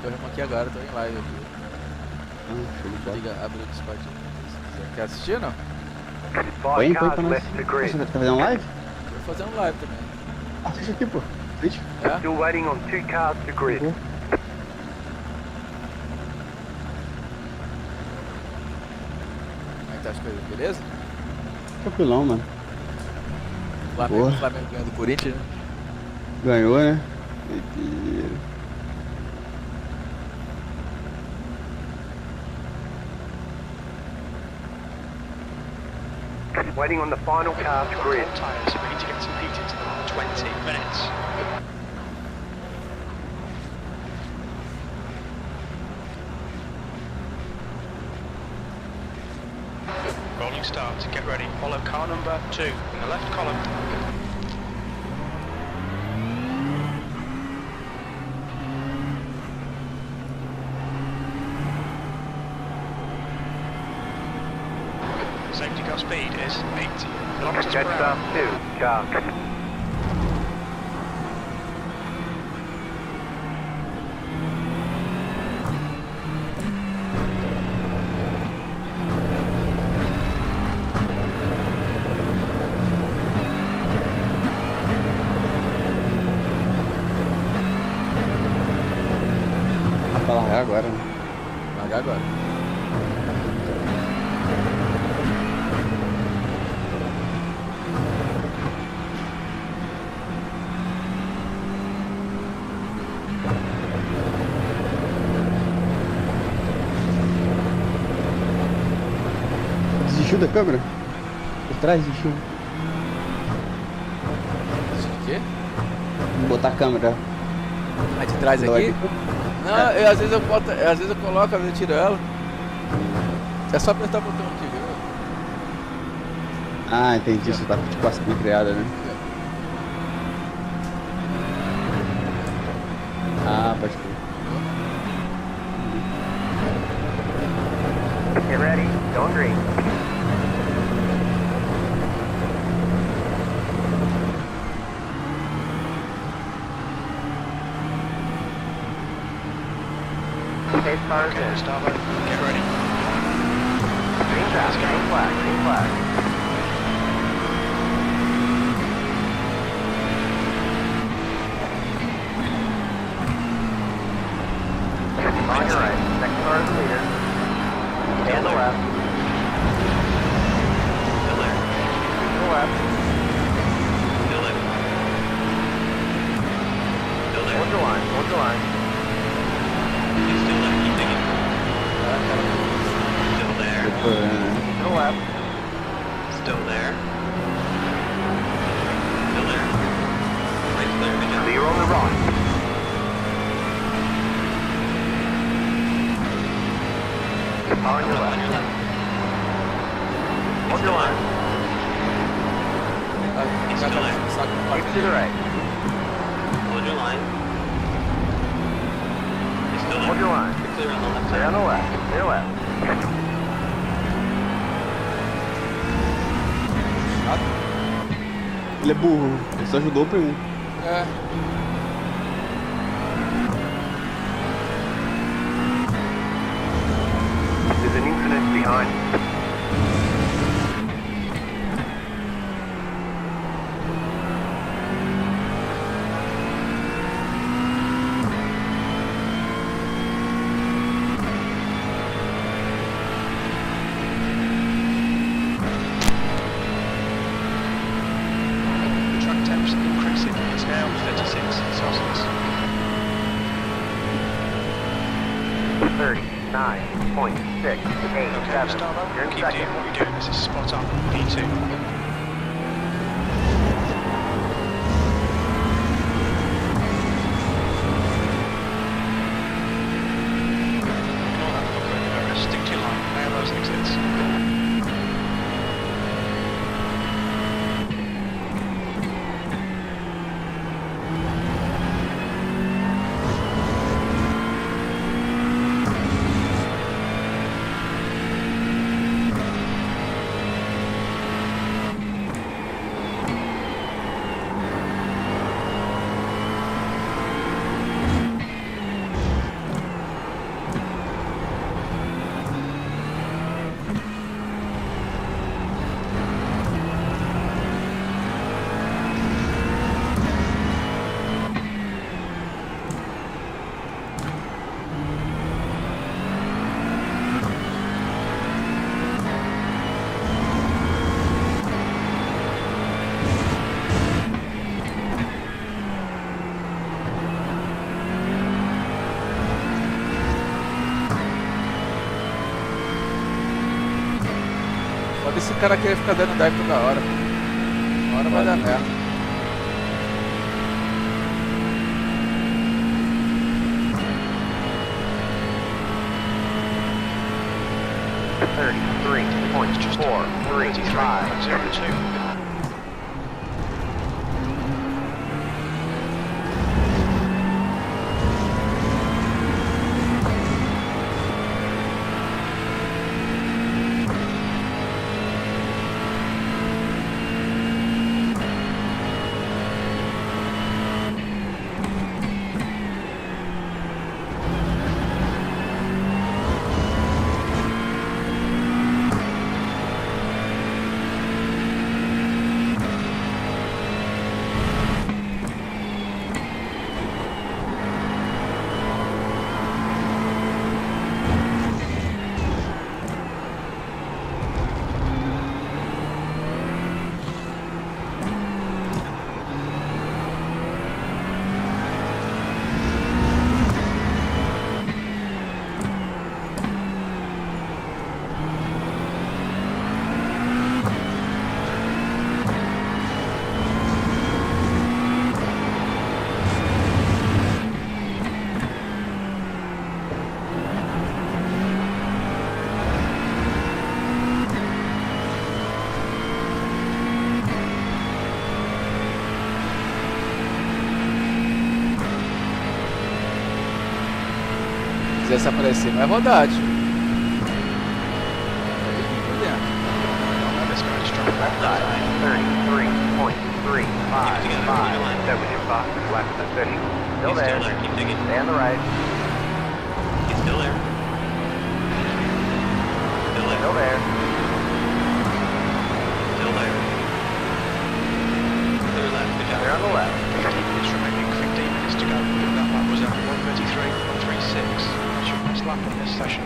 Corremos aqui agora, tô em live aqui. Ah, show de bola. Liga, abre o Discord. Se quiser. Quer assistir ou não? Põe 5 pra cars nós. left to Você grid. tá fazendo live? Vou fazer um live também. Assiste aqui, pô. Twitch. É? Still waiting on 2 cars to grid. Como é que tá as coisas, beleza? Tranquilão, mano. Flamengo, Boa. Flamengo ganhou do Corinthians, né? Ganhou, né? Doideira. Waiting on the final car to grid. Cold tyres, we need to get some heat into them. 20 minutes. Rolling start, get ready. Follow car number 2 in the left column. Safety car speed is 80 kilometers per Catch hour. up 2 car. Vai largar agora, né? Largar agora. Desistiu da câmera? Por trás desistiu. Isso de quê? Vou botar a câmera. Ah, de trás Da aqui? web. Não, às vezes eu boto, às vezes eu coloco, às vezes eu tiro ela. É só apertar o botão aqui, viu? Ah, entendi. Você tá tipo assim criada, né? Ah, pode crer. Get ready. Going green. Pace cars Okay, in. Starboard, get ready. Green flag, green flag, green flag. On your right. Next car is the leader. Stay on the left. Still there. To the left. Still there. Still there. Hold your line. Hold your line. He's still there. Keep digging. Still there. To the left. Still there. Still there. Right clear. Good job. Clear on the right. On your On left. your left. Hold your line. He's still there. Keep to the right. Hold your line. He's still there. Hold your line. You're clear on the left Stay on side. the left. Clear left. Ele é burro. Ele só ajudou o primeiro. É. There's an incident behind. The track temps increasing. It's now 36 Celsius. 30. Okay, Gustavo, You're in keep second. doing what you're doing. This is spot on. P2. Ignore that fucker in the mirror. Stick to your line. Nail those exits. Foda esse cara querer ficar dando dive toda hora. Uma hora vai dar merda. Just 33.02. Se quisesse aparecer, vai rodar, tio. This guy's trying to Left side, 33.355. 75 left position. Still He's there. still there. Keep digging. Stay on the right. He's still there. Still there. Still there. Still there. Clear left. Good job. Clear on the left. It's remaining 15 minutes to go. That lap was at 1:33.36. That's your best lap on this session.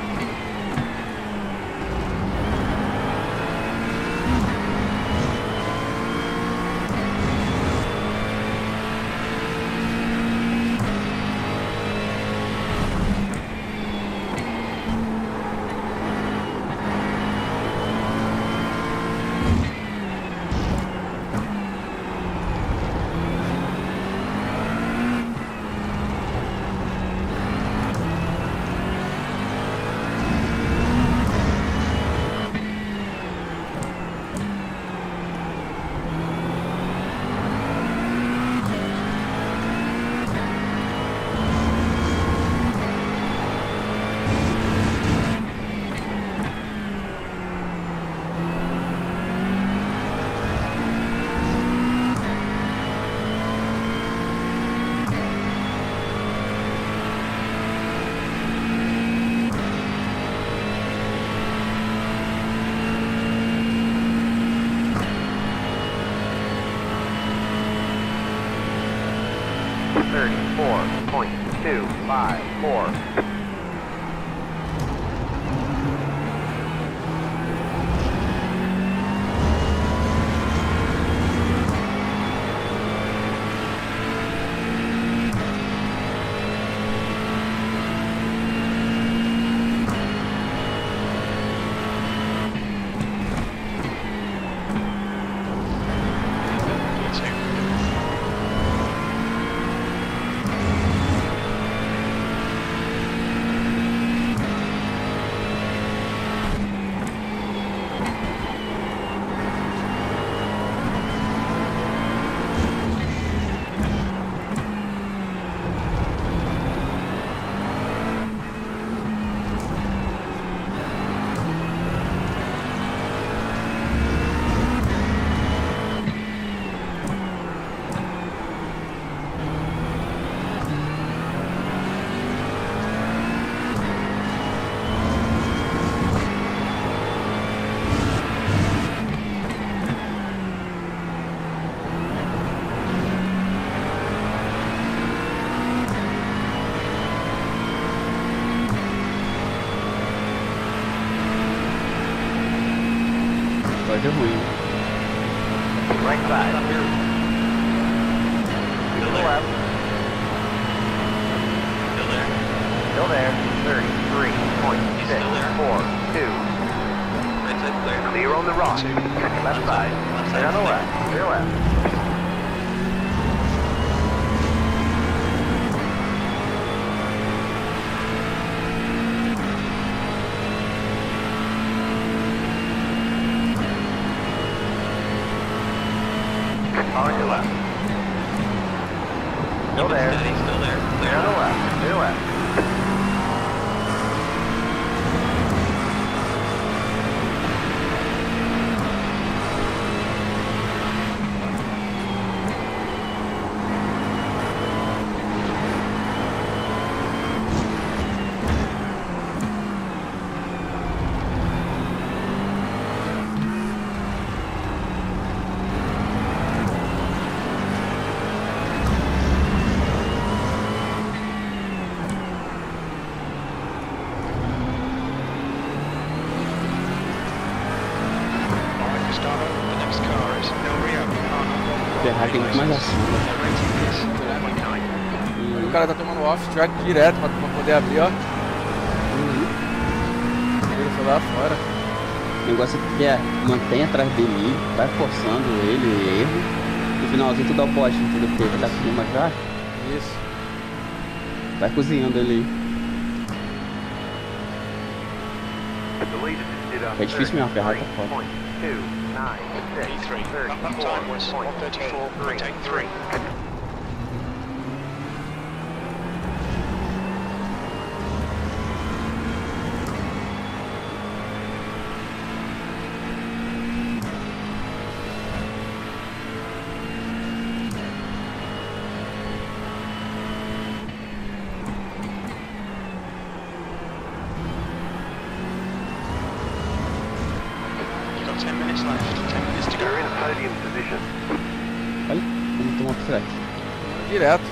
.254. deu ruim. Right side. Still To the there. left. Still there. Still there. 33.642. Right side clear. Clear on the rock. Left side. Left Clear on the side. left. Clear left. On your left. Still Keep it there. steady. Still there. Clear Clear. on the left. Clear left. Alright, Gustavo, the next car is Del Rio, car number Ferrari tem muito mais acima. Their rating is 4.9. O cara tá tomando off track direto pra poder abrir, ó. Ele foi lá fora. O negócio é que mantém atrás dele, vai forçando ele, erro. No finalzinho tu dá o poste, entendeu? Porque ele tá acima já, Isso. vai cozinhando ele. The lead is stood up. É difícil mesmo, a Ferrari tá foda. 296. P3. Lap time was 134.83. You've got 10 minutes left. 10 minutes to go. You're in a podium position. Olha como tomou off-track. Direto.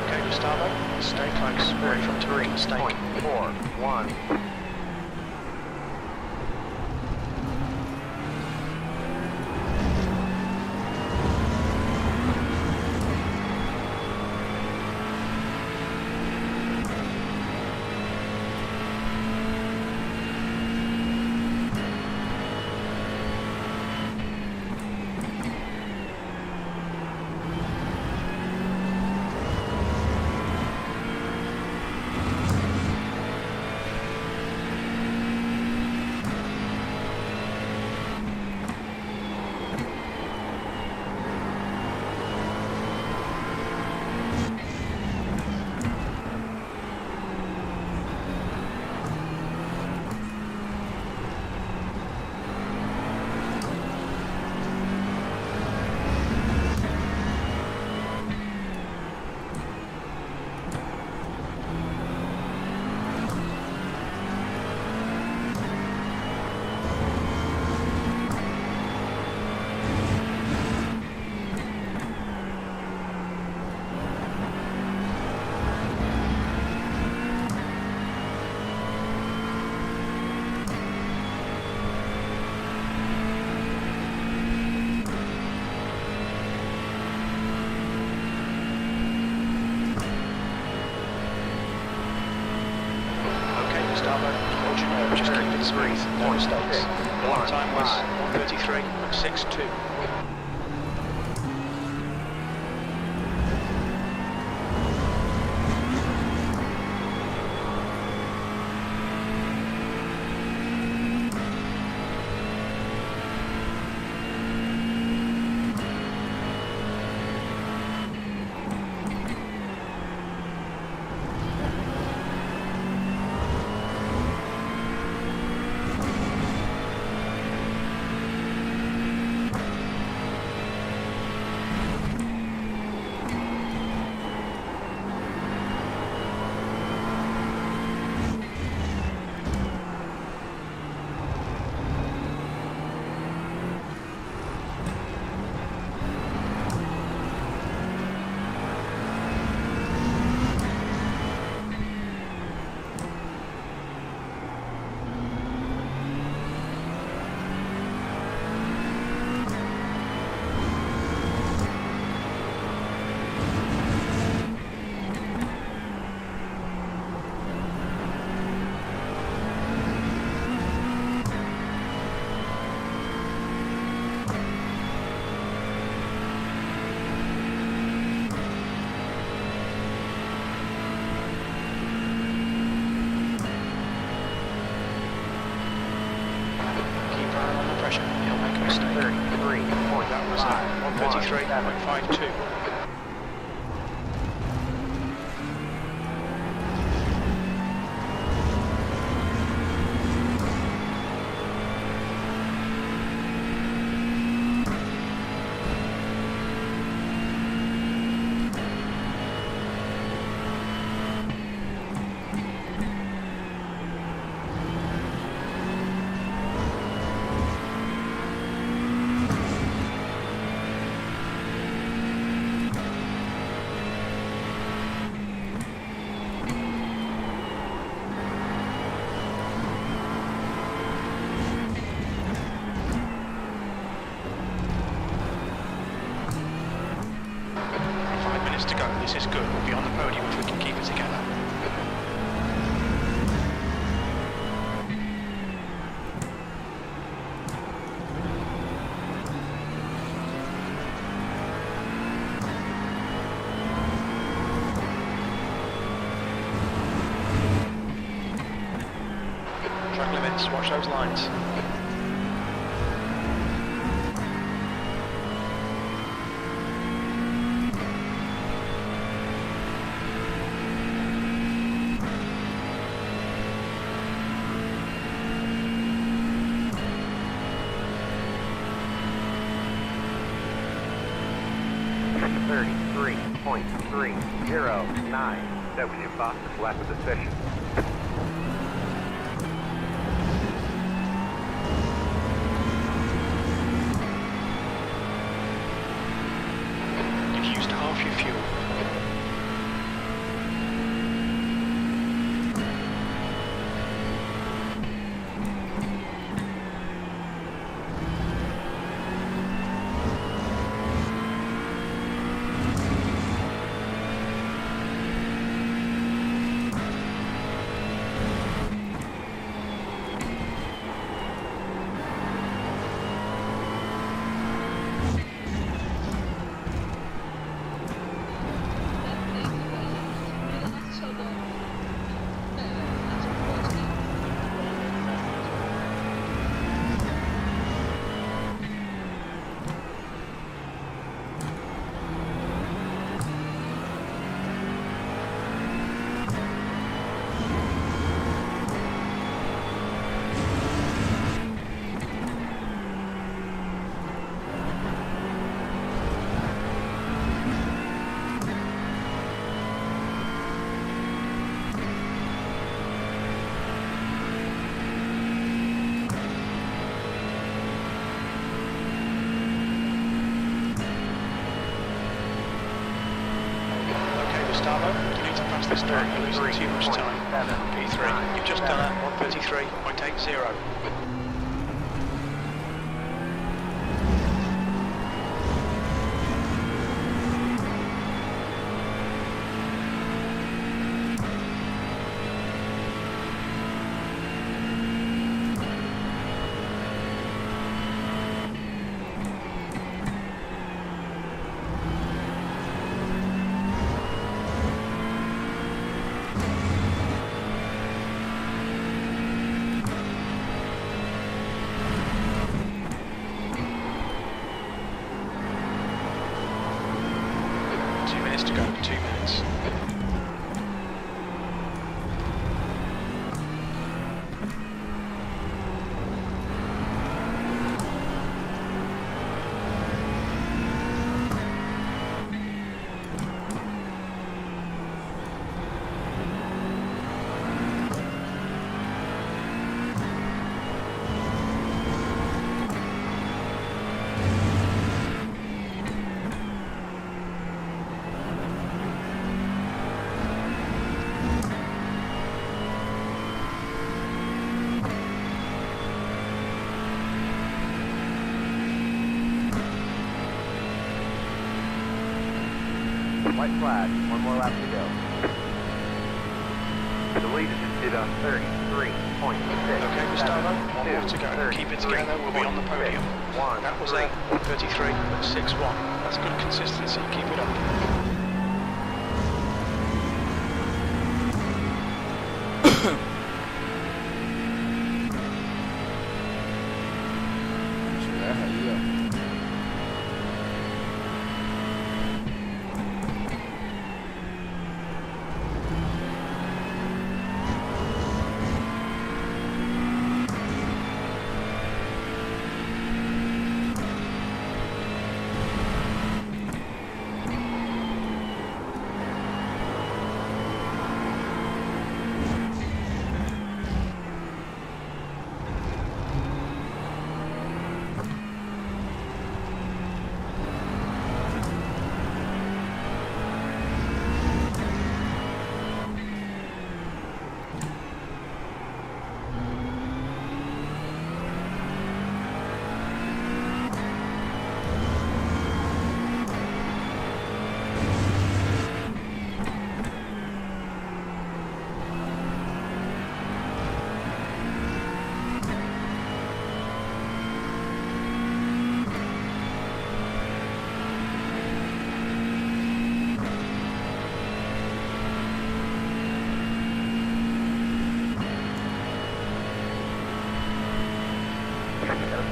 Okay, Gustavo, stay close. Ready for to make a mistake. 3.41. Gustavo, hold your nerve, just keep it smooth, no mistakes. The lap time was 133.62. pressure. He'll make a mistake. 33. That was 133.52. To go. This is good. We'll be on the podium if we can keep it together. Track limits, watch those lines. That was your fastest lap of the session. You've used half your fuel. Gustavo, you need to pass this time. You're losing too much time. P3, you've just done it. 133.80. To go, 2 minutes. White flag, one more lap to go. The leader just did a 33.6. Okay, Gustavo, one more to go. Keep it together, we'll be on the podium. That was a 133.61. That's good consistency, keep it up.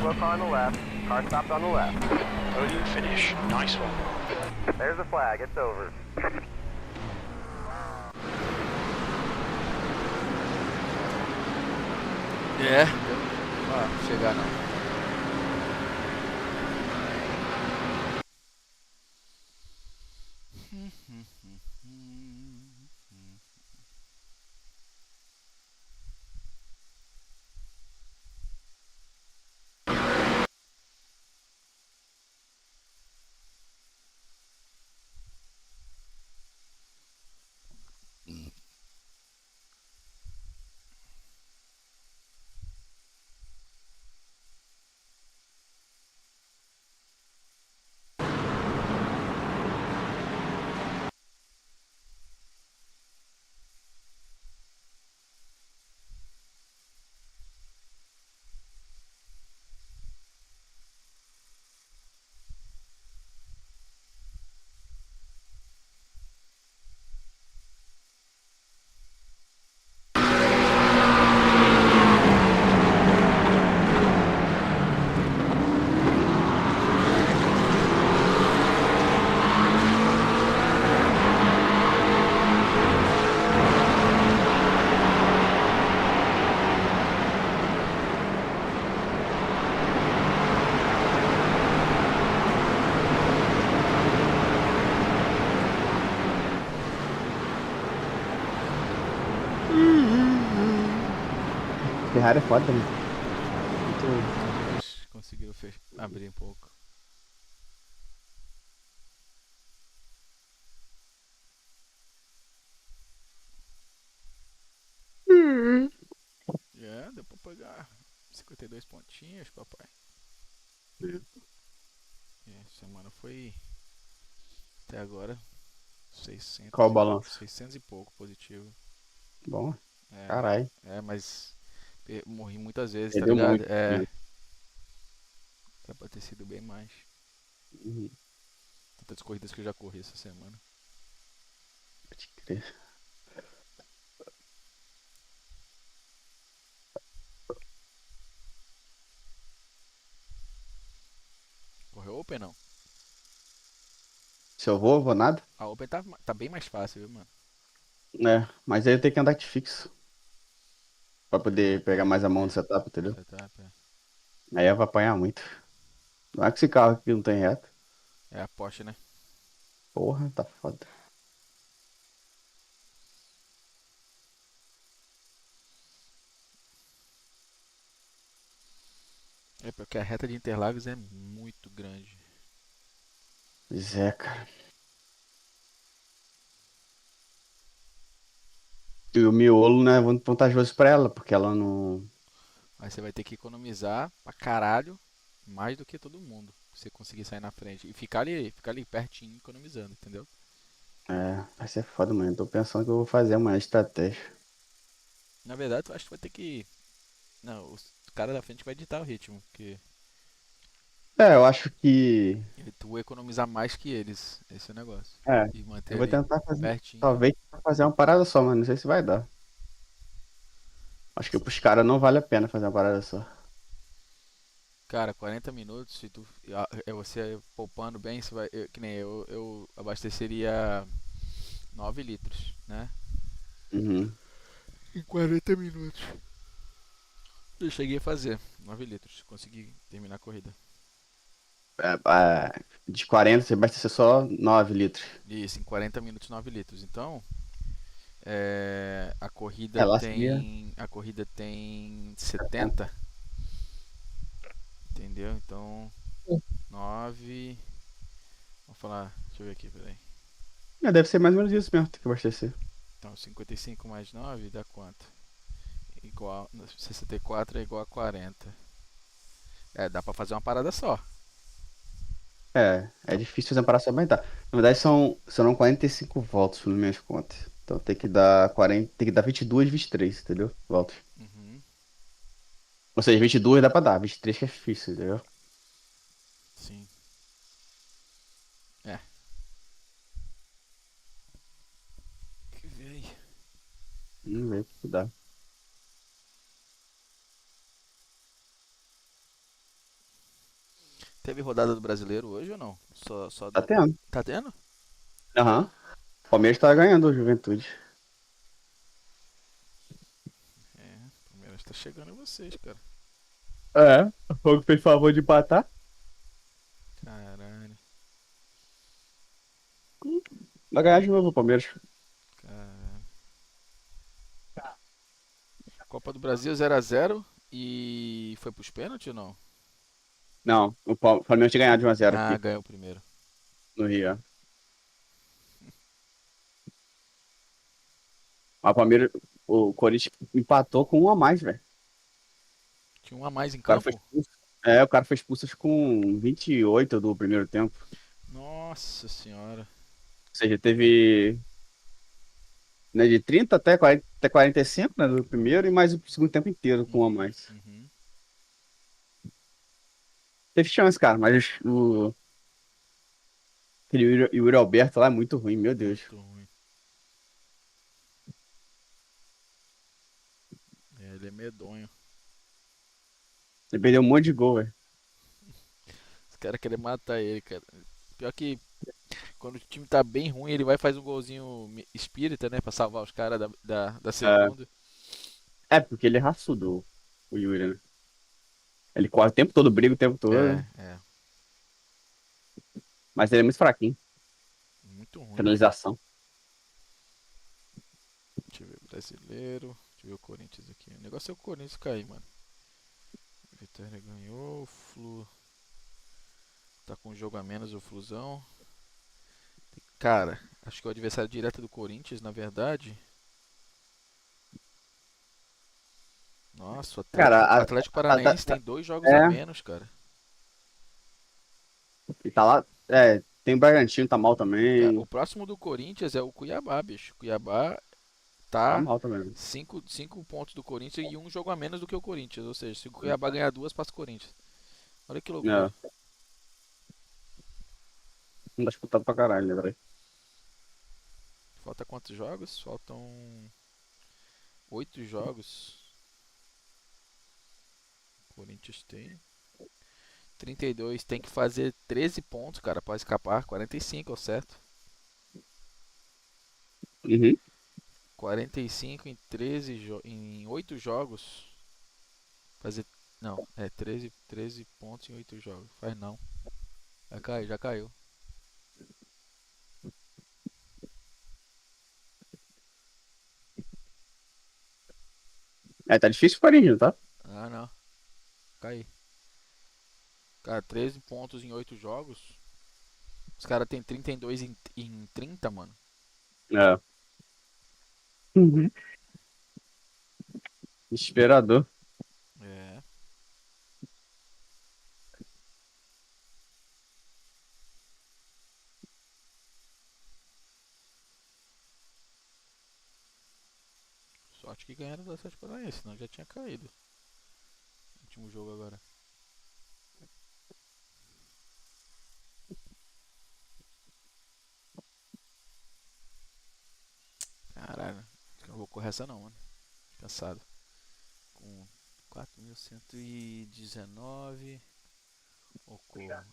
slow car on the left. Car stopped on the left. Podium finish. Nice one. There's the flag. It's over. É, deu pra chegar não. Ferrari é foda, né? Muito... Conseguiu abrir um pouco. É, deu pra pegar 52 pontinhos, papai. Semana foi até agora 600, Qual o balanço? 600 e pouco positivo. Bom, É, caralho. mas morri muitas vezes, tá Perdeu ligado? muito. É, Né? dá pra ter sido bem mais. Uhum. Tantas corridas que eu já corri essa semana. Pode crer. Correu Open não? Se eu vou nada. A Open tá bem mais fácil, viu, mano? É, mas aí eu tenho que andar de fixo. Pra poder pegar mais a mão do setup, entendeu? Setup, é. Aí eu vou apanhar muito. Não é que esse carro aqui não tem reto. É a Porsche, né? Porra, tá foda. É porque a reta de Interlagos é muito grande. Pois é, cara. E o miolo, né, é muito vantajoso pra ela, porque ela não. Aí você vai ter que economizar pra caralho mais do que todo mundo. Pra você conseguir sair na frente. E ficar ali pertinho economizando, entendeu? É, vai ser foda, mano. Tô pensando que eu vou fazer uma estratégia. Na verdade, eu acho que vai ter que. Não, os caras da frente vai ditar o ritmo. Porque É, eu acho que. tu economizar mais que eles. Esse é o negócio. É, E manter eu vou ali tentar fazer. pertinho. Talvez fazer uma parada só, mas não sei se vai dar. Acho que pros caras não vale a pena fazer uma parada só. Cara, 40 minutos, se tu é você poupando bem, você vai, que nem eu abasteceria 9 litros, né? Uhum. Em 40 minutos. Eu cheguei a fazer 9 litros, consegui terminar a corrida. De 40 você vai ser só 9 litros. Isso, em 40 minutos 9 litros. Então, a corrida É, lá seria tem 70. 70, entendeu? Então, 9, vamos falar, deixa eu ver aqui, peraí. É, deve ser mais ou menos isso mesmo, tem que abastecer. Então, 55 mais 9 dá quanto? Igual, 64 é igual a 40. É, dá pra fazer uma parada só. É difícil fazer uma parada só aumentar. Na verdade, serão 45 voltas, nas minhas contas. Então tem que dar 40, tem que dar 22, 23, entendeu? Voltas. Uhum, Ou seja, 22 dá pra dar, 23 que é difícil, entendeu? sim. É. Que ver aí. Vamos ver o que dá. Teve rodada do brasileiro hoje ou não? Só Tá tendo. Tá tendo? Aham. O Palmeiras tá ganhando o Juventude. É, o Palmeiras tá chegando em vocês, cara. É, o Fogo fez favor de empatar. Caralho, Vai ganhar de novo o Palmeiras. caralho. Copa do Brasil 0x0 e foi pros pênaltis ou não? Não, o Flamengo tinha ganhado de 1-0 Ah, aqui ganhou o primeiro. no Rio. Ó. Mas o Palmeiras, o Corinthians empatou com um a mais, velho. Tinha um a mais em O cara foi campo? expulso. É, o cara foi expulso acho, com 28 do primeiro tempo. Nossa senhora. Ou seja, teve né, de 30 até 40, até 45, né, do primeiro e mais o segundo tempo inteiro com um a mais. Uhum. Teve chance, cara, mas aquele Yuri Alberto lá é muito ruim, meu Deus. Muito ruim. É, ele é medonho. Ele perdeu um monte de gol, velho. Os caras querem matar ele, cara. Pior que quando o time tá bem ruim, ele vai e faz um golzinho espírita, né? Pra salvar os caras da segunda. Porque ele é raçudo, o Yuri, né? Ele corre o tempo todo, briga o tempo todo, É. mas ele é muito fraquinho. Muito ruim. Finalização. Deixa eu ver, brasileiro. Deixa eu ver o Corinthians aqui. O negócio é o Corinthians cair, mano. Vitória ganhou, o Flu tá com um jogo a menos, o Flusão. Cara, acho que o adversário direto do Corinthians, na verdade. Nossa, o Cara, Atlético Paranaense tem 2 jogos a é, menos, cara. e tá lá. É, tem o Bragantino, tá mal Cara, também. o próximo do Corinthians é o Cuiabá, bicho. Cuiabá Tá tá mal também. 5 pontos do Corinthians e um jogo a menos do que o Corinthians. Ou seja, se o Cuiabá ganhar 2, passa o Corinthians. Olha que loucura. É, não tá disputado pra caralho, né, velho? Falta quantos jogos? Faltam 8 jogos. O Corinthians tem 32, tem que fazer 13 pontos, cara, pra escapar. 45 é o certo. Uhum. 45 em 8 jogos. Fazer. Não, é 13 pontos em 8 jogos. Faz não. Já caiu. É, tá difícil o Corinthians, tá? Ah, não. Cai. Cara, 13 pontos em 8 jogos. Os caras têm 32 em 30, mano. É. Uhum. Desesperador. É. Sorte que ganharam do Atlético Paranaense, senão já tinha caído. Último jogo agora. Caralho, acho que eu não vou correr essa não, mano. Cansado. Com 4.119. Ou corro.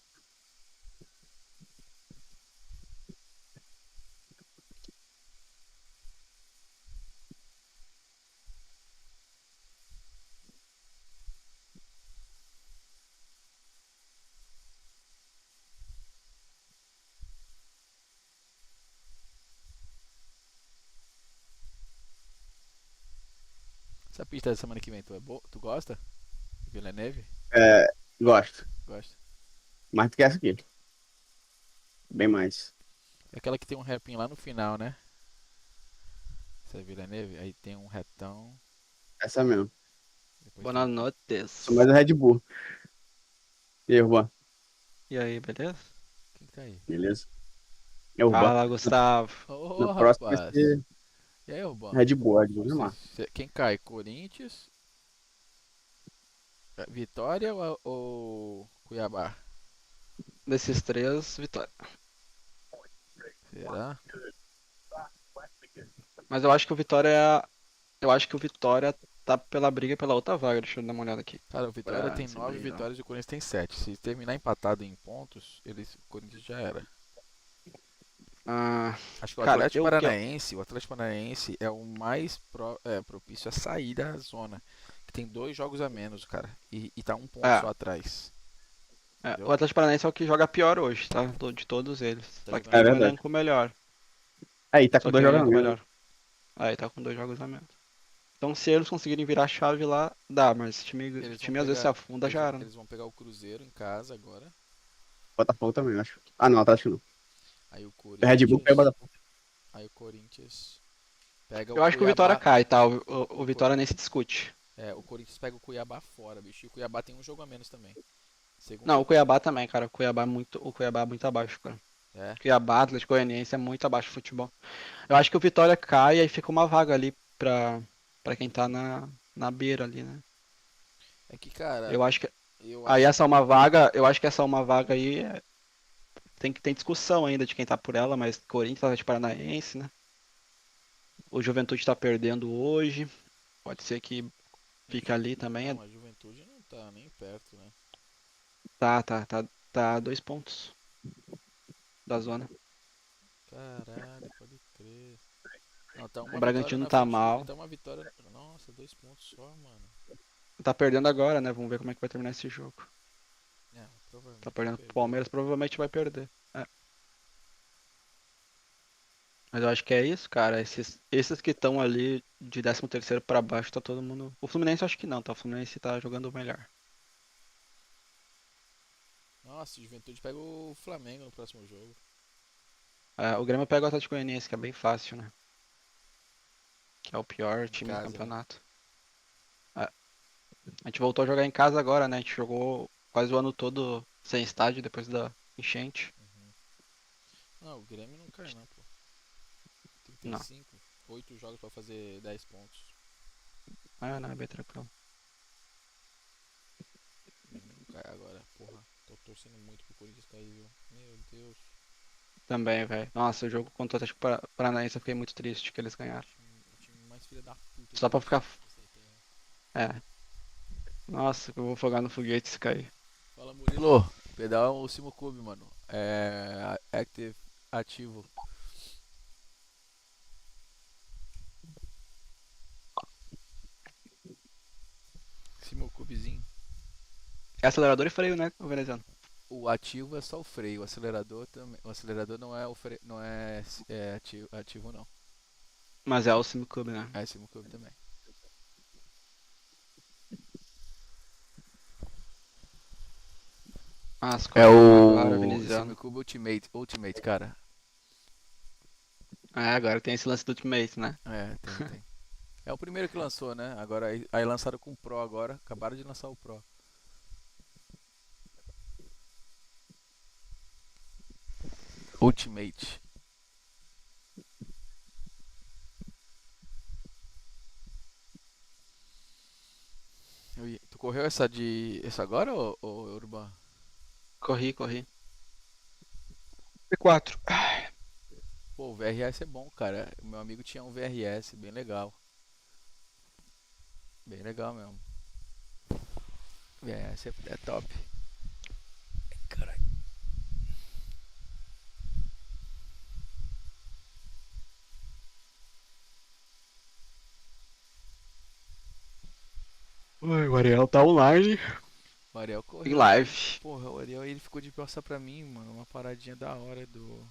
Essa pista da semana que vem, tu gosta? Villeneuve? É, gosto. Gosta? Mais do que essa aqui. Bem mais. É aquela que tem um repinho lá no final, né? Essa é Villeneuve? Aí tem um retão. Essa mesmo. Depois Boa tem... noite. Sou mais o Red Bull. E aí, Juan? E aí, beleza? Quem que tá aí? Beleza? É o Juan. Fala, Gustavo. Ô, No próximo vai rapaz. ser E aí, Rubão? Red Bull, Red Bull, não. Quem cai? Corinthians? Vitória ou Cuiabá? Desses três, vitória. Será? Mas eu acho que o Vitória. Eu acho que o Vitória tá pela briga pela outra vaga, deixa eu dar uma olhada aqui. Cara, o Vitória tem 9 Brasileirão. vitórias e o Corinthians tem 7. Se terminar empatado em pontos, o Corinthians já era. Ah, Acho que cara, O Atlético Paranaense é o mais propício a sair da zona. Que tem 2 jogos a menos, cara. E tá um ponto É, só atrás. o Entendeu? Atlético Paranaense é o que joga pior hoje, tá? De todos eles. Tá Só que jogando É tem um pior. verdade. elenco melhor. Aí, tá com Só que 2 tem um jogos a elenco menos. melhor. Aí tá com 2 jogos a menos. Então se eles conseguirem virar a chave lá, dá, mas o time, Eles vão time às vezes se pegar, afunda já era, né? eles vão pegar o Cruzeiro em casa agora. Botafogo também, eu acho. Ah, não, Atlético não. Aí o Red Bull pega o Corinthians. Botafogo. Aí o Corinthians pega o Eu acho que o Vitória Cuiabá. cai, tá? O O Co- Vitória nem se discute. o Corinthians pega o Cuiabá fora, bicho. E o Cuiabá tem um jogo a menos também. Não, o Segundo. Cuiabá também, cara. O Cuiabá é muito abaixo, cara. É. Cuiabá, Atlético Goianiense é muito abaixo do futebol. Eu acho que o Vitória cai e aí fica uma vaga ali pra quem tá na beira ali, né? É que, cara, Eu acho que. eu Aí acho. essa é uma vaga, eu acho que essa é uma vaga aí tem discussão ainda de quem tá por ela, mas Corinthians, Atlético Paranaense, né? O Juventude tá perdendo hoje. Pode ser que fique ali também. Não, a Juventude não tá nem perto, né? Tá a 2 pontos da zona. Caralho, pode crer. Não, tá O uma vitória Bragantino na tá frente dele. mal. Tá uma vitória. Nossa, 2 pontos só, mano. Tá perdendo agora, né? Vamos ver como é que vai terminar esse jogo. É, Tá provavelmente vai perdendo pro perder. Palmeiras, provavelmente vai perder. É. Mas eu acho que é isso, cara. Esses que estão ali de 13º pra baixo, tá todo mundo. O Fluminense eu acho que não, tá? O Fluminense tá jogando melhor. Nossa, o Juventude pega o Flamengo no próximo jogo. É, o Grêmio pega o Atlético Goianiense, que é bem fácil, né? Que é o pior Em time do casa, né? campeonato. É. A gente voltou a jogar em casa agora, né? A gente jogou quase o ano todo sem estádio depois da enchente. Não, o Grêmio não cai não, pô. Não. 35, 8 jogos pra fazer 10 pontos. Ah, não, é bem tranquilo. Não cai agora, porra. Tô torcendo muito pro Corinthians cair, viu? Meu Deus. Também, velho. Nossa, o jogo contra o Atlético Paranaense eu fiquei muito triste que eles ganharam. O time mais filha da puta Só que pra existe ficar. nessa terra. É. Nossa, que eu vou afogar no foguete se cair. Fala, Murilo. Pedal é o Simo Cube, mano. É. Active. Ativo. Simo Cubezinho. É acelerador e freio, né, o veneziano? O ativo é só o freio, o acelerador também. O acelerador não é ativo não. Mas é o SimCube, né? É Simo Cube também. Ah, as É coisas agora, o veneziano. SimiCube Ultimate, cara. É, agora tem esse lance do Ultimate, né? É, tem. É o primeiro que lançou, né? Agora aí lançaram com o Pro agora. Acabaram de lançar o Pro. Ultimate. Tu correu essa agora, ô Urban? Corri. P4. Pô, o VRS é bom, cara. O meu amigo tinha um VRS, bem legal. Bem legal mesmo. VRS é top. Ai, caralho. Oi, o Ariel tá online. O Ariel Em correu. live. Porra, o Ariel ele ficou de passar pra mim, mano. Uma paradinha da hora do.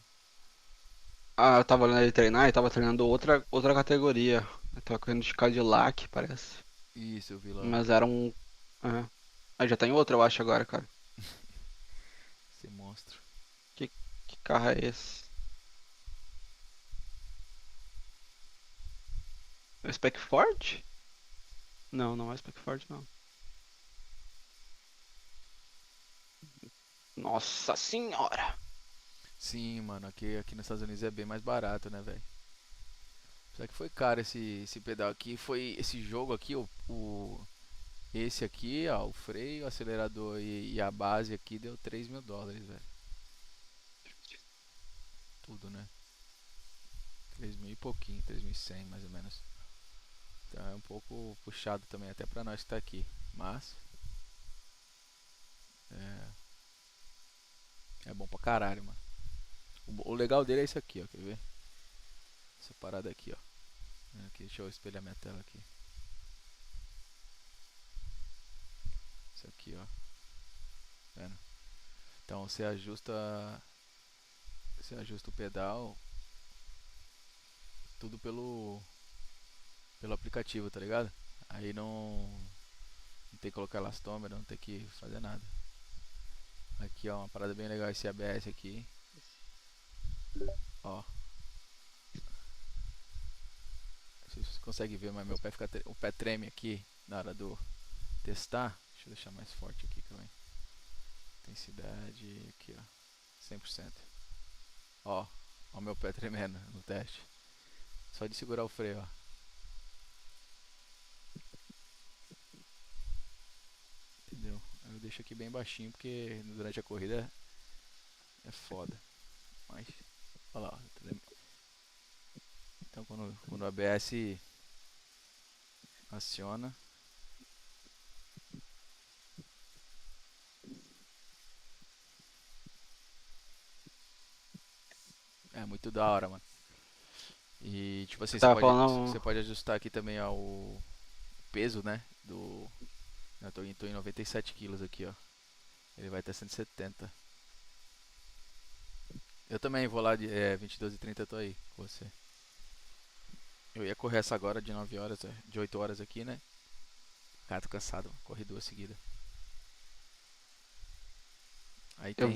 Ah, eu tava olhando ele treinar, ele tava treinando outra categoria. Ele tava correndo de Cadillac, parece. Isso, eu vi lá. Mas era um. É. Ah, já tem outro, eu acho, agora, cara. Esse monstro. Que carro é esse? É o Spec Ford? Não, não é o Spec Ford, não. Nossa senhora! Sim, mano, aqui nos Estados Unidos é bem mais barato, né, velho? Só que foi caro esse pedal aqui. Foi esse jogo aqui, esse aqui, ó, o freio, o acelerador e a base aqui deu $3.000, velho. Tudo, né? 3.000 e pouquinho, 3.100 mais ou menos. Então é um pouco puxado também, até pra nós que tá aqui. Mas é bom pra caralho, mano. O legal dele é isso aqui, ó. Quer ver? Essa parada aqui, ó. Aqui, deixa eu espelhar minha tela aqui. Isso aqui, ó. Vendo? Então você ajusta o pedal tudo pelo aplicativo, tá ligado? Aí não tem que colocar elastômetro, não tem que fazer nada. Aqui, ó, uma parada bem legal esse ABS aqui. Ó. Não sei se você consegue ver, mas meu pé fica o pé treme aqui na hora do testar. Deixa eu deixar mais forte aqui também. Intensidade aqui, ó. 100%. Ó o meu pé tremendo no teste. Só de segurar o freio, ó. Entendeu? Eu deixo aqui bem baixinho porque durante a corrida é foda. Mas, olha lá. Então quando o ABS aciona, é muito da hora, mano. E tipo assim, você pode ajustar aqui também ó, o peso, né? Eu tô em 97 quilos aqui, ó. Ele vai até 170. Eu também vou lá de 22 e 30, eu tô aí com você. Eu ia correr essa agora de 9 horas, de 8 horas aqui, né? Cara, tô cansado, corri 2 seguidas. Aí tem...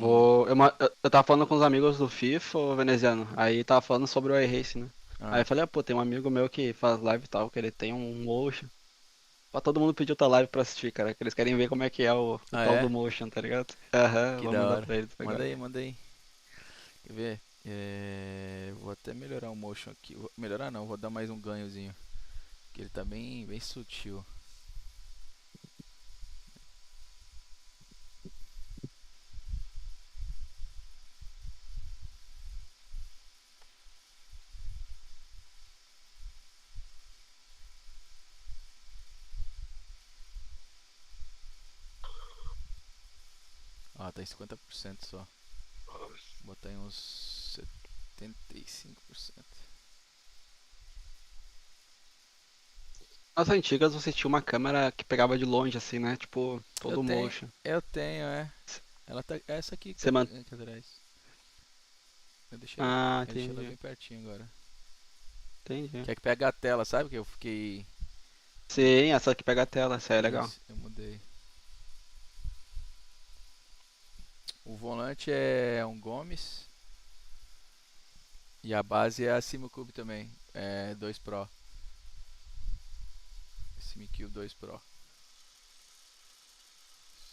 Eu tava falando com os amigos do FIFA, ô veneziano. Aí tava falando sobre o iRace, né? Aí eu falei, pô, tem um amigo meu que faz live e tal, que ele tem um Motion. Pra todo mundo pedir outra live pra assistir, cara. Que eles querem ver como é que é o tal do Motion, tá ligado? Aham, vou mandar pra eles. Manda aí. Quer ver? Vou até melhorar o Motion aqui. Melhorar não, vou dar mais um ganhozinho. Que ele tá bem sutil. Ah, tá em 50% só. Vou botar em uns 75%. Nas antigas você tinha uma câmera que pegava de longe, assim, né? Tipo, todo motion. Eu tenho, Ela tá. Essa aqui que Você tá aqui atrás. Eu deixei ela bem pertinho agora. Entendi. Que é que pega a tela, sabe? Que eu fiquei. Sim, essa que pega a tela, essa é legal. Eu mudei. O volante é um Gomes. E a base é a Simcube também. É 2 Pro. SimQ 2 Pro.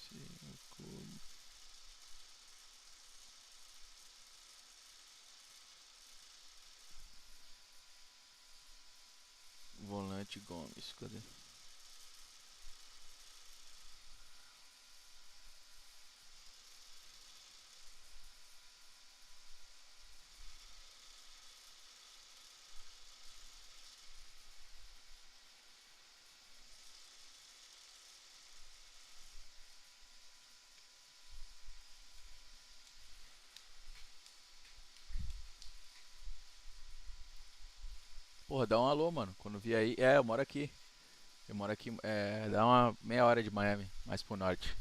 Simcube. Volante Gomes, cadê? Porra, dá um alô, mano. Quando vier aí. Eu moro aqui. Dá uma meia hora de Miami, mais pro norte.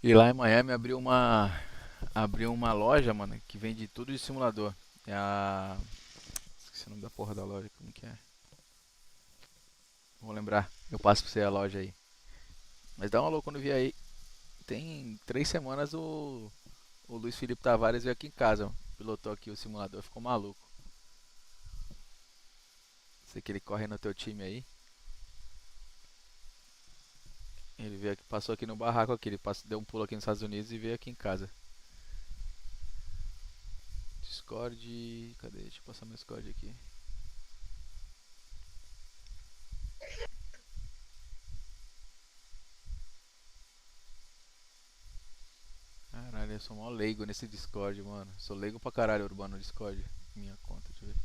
E lá em Miami abriu uma loja, mano, que vende tudo de simulador. É a... Esqueci o nome da porra da loja, como que é? Vou lembrar, eu passo pra você a loja aí. Mas dá um alô quando vier aí. Tem 3 semanas o Luiz Felipe Tavares veio aqui em casa, pilotou aqui o simulador, ficou maluco. Sei que ele corre no teu time aí. Ele veio aqui, passou aqui no barraco aqui, ele deu um pulo aqui nos Estados Unidos e veio aqui em casa. Discord, cadê? Deixa eu passar meu Discord aqui. Caralho, eu sou mó leigo nesse Discord, mano. Sou leigo pra caralho urbano no Discord. Minha conta, deixa eu ver.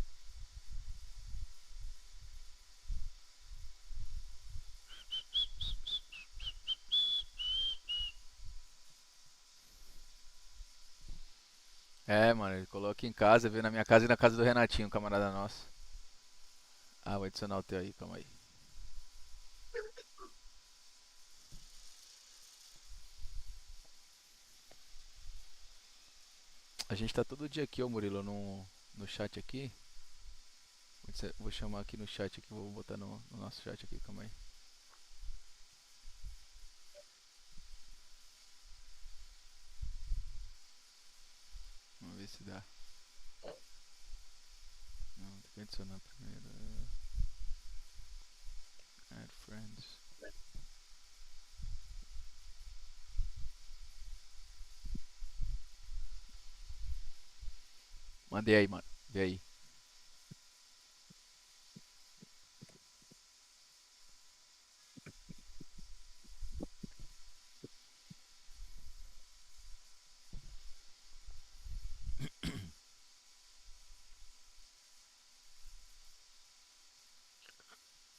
É, mano, ele colocou aqui em casa, veio na minha casa e na casa do Renatinho, um camarada nosso. Ah, vou adicionar o teu aí, calma aí. A gente tá todo dia aqui, ô Murilo, no chat aqui. Vou chamar aqui no chat aqui, vou botar no nosso chat aqui, calma aí. Vamos ver se dá. Não, tem que adicionar primeiro. Add friends. Mandei aí, mano. Vê aí.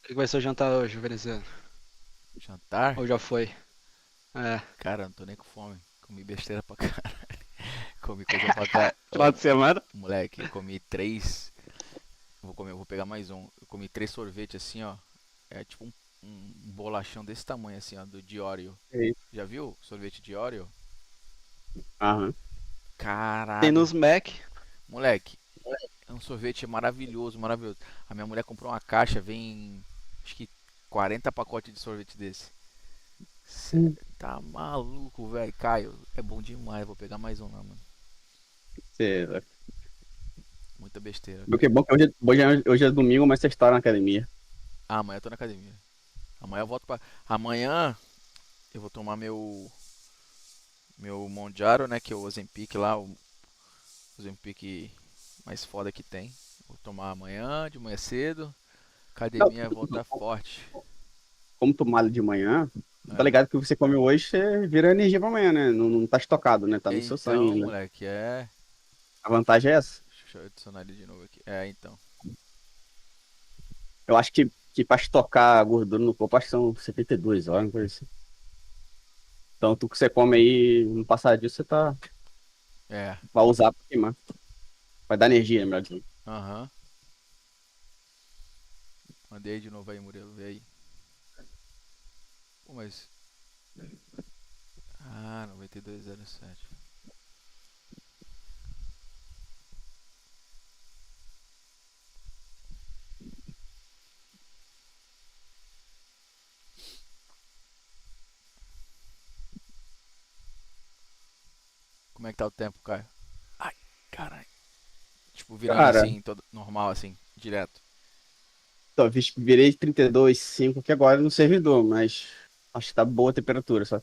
O que vai ser o jantar hoje, veneziano? Jantar? Ou já foi? É. Cara, eu não tô nem com fome. Comi besteira pra caralho. Comi coisa pra caralho. Final de semana? Moleque, eu comi 3. Vou pegar mais um. Eu comi 3 sorvetes assim, ó. É tipo um bolachão desse tamanho assim, ó, de Oreo. Eita. Já viu sorvete de Oreo? Aham. Tem Caralho. nos Mac. Moleque, é um sorvete maravilhoso, maravilhoso. A minha mulher comprou uma caixa, vem acho que 40 pacotes de sorvete desse. Cê tá maluco, velho. Caio, é bom demais. Vou pegar mais um lá, mano. Cê- Muita besteira, O que é Caio. bom que hoje é domingo, mas você está na academia. Ah, amanhã eu tô na academia. Amanhã eu volto pra. Amanhã eu vou tomar meu Mondiaro, né? Que é o Ozempic lá, o Ozempic mais foda que tem. Vou tomar amanhã, de manhã cedo. Não, Academia voltar forte. como tu malha de manhã, tá É. ligado que o que você come hoje, você vira energia pra amanhã, né? Não tá estocado, né? Tá no seu sangue Então, ainda. moleque, é. A vantagem é essa. Deixa eu adicionar ele de novo aqui. É, então. Eu acho que pra estocar a gordura no corpo, acho que são 72 horas, uma coisa assim. Então, tu que você come aí, no passar disso, você É. vai usar pra queimar. Vai dar energia, melhor dizendo. Aham. Mandei de novo aí, Murilo. Vê aí. Pô, mas. Ah, 9207. Como é que tá o tempo, Caio? Ai, caralho. Tipo, virando Cara, assim, todo normal assim, direto. talvez virei 32,5 aqui agora no servidor, mas acho que tá boa a temperatura, só.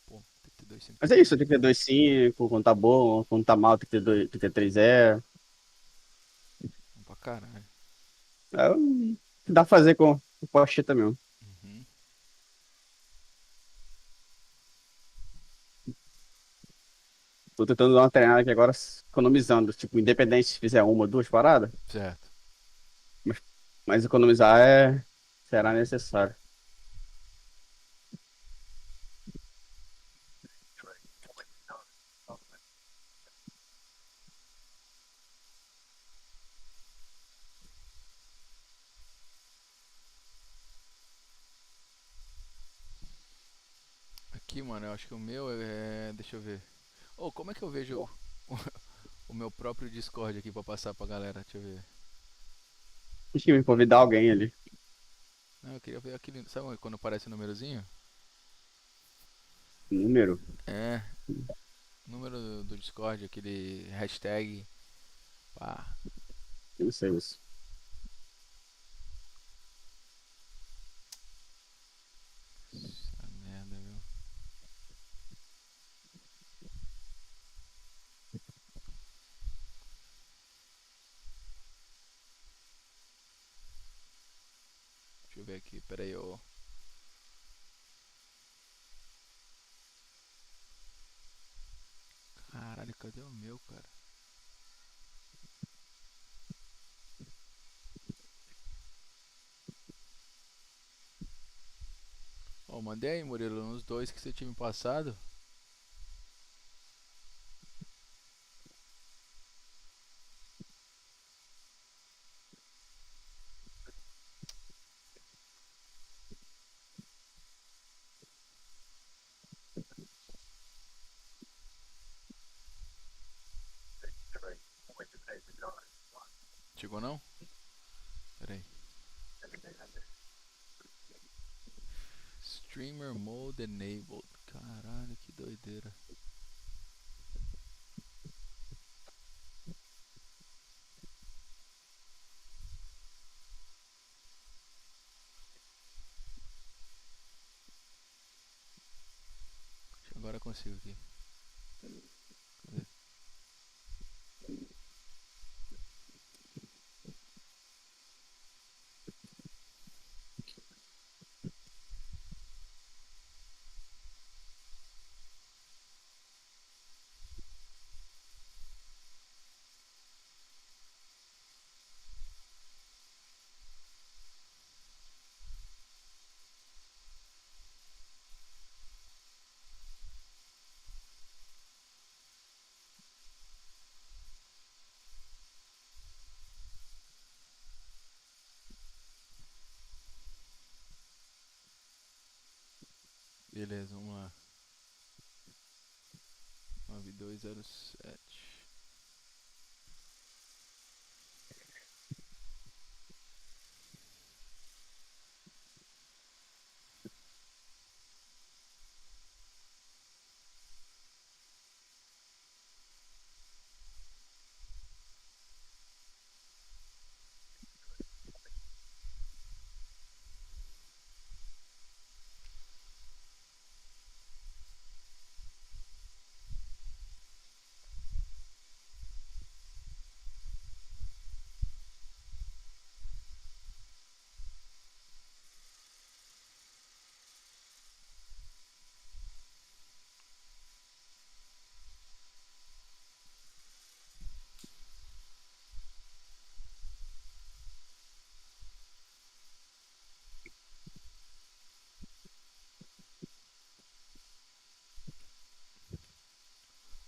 Pô, 32,5 Mas tá é bom. isso, 32,5, quando tá bom, quando tá mal, 32, 33,0. Bom pra caralho. É o que dá pra fazer com o Pocheta mesmo. Uhum. Tô tentando dar uma treinada aqui agora, economizando. Tipo, independente se fizer uma ou duas paradas, Certo. mas economizar será necessário. Aqui, mano, eu acho que o meu é. Deixa eu ver. Ô, como é que eu vejo o meu próprio Discord aqui pra passar pra galera? Deixa eu ver. Acho que me convidar alguém ali. Não, eu queria ver aquele. Sabe quando aparece o númerozinho? Número. É. Número do Discord, aquele hashtag. Pá. Eu não sei isso. Essa merda, viu? Deixa eu ver aqui, pera aí, ô. Caralho, cadê o meu, cara? Ó, mandei aí, Murilo, nos dois que você tinha me passado. Streamer Mode Enabled. Caralho, que doideira. Agora eu consigo aqui. Cadê? Beleza, vamos lá. 9207.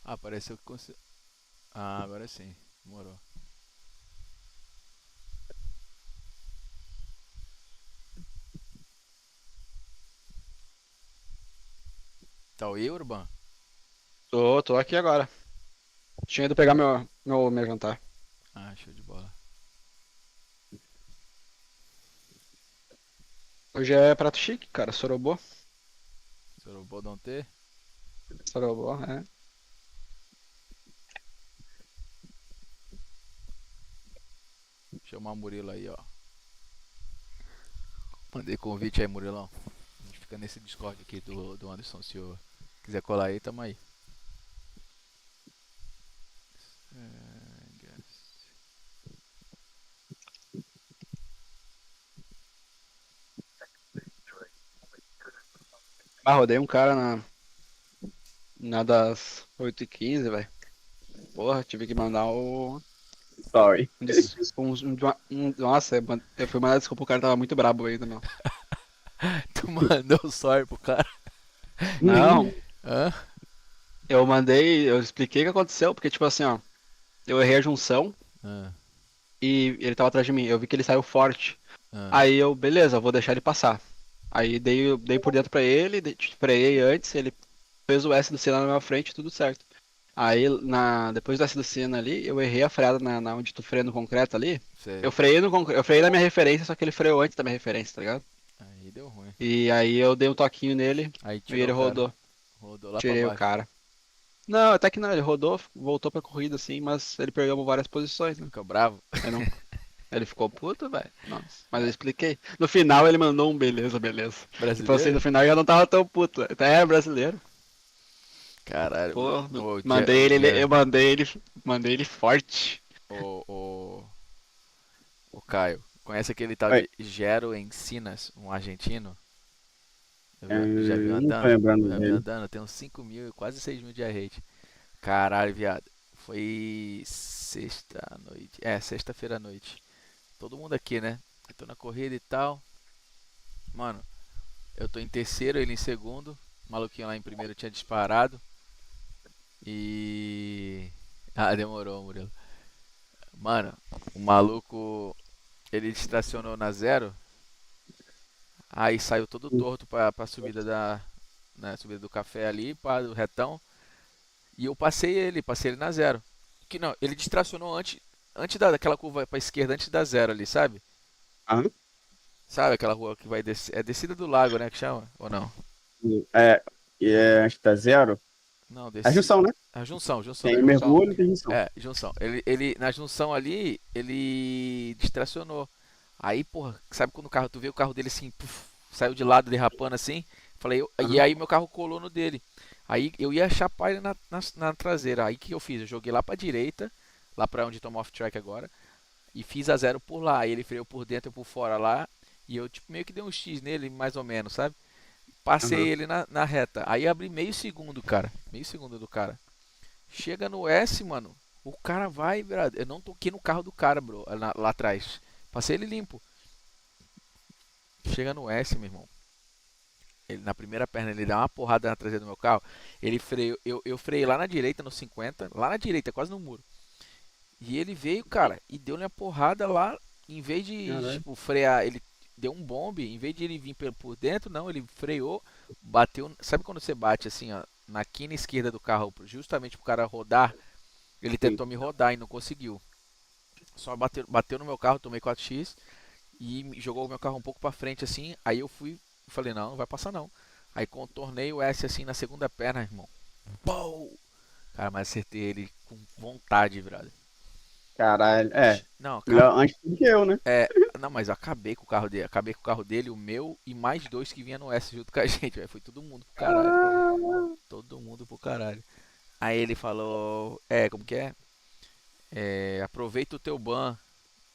Ah, apareceu que consegui. Ah, agora sim. Demorou. Tá aí, Urban? Tô aqui agora. Tinha ido pegar meu jantar. Ah, show de bola. Hoje é prato chique, cara. Sorobô. Sorobô não ter? Sorobô, é. Chamar o Murilo aí, ó. Mandei convite aí, Murilão. A gente fica nesse Discord aqui do Anderson Silva. Quiser colar aí, tamo aí. Ah, rodei um cara na das 8h15, velho. Porra, tive que mandar o. Sorry. Nossa, eu fui mandar desculpa, o cara tava muito brabo ainda, meu. Tu mandou o sorry pro cara? Não, Hã? eu expliquei o que aconteceu, porque tipo assim, ó, eu errei a junção Ah, e ele tava atrás de mim, eu vi que ele saiu forte. ah. Aí eu, beleza, eu vou deixar ele passar. Aí dei por dentro pra ele, freiei antes, ele fez o S do Senna na minha frente, tudo certo. Aí, depois do S do Senna ali, eu errei a freada na onde tu freia no concreto ali. Sei. Eu freiei eu freiei na minha referência, só que ele freou antes da minha referência, tá ligado? Aí deu ruim. E aí eu dei um toquinho nele Aí e tirou ele o cara. rodou. Rodou lá Tirei pra o baixo. cara. Não, até que não, ele rodou, voltou pra corrida assim, mas ele perdeu várias posições, né? Ficou bravo? Eu não- Ele ficou puto, velho. Nossa, mas eu expliquei. No final ele mandou um beleza, beleza. Tipo assim, Brasileiro? no final eu já não tava tão puto. Até é brasileiro. Caralho. Pô, Ô, mandei ele, eu mandei ele forte. O Caio, conhece aquele tal Oi. de Gero Encinas, um argentino? Já Eu viu não tô andando? lembrando Já viu dele. andando? Tem uns 5 mil, quase 6 mil de rate. Caralho, viado. Foi sexta à noite. É, sexta-feira à noite. Todo mundo aqui, né? Eu tô na corrida e tal. Mano, eu tô em terceiro, ele em segundo. O maluquinho lá em primeiro tinha disparado. E. Ah, demorou, Murilo. Mano, o maluco. Ele estacionou na zero. Aí saiu todo torto pra subida subida do café ali, para o retão. E eu passei ele na zero. Que não, ele distracionou antes daquela curva pra esquerda, antes da zero ali, sabe? Aham. Sabe aquela rua que vai descer? É descida do lago, né? Que chama? Ou não? Acho que tá zero. Não, A junção, né? A junção. Tem mergulho e tem junção. É, junção. Na junção ali, ele distracionou. Aí, porra, sabe quando tu vê o carro dele assim, puf, saiu de lado derrapando assim? E aí meu carro colou no dele. Aí eu ia chapar ele na traseira. Aí o que eu fiz? Eu joguei lá pra direita, lá pra onde toma off-track agora, e fiz a zero por lá. Aí ele freou por dentro e por fora lá. E eu tipo, meio que dei um X nele, mais ou menos, sabe? Passei ele na reta. Aí abri meio segundo, cara. Meio segundo do cara. Chega no S, mano. O cara vai, brother. Eu não toquei no carro do cara, bro. Lá atrás. Passei ele limpo. Chega no S, meu irmão. Ele, na primeira perna, ele dá uma porrada na traseira do meu carro. Ele freio. Eu freiei lá na direita, no 50. Lá na direita, quase no muro. E ele veio, cara, e deu-lhe uma porrada lá. Em vez de tipo, frear, ele deu um bombe. Em vez de ele vir por dentro, não. Ele freou, bateu. Sabe quando você bate assim, ó, na quina esquerda do carro, justamente pro cara rodar? Ele tentou me rodar e não conseguiu. Só bateu no meu carro, tomei 4x e jogou o meu carro um pouco pra frente assim. Aí eu falei, não vai passar não. Aí contornei o S assim na segunda perna, irmão. Pou! Cara, mas acertei ele com vontade, brother. Caralho, Não, melhor antes do que eu, né? Não, mas eu acabei com o carro dele. Acabei com o carro dele, o meu e mais dois que vinha no S junto com a gente, velho. Foi todo mundo pro caralho. Todo mundo pro caralho. Aí ele falou, como que é? Aproveita o teu ban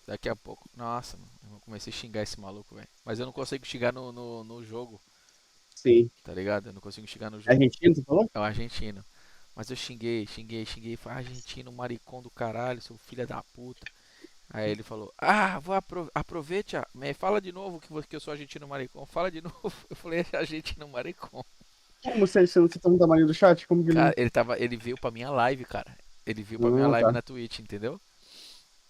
daqui a pouco. Nossa, mano, eu comecei a xingar esse maluco, velho. Mas eu não consigo xingar no jogo, Sim. tá ligado? Eu não consigo xingar no jogo. Argentino, você falou? É o argentino. Mas eu xinguei. Falei, argentino, maricão do caralho, seu filho da puta. Aí ele falou, aproveite, fala de novo que eu sou argentino maricão. Fala de novo. Eu falei, argentino maricão. Como você tá no tamanho do chat? Como que Cara, ele veio pra minha live, cara. Ele veio pra minha live na Twitch, entendeu?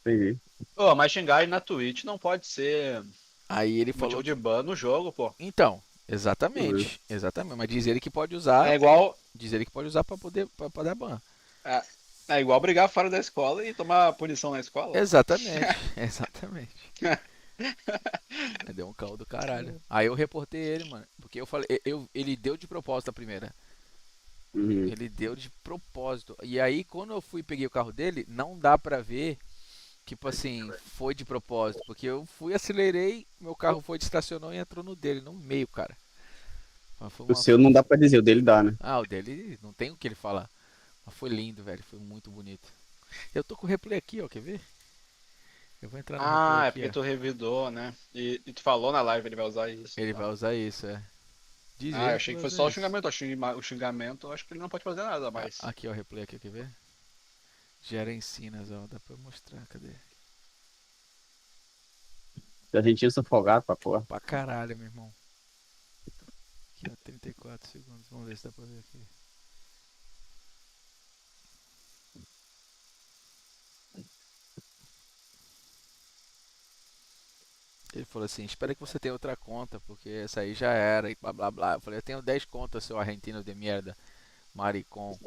Entendi. Pô, mas xingar na Twitch não pode ser Aí ele falou de ban no jogo, pô. Então, exatamente. Mas diz ele que pode usar. É igual. Diz ele que pode usar pra poder pra dar ban. É igual brigar fora da escola e tomar punição na escola. Exatamente. Deu um caldo do caralho. Aí eu reportei ele, mano. Porque eu falei, ele deu de propósito a primeira. Ele deu de propósito. E aí, quando eu fui e peguei o carro dele, não dá pra ver, tipo assim, foi de propósito. Porque eu fui, acelerei, meu carro foi, estacionou e entrou no dele, no meio, cara. O seu não dá pra dizer, o dele dá, né? O dele não tem o que ele falar. Mas foi lindo, velho. Foi muito bonito. Eu tô com o replay aqui, ó. Quer ver? Eu vou entrar no replay aqui, porque tu revidou, né? E tu falou na live, ele vai usar isso. Ele vai usar isso, Diz eu achei que foi só o xingamento. O xingamento, eu acho que ele não pode fazer nada mais. Aqui, ó, o replay aqui, quer ver? Gera ensinas, ó. Dá pra mostrar, cadê? Os argentinos são folgados pra porra. Pra caralho, meu irmão. Aqui, ó, 34 segundos. Vamos ver se dá pra ver aqui. Ele falou assim, espera que você tenha outra conta, porque essa aí já era, e blá blá blá. Eu falei, eu tenho 10 contas, seu argentino de merda. Maricon.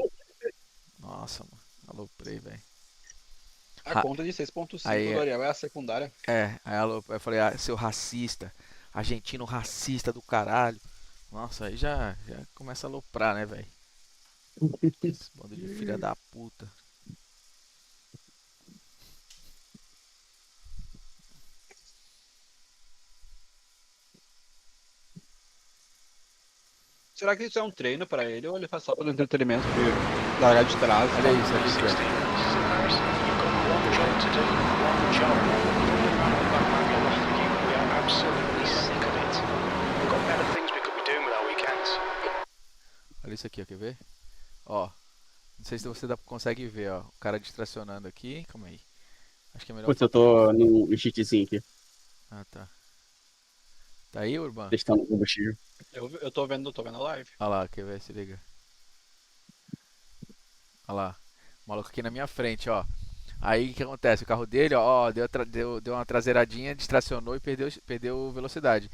Nossa, mano. Aloprei, velho. A conta de 6.5 do Ariel é a secundária. Aí eu falei, seu racista. Argentino racista do caralho. Nossa, aí já começa a aloprar, né, velho? Esse bando de filha da puta. Será que isso é um treino pra ele ou ele faz só pelo entretenimento de largar de trás? Olha isso, olha isso aqui, ó, quer ver? Ó, não sei se você consegue ver, ó, o cara distracionando aqui, calma aí. Acho que é melhor... Putz, eu tô no cheatzinho aqui. Tá. Tá aí, Urban? Testando o combustível. Eu tô vendo a live. Olha lá, quer ver? Se liga. Olha lá. O maluco aqui na minha frente, ó. Aí o que acontece? O carro dele, ó, deu uma traseiradinha, distracionou e perdeu velocidade.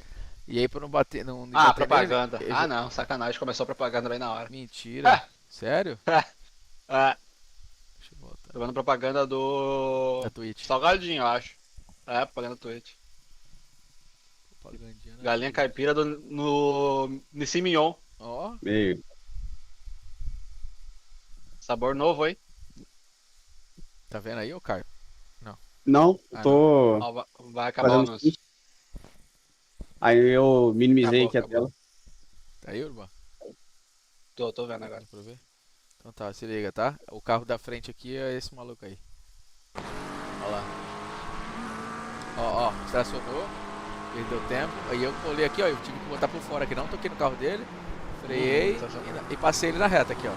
E aí pra não bater... Não propaganda. Nele, não, sacanagem. Começou a propaganda bem na hora. Mentira. Sério? Deixa eu voltar. Tô vendo propaganda da Twitch. Salgadinho, eu acho. Propaganda da Twitch. Propagandinha na Galinha Twitch. caipira no Nissin Mignon. Ó, Meio. Sabor novo, hein? tá vendo aí, ô Caio? Não, Ah, tô Ó, vai acabar o fazendo anúncio. switch. Aí eu minimizei aqui a Acabou. tela. Tá aí, Urban? Tô vendo agora. Dá pra ver? Então tá, se liga, tá? O carro da frente aqui é esse maluco aí. Ó lá. Ó, estacionou. Perdeu tempo. Aí eu colei aqui, ó. Eu tive que botar por fora aqui. Não toquei no carro dele. Freiei e passei ele na reta aqui, ó.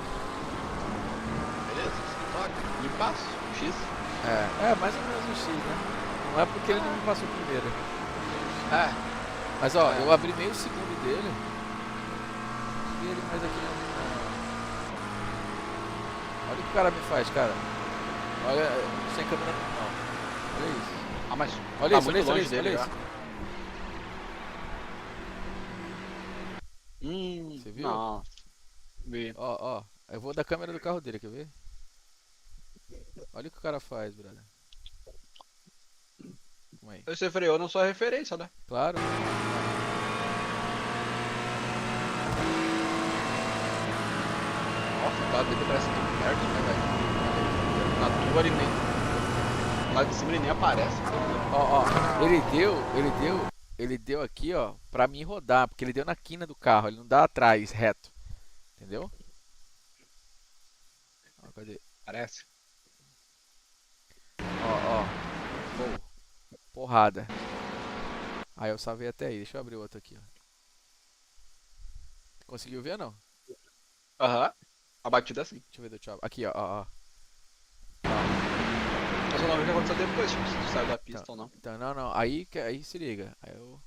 Beleza, toca. Me passo. X. É mais ou menos um X, né? Não é porque ele não me passou primeiro. Mas ó, eu abri meio segundo dele. Vi ele mais aqui não. Olha o que o cara me faz, cara. Olha, sem câmera não. Olha isso. Ah, mas Olha tá isso, muito olha isso, olha longe isso, dele olha já. isso. Você viu? Não. Vi. Ó. Eu vou da câmera do carro dele, quer ver? Olha o que o cara faz, brother. Calma aí. Você freou na sua referência, né? Claro. Nossa, o cara dele parece muito perto, né, velho? Na tua ele nem. Lá de cima ele nem aparece. Ó, ele deu aqui, ó, pra mim rodar, porque ele deu na quina do carro, ele não dá atrás, reto. Entendeu? Ó, cadê? Parece. Ó. Pô, porrada. Aí eu salvei até aí, deixa eu abrir outro aqui, ó. Conseguiu ver ou não? Aham. A batida é assim. Deixa eu ver do tchau. Aqui, ó. Mas eu não vi o que aconteceu depois, tipo, se tu saiu da pista ou não. Então, não. Aí se liga. Aí eu.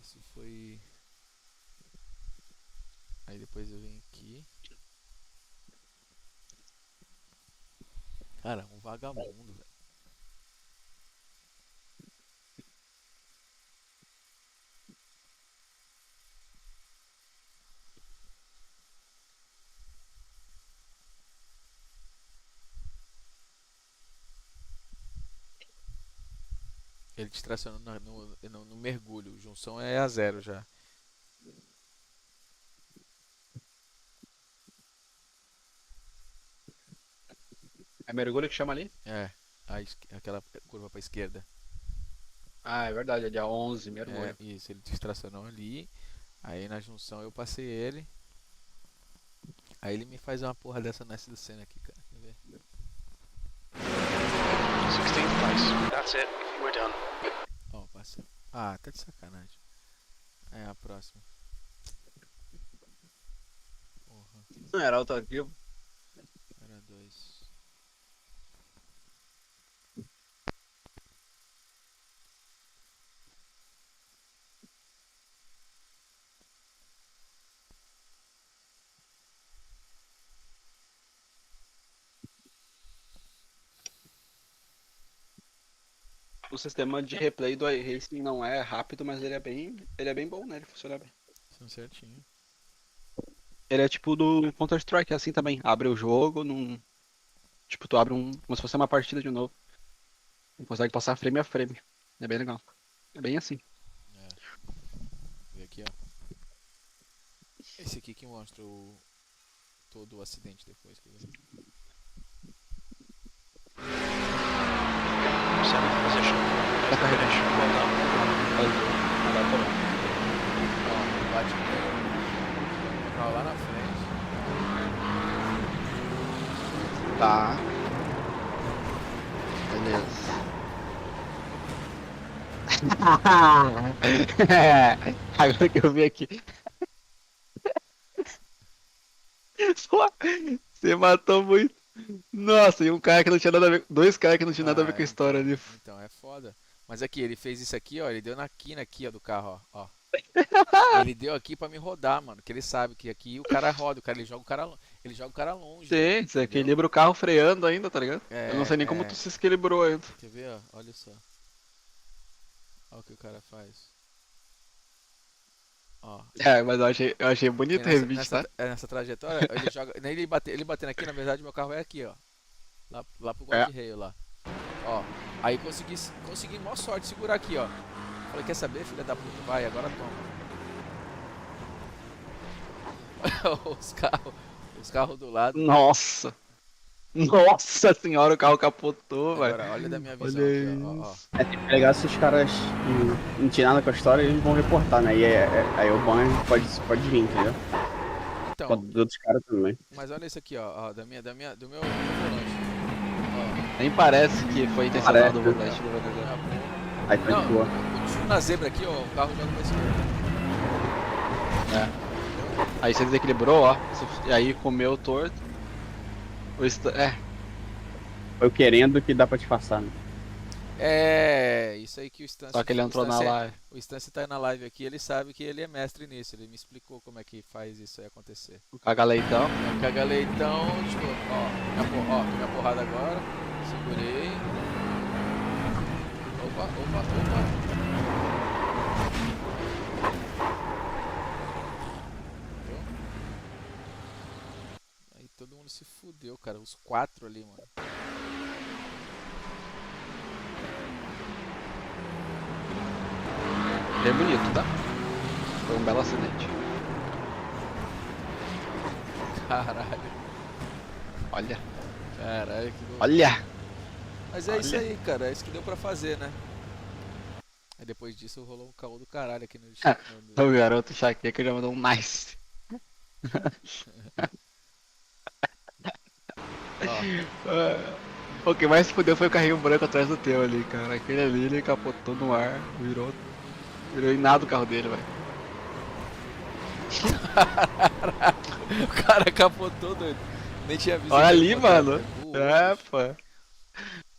Isso foi. Aí depois eu vim aqui. Cara, um vagabundo, velho. Ele te tracionou no mergulho. Junção é a 0 já. É mergulho que chama ali? É. Aquela curva pra esquerda. Ah, é verdade, é dia 11, mergulho. É, isso, ele te estacionou ali. Aí na junção eu passei ele. Aí ele me faz uma porra dessa nessa do Senna aqui, cara. Quer ver? 16th place. That's it. We're done. Ó, passei. Ah, tá de sacanagem. É a próxima. Porra, Não era autoativo. era 2. O sistema de replay do iRacing não é rápido, mas ele é bem bom, né? Ele funciona bem. São certinho. Ele é tipo do Counter-Strike, é assim também. Abre o jogo, tipo, tu abre como se fosse uma partida de novo. Tu consegue passar frame a frame. É bem legal. É bem assim. Vê aqui, ó. Esse aqui que mostra todo o acidente depois. Quer ver? 7th position. That's the finish. Well done. Agora tá bom. Ó, bate no carro lá na frente. Tá. Beleza. Agora que eu vi aqui. Você matou muito. Nossa, e um cara que não tinha nada a ver. Dois caras que não tinham nada a ver com a história ali. Então, é foda. Mas aqui, ele fez isso aqui, ó. Ele deu na quina aqui, ó, do carro, ó. Ele deu aqui pra me rodar, mano. Que ele sabe que aqui o cara roda, ele joga o cara longe. Sim, você equilibra o carro freando ainda, tá ligado? É, Eu não sei nem como tu se equilibrou ainda. Quer ver, ó? Olha só. Olha o que o cara faz. Ó. É, mas eu achei bonito o revite, tá? Nessa trajetória, ele joga. Ele batendo aqui, na verdade, meu carro é aqui, ó. Lá pro guarda-reio lá. Ó. Aí consegui maior sorte segurar aqui, ó. Falei, quer saber, filha da puta? Vai, agora toma. Os carros do lado. Nossa! Nossa senhora, o carro capotou, velho. Agora, olha da minha visão Olha aqui, ó. isso. É tipo, legal se os caras não tirar nada com a história, eles vão reportar, né? E aí o ban pode vir, entendeu? Então, Pode dos outros caras também. mas olha isso aqui, ó, do meu volante. Nem parece que foi intencional do Parece. volante do vendedor. Aí tá de boa. Eu tiro na zebra aqui, ó, o carro joga pra esquerda. Aí você desequilibrou, ó. E aí comeu torto. Foi querendo que dá pra disfarçar, né? É, isso aí que o Stance... Só que ele entrou na live. O Stance tá aí na live aqui, ele sabe que ele é mestre nisso, ele me explicou como é que faz isso aí acontecer. O caga-leitão. Caga-leitão, tipo, ó, minha porrada agora, segurei. Opa. Aí todo mundo se fudeu, cara, os 4 ali, mano. Bem bonito, tá? Foi um belo acidente. Caralho. Olha. Caralho, que louco. Olha! Mas é isso aí, cara, é isso que deu pra fazer, né? Aí depois disso rolou um caô do caralho aqui no... O garoto Chaqueca já mandou um nice. O que mais se fudeu foi o carrinho branco atrás do teu ali, cara. Aquele ali, ele capotou no ar, virou em nada o carro dele, velho. O cara capotou, doido. Nem tinha visto. Olha ele ali, capotar, mano. velho. É, pô.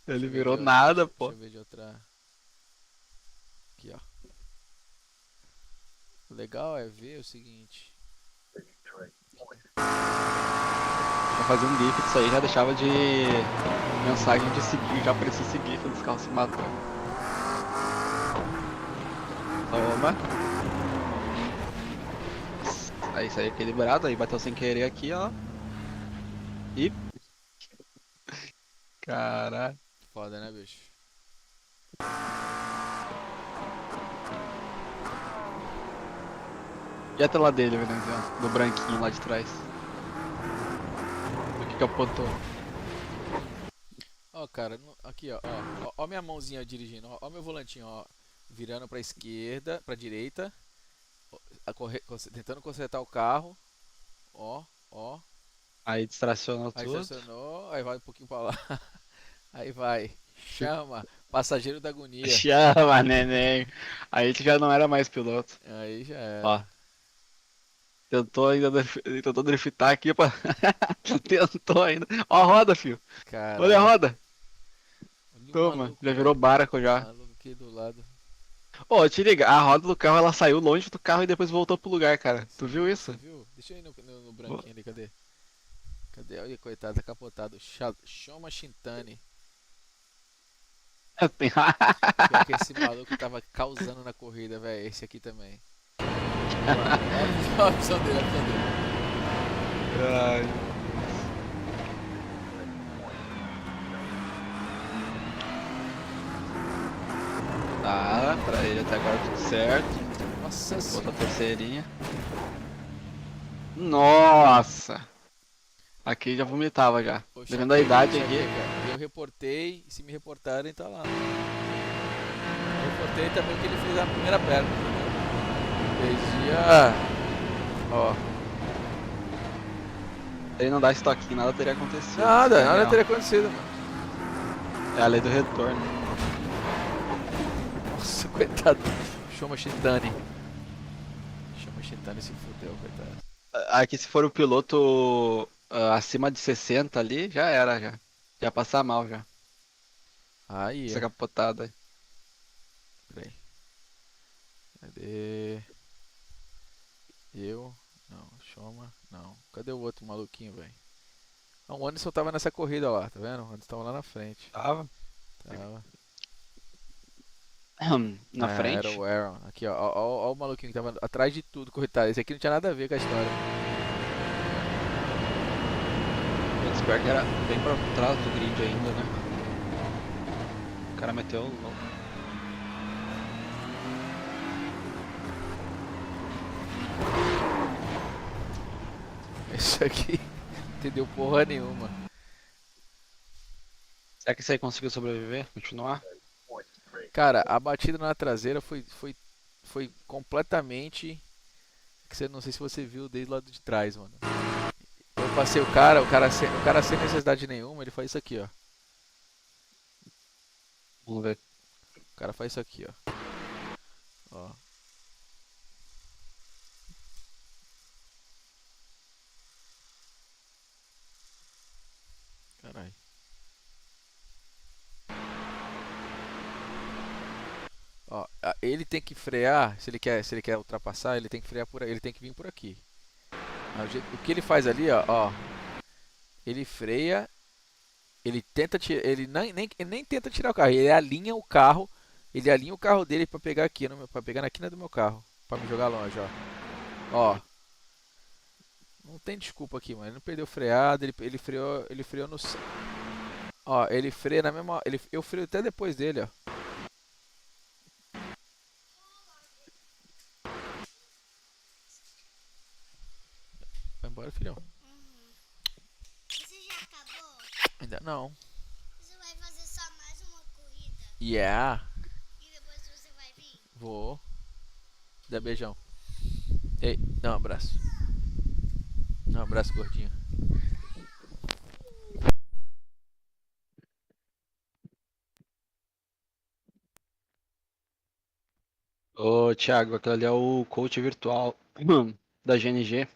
Ele virou nada, pô. Deixa eu ver de outra. Aqui, ó. O legal é ver o seguinte. Já fazia um gif disso aí, já deixava de mensagem de seguir, já aparecia esse gif dos carros se matando. Toma. Aí isso aí é equilibrado, aí bateu sem querer aqui, ó. E... Caralho. Foda, né, bicho? E a tela dele, Venezão? Do branquinho lá de trás. Do que capotou. Ó, cara, aqui, ó minha mãozinha dirigindo, ó meu volantinho, ó, virando pra esquerda, pra direita, tentando consertar o carro, ó. Aí distracionou Aí tudo. estacionou, aí vai um pouquinho pra lá, aí vai, chama, passageiro da agonia. Chama, neném. Aí tu já não era mais piloto. Aí já era. Ó. Tentou driftar aqui pra... Tentou ainda. Ó a roda, filho. Caralho. Olha a roda. Olha o Toma, maluco, já virou barco já. maluco aqui do lado. Ô, te liga, a roda do carro ela saiu longe do carro e depois voltou pro lugar, cara. Tu viu isso? Viu? Deixa eu ir no branquinho ali, cadê? Olha, coitado, tá capotado. Shoma Shintani. Pior que esse maluco tava causando na corrida, velho. Esse aqui também. Olha a opção dele, Ai. Tá, pra ele até agora tudo certo. Nossa Bota a senhora. terceirinha. Nossa! Aqui já vomitava já. Poxa, Vendo a idade deixa aqui. eu ver, cara. Eu reportei, e se me reportarem, tá lá. Eu reportei também o que ele fez na primeira perna. Beijinha. Ó. Ele não dá esse toquinho, nada teria acontecido. Nada teria acontecido, mano. É a lei do retorno. Nossa, coitado. Shoma Shintani. Shoma Shintani se fudeu, coitado. Aqui se for o piloto acima de 60 ali, já era já. Já ia passar mal já. Aí, Essa capotada aí. peraí. Cadê? Eu? Não, Shoma? Não. Cadê o outro maluquinho, velho? Ah, o Anderson tava nessa corrida lá, tá vendo? O Anderson tava lá na frente. Tava? Tava. Na frente? Era o Aaron. Aqui, ó o maluquinho que tava atrás de tudo, coitado. Esse aqui não tinha nada a ver com a história. Eu espero que era bem pra trás do grid ainda, né? O cara meteu o louco. Isso aqui não entendeu porra nenhuma. Será que você aí conseguiu sobreviver? Continuar? Cara, a batida na traseira foi completamente. Que você, não sei se você viu desde o lado de trás, mano. Eu passei o cara sem necessidade nenhuma, ele faz isso aqui, ó. Vamos ver. O cara faz isso aqui, ó. Ó. Caralho. Ó, ele tem que frear, se ele quer ultrapassar, ele tem que frear por aí, ele tem que vir por aqui. O que ele faz ali, ó, ele freia, ele tenta tirar, ele nem tenta tirar o carro, ele alinha o carro, dele pra pegar aqui, para pegar na quina do meu carro, pra me jogar longe, ó. Ó. Não tem desculpa aqui, mano. Ele não perdeu freada, ele freou no. Ó, ele freia na mesma. Eu freio até depois dele, ó. Vai embora, filhão. Você já acabou? Ainda não. Você vai fazer só mais uma corrida? Yeah. E depois você vai vir? Vou. Dá beijão. Ei, dá um abraço. Dá um abraço, gordinho. Ô, Thiago, aquele ali é o coach virtual da GNG.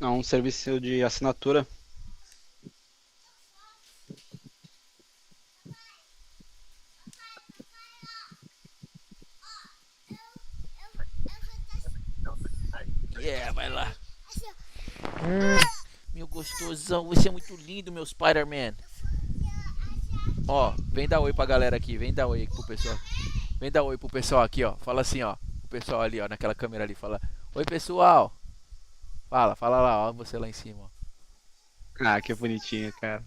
É um serviço de assinatura. Yeah, vai lá. Meu gostosão, você é muito lindo, meu Spider-Man. Ó, vem dar oi pra galera aqui, vem dar oi pro pessoal. Vem dar oi pro pessoal aqui, ó. Fala assim, ó. O pessoal ali, ó, naquela câmera ali, fala: oi, pessoal. Fala lá, ó, você lá em cima, ó. Ah, que bonitinho, cara.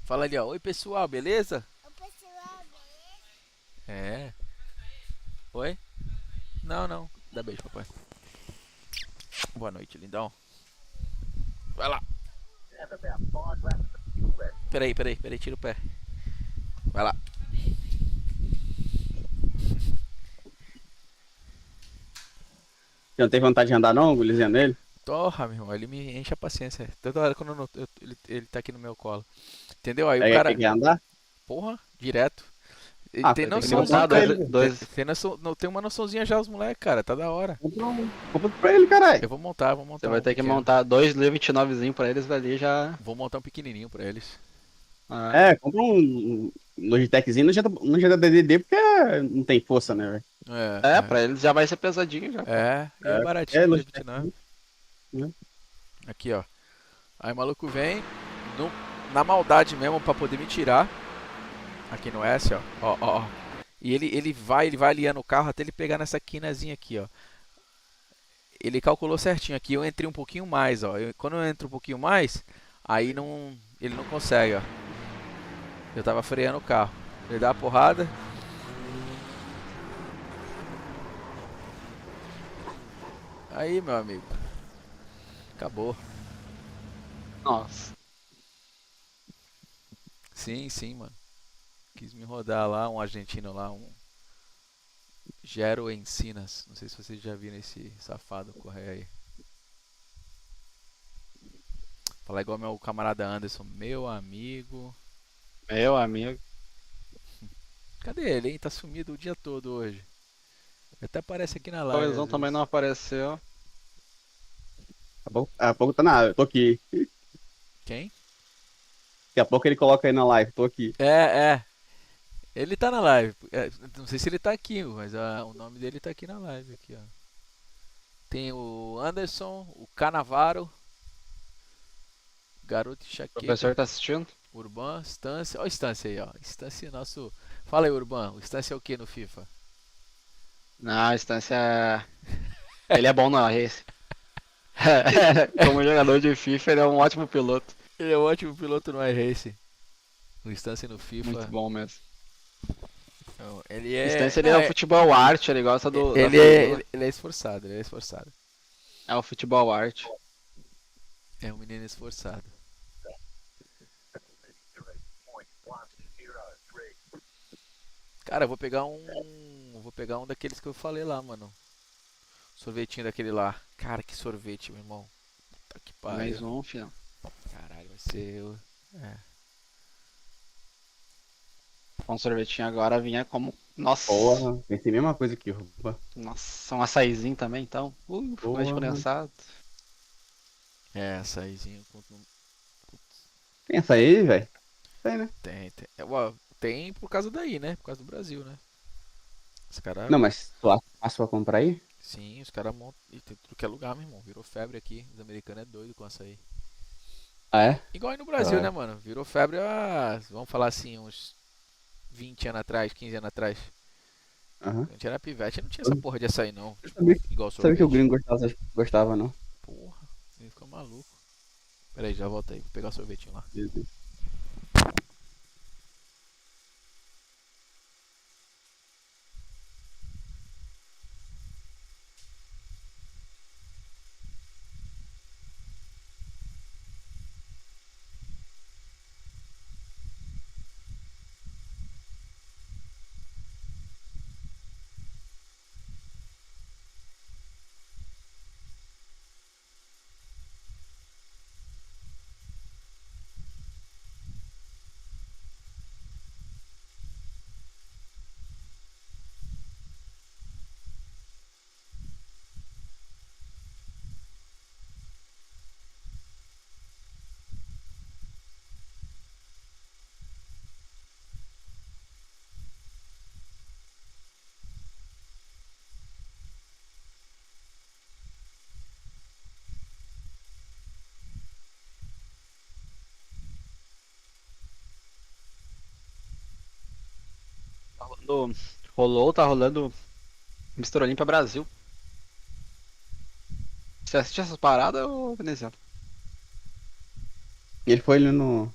Fala ali, ó. Oi, pessoal, beleza? O pessoal, beleza? É. Oi? Não. Dá beijo, papai. Boa noite, lindão. Vai lá. Peraí, tira o pé. Vai lá. Você não tem vontade de andar não, Gulizinho, nele? Torra, meu irmão, ele me enche a paciência. Toda hora quando ele tá aqui no meu colo. Entendeu? Aí Aí o cara. quer andar? Porra, direto. Ele Ah, tem tem que noção. botar Tem uma noçãozinha já, os moleques, cara. Tá da hora. Compra pra ele, caralho. Eu vou montar. Você vai ter que pequeno. montar 2 29zinho pra eles ali já. Vou montar um pequenininho pra eles. Ah, É, compra um Logitechzinho no GDD porque não tem força, né, velho? É, pra eles já vai ser pesadinho já. E é baratinho, Logitech. 29. Hum. Aqui, ó. Aí o maluco vem na maldade mesmo pra poder me tirar. Aqui no S, ó. Ó. E ele vai aliando o carro até ele pegar nessa quinazinha aqui, ó. Ele calculou certinho aqui. Eu entrei um pouquinho mais, ó. Quando eu entro um pouquinho mais, aí ele não consegue, ó. Eu tava freando o carro. Ele dá a porrada. Aí, meu amigo. Acabou. Nossa. Sim, mano. Quis me rodar lá, um argentino lá, um Gero Encinas. Não sei se vocês já viram esse safado correr aí. Falar igual meu camarada Anderson, meu amigo. Meu amigo. Cadê ele, hein? Tá sumido o dia todo hoje. Até aparece aqui na O live. Coesão também não apareceu. Daqui a pouco tá na área, eu tô aqui. Quem? Daqui a pouco ele coloca aí na live, tô aqui. É. Ele tá na live. Não sei se ele tá aqui, mas o nome dele tá aqui na live. Aqui, ó. Tem o Anderson, o Canavaro, Garoto O Chaqueta, professor tá assistindo? Urban, Stância. Ó, o Stância aí, ó. Stância, nosso. Fala aí, Urban. O Stância é o que no FIFA? Não, a instância. Ele é bom na race. Como jogador de FIFA, ele é um ótimo piloto. Ele é um ótimo piloto no iRacing. O Stância no FIFA. Muito bom mesmo. Então, ele é. Instância, ele é o futebol arte, ele gosta do. Ele é esforçado, É o futebol arte. É um menino esforçado. Cara, eu vou pegar um. Vou pegar um daqueles que eu falei lá, mano. Sorvetinho daquele lá. Cara, que sorvete, meu irmão. Puta que Mais pariu. um, filho. Caralho, vai ser. É. Com sorvetinho agora vinha como. Nossa! Porra, pensei a mesma coisa aqui, roupa. Nossa, um açaizinho também, então. Leite Porra. condensado. É, açaizinho com. Tem essa aí, velho? Tem, né? Tem, tem. Tem por causa daí, né? Por causa do Brasil, né? Os caras. Não, mas tu acha fácil pra comprar aí? Sim, os caras montam. E tem tudo que é lugar, meu irmão. Virou febre aqui. Os americanos é doido com açaí. Ah, é? Igual aí no Brasil, né, Caralho. mano? Virou febre há, vamos falar assim, uns 20 anos atrás, 15 anos atrás. Aham. A gente era pivete, não tinha essa porra de açaí, não. Eu Tipo, sabia, igual sabia que o sorvete. gringo gostava, não. Porra, ele fica maluco. Pera aí, já volta aí. Vou pegar o sorvetinho lá. Beleza. Tá rolando Mr. Olímpia Brasil. Você assiste essas paradas, ô Veneziano? Ele foi ali no.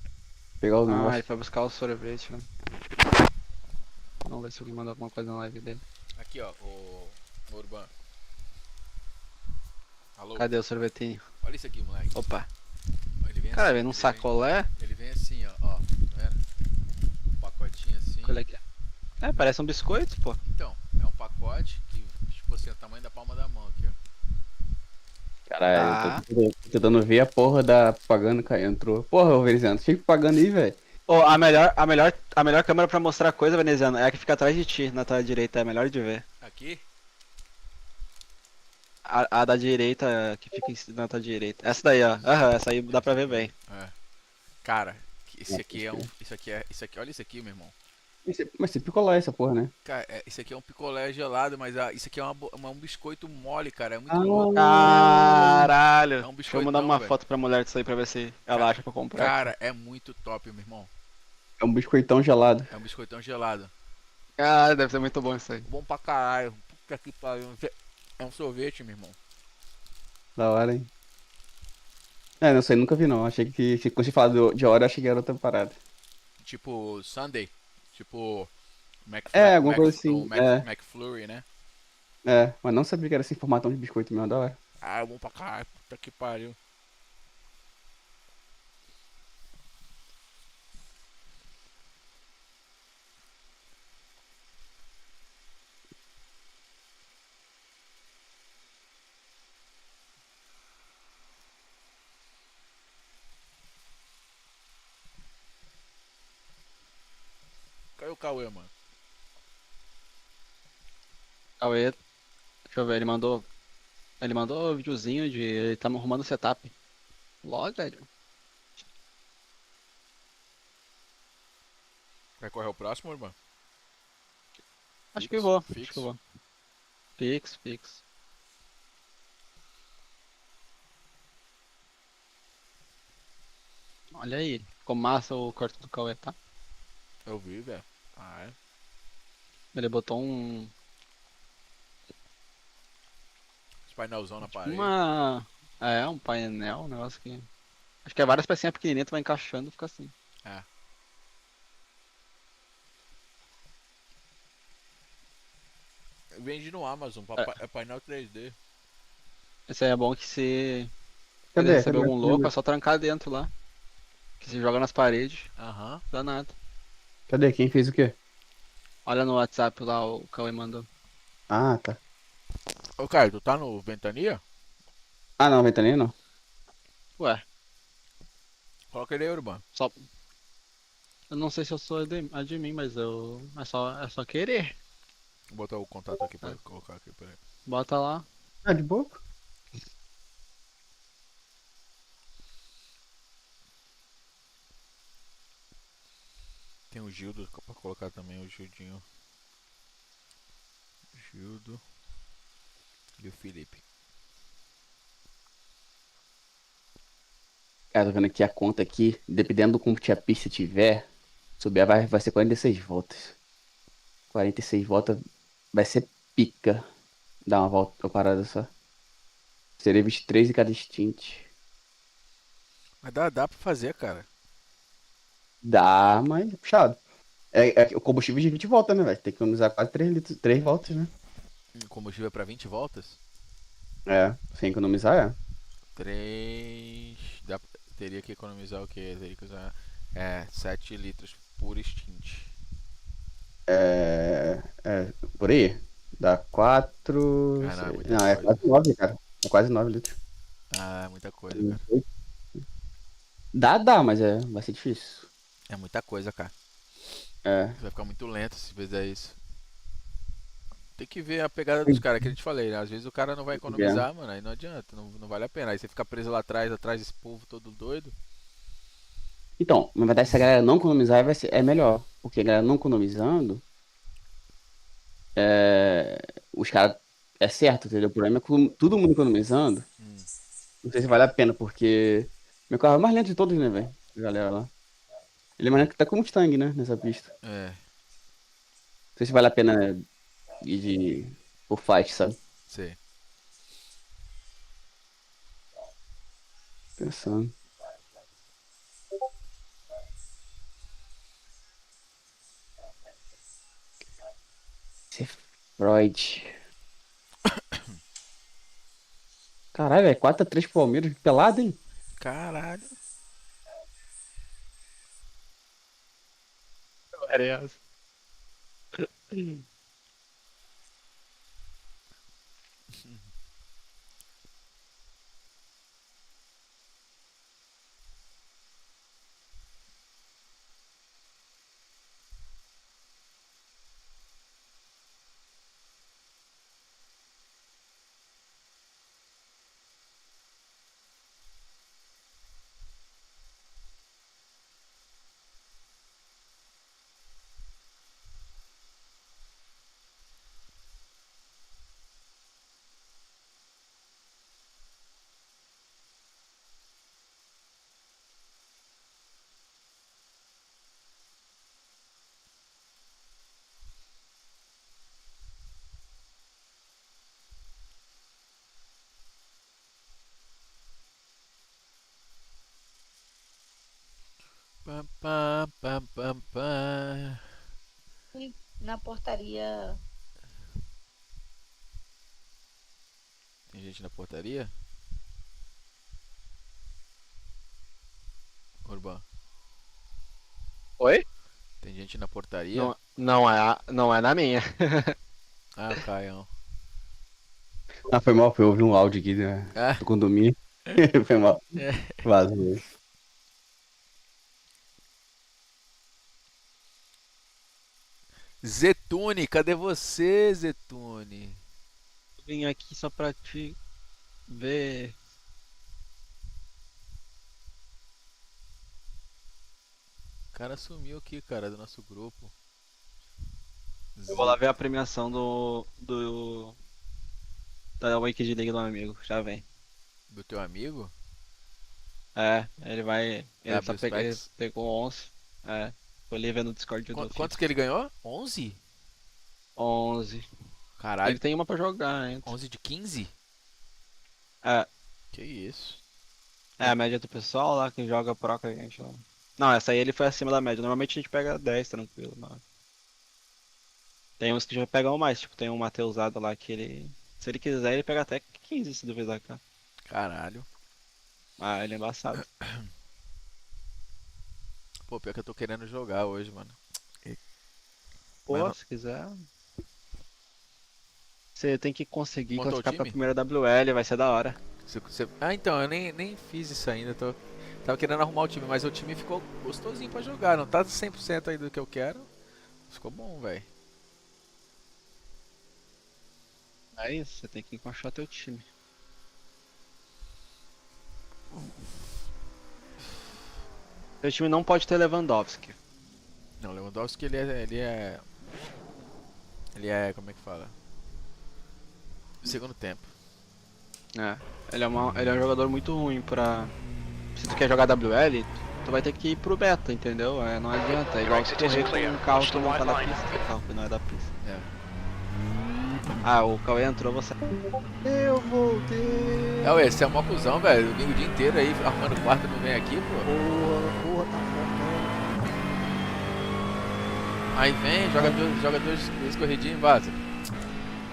Pegar o Ah, ele negócio. foi buscar o sorvete, né? Vamos ver se alguém mandou alguma coisa na live dele. Aqui, ó, o Urban. Alô? Cadê o sorvetinho? Olha isso aqui, moleque. Opa. Ele vem Cara, assim, vem num ele sacolé. Ele vem assim, ó, tá vendo? Um pacotinho assim. Qual é que é? É, parece um biscoito, pô. Então, é um pacote que, tipo assim, é o tamanho da palma da mão aqui, ó. Caralho, eu Tá. tô tentando ver a porra da propaganda, cara. Entrou. Porra, ô Veneziano, tinha propaganda aí, velho. Ô, a melhor câmera pra mostrar coisa, Veneziano, é a que fica atrás de ti, na tua direita, é a melhor de ver. Aqui? A da direita, que fica na tua direita. Essa daí, ó. Aham, essa aí dá pra ver bem. É. Cara, esse aqui é um. Isso aqui, olha isso aqui, meu irmão. Mas você picolé essa porra, né? Cara, isso aqui é um picolé gelado, mas isso aqui é um biscoito mole, cara. É muito Ah, louco. Caralho. É um Deixa eu biscoitão, mandar uma velho. foto pra mulher disso aí pra ver se ela acha pra comprar. Cara, é muito top, meu irmão. É um biscoitão gelado. É um biscoitão gelado. Cara, deve ser muito bom isso aí. Bom pra caralho. Puta que pariu. É um sorvete, meu irmão. Da hora, hein? É, não sei, nunca vi não. Achei que, quando você fala de hora, eu achei que era outra parada. Tipo Sunday. Tipo É, alguma coisa assim. McFlurry, né? Mas não sabia que era assim, formatão de biscoito mesmo, da hora. Ah, é bom pra caralho. Puta que pariu. Caiu o Cauê, mano. Cauê, deixa eu ver, ele mandou videozinho de ele tá arrumando o setup. Logo, velho. Vai correr o próximo, irmão? Acho que eu vou. Acho Fixo. que eu vou. Fix. Olha aí, ficou massa o corte do Cauê, tá? Eu vi, velho. Ah, é. Ele botou um. Os painelzão na parede. Um painel, um negócio que. Acho que é várias pecinhas pequenininhas, tu vai encaixando e fica assim. É. Vende no Amazon, é painel 3D. Esse aí é bom que se. Quando Cadê? receber Cadê? algum louco, é só trancar dentro lá. Que se joga nas paredes, Aham. dá nada. Cadê? Quem fez o quê? Olha no WhatsApp lá, o Cauê mandou. Ah, tá. Ô, Caio, tu tá no Ventania? Ah, não, Ventania não. Ué, Coloca ele aí, Urban. só. Eu não sei se eu sou admin, mas eu. É só querer. Vou botar o contato aqui pra colocar aqui, peraí. Bota lá. Ah, de boa. Tem o Gildo pra colocar também, o Gildinho. Gildo. E o Felipe. Cara, tô vendo aqui a conta aqui. Dependendo do como que a pista tiver, subir vai ser 46 voltas. 46 voltas vai ser pica. Dar uma volta uma parada só. Seria 23 em cada stint. Mas dá pra fazer, cara. Dá, mas é puxado. O combustível de 20 voltas, né, velho? Tem que economizar quase 3 litros, 3 voltas, né? O combustível é pra 20 voltas? É, sem economizar, é. 3. Teria que economizar o quê? Teria que usar. 7 litros por stint. Por aí. Dá 4. Ah, não, é muita Não, é coisa. quase 9, cara. É quase 9 litros. Ah, é muita coisa, cara. Dá, mas vai ser difícil. É muita coisa, cara. É. Você vai ficar muito lento se fizer isso. Tem que ver a pegada dos caras, que a gente falei, né? Às vezes o cara não vai economizar, mano, aí não adianta, não vale a pena. Aí você fica preso lá atrás desse povo todo doido. Então, na verdade, se a galera não economizar, é melhor. Porque a galera não economizando, os caras. É certo, entendeu? O problema é que todo mundo economizando. Não sei se vale a pena, porque. Meu carro é o mais lento de todos, né, velho? A galera lá. Ele é mais lento que tá com o Mustang, né? Nessa pista. É, Não sei se vale a pena ir por fight, sabe? sei. Pensando. Freud. Caralho, é 4-3 pro Palmeiras, pelado, hein? Caralho. Era essa. Pam, pam, pam, pam, pam. Na portaria. Tem gente na portaria? Urban. Oi? Tem gente na portaria? Não é na minha. Ah, Caião. Ah, foi mal, foi ouvir um áudio aqui, né? Ah. Do condomínio. Foi mal. Vazou. Zetune, cadê você, Zetune? Vim aqui só pra te ver. O cara sumiu aqui, cara, do nosso grupo. Eu vou lá ver a premiação da Wicked League do amigo. Já vem. Do teu amigo? É, ele vai. Ele, W ele Specs? pegou 11. É. Tô ali vendo o Discord do Quantos que ele ganhou? 11? 11. Caralho. Ele tem uma pra jogar ainda. 11 de 15? É. Que isso? É a média do pessoal lá que joga pro com a gente lá. Não, essa aí ele foi acima da média. Normalmente a gente pega 10 tranquilo, mano. Tem uns que já pegam mais, tipo, tem um Mateusado lá que ele. Se ele quiser, ele pega até 15 se duvidar, cara. Caralho. Ah, ele é embaçado. Pô, pior que eu tô querendo jogar hoje, mano. Pô, Mas não- se quiser. Você tem que conseguir Montou o classificar pra time? primeira WL, vai ser da hora. Ah, então, eu nem fiz isso ainda. Tava querendo arrumar o time, mas o time ficou gostosinho pra jogar. Não tá 100% aí do que eu quero. Ficou bom, velho. É isso, você tem que encaixar teu time. Teu time não pode ter Lewandowski. Não, o Lewandowski ele é, como é que fala? Segundo tempo. É, ele é um jogador muito ruim pra... Se tu quer jogar WL, tu vai ter que ir pro beta, entendeu? Não adianta, é igual tu correr com um carro que não tá na pista. Carro que não é da pista. É. Ah, o Cauê entrou, você... Eu voltei! É, ué, você é um cuzão, velho. O domingo o dia inteiro aí arrumando quarto não vem aqui, pô. Porra, tá faltando. Aí vem, joga duas corridinhas e vaza.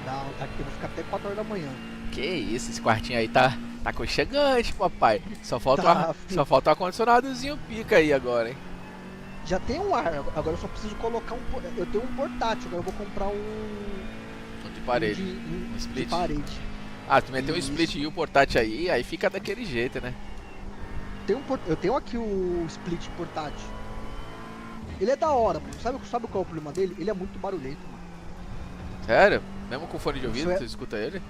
Não, aqui eu vou ficar até 4 horas da manhã. Que isso, esse quartinho aí tá aconchegante, papai. Só falta Tá, só falta um ar-condicionadozinho pica aí agora, hein. Já tem um ar, agora eu só preciso colocar eu tenho um portátil, agora eu vou comprar De parede. um split. de parede. Ah, tu meteu um Isso. split e o portátil aí fica daquele jeito, né? Eu tenho aqui o split portátil. Ele é da hora, pô. Sabe qual é o problema dele? Ele é muito barulhento, mano. Sério? Mesmo com fone de ouvido, Isso é- tu escuta ele?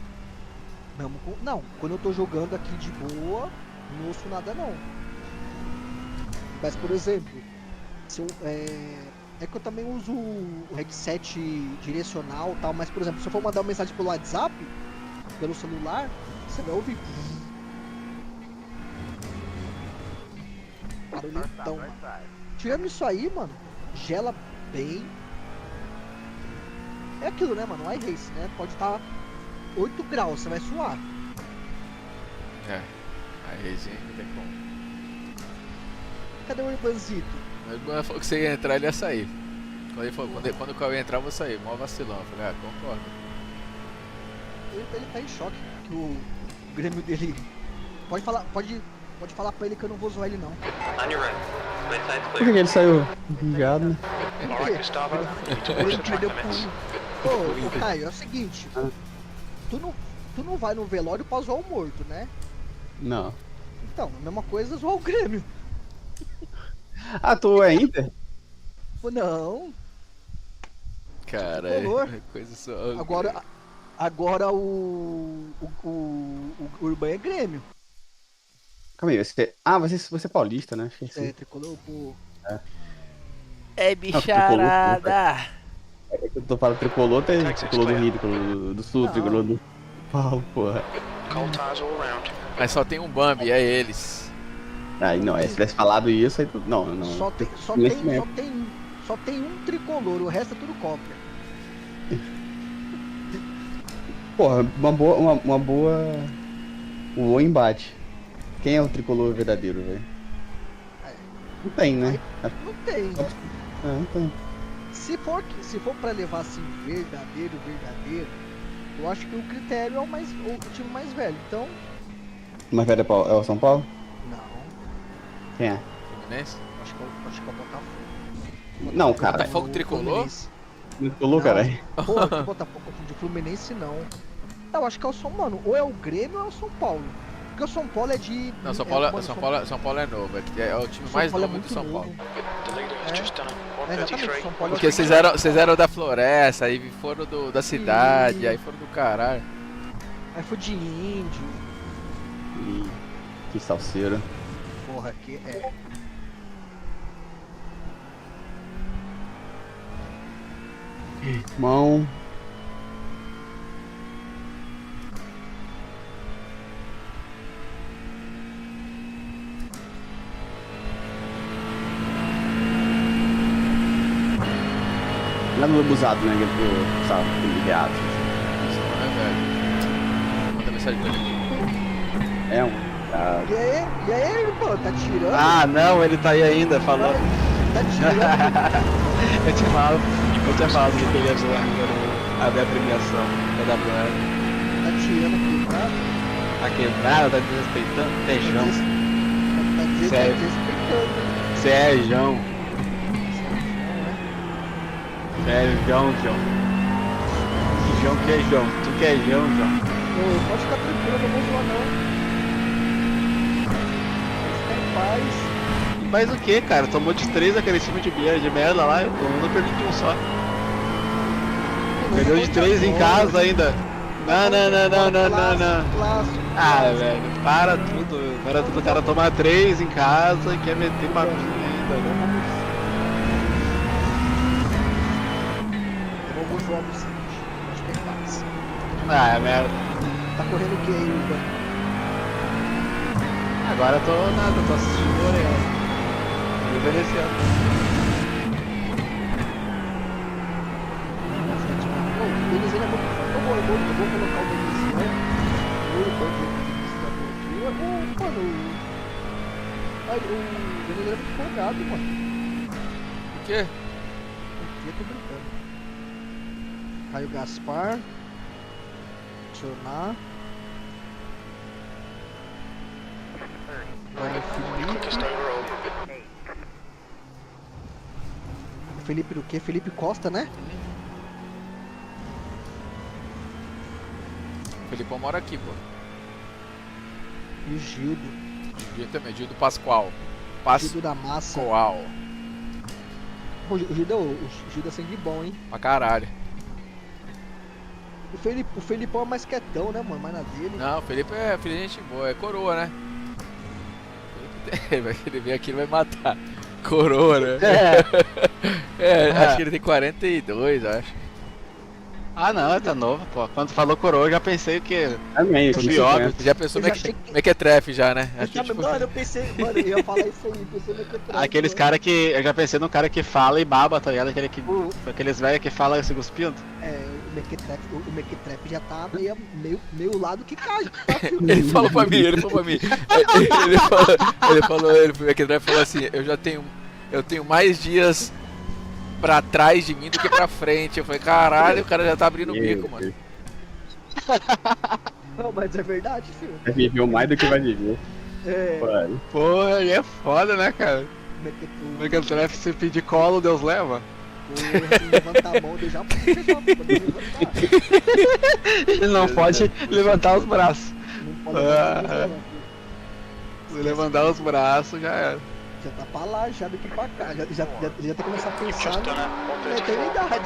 Não, quando eu tô jogando aqui de boa, não ouço nada não. Mas por exemplo, se eu, é que eu também uso o headset direcional e tal, mas por exemplo, se eu for mandar uma mensagem pelo WhatsApp, pelo celular, você vai ouvir. Barulhentão, mano. Tirando isso aí, mano, gela bem. É aquilo, né, mano? iRace, né? Pode estar 8 graus, você vai suar. É. Aí resenha não tem como. Cadê o Urbanzito? Mas o Bruno falou que você ia entrar, ele ia sair. Quando ele falou, quando o Cauê entrar, eu vou sair. Mó vacilão. Eu falei, concordo. Ele tá em choque que o Grêmio dele. Pode falar pra ele que eu não vou zoar ele não. On your right. Right side's Por clear. que ele saiu ligado, né? Alright, Gustavo. You need to watch Ele the track perdeu limits. Ô, Caio, é o seguinte. Tu não vai no velório pra zoar o morto, né? Não. Então, a mesma coisa é zoar o Grêmio. Ah, tu é Inter? Pô, não. Cara, Tricolor. coisa só. Agora o Urban é Grêmio. Calma aí, você é paulista, né? Achei que É, sim. tricolor, pô. É bicharada! É que eu tô falando tricolor, tem tricolor do Rio, tricolor do Sul, Não. tricolor do Paulo, porra. Cold tires all around. Mas só tem um Bambi, é eles. Aí não, se tivesse falado isso, aí tu... Não. Só tem um tricolor, o resto é tudo cópia. Porra, uma boa. Um bom embate. Quem é o tricolor verdadeiro, velho? Não tem, né? Não tem. Não tem. Se for pra levar assim, verdadeiro, eu acho que o critério é o time mais velho. Então, O mais velho é o São Paulo? não. Quem é? Fluminense? Acho que é o Botafogo. Não, cara. Botafogo tricolor? Fluminense. Tricolor, Não. caralho. Pô, que Botafogo de Fluminense não. Eu acho que é o São Mano. Ou é o Grêmio ou é o São Paulo. Porque o São Paulo é de. Não, São Paulo é novo. É o time São mais Paulo é novo do muito São novo. Paulo. The leader has just done a Exatamente, 133. São Paulo é Porque o vocês eram da floresta, aí foram da cidade, aí foram do caralho. Aí foi de índio. Ih, que salseiro. Porra, que é. Mão. Lá no Lobuzado, né? Que é pro salve, ligado. Isso não é velho. Manda mensagem pra ele. É um. Tá. E aí, irmão, tá tirando? Ah, não, ele tá aí ainda, falando. Tá tirando? Eu tinha falado que ele ia zoar quando abrir a premiação da WL. Tá tirando aqui, tá? Tá quebrado, tá desrespeitando. Tejão. Tá Sério. desrespeitando, hein? Sérgio. Sérgio, João. Que João que é João? Tu que é João, João? Ô, pode ficar tranquilo, eu não vou zoar não. Pode ficar em paz. Mas o que, cara? Tomou de 3 aquele time de merda lá, eu não perdi um só. Perdeu de 3 em casa ainda. Não. Ah, velho, para tudo. O cara tomar 3 em casa e quer meter papinho ainda, né? Eu vou zoar do seguinte, pode ficar em paz. Ah, é merda. Tá correndo o que aí, Uber? Agora eu tô assistindo o Orelha. Envelhecendo. Eles ainda vão. Eu vou colocar o Denisian. O banco do Denisian. Mano. O Denisian é muito folgado, mano. O quê? Eu tô brincando. Caio Gaspar. Adicionar. Agora é Felipe do quê? Felipe Costa, né? O Felipão mora aqui, pô. E o Gildo. Gildo também, Gildo Pascoal. Gildo da Massa. Pascoal. Pô, o Gildo é sangue bom, hein? Pra caralho. O Felipão é mais quietão, né, mano? Mais na dele. Não, o Felipe é filho de gente boa, é coroa, né? Ele vem aqui e vai matar. Coroa, né? Acho que ele tem 42, acho. Ah não, tá novo, pô. Quando falou coroa eu já pensei que... Amém, óbvio. Já pensou mequetrefe já, né? Mano, eu pensei, mano, eu ia falar isso aí, pensei mequetrefe. Aqueles caras que... Eu já pensei num cara que fala e baba, tá ligado? Aqueles velhos que falam se cuspindo. É, o mequetrefe já tá meio lado que cai. Tá, Ele falou pra mim. Ele o mequetrefe falou assim, eu tenho mais dias pra trás de mim do que pra frente. Eu falei, caralho, o cara já tá abrindo o bico, mano. Não, mas é verdade, filho. Viveu mais do que vai viver. É. Pô, ele é foda, né, cara? O mequetrefe, se pedir colo, Deus leva. Se levantar a mão, eu já pode levantar. Ele não pode levantar os braços. Não pode levantar Se levantar os braços, já era. Já tá pra lá, já daqui pra cá. Já tem que começar a pensar na eternidade.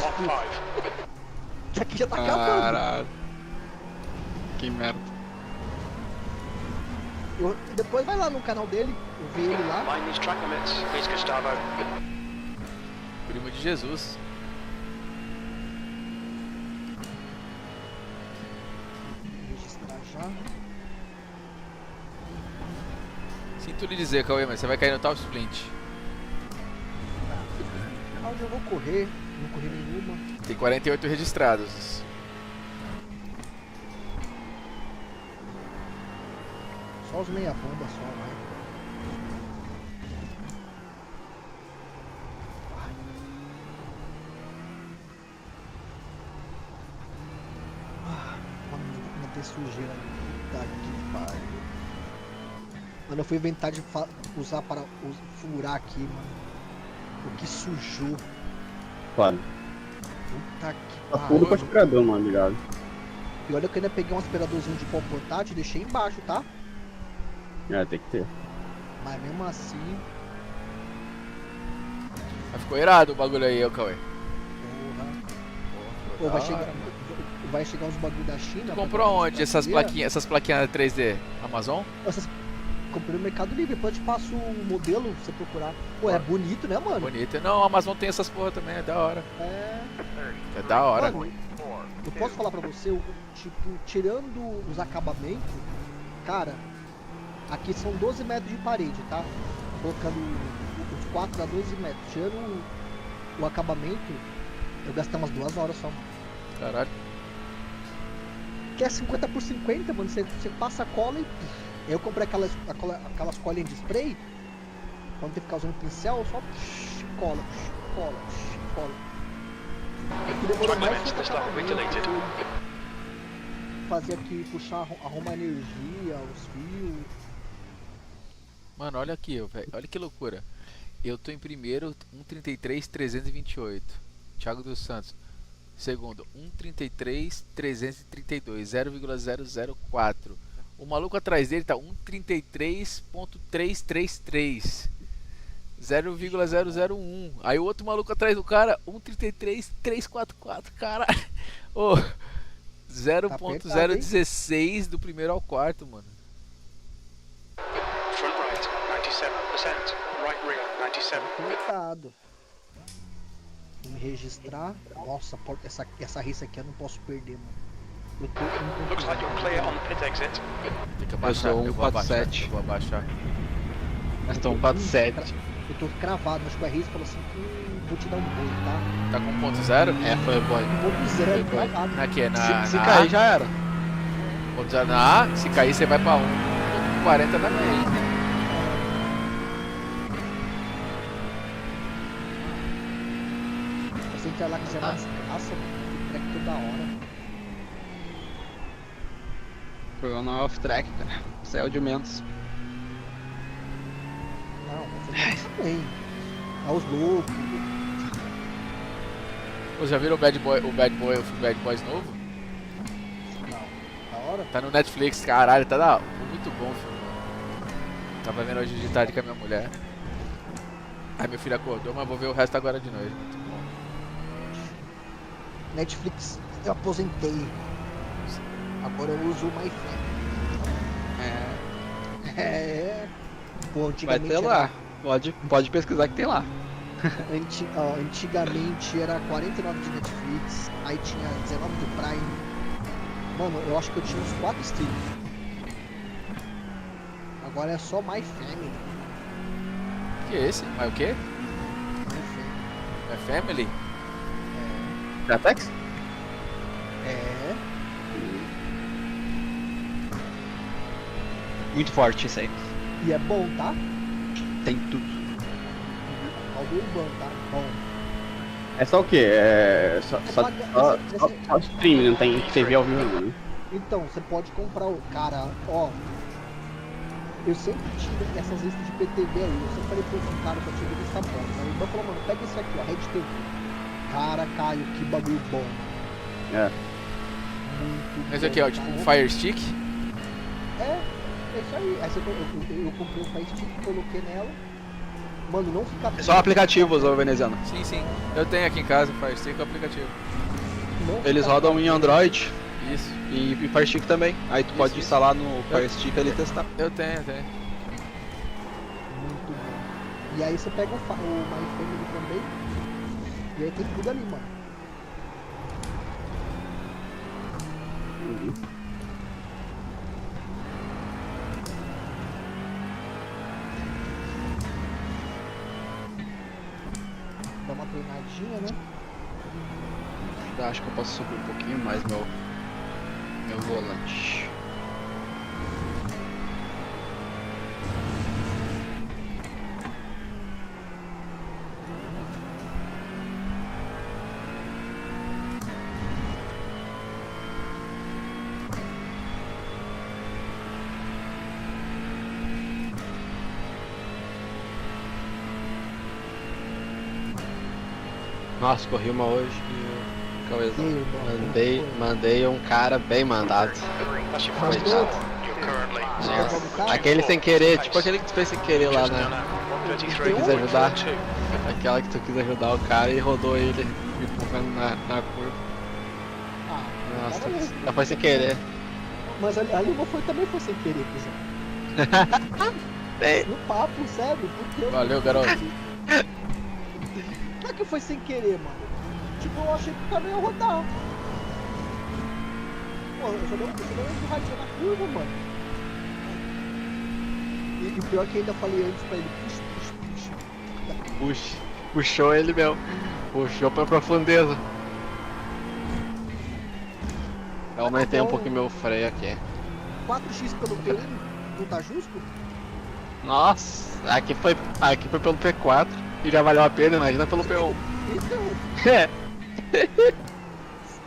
Isso aqui já tá acabando. Caralho. Que merda. Depois vai lá no canal dele, eu vi ele lá. Primo de Jesus. Registrar já. Sinto lhe dizer, Cauê, mas você vai cair no Top Splint. Hoje eu vou correr, não corri nenhuma. Tem 48 registrados. Só os meia bomba só, né? Não tem sujeira ali. Puta que pariu. Mano, eu fui inventar de usar para furar aqui, mano. O que sujou. Claro. Puta que Tá pariu. tudo com aspirador, mano, ligado? E olha que eu ainda peguei um aspiradorzinho de pó portátil e deixei embaixo, tá? É, tem que ter. Mas mesmo assim, Mas ficou irado o bagulho aí, ô Cauê. pô, vai chegar uns bagulho da China. Tu comprou onde essas plaquinhas 3D? Amazon? Comprei no Mercado Livre, depois eu te passo o modelo pra você procurar. Pô, é bonito, né, mano? Bonito. Não, a Amazon tem essas porra também, é da hora. É da hora. Mano, eu posso falar pra você, tipo, tirando os acabamentos, cara, aqui são 12 metros de parede, tá? Colocando os 4 a 12 metros. Tirando o acabamento, eu gastei umas 2 horas só, mano. Caralho. Que é 50 por 50, mano. Você passa a cola e... Eu comprei aquelas colinhas de spray. Pra não ter que ficar usando pincel, eu só cola. É que demorou mais que fazer aqui, puxar, arrumar energia, os fios. Mano, olha aqui, velho. Olha que loucura. Eu tô em primeiro, 1:33.328. Thiago dos Santos. Segundo, 1:33.332, 0,004. O maluco atrás dele tá 1:33.333, 0,001. Aí o outro maluco atrás do cara, 1:33.344. Caralho. Ô, 0,016 do primeiro ao quarto, mano. Front right, 97%. Right rear, 97%. Apertado. Vou me registrar. Nossa, essa race aqui eu não posso perder, mano. Eu tô Looks like you're clear on the pit exit. Tem que abaixar, sou eu vou abaixar, 147. eu vou abaixar. Nós estamos 4-7. Eu tô cravado, acho que a race falou assim, vou te dar um boi, tá? Tá com 1.0? É, foi boy. 1.0, cravado. Aqui é Se na cair A. já era. 1.0 na A, se cair você vai pra 1.40 na B. Você entrar lá que já mais graça, que track toda hora. Foi no off-track, cara. Isso é o de menos. Não, você também. É os loucos. Vocês já viram o Bad Boys novo? Não, da hora. Tá no Netflix, caralho, tá muito bom o filme. Tava vendo hoje de tarde com a minha mulher. Aí meu filho acordou, mas vou ver o resto agora de noite. Muito bom. Netflix, eu aposentei. Agora eu uso o MyFan. É. Pô, Vai antigamente ter lá. Pode pesquisar que tem lá. Antigamente era 49 de Netflix, aí tinha 19 do Prime. Mano, eu acho que eu tinha uns 4 streams. Agora é só My Family. Que é esse? Mas o quê? My Family. É Family? Gratex? É. Muito forte isso aí. E é bom, tá? Tem tudo. Ao do Urban, tá? Bom. É só o quê? É só paga- só stream, não tem TV ao vivo não, né? Então, você pode comprar o. Cara, ó. Eu sempre tive essas listas de PTV aí. Eu sempre falei pro cara que eu tive lista boa. Aí o Urban falou, mano, pega esse aqui, ó, Red TV. Cara, Caio, que bagulho bom. É. Muito Esse bom, aqui, ó, tipo um cara. Fire Stick. É isso aí. Aí eu comprei o Fire Stick, coloquei nela. Mano, não fica. É só aplicativos, ô veneziano. Sim, sim. Eu tenho aqui em casa o Fire Stick, o aplicativo. Não Eles fica- rodam em Android Isso. e Fire Stick também. Aí tu pode instalar no Fire Stick ali e testar. Eu tenho. Muito bom. E aí você pega o My Family também. E aí tem tudo ali, mano. Dá uma treinadinha, né? Eu acho que eu posso subir um pouquinho mais meu volante. Nossa, corri uma hoje e Cauêzão. Mandei um cara bem mandado. That's your Coitado. first stop. You're currently Nossa, aquele sem querer, tipo aquele que tu fez sem querer lá, just now né? now. Quis 133, ajudar. 142. Aquela que tu quis ajudar o cara e rodou ele, me empurrando na curva. Ah, Nossa, cara, já foi sem querer. mas ali também foi sem querer, cuzão. No papo, sério, porque eu. Valeu, garoto. Não é que foi sem querer, mano. Tipo, eu achei que o cara ia rodar. Pô, eu só dei uma empurradinha na curva, mano. E o pior é que ainda falei antes pra ele, puxa. Puxou ele mesmo. Puxou pra profundeza. Eu aumentei um pouquinho meu freio aqui. 4x pelo P1, não tá justo? Nossa, aqui foi pelo P4 e já valeu a pena, imagina pelo P1. Então, É.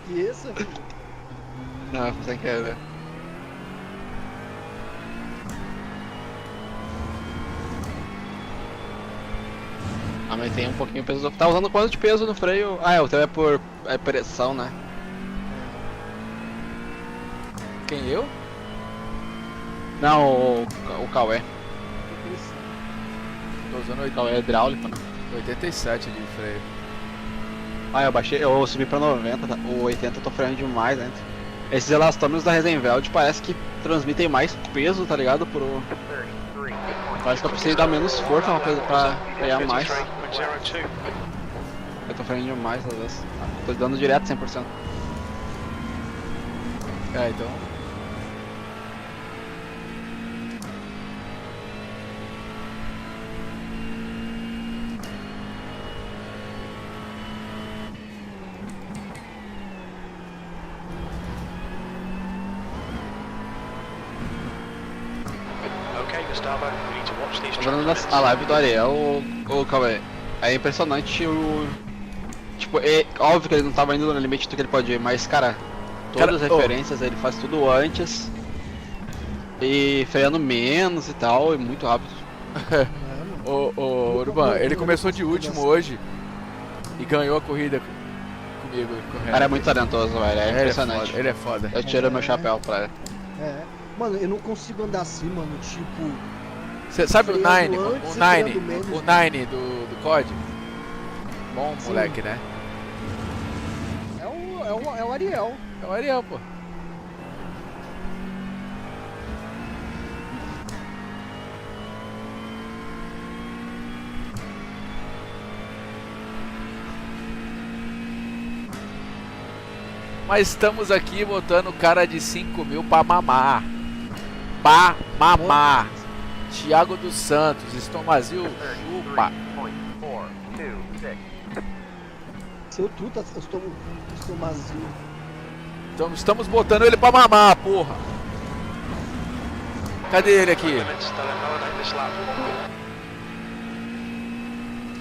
esqueça, filho. Não, sem querer. Ah, mas tem um pouquinho de peso. Tá usando quanto de peso no freio? Ah, o teu é por pressão, né? Quem, eu? Não, o Cauê. Tô usando O Cauê é hidráulico, né? 87 de freio. Ah, eu subi pra 90, tá? O 80 eu tô freando demais antes. Esses elastômetros da Reisenveld parece que transmitem mais peso, tá ligado? Parece que eu precisei dar menos força pra frear mais. Eu tô freando demais às vezes. Tô dando direto 100%. É, então. Okay, Gustavo, we need to watch these Tô vendo traffic a live do Ariel, o Cauê. É impressionante o. Tipo, é óbvio que ele não tava indo no limite do que ele pode ir, mas cara, todas as referências ele faz tudo antes. E freando menos e tal, e muito rápido. Ô Urban, ele começou de último hoje e ganhou a corrida comigo. O cara é muito talentoso, velho. É impressionante. Ele é foda. Eu tiro meu chapéu pra ele. É. Mano, eu não consigo andar assim, mano, tipo... Você sabe o Nine? freando O antes e Nine, freando menos. o Nine do COD? Bom Sim. moleque, né? É o Ariel. É o Ariel, pô. Mas estamos aqui botando o cara de 5 mil pra mamar. Pra mamar. Thiago dos Santos, Estomazil, chupa. Seu truta, eu estou vazio. Então estamos botando ele pra mamar, porra. Cadê ele aqui? limits that invalidate this lap.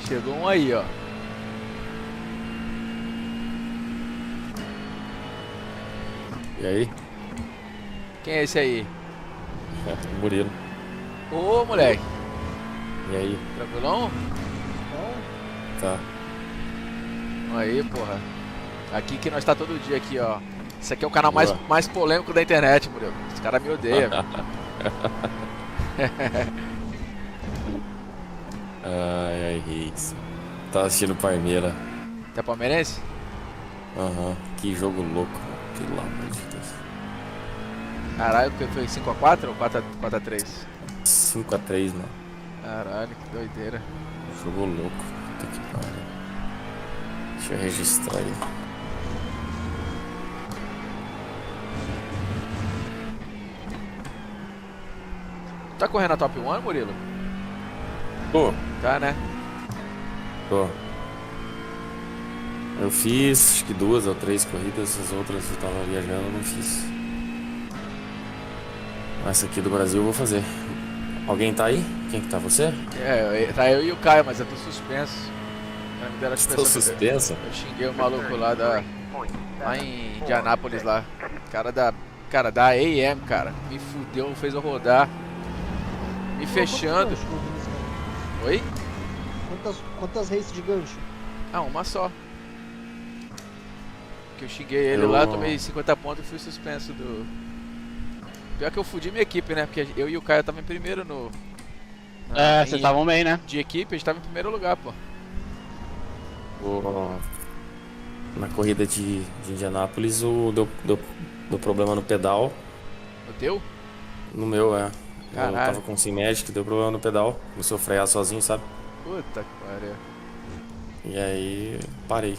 Chegou um aí, ó. E aí? Quem é esse aí? Murilo. Ô, moleque. E aí? Tranquilão? Tá. Aí, porra. Aqui que nós tá todo dia aqui, ó. Esse aqui é o canal mais, Boa. mais polêmico da internet, Murilo. Os caras me odeiam. Ai, Reis. Tá assistindo Parmeira. Tá palmeirense? Aham. Que jogo louco, mano. Pelo amor de Deus. Caralho, foi 5x4 ou 4x3? 5x3, mano. Caralho, que doideira. Jogo louco. Puta que pariu. Deixa eu registrar aí. Tá correndo a top 1, Murilo? Pô, Tá, né? tô. Eu fiz acho que 2 ou 3 corridas, as outras eu tava viajando, eu não fiz. Essa aqui do Brasil eu vou fazer. Alguém tá aí? Quem que tá? Você? É, tá eu e o Caio, mas eu tô suspenso. Pra me dar a Estou expressão que suspenso? Eu xinguei o maluco lá em Indianápolis lá. Cara da AM, cara. Me fudeu, fez eu rodar. Me fechando. Oi? Quantas races de gancho? Ah, uma só. Que eu xinguei ele lá, tomei 50 pontos e fui suspenso do... Pior que eu fudi minha equipe, né? Porque eu e o Caio estavam em primeiro no... Vocês estavam bem, né? De equipe, a gente tava em primeiro lugar, pô. Na corrida de Indianápolis, deu problema no pedal. O teu? No meu, é. Caralho. Eu tava com o Sim Magic, deu problema no pedal. Começou a frear sozinho, sabe? Puta que pariu. E aí, parei.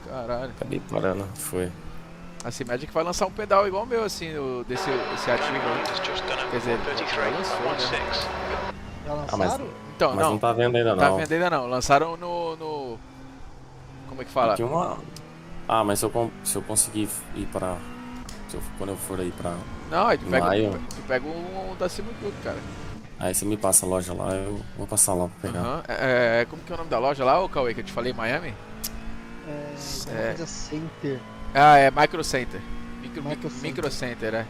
Caralho. Acabei parando, foi. A C-Magic vai lançar um pedal igual o meu, assim, esse ativo aí. Quer dizer, já lançou, né? Já Ah, lançaram? Então, mas não tá vendo ainda, não. Tá não. vendo ainda não. Lançaram no... Como é que fala? Tem uma... Ah, mas se eu conseguir ir pra... Quando eu for aí pra... Não, aí tu maio, pega um da Simutudo, cara. aí você me passa a loja lá, eu vou passar lá pra pegar. Aham. Como que é o nome da loja lá, ô Cauê, que eu te falei em Miami? Coisa Center. Ah, é Micro Center. Micro Center, é.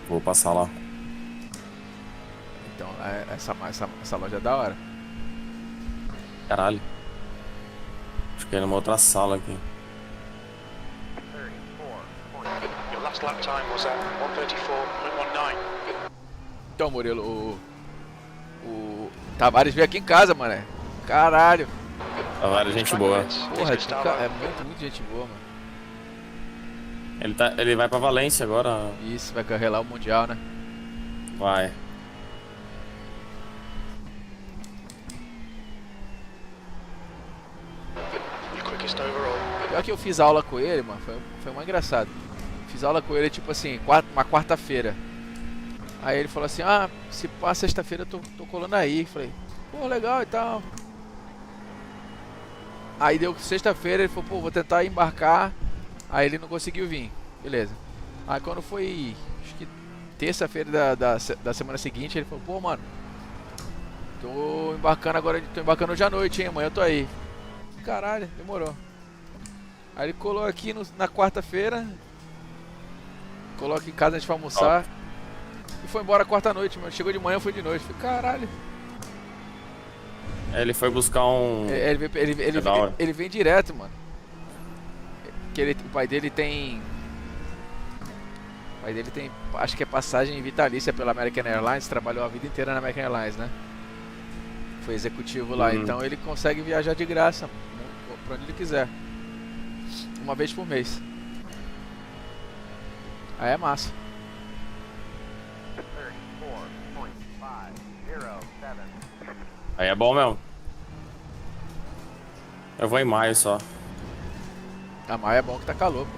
Vou passar lá. Então, essa loja é da hora. Caralho. Acho que é numa outra sala aqui. Your last lap time was at 1:34.19. Então, Murilo, o Tavares veio aqui em casa, mané. Caralho. Tavares, gente boa. Porra, é muito gente boa, mano. Ele vai pra Valência agora. Isso, vai carregar o Mundial, né? Vai. Quickest overall. Pior que eu fiz aula com ele, mano, foi uma engraçado. Fiz aula com ele, tipo assim, uma quarta-feira. Aí ele falou assim, se pá, sexta-feira eu tô colando aí. Falei, pô, legal e tal. Aí deu sexta-feira, ele falou, pô, vou tentar embarcar. Aí ele não conseguiu vir, beleza. Aí quando foi, acho que terça-feira da semana seguinte, ele falou, pô, mano, tô embarcando hoje à noite, hein, amanhã eu tô aí. Caralho, demorou. Aí ele colou aqui na quarta-feira. Colou aqui em casa, a gente foi almoçar. E foi embora quarta-noite, mano. Chegou de manhã, foi de noite. Falei, caralho. Ele foi buscar um... Ele vem direto, mano. O pai dele tem... acho que é passagem vitalícia pela American Airlines. Trabalhou a vida inteira na American Airlines, né? Foi executivo lá. Então ele consegue viajar de graça, mano, pra onde ele quiser. Uma vez por mês. Aí é massa. Aí é bom mesmo. Eu vou em maio só. A maio é bom que tá calor, pô.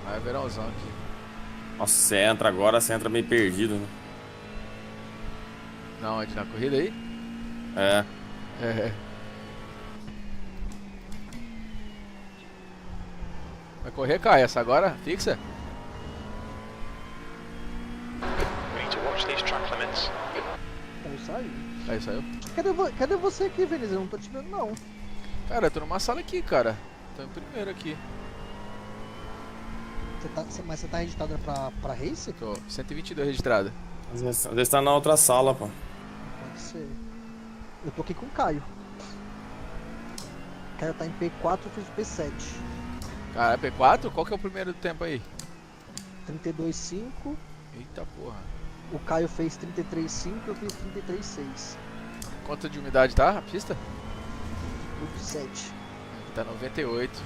Maio é verãozão aqui. Nossa, você entra meio perdido, né? Na onde? Na corrida aí? É. Vai correr, Caio? Essa agora? Fixa? We need to watch these track limits. É isso aí. Aí saiu. Cadê você aqui, Vinícius? Eu não tô te vendo, não. Cara, eu tô numa sala aqui, cara. Tô em primeiro aqui. Mas você tá registrado pra Race? Tô, 122 registrado. Às vezes tá na outra sala, pô. Pode ser. Eu tô aqui com o Caio. O Caio tá em P4, eu fiz o P7. Cara, P4? Qual que é o primeiro tempo aí? 32,5. Eita porra. O Caio fez 33,5, eu fiz 33,6. Quanto de umidade tá a pista? 7. Aqui tá 98.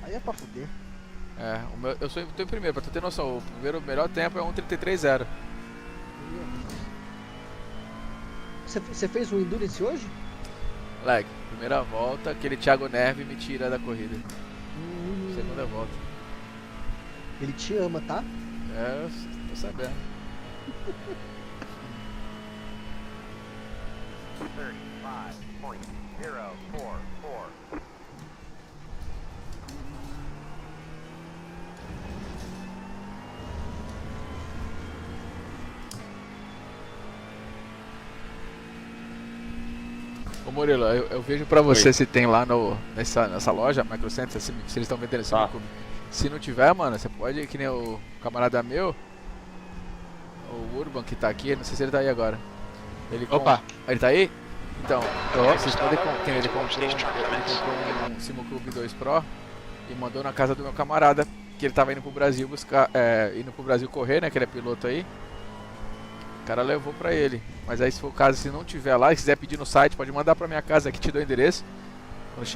Aí é pra fuder. É, tô em primeiro, pra tu ter noção. O melhor tempo é 1:33,0. Você fez o Endurance hoje? Moleque, primeira volta, aquele Thiago Nerve me tira da corrida. Segunda volta. Ele te ama, tá? É, eu tô sabendo. 35.044. Ô Murilo, eu vejo pra você se tem lá nessa loja, Micro Center, se eles estão vendendo esse Cube. Se não tiver, mano, você pode, que nem o camarada meu, o Urban que tá aqui, não sei se ele tá aí agora. Opa! Ele tá aí? Então, vocês podem ele comprou um Simulcube 2 Pro e mandou na casa do meu camarada, que ele tava indo pro Brasil correr, né, que ele é piloto aí. O cara levou pra ele. Mas aí se for o caso, se não tiver lá e quiser pedir no site, pode mandar pra minha casa aqui, te dou o endereço. Quando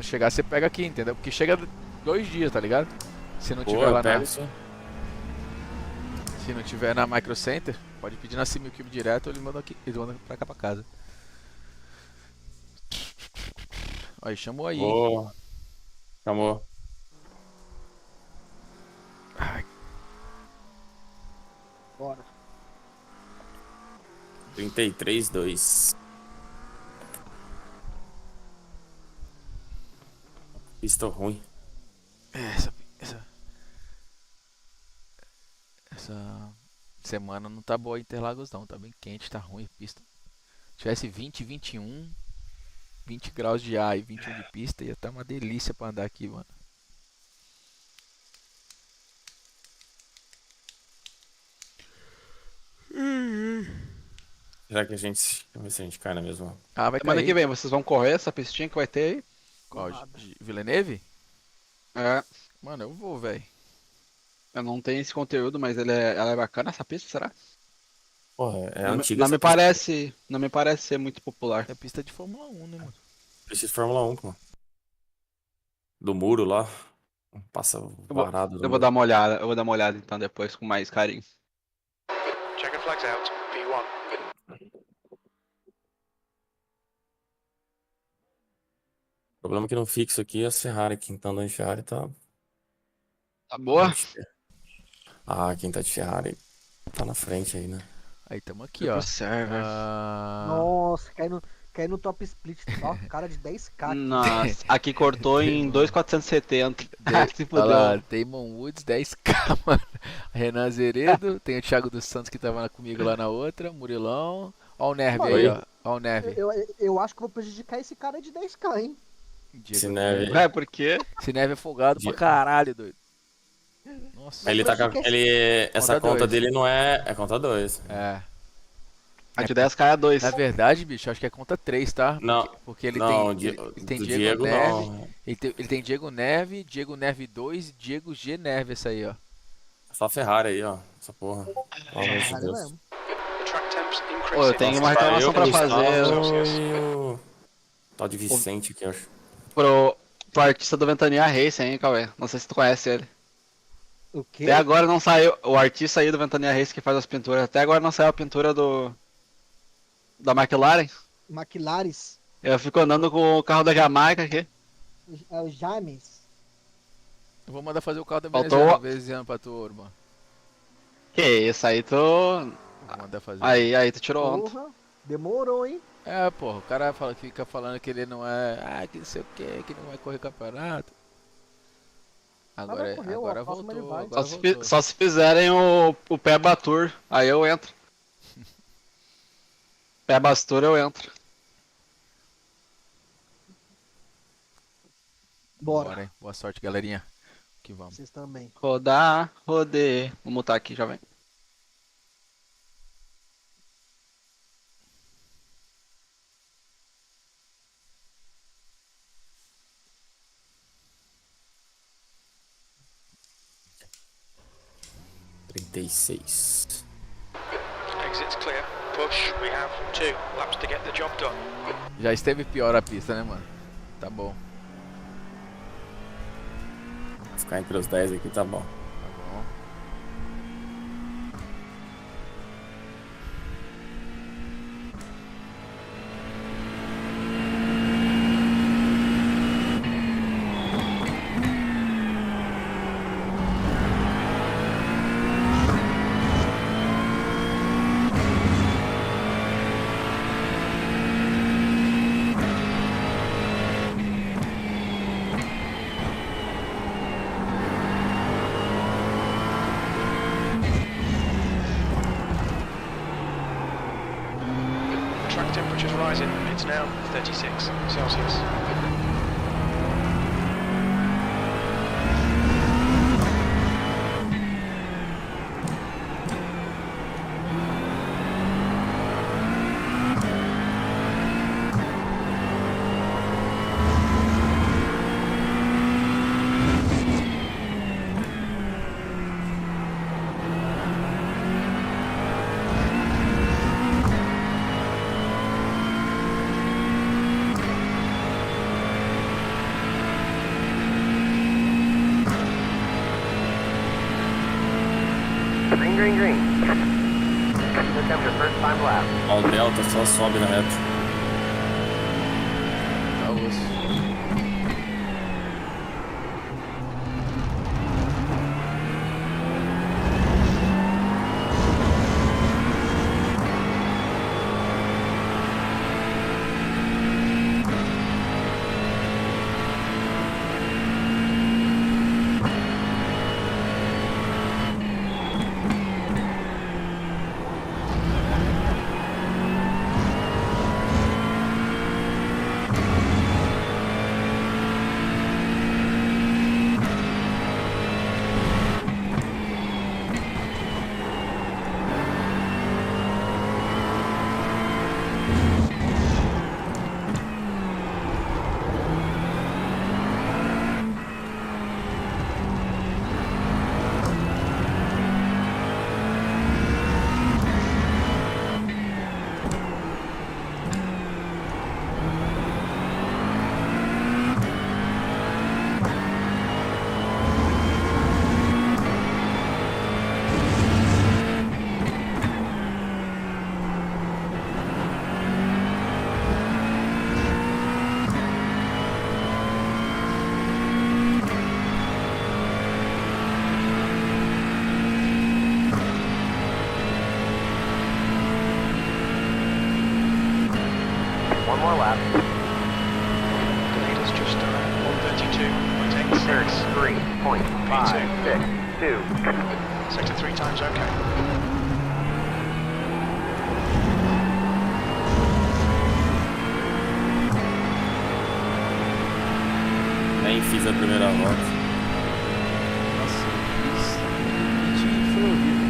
chegar, você pega aqui, entendeu? Porque chega 2 dias, tá ligado? Se não tiver lá se não tiver na Micro Center, pode pedir na Simulcube direto, ele manda pra cá pra casa. Aí, chamou aí. Chamou. Ai. Bora. 33,2. Pista ruim. Essa semana não tá boa em Interlagos não, tá bem quente, tá ruim a pista. Se tivesse 20, 21, 20 graus de ar e 21 de pista, ia estar uma delícia pra andar aqui, mano. Será que a gente. Vamos ver se a gente cai na mesma. Ah, vai Semana cair. que vem vocês vão correr essa pistinha que vai ter aí? Qual? De Villeneuve? É. Mano, eu vou, velho. Eu não tenho esse conteúdo, mas ela é bacana essa pista, será? Porra, é Não, antiga. não essa me parece, não me parece ser muito popular. É pista de Fórmula 1, né, mano? pista de Fórmula 1, pô. Do muro lá. Passa varado. Eu vou dar uma olhada, então depois com mais carinho. Checker flags out. P1. O problema é que no fixo aqui as Ferrari. Quem tá andando de Ferrari tá. Tá boa? Ah, quem tá de Ferrari tá na frente aí, né? Aí tamo aqui, ó. Server. Nossa, cai no top split. Ó, cara de 10k. aqui. Nossa, aqui cortou em 2.470. Se Olha lá, fudeu. Damon Woods, 10k, mano. Renan Zeredo, tem o Thiago dos Santos que tava comigo lá na outra, Murilão. Ó o Nerve Mano, aí, ó. Ó o Nerve. Eu acho que eu vou prejudicar esse cara de 10k, hein? Esse Neve. É, por quê? Esse Nerve é folgado pra caralho, doido. Nossa. Ele tá com. Essa Conta conta dois. dele não é. É conta 2. É. A de 10k é 2. Na verdade, bicho, acho que é conta 3, tá? Não. Porque ele não, tem, ele tem do Diego, Diego Neve. não. Ele tem Diego Neve 2 e Diego G Neve, essa aí, ó. Só a Ferrari aí, ó. Essa porra. Pelo amor de Caralho Deus. mesmo. Track temps increasing. Pô, eu tenho uma reclamação pra fazer E o tal de Vicente aqui, eu acho. pro artista do Ventania Race, hein, Cauê? Não sei se tu conhece ele. O quê? Até agora não saiu. O artista aí do Ventania Race que faz as pinturas. Até agora não saiu a pintura da McLaren. Maquilares. Eu fico andando com o carro da Jamaica aqui. É o James. Eu vou mandar fazer o carro da Faltou- Veneziana pra tu, irmão. Que isso, aí tu. Vou mandar fazer. Aí tu tirou ontem. Porra, demorou, hein? É, porra, o cara fica falando que ele não é. Ah, que não sei o que não vai correr campeonato. Agora, correr, agora ó, próximo ele voltou. vai. Agora Só se, voltou. só se fizerem o Peba Tour, aí eu entro. Peba Tour eu entro. Bora. hein? Boa sorte, galerinha. Que vamos. Vocês também. Rodar, rodê. Vou mutar aqui, já vem. $36. Exits clear. Push. We have 2 laps to get the job done. Já esteve pior a pista, né, mano? Tá bom. Ficar entre os 10 aqui tá bom. Tá bom. Track temperature's rising. It's now 36 Celsius. Green, green, green. Here comes your first time lap. Ó, o Delta só sobe na reta. Tá osso. 6, 2. Sector 3 times okay. Nem fiz a primeira volta. Nossa, isso foi horrível.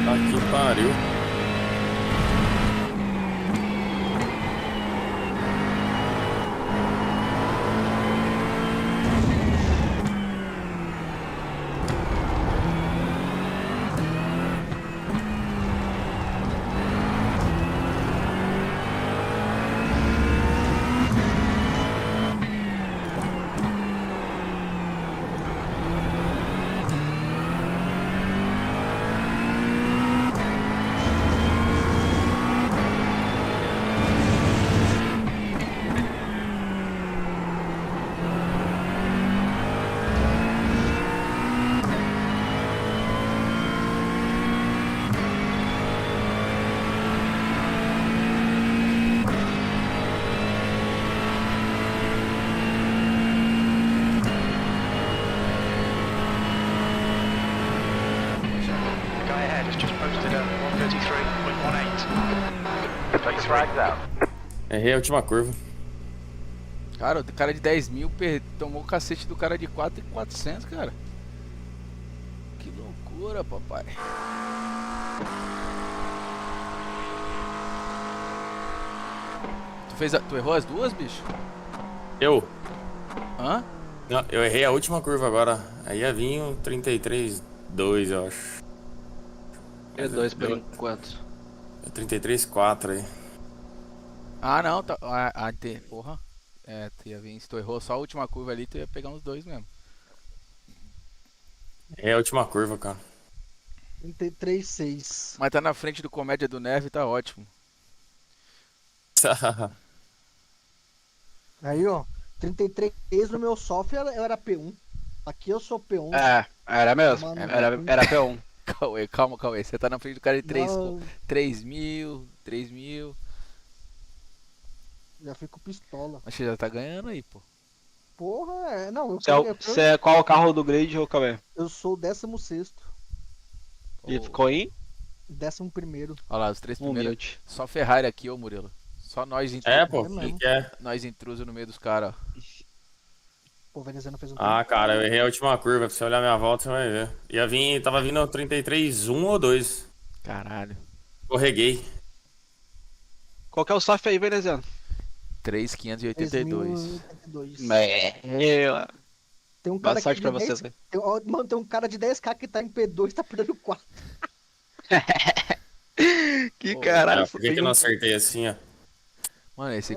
Tá que pariu. The guy ahead has just posted a 133.18. Take the flags out. Errei a última curva. Cara, o cara de 10 mil tomou o cacete do cara de 4.400, cara. Que loucura, papai. Tu errou as duas, bicho? Eu? Hã? Não, eu errei a última curva agora. Aí ia vir um 33.2, eu acho. É 2 por enquanto. 33.4 aí. Ah, não, tá. Porra. É, tu ia vir. Se tu errou só a última curva ali, tu ia pegar uns dois mesmo. É a última curva, cara. 33,6. Mas tá na frente do Comédia do Neve, tá ótimo. Aí, ó. 33 no meu software eu era P1. Aqui eu sou P11. É, era mesmo. Mano, Era P1. Cauê, calma, Cauê. Você tá na frente do cara de Não. 3 mil. Já fico pistola. Mas você já tá ganhando aí, pô. Porra, não. Você é qual o carro do grid, ô Cauê? Eu sou o 16º. E ficou em? 11º. Olha lá, os três primeiros. Humilde. Só Ferrari aqui, ô Murilo. Só nós intrusos. É, pô. Quem que é? Nós intrusos no meio dos caras, ó. Pô, o veneziano fez um Ah, tempo. cara, eu errei a última curva. Se você olhar minha volta, você vai ver. Tava vindo 33.1 ou 2. Caralho. Escorreguei. Qual que é o software aí, veneziano? 3.582. 3.082. Tem um cara Boa sorte aqui pra de vocês, 10... velho. Mano, tem um cara de 10k que tá em P2 e tá perdendo 4. Que caralho. Por que eu não acertei assim, ó? Mano, esse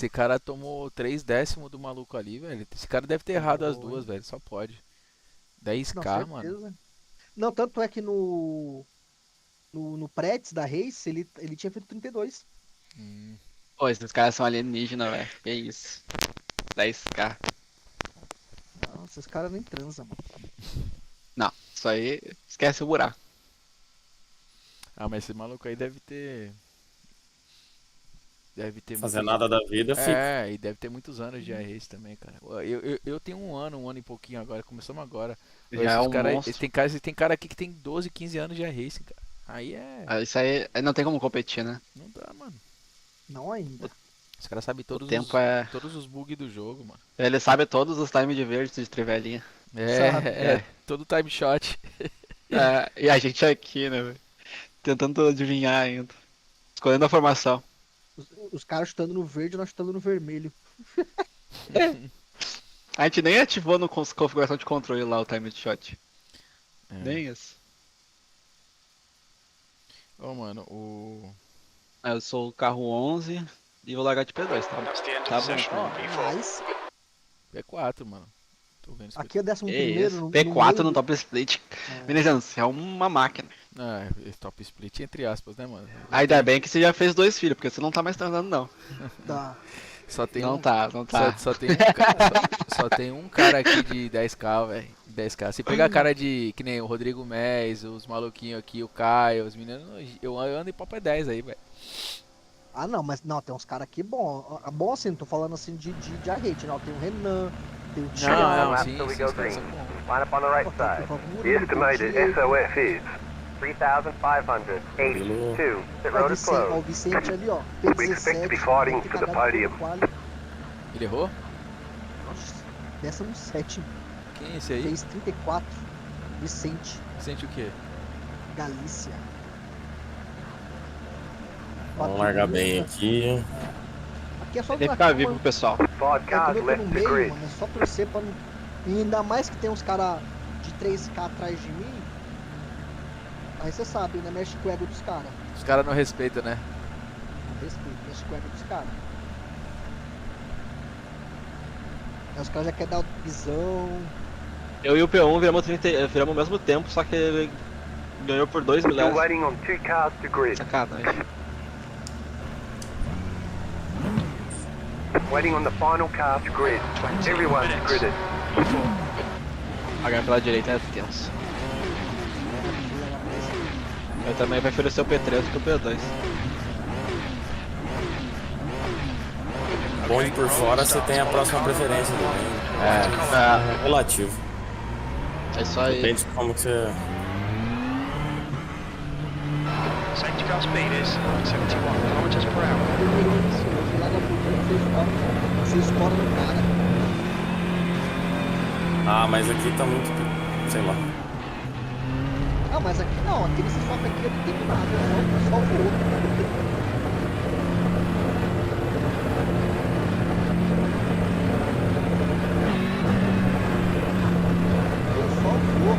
cara tomou 3 décimos do maluco ali, velho. Esse cara deve ter errado as duas, velho. Só pode. 10k, mano. Não, tanto é que no Pretz da Race, ele tinha feito 32. Pô, esses caras são alienígenas, velho. Que isso. 10k. Nossa, esses caras nem transam, mano. Não, isso aí esquece o buraco. Ah, mas esse maluco aí deve ter. Fazer nada da vida, fica. É, e deve ter muitos anos de iRace também, cara. Eu tenho um ano e pouquinho agora, começamos agora. Já é um monstro. Tem cara aqui que tem 12, 15 anos de iRace, cara. Aí é. Isso aí não tem como competir, né? Não dá, mano. Não ainda. Os caras sabem todos, todos os bugs do jogo, mano. Ele sabe todos os time de verde de trivelinha. Todo time shot. E a gente aqui, né, velho? Tentando adivinhar ainda. Escolhendo a formação. Os caras chutando no verde e nós chutando no vermelho. A gente nem ativou no configuração de controle lá o time de shot. Nem isso. Ô, mano, Eu sou o carro 11 e vou largar de P2, tá? Tá bom. Nice. P4, mano. Tô vendo isso Aqui é 11º no P4 no meio. top split. Veneziano, você é uma máquina. Top split entre aspas, né, mano? Ainda bem que você já fez 2 filhos, porque você não tá mais transando, não. Tá. Só tem não um... tá. Só tem um cara aqui de 10k, velho. 10k. Se pegar a cara de, que nem o Rodrigo Mez, os maluquinhos aqui, o Caio, os meninos, eu ando em papo é 10 aí, velho. Ah, não, mas não, tem uns caras aqui bom. Bom assim, não tô falando assim de arrete, não. Tem o Renan, tem o Thiago. Não, Left sim, till we sim, go os caras green. são bons. Line up on the right side. The estimated SOF is 3,582. Pit road is Ó, o closed. Vicente ali, ó. We expect to be fighting for the podium. Ele errou? Nossa, 17. Quem é esse aí? Fez 34. Vicente, Sente o quê? Galícia. Vamos largar bem aqui. Aqui é só Tem que ficar vivo pro pessoal. 5 Como cars eu tô left no the meio, grid. mano, é só torcer pra não. E ainda mais que tem uns caras de 3k atrás de mim. Aí você sabe, né? Mexe com o ego dos caras. Os caras não respeitam, né? Respeito, mexe com o ego dos caras. Aí os caras já querem dar visão. Eu e o P1 viramos ao mesmo tempo, só que ele ganhou por 2 Still milésimos. waiting on 2 cars to grid. Sacanagem. Waiting on the final car to grid. Everyone's gridded. A ganhar pela direita é tenso. Eu também prefiro ser o P3 do que o P2. Bom de por fora, você tem a próxima preferência também. É relativo. É isso aí. Depende de como que você... Safety car speed is 71 km per hour. Você escora no cara. Ah, mas aqui tá muito... sei lá. Ah, mas aqui não, aqui você sofre aqui não tem nada, só voa. Eu só vou.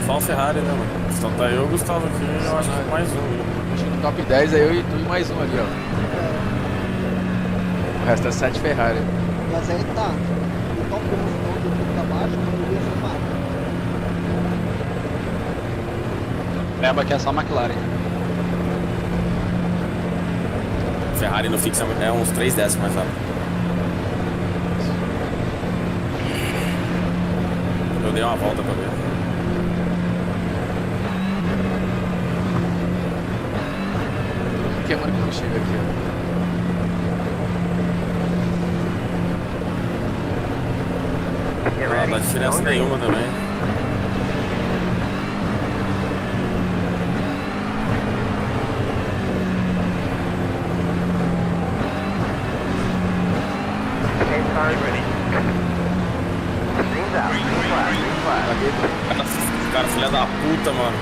Só o Ferrari, né, mano? Só tá eu e o Gustavo aqui, eu acho que mais um. Acho que no top 10 é eu e tu e mais um ali, ó. O resto é 7 Ferrari. Mas aí tá. O top 11 não do pra baixo, quando eu ia chamar. Lembra que é só a McLaren. Ferrari no fixo é uns 3 décimos mais rápido. Eu dei uma volta pra ver. Queimando combustível aqui, ó. Não dá diferença nenhuma também. Cara, filha da puta, mano.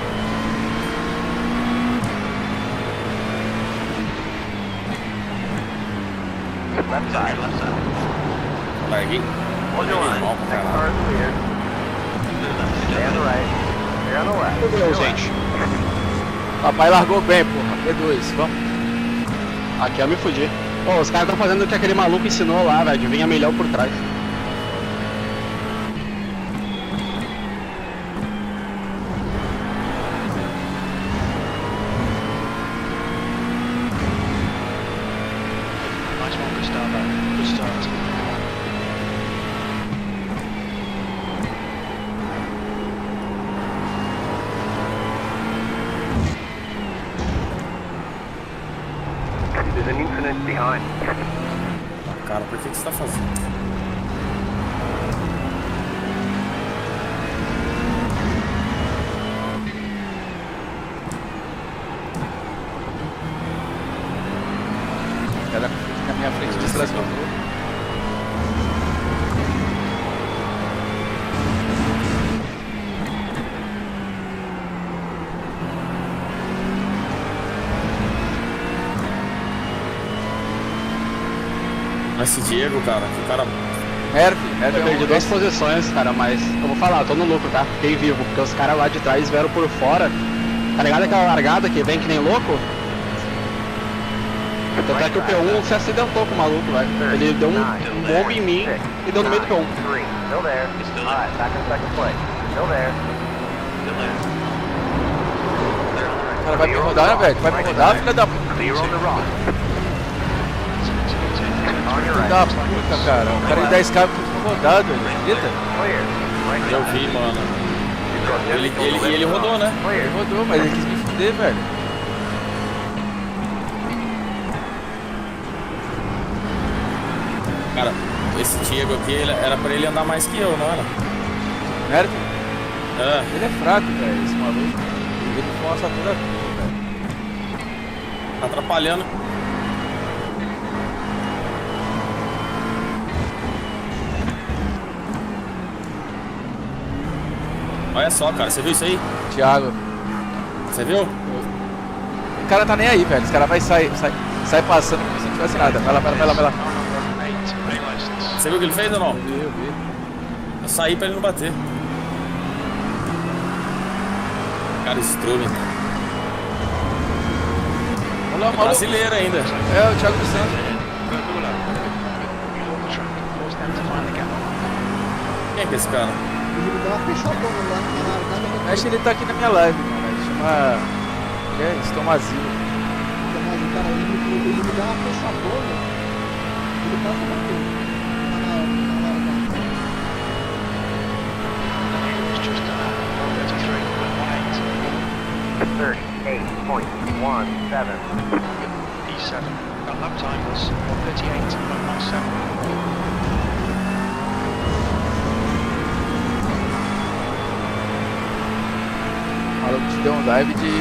Left side. Larguei. Hold your line. Mal pra Next caralho. car is clear. Stay on the right. Stay on the left. Meu, gente. Papai largou bem, porra. P2, vamos. Aqui eu me fudi. Pô, os caras estão fazendo o que aquele maluco ensinou lá, velho, de vir a milhão por trás. Nice one, Gustavo. Good start. There's an incident behind. Cara, por que você tá fazendo? Ela fica na minha frente de trás do Esse Diego, cara, que cara. Merv Eu perdi é um... 2 posições, cara, mas eu vou falar, eu tô no lucro, tá? Fiquei vivo, porque os caras lá de trás vieram por fora. Tá ligado aquela largada que vem que nem louco? Tanto é que o P1 se acidentou com o maluco, velho. Ele deu um bombo em mim e deu no meio do P1. Green. Still there. Alright, back in second place. Still there. Still there. They're on the right cara vai me rodar, velho? Vai me rodar, filha da puta? Clear on the right. On your Filha right. da puta, cara. O cara de 10k foi rodado, velho. Acredita? Clear. Right Eu side. vi, mano. You've got Ele difficult rodou, né? Clear. Ele rodou, mas ele quis me fuder, velho. Cara, esse Diego aqui, era pra ele andar mais que eu, não era? Sério? É. Ele é fraco, velho, esse maluco. Ele força toda a curva, velho. Tá atrapalhando. Olha só, cara, você viu isso aí? Thiago. Você viu? O cara tá nem aí, velho. Esse cara vai sair passando como se não tivesse nada. Vai lá, vai lá, vai lá, vai lá. Você viu o que ele fez ou não? Eu vi. Eu saí pra ele não bater. Cara, Struve. Olha lá, maluco. Brasileiro ainda. É, o Thiago dos Santos. Quem é que é esse cara? Ele dá uma fechadona lá na largada. Acho que ele tá aqui na minha live, mano. Ele chama. Estomazilo. Mas o cara, ele me dá uma fechadona. Ele passa batendo. Na largada. 38.17. E7. That lap time was 138.97. O maluco te deu um dive de.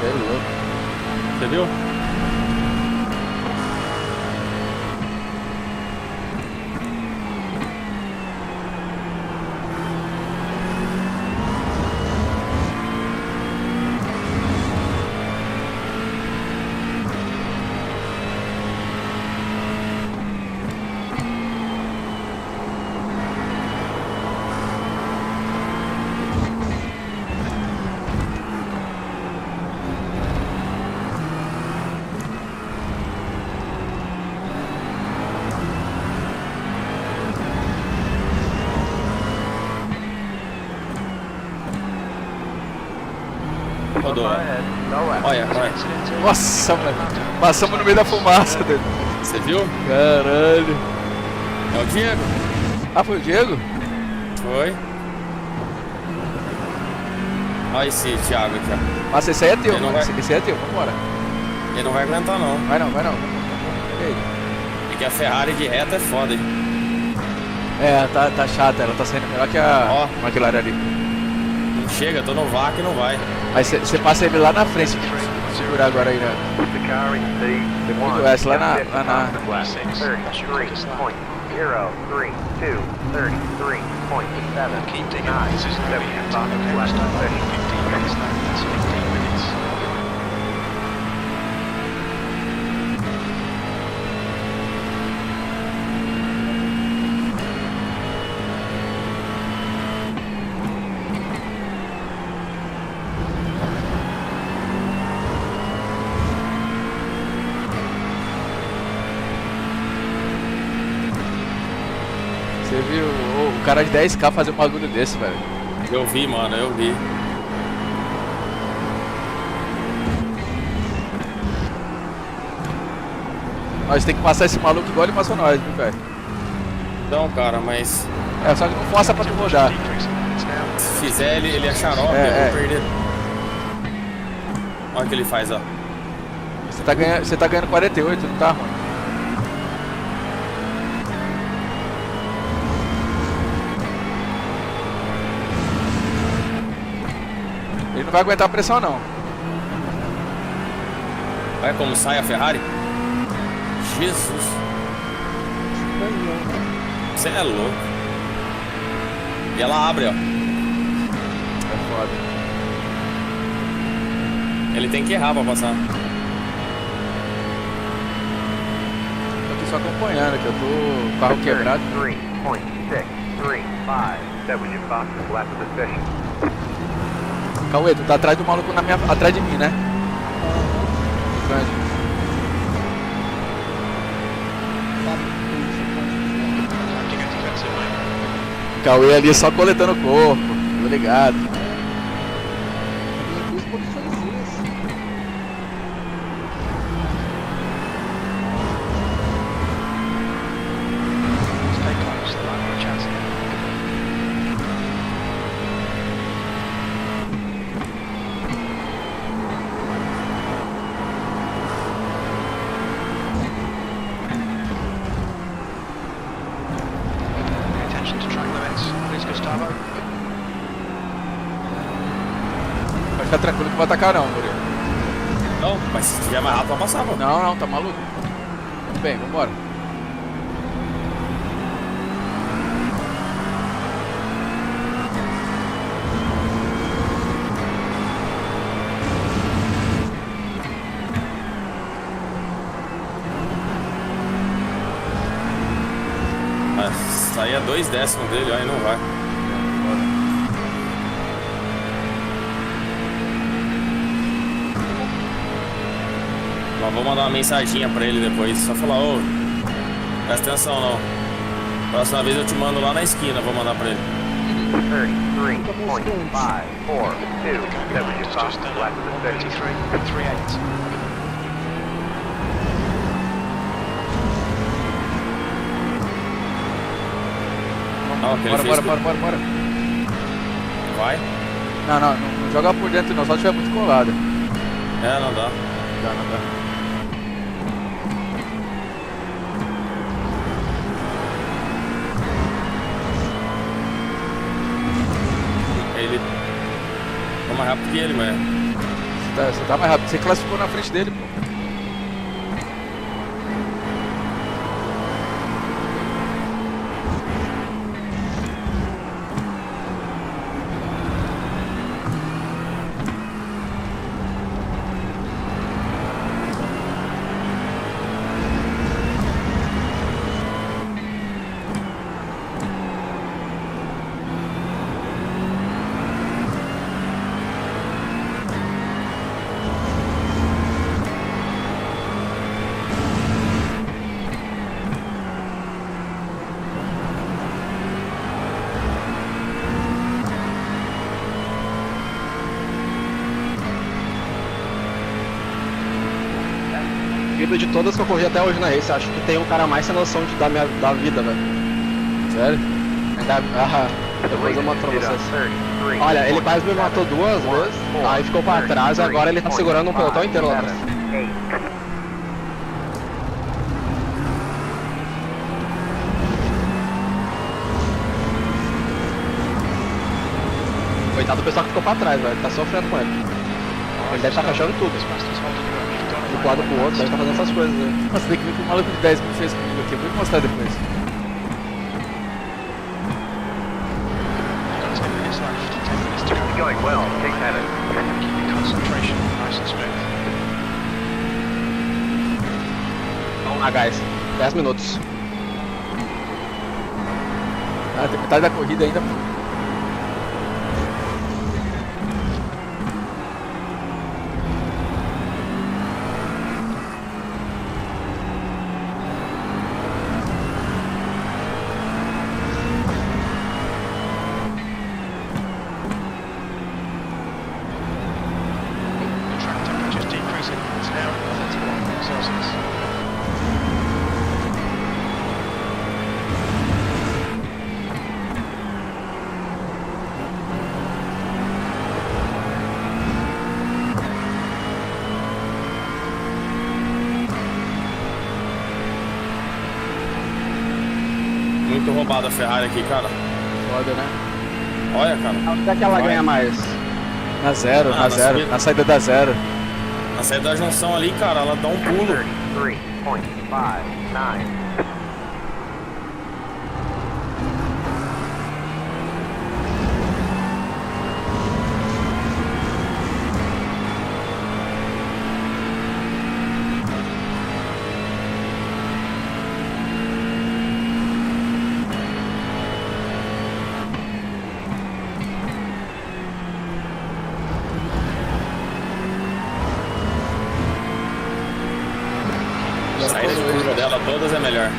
É louco. Você viu? Rodou. Olha, olha. Nossa, mano. Passamos no meio da fumaça, dele. Você viu? Caralho. É o Diego. Ah, foi o Diego? Foi. Olha esse Thiago aqui, ó. Nossa, esse aí é teu, Ele não mano. vai- Esse aí é teu, vambora. Ele não vai aguentar, não. Vai não, vai não. Pega aí. Porque a Ferrari de reta é foda, hein? É, tá chata, ela tá saindo melhor que a Ó. McLaren ali. Não chega, tô no vácuo e não vai. Mas você passa ele lá na frente, segurar agora aí, né? The car in P1. Do S lá na. 33.032, 33.7. Keep digging. This is going to be hectic. Okay, we'll start at 15 minutes now. That's 15 minutes. Você viu o cara de 10k fazer um bagulho desse, velho. Eu vi, mano, eu vi. Nós tem que passar esse maluco igual ele passou nós, viu, velho? Então, cara, mas É, só que não força pra tu rodar. se fizer ele é xarope, É, eu vou perder. Olha o que ele faz, ó. Você tá ganhando 48, não tá, mano? Ele não vai aguentar a pressão, não. Olha como sai a Ferrari. Jesus. Você é louco. E ela abre, ó. É foda. Ele tem que errar pra passar. Tô aqui só acompanhando, que eu tô com o carro quebrado. 33.635. That was your fastest lap of the session. Cauê, tu tá atrás do maluco atrás de mim, né? Cauê ali só coletando o corpo, tô ligado. Tem três posições. to track limits, please, Gustavo. Pode ficar tranquilo que não vai atacar não, Murilo. Não, mas se tiver mais rápido, vai passar, pô. Não, tá maluco. Tudo bem, vambora. Saía 2 décimos dele, aí não vai. Mas vou mandar uma mensaginha pra ele depois. Só falar, ô, presta atenção não. Próxima vez eu te mando lá na esquina, vou mandar pra ele. 33.542. That was your stop left of the 133.38. Não, que ele fez Bora. Vai? Não joga por dentro não, só se tiver muito colado. É, não dá. Não dá. Ele tá mais rápido que ele, mas... Você tá mais rápido, você classificou na frente dele, pô. De todas que eu corri até hoje na race, acho que tem um cara mais sem noção da vida, velho. Sério? Depois eu mostro pra vocês. Olha, ele quase me matou 2 vezes, aí ficou pra trás e agora ele tá segurando um pelotão inteiro lá atrás. Coitado do pessoal que ficou pra trás, velho, tá sofrendo com ele. Ele deve estar fechando tudo. De um lado pro outro, deve estar fazendo essas coisas aí. Nossa, tem que ver o que o maluco de 10 mil fez comigo aqui, eu vou te mostrar depois. It's going well. Take that in. Keep your concentration nice and smooth. Vamos lá, guys. 10 minutos. Ah, tem metade da corrida ainda, pô. Muito roubada a Ferrari aqui, cara. Foda, né? Olha, cara. Onde é que ela ganha mais? Na zero, na zero. Na saída da zero. Na saída da junção ali, cara, ela dá um pulo. 33.59. A saída de curva dela todas é melhor.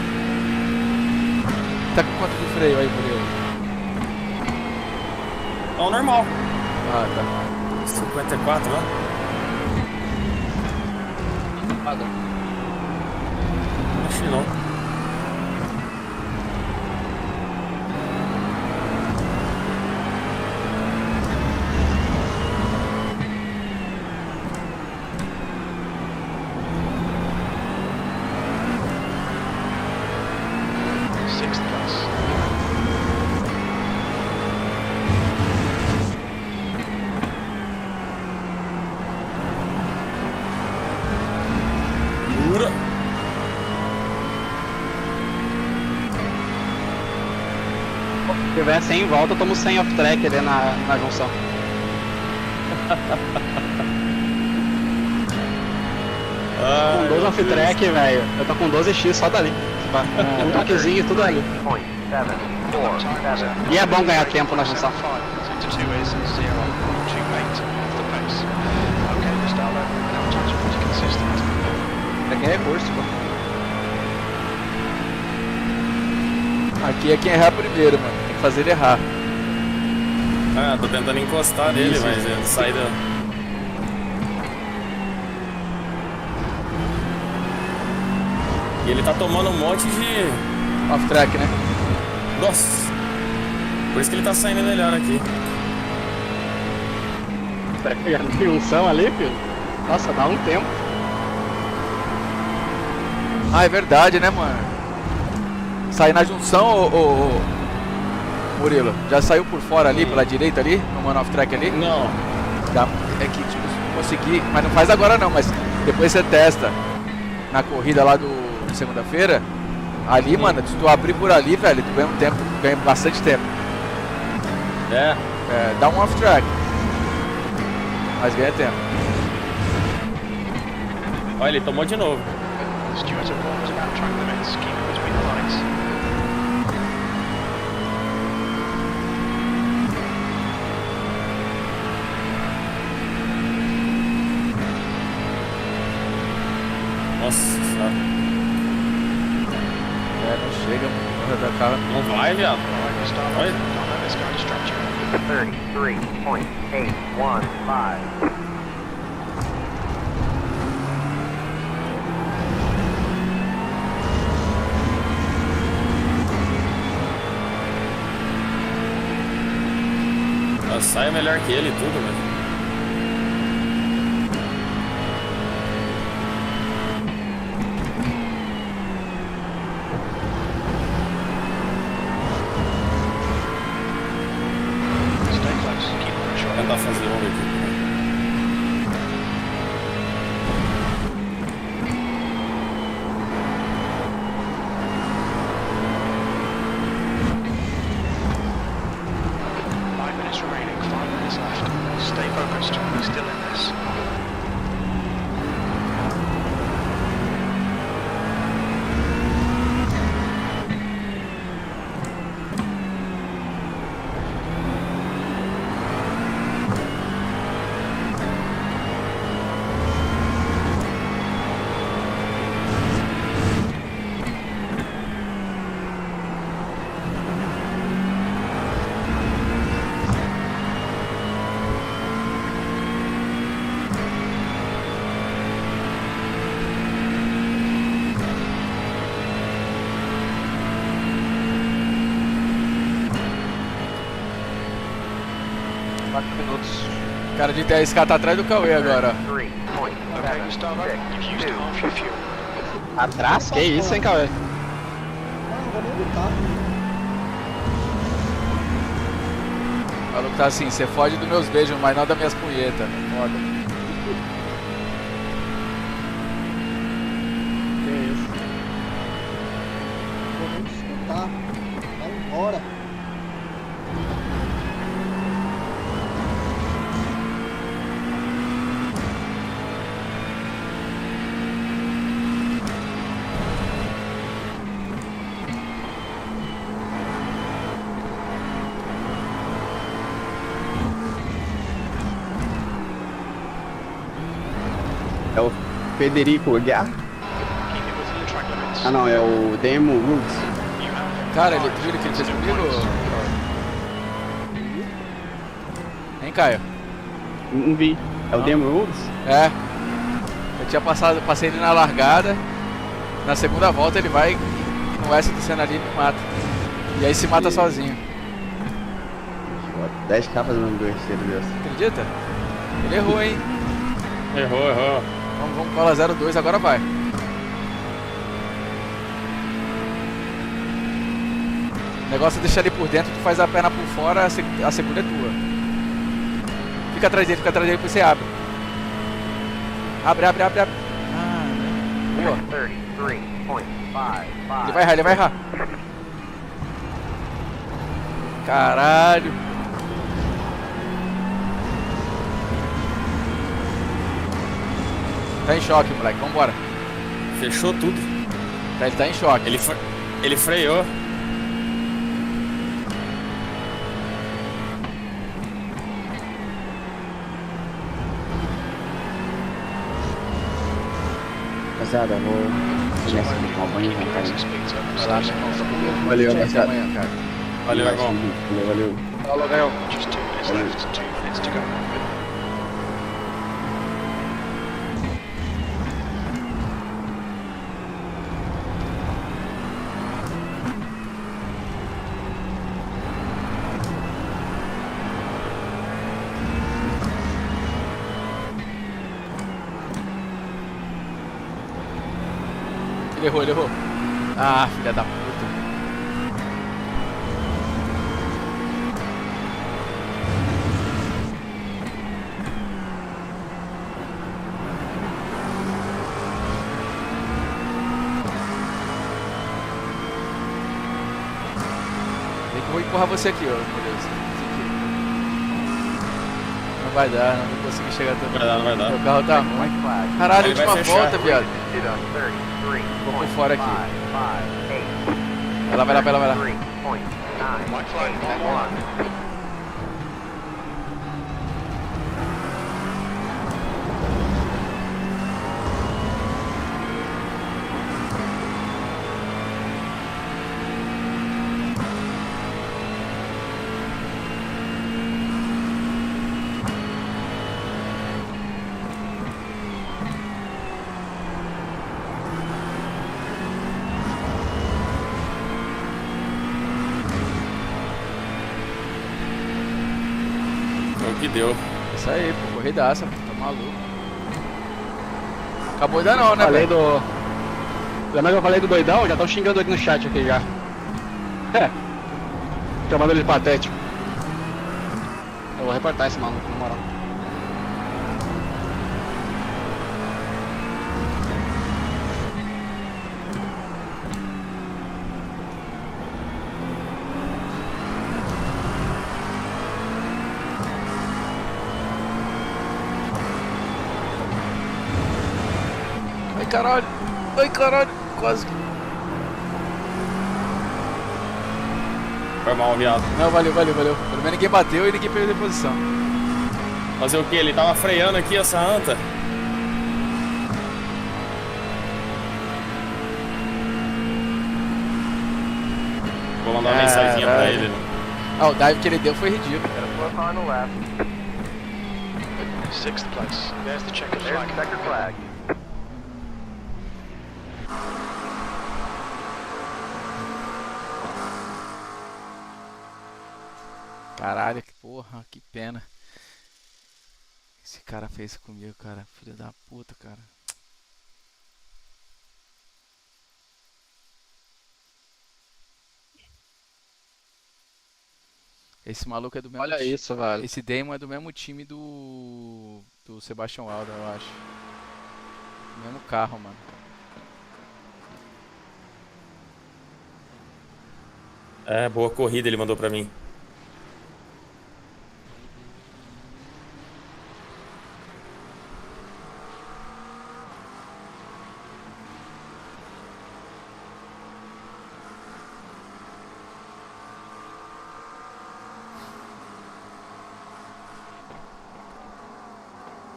Tá com quanto de freio aí, Murilo? É o normal. Ah, tá. 54 lá. Acho que não. Sixth place. Se tiver 100 em volta, eu tomo 100 off-track ali na junção. Com 12 off-track, velho. Eu tô com 12x só dali. Um toquezinho e tudo ali. E é bom ganhar tempo na junção. É que é recurso, pô. Aqui é quem errar primeiro, mano. Tem que fazer ele errar. Ah, tô tentando encostar nele, Isso, mas isso. ele sai da... E ele tá tomando um monte de... Off-track, né? Nossa! Por isso que ele tá saindo melhor aqui. Tá pegando junção ali, filho? Nossa, dá um tempo. Ah, é verdade, né, mano? Sair na junção, ô Murilo, já saiu por fora ali, pela direita ali, no mano off-track ali? Não. É que, tipo, consegui, mas não faz agora não, mas depois você testa na corrida lá de segunda-feira, ali, mano, se tu abrir por ali, velho, tu ganha um tempo, ganha bastante tempo. É? É, dá um off-track, mas ganha tempo. Olha, ele tomou de novo. Stuart informs about track limits, keep it between the lines. Nossa, É, não chega, mano, da cara. não vai, viado. Vai. Don't let this guy distract you. 33.815. Sai melhor que ele e tudo, velho. Stay close, keep on short. Tentar fazer um aqui. Remaining, 5 minutes left. Stay focused, we're still in this. Cara de 10k tá atrás do Cauê agora. Okay, Gustavo, you've used half your fuel. Atrás? Que isso, hein, Cauê? Ah, não vou nem lutar. O maluco tá assim, você fode dos meus beijos, mas não das minhas punhetas. Foda. Que isso? Vou nem disputar. Vai embora. É o Federico Aguiar? Keep it within the track limits. Ah não, é o Demo Woods. You have Cara, ele viu que ele fez comigo? Hein, Caio? Não vi. É o Demo Woods? É. Eu tinha passei ele na largada. Na segunda volta ele vai e no S descendo ali e me mata. E aí se mata sozinho. 10k fazendo besteira dessa. Acredita? Ele errou, hein? Errou. Vamos cola 02, agora vai. O negócio é deixar ele por dentro, tu faz a perna por fora, a segunda é tua. Fica atrás dele, depois você abre. Abre. Ah, boa. 33.555. Ele vai errar. Caralho. Tá em choque, moleque. Vambora. Fechou tudo. Ele tá em choque. Ele freou. Rapaziada, eu vou nessa de tomar banho e voltar aí. Vai lá, meu irmão. Valeu, Até rapaziada. amanhã, cara. Valeu, irmão. Valeu. Falou, Gael. Just 2 minutes left, 2 minutes to go. Ele errou. Ah, filha da puta. Tem que eu vou empurrar você aqui, ó, meu Deus. Não vai dar, não vou conseguir chegar até. Não vai dar. Meu carro tá ruim. Caralho, Ele vai última fechar. volta, viado. Vou por fora aqui. Vai lá. White flag, on 1. Foi o que deu. Isso aí, pô, corridaça, tá maluco. Acabou ainda não, né, Falei velho? Lembra que eu falei do doidão? Já estão xingando aqui no chat aqui já. Chamando ele de patético. Eu vou reportar esse maluco, na moral. Ai caralho, quase que. Foi mal, viado. Não, valeu. Pelo menos ninguém bateu e ninguém perdeu posição. Fazer o que? Ele tava freando aqui essa anta. Vou mandar uma mensaginha pra ele. Ah, o dive que ele deu foi ridículo. On the left. 6th place. There's the checkered There's flag. the checkered flag. Caralho, que porra, que pena. Esse cara fez comigo, cara. Filho da puta, cara. Esse maluco é do mesmo Olha isso, velho. Esse Damon é do mesmo time do Sebastian Wilder, eu acho. Mesmo carro, mano. É, boa corrida ele mandou pra mim.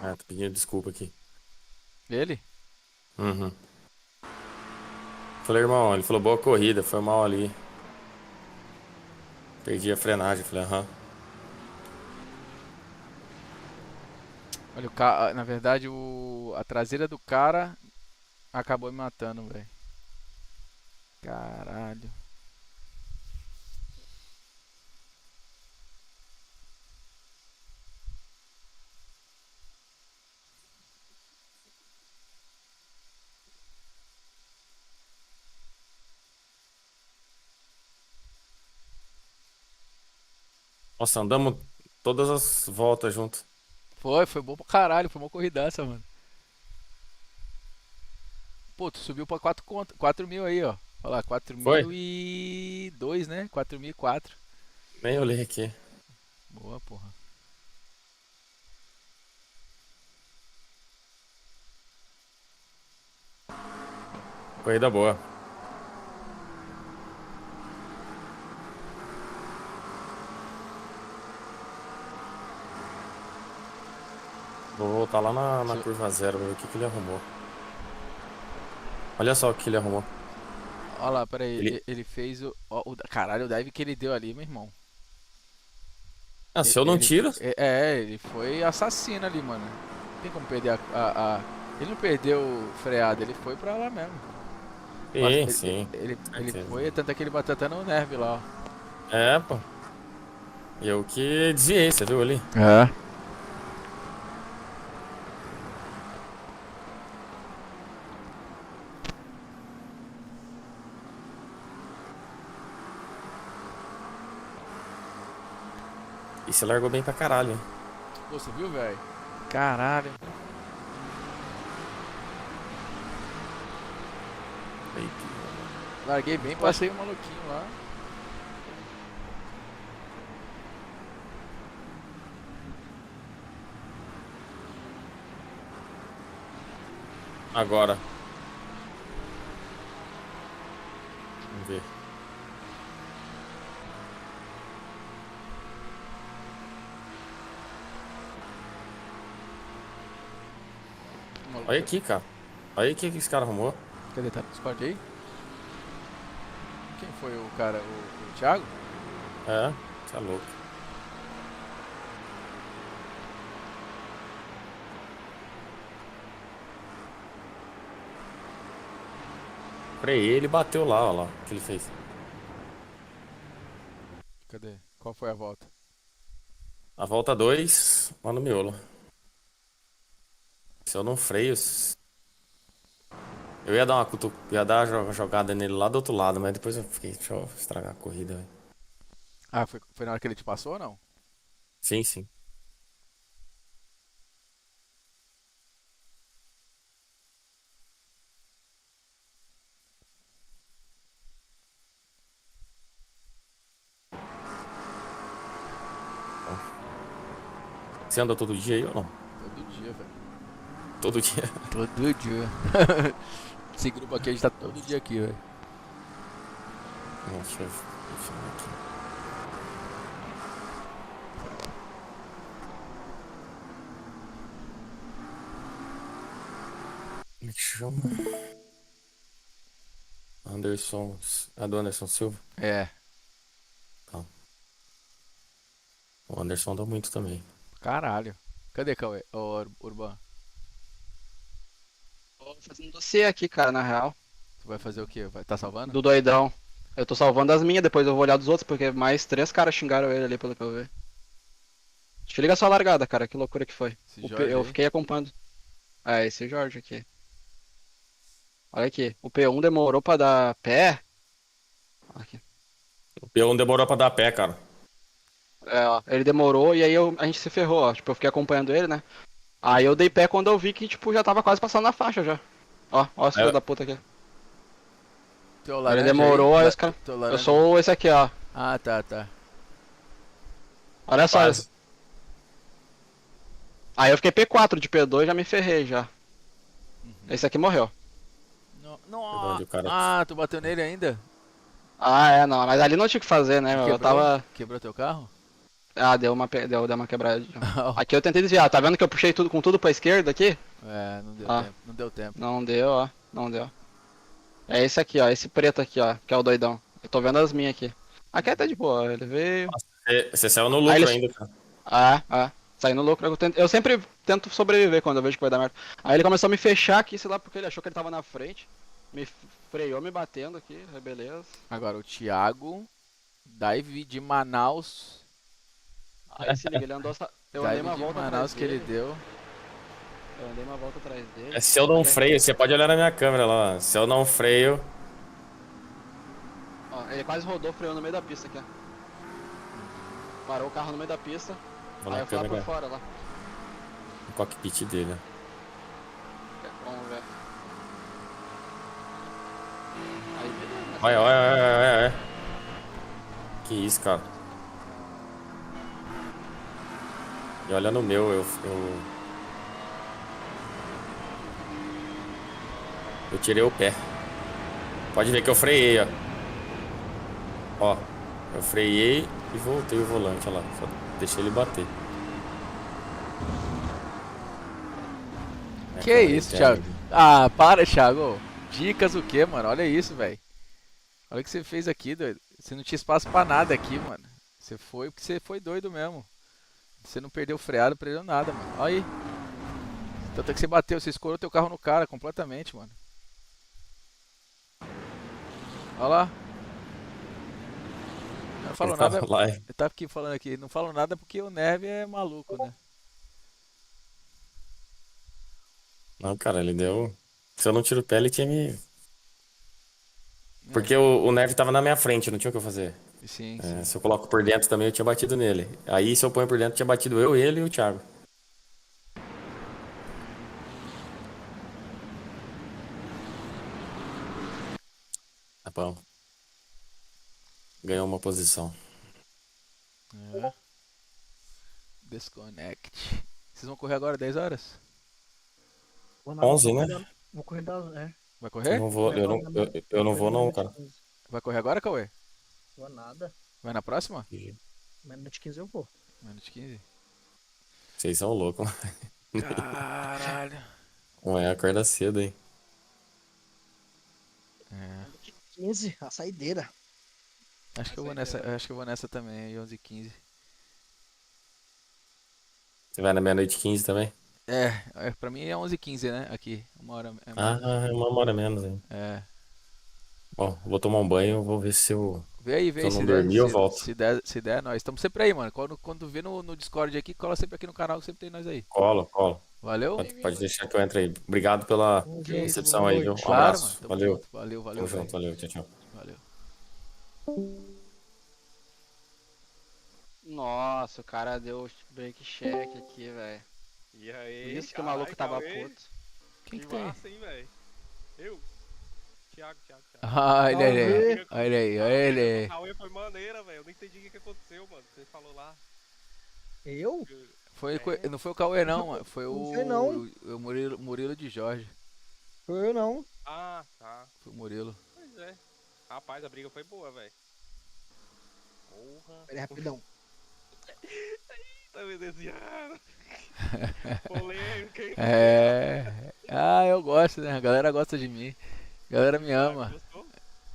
Ah, tô pedindo desculpa aqui. Ele? Uhum. Falei, irmão, ele falou boa corrida, foi mal ali. Perdi a frenagem, falei, aham. Olha, o carro, na verdade, a traseira do cara acabou me matando, velho. Caralho. Nossa, andamos todas as voltas junto. Foi bom pra caralho, foi uma corridaça, mano. Pô, tu subiu pra 4 mil aí, ó. Olha lá, 4.002, né? 4.004. Nem olhei aqui. Boa, porra. Corrida boa. Vou voltar lá na curva zero, ver o que ele arrumou. Olha só o que ele arrumou. Olha lá, peraí. Ele fez caralho, o dive que ele deu ali, meu irmão. Ah, se eu não tiro... Ele foi assassino ali, mano. Não tem como perder Ele não perdeu freada, ele foi pra lá mesmo. Sim. Ele foi, tanto é que ele bateu até no nerve lá, ó. É, pô. E eu que desviei, você viu ali? É. E você largou bem pra caralho, hein? Pô, você viu, velho? Caralho. Larguei bem, passei o maluquinho lá. Agora. Vamos ver. Olha aqui, cara. Olha aqui o que esse cara arrumou. Cadê? Tá no Discord aí? Quem foi o cara? O Thiago? É, tá louco. Freei, ele bateu lá, ó lá, o que ele fez. Cadê? Qual foi a volta? A volta 2, lá no miolo. Se eu não freio... Eu ia dar uma jogada nele lá do outro lado, mas depois eu fiquei, deixa eu estragar a corrida, velho. Ah, foi na hora que ele te passou ou não? Sim, sim. Você anda todo dia aí ou não? Todo dia, velho. Todo dia? Todo dia. Esse grupo aqui, a gente tá todo dia aqui, velho. Deixa eu filmar aqui. Como é que chama? Anderson. É do Anderson Silva? É. Tá. O Anderson anda muito também. Caralho. Cadê, Cauê? Ô, Urban. Tô fazendo dossiê aqui, cara, na real. Tu vai fazer o quê? Vai tá salvando? Do doidão. Eu tô salvando as minhas, depois eu vou olhar dos outros, porque mais 3 caras xingaram ele ali, pelo que eu vi. Deixa eu ligar sua largada, cara, que loucura que foi. Eu fiquei acompanhando. É, esse Jorge aqui. Olha aqui, o P1 demorou pra dar pé. Aqui. O P1 demorou pra dar pé, cara. É, ó, ele demorou e aí a gente se ferrou, ó. Tipo, eu fiquei acompanhando ele, né? Aí eu dei pé quando eu vi que, tipo, já tava quase passando na faixa já. Ó esse filho da puta aqui. Ele demorou, aí os caras. Eu sou esse aqui, ó. Ah, tá. Olha só. Aí eu fiquei P4 de P2 e já me ferrei já. Esse aqui morreu. Tu bateu nele ainda? Ah, é, não. Mas ali não tinha o que fazer, né? Quebrou? Eu tava. Quebrou teu carro? Ah, deu uma quebrada. Aqui eu tentei desviar. Tá vendo que eu puxei tudo com tudo pra esquerda aqui? É, não deu tempo. Não deu tempo. Não deu, ó. Não deu. É esse aqui, ó. Esse preto aqui, ó. Que é o doidão. Eu tô vendo as minhas aqui. Aqui é tá de boa. Ele veio. Você saiu no lucro ainda, cara. Saí no lucro. Eu sempre tento sobreviver quando eu vejo que vai dar merda. Aí ele começou a me fechar aqui, sei lá, porque ele achou que ele tava na frente. Me freou me batendo aqui, beleza. Agora o Thiago, dive de Manaus. Aí se liga, ele andou. Eu andei uma volta Manaus atrás que ele dele. deu. Eu andei uma volta atrás dele. Se eu não freio, você pode olhar na minha câmera lá. Se eu não freio. Ó, ele quase rodou, freou no meio da pista aqui, ó. Parou o carro no meio da pista. Vou aí na eu fui lá câmera. por fora lá. O cockpit dele. Vamos ver. Aí beleza. Olha. Que isso, cara. E olha no meu, eu tirei o pé. Pode ver que eu freiei, ó. Ó, eu freiei e voltei o volante, olha lá. Só deixei ele bater. Que isso, Thiago? Ah, para, Thiago. Dicas o quê, mano? Olha isso, velho. Olha o que você fez aqui, doido. Você não tinha espaço pra nada aqui, mano. Você foi porque você foi doido mesmo. Você não perdeu freado, não perdeu nada, mano. Olha aí. Tanto é que você bateu, você escorou teu carro no cara completamente, mano. Olha lá. Eu não falo Ele tava nada. lá, Eu tava aqui falando aqui, não falo nada porque o Neve é maluco, né? Não, cara, ele deu. Se eu não tiro o pé, ele tinha me. Porque o Neve tava na minha frente, não tinha o que eu fazer. Sim, É, sim. se eu coloco por dentro também, eu tinha batido nele. Aí, se eu ponho por dentro, tinha batido eu, ele e o Thiago. Tá bom. Ganhou uma posição. É. Disconnect. Vocês vão correr agora 10 horas? Vou nada, 11, né? Vou correr das. É. Vai Eu correr? não vou, eu não vou não, cara. Vai correr agora, Cauê? Vou nada. Vai na próxima? Menos de 15 eu vou. Menos de 15. Vocês são loucos. Caralho. Amanhã acorda cedo, hein? É. 15, a saideira. Acho que eu vou nessa também, 11 e 15. Você vai na meia-noite 15 também? Pra mim é 11 e 15, né? Aqui, uma hora é Ah, menos. é uma hora menos, hein? É. Bom, vou tomar um banho, vou ver se eu, Vê aí, se eu não dormir, eu volto. se der, nós estamos sempre aí, mano. Quando vê no Discord aqui, cola sempre aqui no canal que sempre tem nós aí. Colo. Valeu? Pode deixar que eu entre aí. Obrigado pela recepção aí, viu? Um Claro, abraço. mano. Tamo Valeu. junto. Valeu, Tamo junto, velho. valeu. Tchau, tchau. Valeu. Nossa, o cara deu break check aqui, velho. E aí, Por isso que o maluco tava Cauê? puto. Quem Que que tem? massa, hein, velho? Eu? Thiago. Ah, olha ele. Olha aí, olha ele. O Cauê foi maneira, velho. Eu não entendi o que aconteceu, mano. Você falou lá. Eu? Não foi o Cauê, não, mano. Foi Não foi, não. o Murilo de Jorge. Foi eu não. Ah, tá. Foi o Murilo. Pois é. Rapaz, a briga foi boa, velho. Porra. Peraí, rapidão. Tá me desviando. Polêmica, hein? Eu gosto, né? A galera gosta de mim. A galera me ama. Gostou?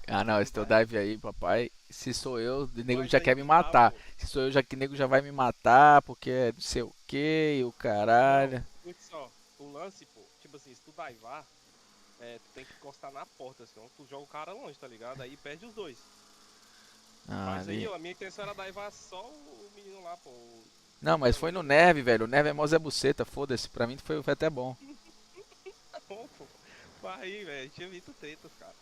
Ah, não, esse teu dive aí, papai. Se sou eu, o nego já quer me matar. Se sou eu, o nego já vai me matar porque é não sei o que e o caralho. Escute só, o lance, pô, tipo assim, se tu daivar, tu tem que encostar na porta, senão tu joga o cara longe, tá ligado? Aí perde os dois. Mas aí, a minha intenção era daivar só o menino lá, pô. Não, mas foi no Neve, velho. O Neve é mó Zé Buceta, foda-se. Pra mim foi até bom. Tá bom, pô. Vai aí, velho, tinha visto tretas, cara.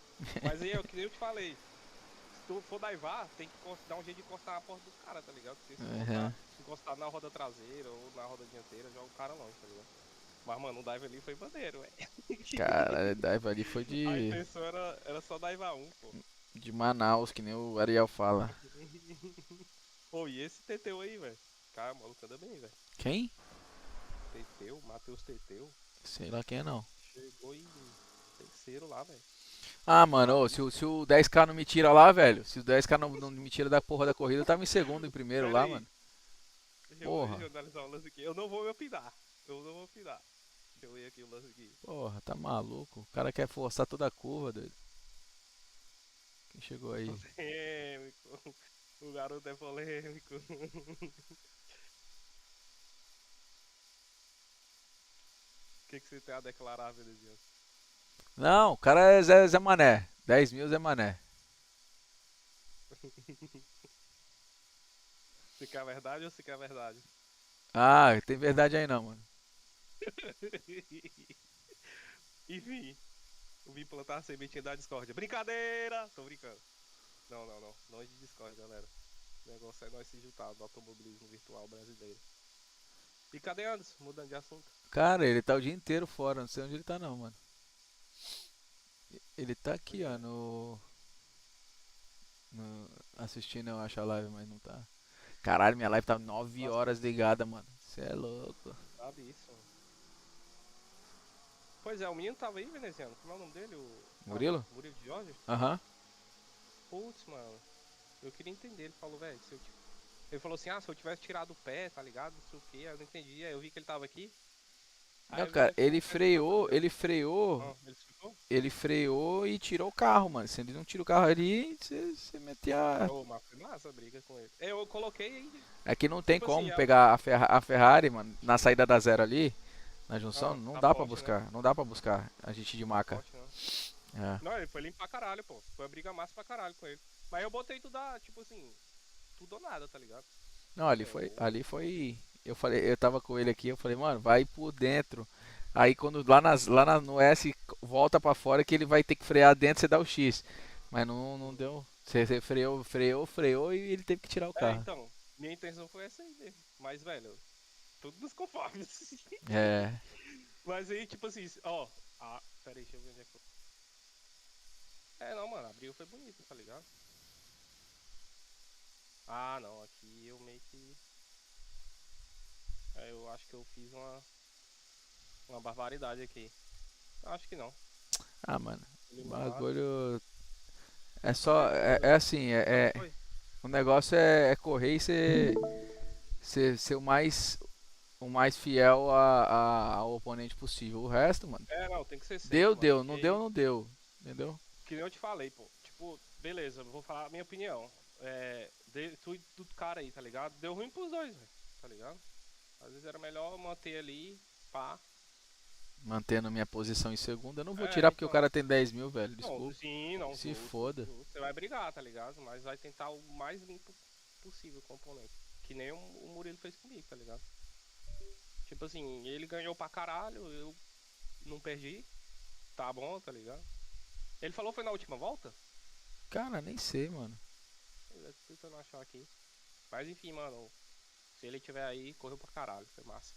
Mas aí, que nem eu te falei, se tu for daivar, tem que dar um jeito de encostar na porta do cara, tá ligado? Porque se encostar na roda traseira ou na roda dianteira, joga o cara longe, tá ligado? Mas, mano, o dive ali foi maneiro, velho. Cara, o dive ali foi de... A intenção era só daivar um, pô. De Manaus, que nem o Ariel fala. Pô, e esse Teteu aí, velho? Cara, o maluco anda bem, velho. Quem? Teteu, Matheus Teteu. Sei lá quem é, não. Chegou em terceiro lá, velho. Ah, mano, se o 10k não me tira lá, velho. Se o 10k não me tira da porra da corrida, eu tava em segundo, em primeiro lá, mano. Porra. Deixa eu analisar o lance aqui. Eu não vou me opinar. Deixa eu ver aqui o lance aqui. Porra, tá maluco. O cara quer forçar toda a curva, doido. Quem chegou aí? Polêmico. O garoto é polêmico. O que você tem a declarar, Veneziano? Não, o cara é Zé Mané. 10 mil Zé Mané. Você quer a verdade ou você quer a verdade? Ah, tem verdade aí não, mano. Enfim, eu vim plantar a sementinha da discórdia. Brincadeira! Tô brincando. Não. Longe de Discord, galera. O negócio é nós se juntar no automobilismo virtual brasileiro. E cadê Anderson? Mudando de assunto. Cara, ele tá o dia inteiro fora. Não sei onde ele tá não, mano. Ele tá aqui, ó, assistindo, eu acho, a live, mas não tá. Caralho, minha live tá 9 horas ligada, mano. Você é louco. Brabíssimo. Pois é, o menino tava aí, veneziano. Como é o nome dele? Murilo? Murilo de Jorge? Aham. Putz, mano. Eu queria entender. Ele falou, velho, ele falou assim, se eu tivesse tirado o pé, tá ligado? Não sei o que, eu não entendi. Aí eu vi que ele tava aqui. Aí Não, eu cara, vi ele freou ele ficou? ele freou e tirou o carro, mano. Se ele não tira o carro ali, você metia... Ô, mas foi massa a briga com ele. Eu coloquei... É que não tem tipo como assim, pegar a Ferrari, mano, na saída da zero ali, na junção, não tá dá pra forte, buscar, não dá pra buscar a gente de maca. É. Não, ele foi limpo pra caralho, pô. Foi a briga massa pra caralho com ele. Mas eu botei tudo, tipo assim, tudo ou nada, tá ligado? Não, ali foi, eu tava com ele aqui, eu falei, mano, vai por dentro. Aí quando no S volta pra fora que ele vai ter que frear dentro, você dá o X. Mas não deu. Você freou e ele teve que tirar o carro. Então, minha intenção foi essa aí mesmo. Mas, velho, tudo nos conformes. É. Mas aí, tipo assim, peraí, deixa eu ver onde é que foi. Não, mano, a briga foi bonita, tá ligado? Não, aqui eu meio que... eu acho que eu fiz uma barbaridade aqui. Acho que não. Mano, o bagulho... É só... É assim, o negócio é correr e ser o mais fiel ao oponente possível. O resto, mano... não, tem que ser sempre, Deu, mano, não deu. Entendeu? Que nem eu te falei, pô. Tipo, beleza, eu vou falar a minha opinião. Tu do cara aí, tá ligado? Deu ruim pros dois, velho. Tá ligado? Às vezes era melhor manter ali, pá. Mantendo minha posição em segunda. Eu não vou tirar porque o cara tem 10 mil, velho. Desculpa. Não. Se foda. Você vai brigar, tá ligado? Mas vai tentar o mais limpo possível o componente. Que nem o Murilo fez comigo, tá ligado? Tipo assim, ele ganhou pra caralho, eu não perdi. Tá bom, tá ligado? Ele falou foi na última volta? Cara, nem sei, mano. Eu tô tentando achar aqui. Mas enfim, mano. Se ele tiver aí, correu pra caralho. Foi massa.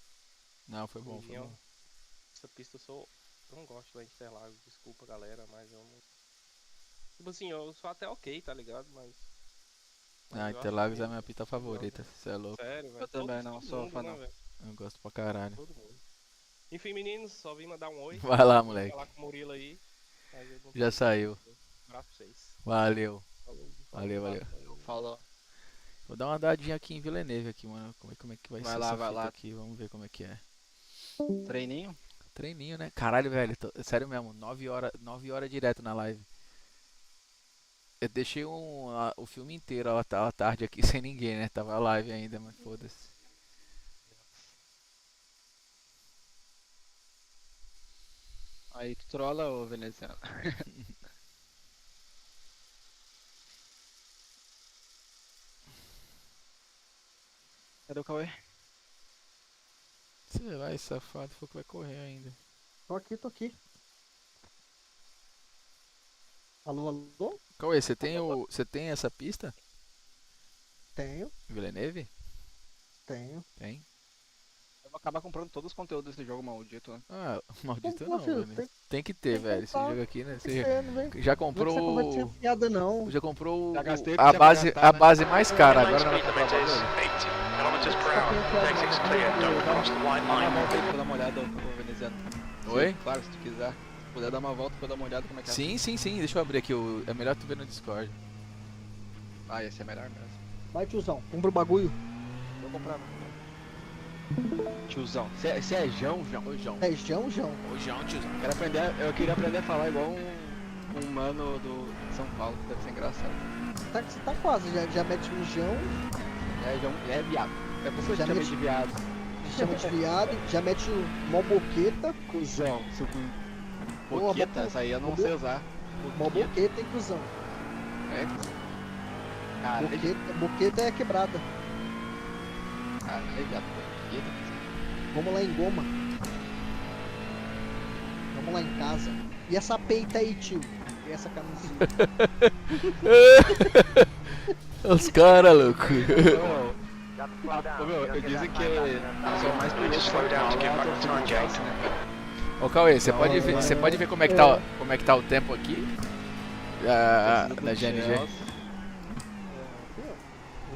Não, foi bom, foi bom. Essa pista eu não gosto da Interlagos. Desculpa, galera, mas eu não... Tipo assim, eu sou até ok, tá ligado? Mas Interlagos é a minha pista favorita. Você é louco. Sério, velho? Eu também não, sou fã não. Eu gosto pra caralho. Todo mundo. Enfim, meninos, só vim mandar um oi. Vai lá, moleque. Falar com o Murilo aí. Já saiu. Um abraço pra vocês. Valeu. Valeu. Falou. Vou dar uma andadinha aqui em Villeneuve aqui, mano. Como é que vai ser lá, essa vai fita lá. aqui? Vamos ver como é que é. Treininho? Treininho, né? Caralho, velho. Sério mesmo, 9 horas direto na live. Eu deixei o filme inteiro à tarde aqui sem ninguém, né? Tava live ainda, mas foda-se. Aí tu trola, ô veneziano. Cadê o Cauê? Você vai, safado, foi que vai correr ainda. Tô aqui. Alô? Cauê, você tem essa pista? Tenho. Villeneuve? Tenho. Tem? Eu vou acabar comprando todos os conteúdos desse jogo maldito, né? Maldito Pô, não, filho, velho. Tem que ter, velho. Esse jogo aqui, né? Você já Não comprou. vai ter piada, não. Já comprou Já gastei, a já base, vai gastar, a né? base mais cara. Agora não vai comprar Limit is bagulho. 80 kilometers per hour. Exit's clear. Don't cross the white Dá uma line. volta aí pra dar uma olhada, ô veneziano. Oi? Sim, claro, se tu quiser. Se puder dar uma volta pra dar uma olhada como é que é. Sim. Deixa eu abrir aqui. É melhor tu ver no Discord. Esse é melhor mesmo. Vai, tiozão. Compra o bagulho. Vou comprar, Tiozão. Você é João? Ô, João. É João? Ô, João, tiozão. Eu queria aprender a falar igual um mano de São Paulo, que deve ser engraçado. Você tá quase. Já mete um João. João é viado. É por isso que eu Já chamei meti- de viado. Chama de viado. Já mete mó boqueta. Cusão. Seu Boa, boqueta, boa. essa aí eu não Boa. sei usar. Mó boqueta, hein, cuzão. Boqueta é quebrada. Caralho, viado. Boqueta. Vamos lá em Goma. Vamos lá em casa. E essa peita aí, tio? E essa camisinha? Os caras, louco. Eu dizem que são mais perigosos Slow down to get back to turn, Jake. Ô, Cauê, você pode ver como é que tá o tempo aqui? Da GNG.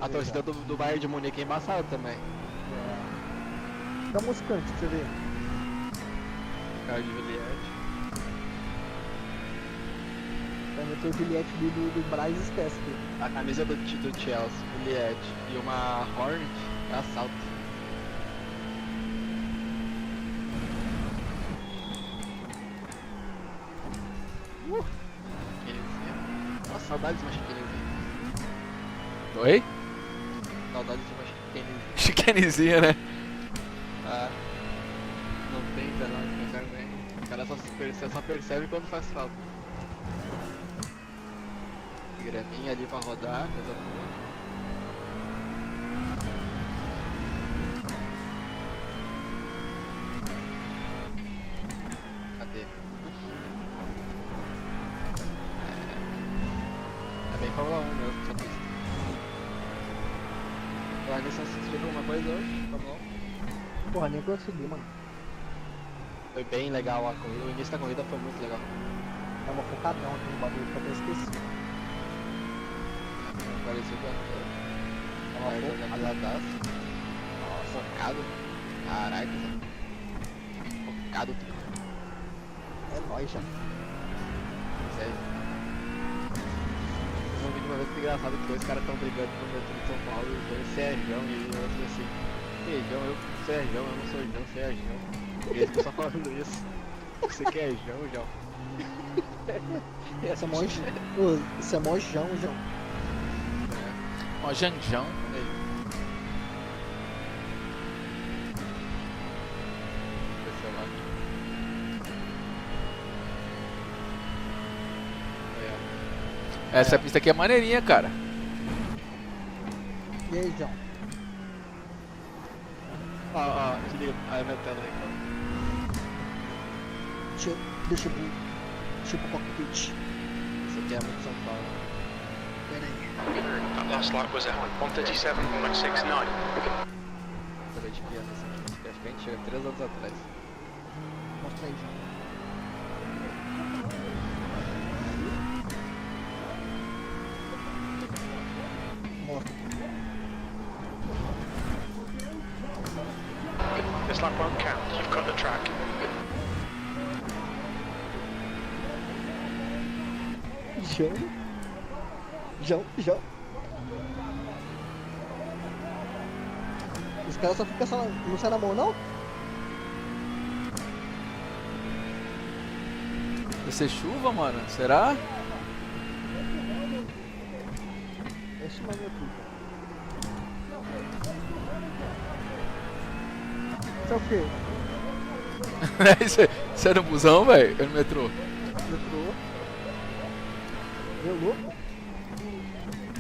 A torcida do Bayern de Munique é embaçada também. Dá um moscante pra você ver. Cara de Juliette. Vai meter o Juliette do Braz, esquece. A camisa do Chelsea, Juliette e uma Hornet é assalto. Chiquenezinha. Nossa, saudades de uma chiquenezinha. Oi? Saudades de uma chiquenezinha. Chiquenezinha, né? Ah, não tem 19 não quero nem. O cara só percebe quando faz falta. Graminha ali pra rodar, coisa boa. Cadê? É bem Fórmula 1 mesmo, essa pista. Lá nesse assistiu alguma coisa hoje? Tá bom? Porra, nem consegui, mano. Foi bem legal a corrida, o início da corrida foi muito legal. Tava focadão aqui no bagulho que eu até esqueci. Apareceu o Antônio. Tava focadaço. Nossa, focado. Caralho, focado tudo. É nóis já. Sério. Um vídeo uma vez muito engraçado que dois caras tão brigando no metrô de São Paulo, os dois Sérgio e o outro assim. Sérgio, eu Sérgio, eu não sou João, Sérgio. E eles estão só falando isso. Você que é João, João. Esse é mojão, João. Ó, Janjão. Aí. Desceu lá. Essa pista aqui é maneirinha, cara. E aí, João? Ó, desliga. Aí minha tela aí, cara. Deixa eu tipo cockpit. Isso aqui é muito São Paulo. Pera aí. That last lap was at 1:37.69. Coisa de criança, assim. Acho que a gente chega 3 anos atrás. Mostra aí, João. Mostra. This lap won't count, you've got the track. João. Os caras só ficam só não sai na mão, não? Vai ser chuva, mano? Será? Esse não é meu truque. Isso é o quê? Você é no busão, velho? É no metrô? Metrô. Meu louco?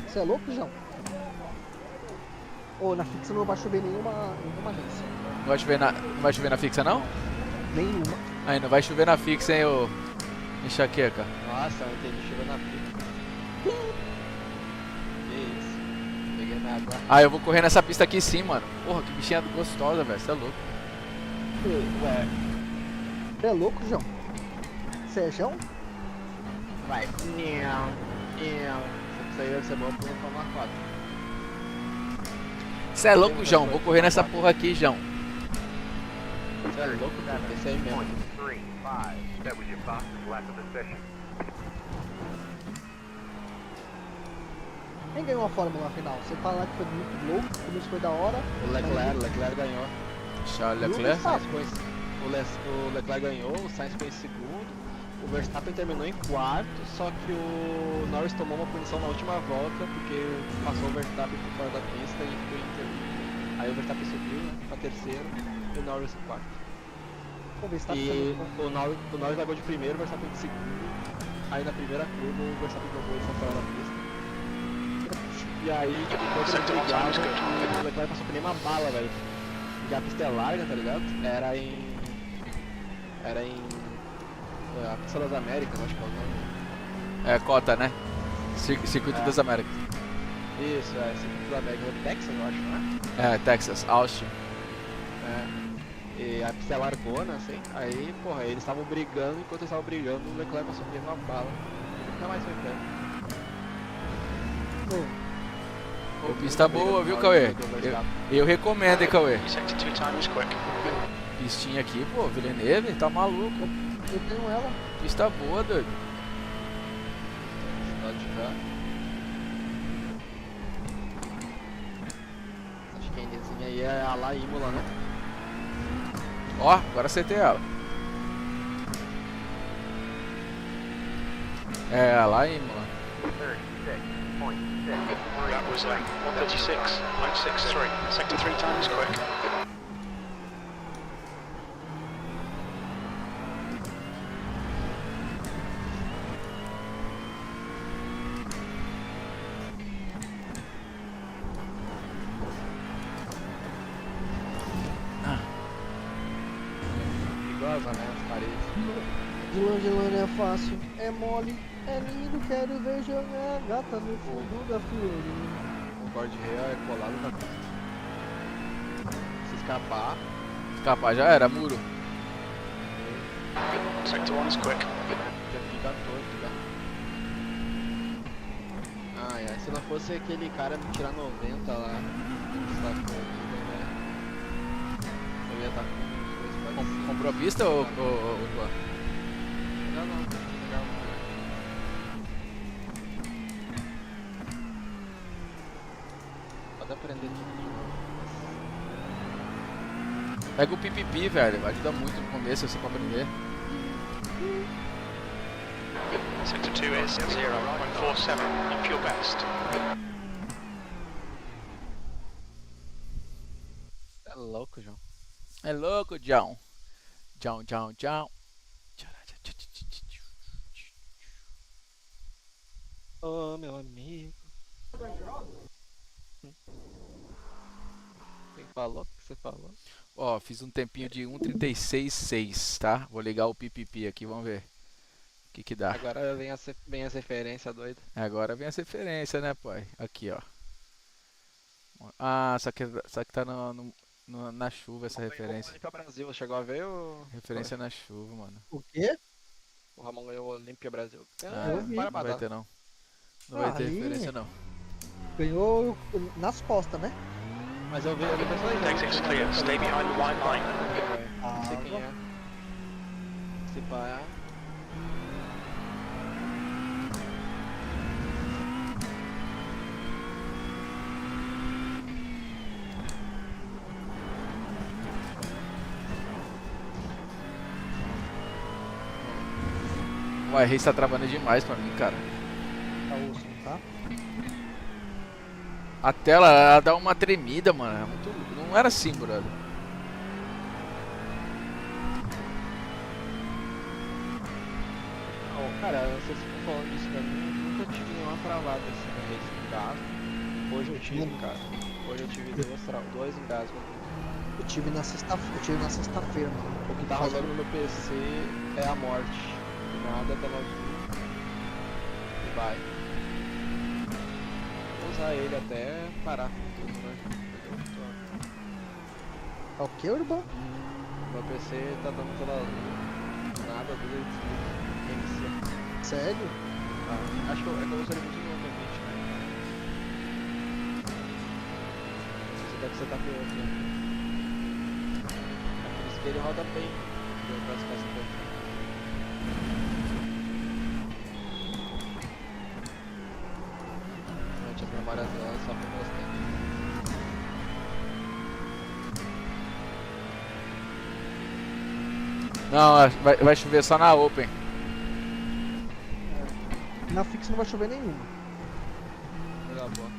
Você é louco, João? Ô, na fixa não vai chover nenhuma agência. Não vai chover na fixa, não? Nenhuma. Aí, não vai chover na fixa, hein, ô enxaqueca. Nossa, eu entendi, chegou na fixa. Que isso. Peguei na água. Ah, eu vou correr nessa pista aqui sim, mano. Porra, que bichinha gostosa, velho. Você é louco. Ué. Você é louco, João? Você é João? Vai. Isso aí deve ser bom pra Fórmula 4. Você é louco, João? Vou correr nessa porra aqui, João. Você é louco, cara? Esse aí mesmo. 3, 5. That was your fastest lap of the session. Quem ganhou a Fórmula na final? Você fala que foi muito louco, o começo foi da hora. O Leclerc ganhou. Charles Leclerc? O Leclerc ganhou, o Sainz foi em segundo. O Verstappen terminou em quarto, só que o Norris tomou uma punição na última volta, porque passou o Verstappen por fora da pista e ficou em terceiro. Aí o Verstappen subiu, né, pra terceiro e o Norris em quarto. E o Norris largou de primeiro, o Verstappen de segundo. Aí na primeira curva o Verstappen jogou ele fora da pista. E aí, tipo, quando ele brigava, o Leclerc passou que nem uma bala, velho. E a pista é larga, tá ligado? Era em a Pista das Américas, acho que é o nome. É, cota, né? Circuito das Américas. Isso, Circuito das Américas. Texas, eu acho, né? É, Texas, Austin. É. E a pista é largona, assim. Aí, porra, eles estavam brigando, enquanto eles estavam brigando, o Leclerc passou uma bala. Nunca mais foi pego. Ô, pista boa, viu, Cauê? Eu recomendo, hein, Cauê. Sector 2 times quick. Pistinha aqui, pô, Villeneuve, tá maluco. Eu tenho ela. Pista boa, doido. Lado de cá. Acho que a Indezinha aí é a La Imola, né? Ó, agora acertei ela. É, lá em Imola. That was 136.63. Sector 3 times quick. Perigosa, né? As paredes. De longe é fácil, é mole, é lindo, quero ver jogar gata no fundo da floresta. O guarda-reio é colado na pista. Se escapar. Escapar já era, muro. Sector 1 is quick. Já fica torto, tá? Ah, é. Se não fosse aquele cara me tirar 90 lá, está corrida, né? Eu ia estar com os dois parecidos. Comprou a pista ou Luan? Não, legal. Pode aprender tudo de novo. Pega o pipipi, velho. Ajuda muito no começo assim pra aprender. Sector 2 is 0.47. Up your best. É louco, João. É louco, John. John. Ô, meu amigo. Quem falou? O que você falou? Ó, fiz um tempinho de 1:36.6, tá? Vou ligar o pipipi aqui, vamos ver. O que dá. Agora vem as referências doidas. Agora vem as referências, né, pai? Aqui, ó. Ah, só que tá na chuva essa referência. O Brasil, chegou a ver o... Referência na chuva, mano. O quê? O Ramon ganhou o Olímpia Brasil. Ah, não vai ter não. Não vai ter aí referência não. Ganhou nas costas, né? Mas eu vi pessoas aí. Exit's clear. Stay behind the white line. Não sei quem é. Se pá. O iRace tá travando demais pra mim, cara. Tá osso, tá? A tela, ela dá uma tremida, mano. É muito... Não era assim, brother. Não, cara, vocês ficam falando disso pra mim. Eu nunca tive nenhuma travada assim no race engasgo. Hoje eu tive, cara. Hoje eu tive dois engasgos. Eu tive na sexta-feira, mano. O que tá rolando no meu PC é a morte. Nada pela azul. E vai. Vou usar ele até parar com tudo, né? É o que, Urban? Meu PC tá dando pela azul. Nada, tudo ele desliga. Sério? Ah, acho que eu uso ele muito normalmente, né? Você deve ser tapioca aqui. É por isso que ele roda bem. Eu posso ficar sem tempo. As memórias dela sofrem bastante. Não, vai chover só na Open. Na Fix não vai chover nenhuma. Coisa boa.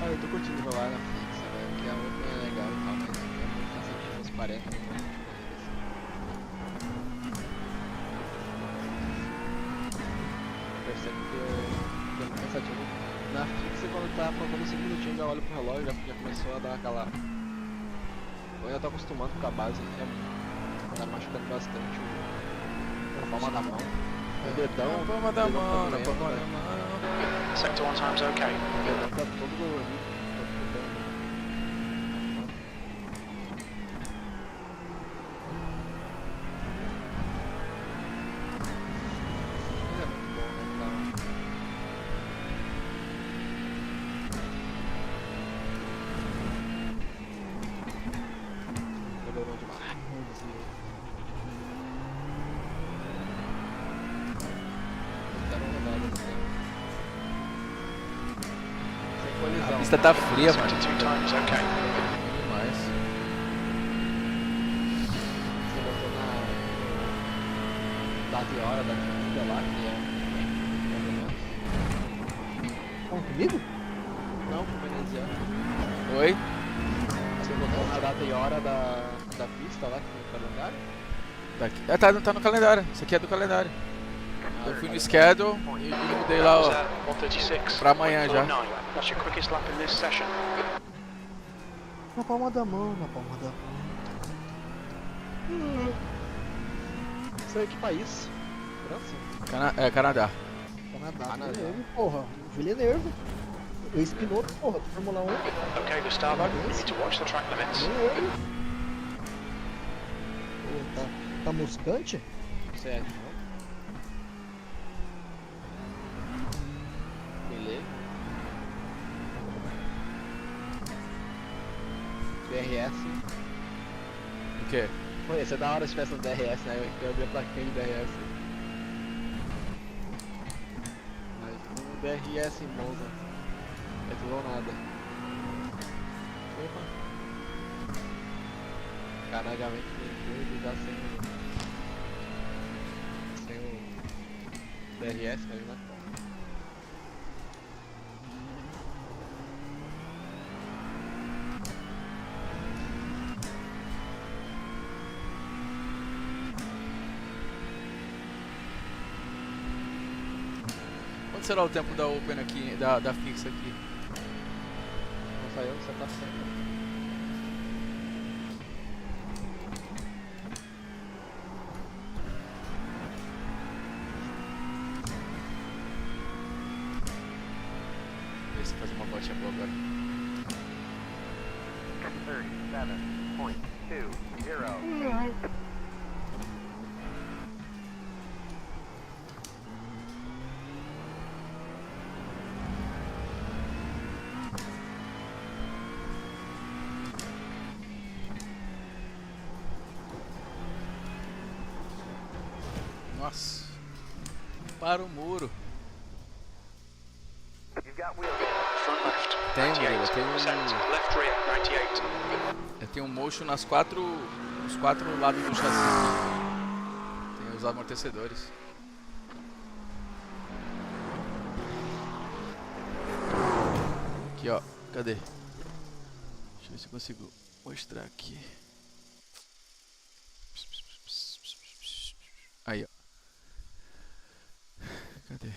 Ah, eu tô curtindo rolar na fixa, velho, porque a Open é legal e tal, mas é muito cansativo os 40 minutos de corrida assim. Percebo que é muito cansativo. Na fixa, quando tá faltando 5 minutinhos, já olho pro relógio, já começou a dar aquela... Eu ainda tô acostumando com a base, tá machucando bastante a palma da mão. O dedão... Na palma da mão, na palma da mão. Sector 1 times okay. O dedão tá todo dolorido. A pista tá fria, mano. 72 times, okay. Demais. Você botou na data e hora da corrida lá, que é mais ou menos. Comigo? Não, com o veneziano. Oi? Você botou na data e hora da pista lá, que tem o calendário? Daqui. Tá no calendário. Isso aqui é do calendário. Eu fui no schedule e mudei lá, ó. 136. Pra amanhã já. That's your quickest lap in this session. Na palma da mão, na palma da mão. Isso aí, que país? França? Canadá. Canadá. Villeneuve, porra. Villeneuve. Ex-piloto, porra, do Fórmula 1. Okay, Gustavo, you need to watch the track limits. Villeneuve. Pô, tá moscante? Sério, não? Beleza. DRS. O quê? Pô, ia ser da hora se tivesse um DRS, né? Eu abri a plaquinha de DRS. Mas um DRS em Monza. Não ativou nada. Opa. Caralhamente ele já sem o DRS, mas não é. Quanto será o tempo da Open aqui, da fixa aqui? Não saiu, você tá certo. Vê se faz uma botinha boa agora. 37.20. Nossa. Para o muro. Front left. Tem, Murilo, 98. tem Left rear, 98. Eu tenho um motion nos quatro lados do chassi. Tem os amortecedores. Aqui, ó. Cadê? Deixa eu ver se eu consigo mostrar aqui. Aí, ó. Cadê?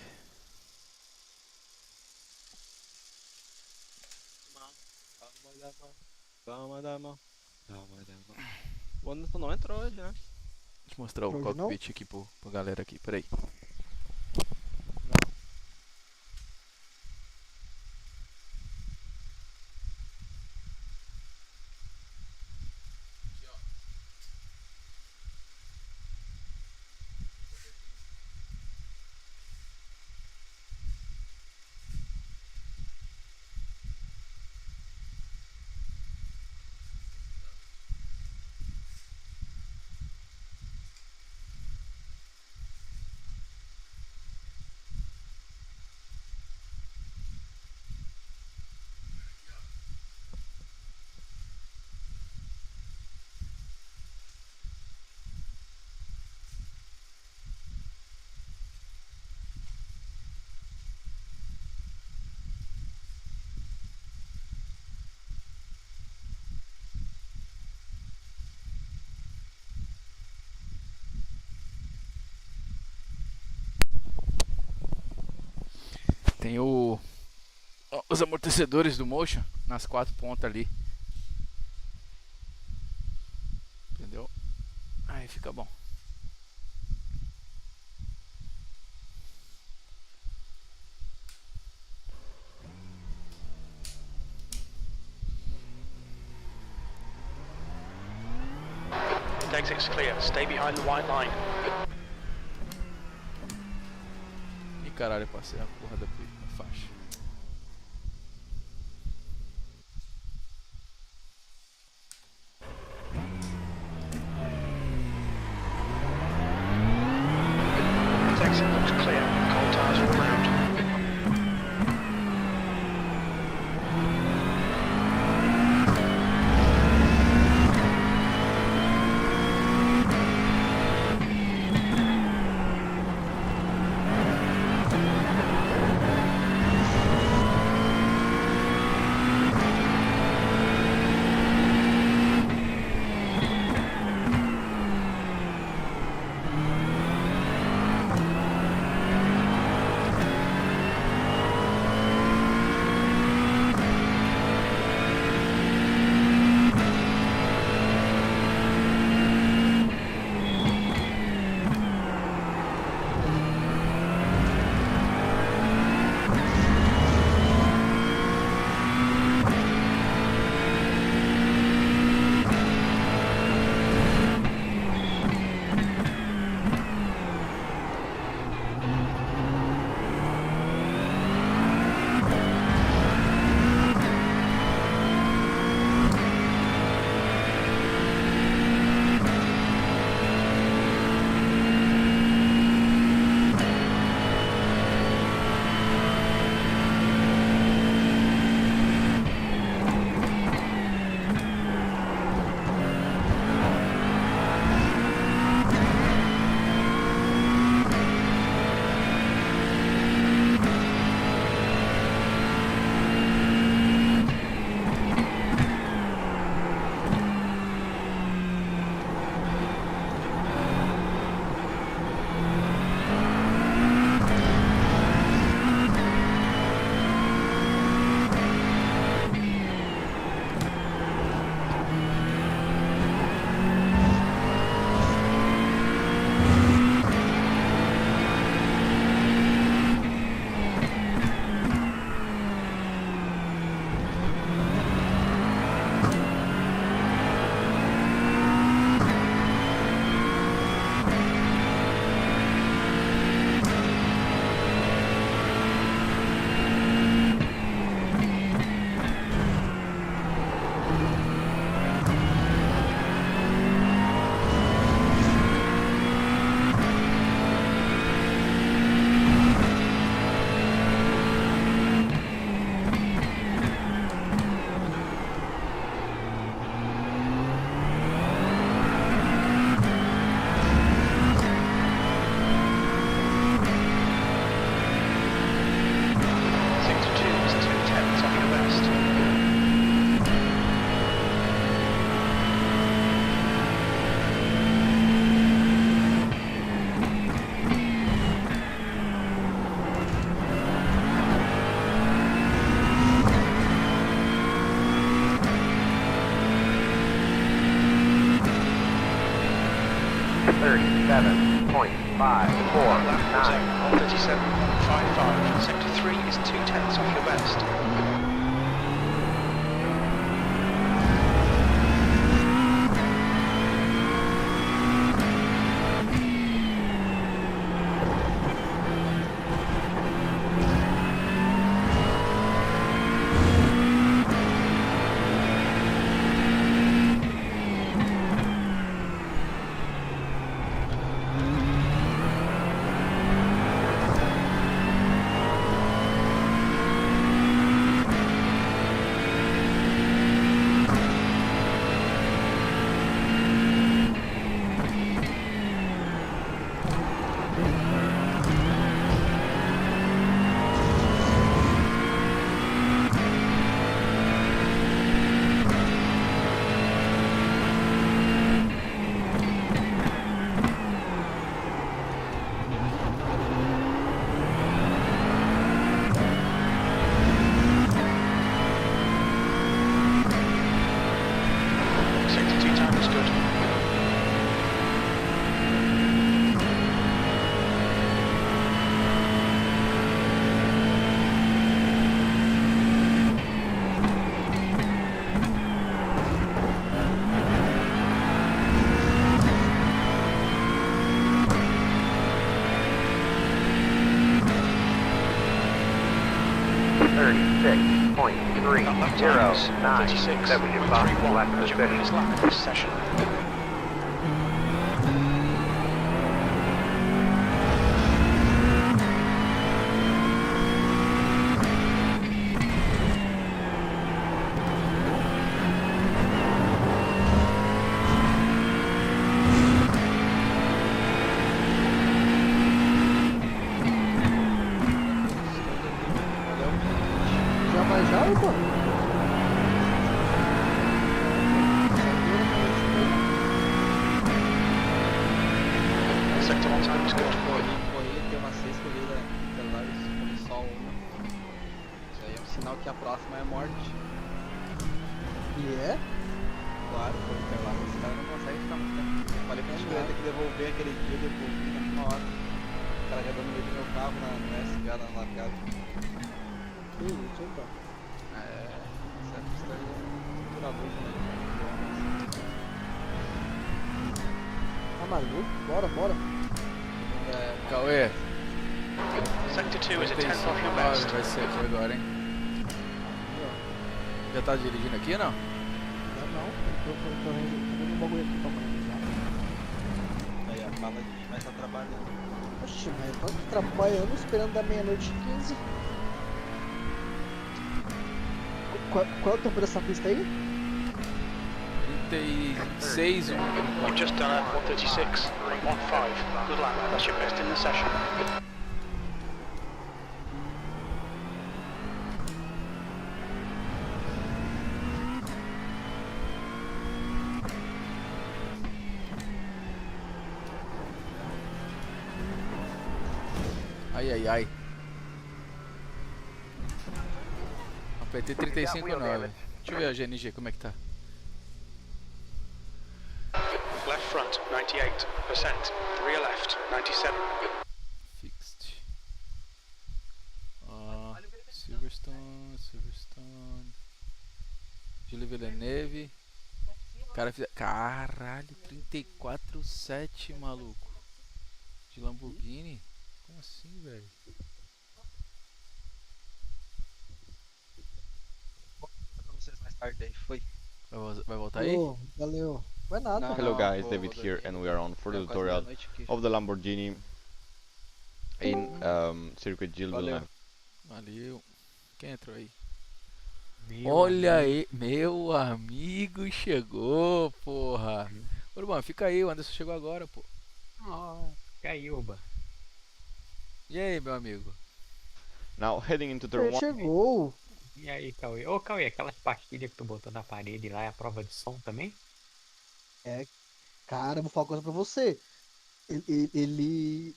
Calma da mão. O Anderson não entrou hoje, né? Deixa eu mostrar o Hoje cockpit aqui pra galera aqui, peraí. Tem os amortecedores do motion nas quatro pontas ali. Entendeu? Aí fica bom. Exit's clear. Stay behind the white line. Ih, caralho, eu passei a porra da faixa. Exit looks clear. Coal tires all around. 37.54. 37.55. Sector 3 is 2/10 off your best. That was your possible lap of the session. Já vai já, pô? Sector 1 time is good. Corrida tem umas 6 corridas interlives com só uma. Isso aí é um sinal que a próxima é morte. E é? Claro, foi interlive, esse cara não consegue ficar muito tempo. Eu falei pra ele que eu ia ter que devolver aquele dia, eu devolvi na mesma hora. O cara já dando no meio do meu carro no SH na largada. Que isso, então. Certo, isso daí é estruturador, né? Tá maluco? Bora. Cauê. Sector 2 is a 10th off your best. Vai ser aqui agora, hein? Já tá dirigindo aqui ou não? Não. Tô vendo um bagulho aqui pra organizar. Aí a bala de vai estar trabalhando. Oxi, mas eu tô trabalhando esperando da meia-noite 15. Qual é o tempo dessa pista aí? 36, You've just done a 136.15. Good lap. That's your best in the session. Ai. Apertei 35,9. Deixa eu ver a GNG como é que tá. Left front, 98%. Rear left, 97%. Fixed. Silverstone. Gilles Villeneuve. Caralho, 34,7, maluco. De Lamborghini? Como assim, velho? Vocês mais tarde aí, foi. Vai voltar aí? Valeu. Vai nada. Hello guys, David here and we are on for the tutorial of the Lamborghini in Circuit Gilles Villeneuve. Valeu. Quem entrou aí? Olha aí, meu amigo chegou, porra. Urbano, fica aí, o Anderson chegou agora, pô. Fica aí, Uba. E aí, meu amigo? Now heading into turn 1. Chegou. E aí, Cauê? Ô, Cauê, aquelas pastilhas que tu botou na parede lá é a prova de som também? Cara, eu vou falar uma coisa pra você.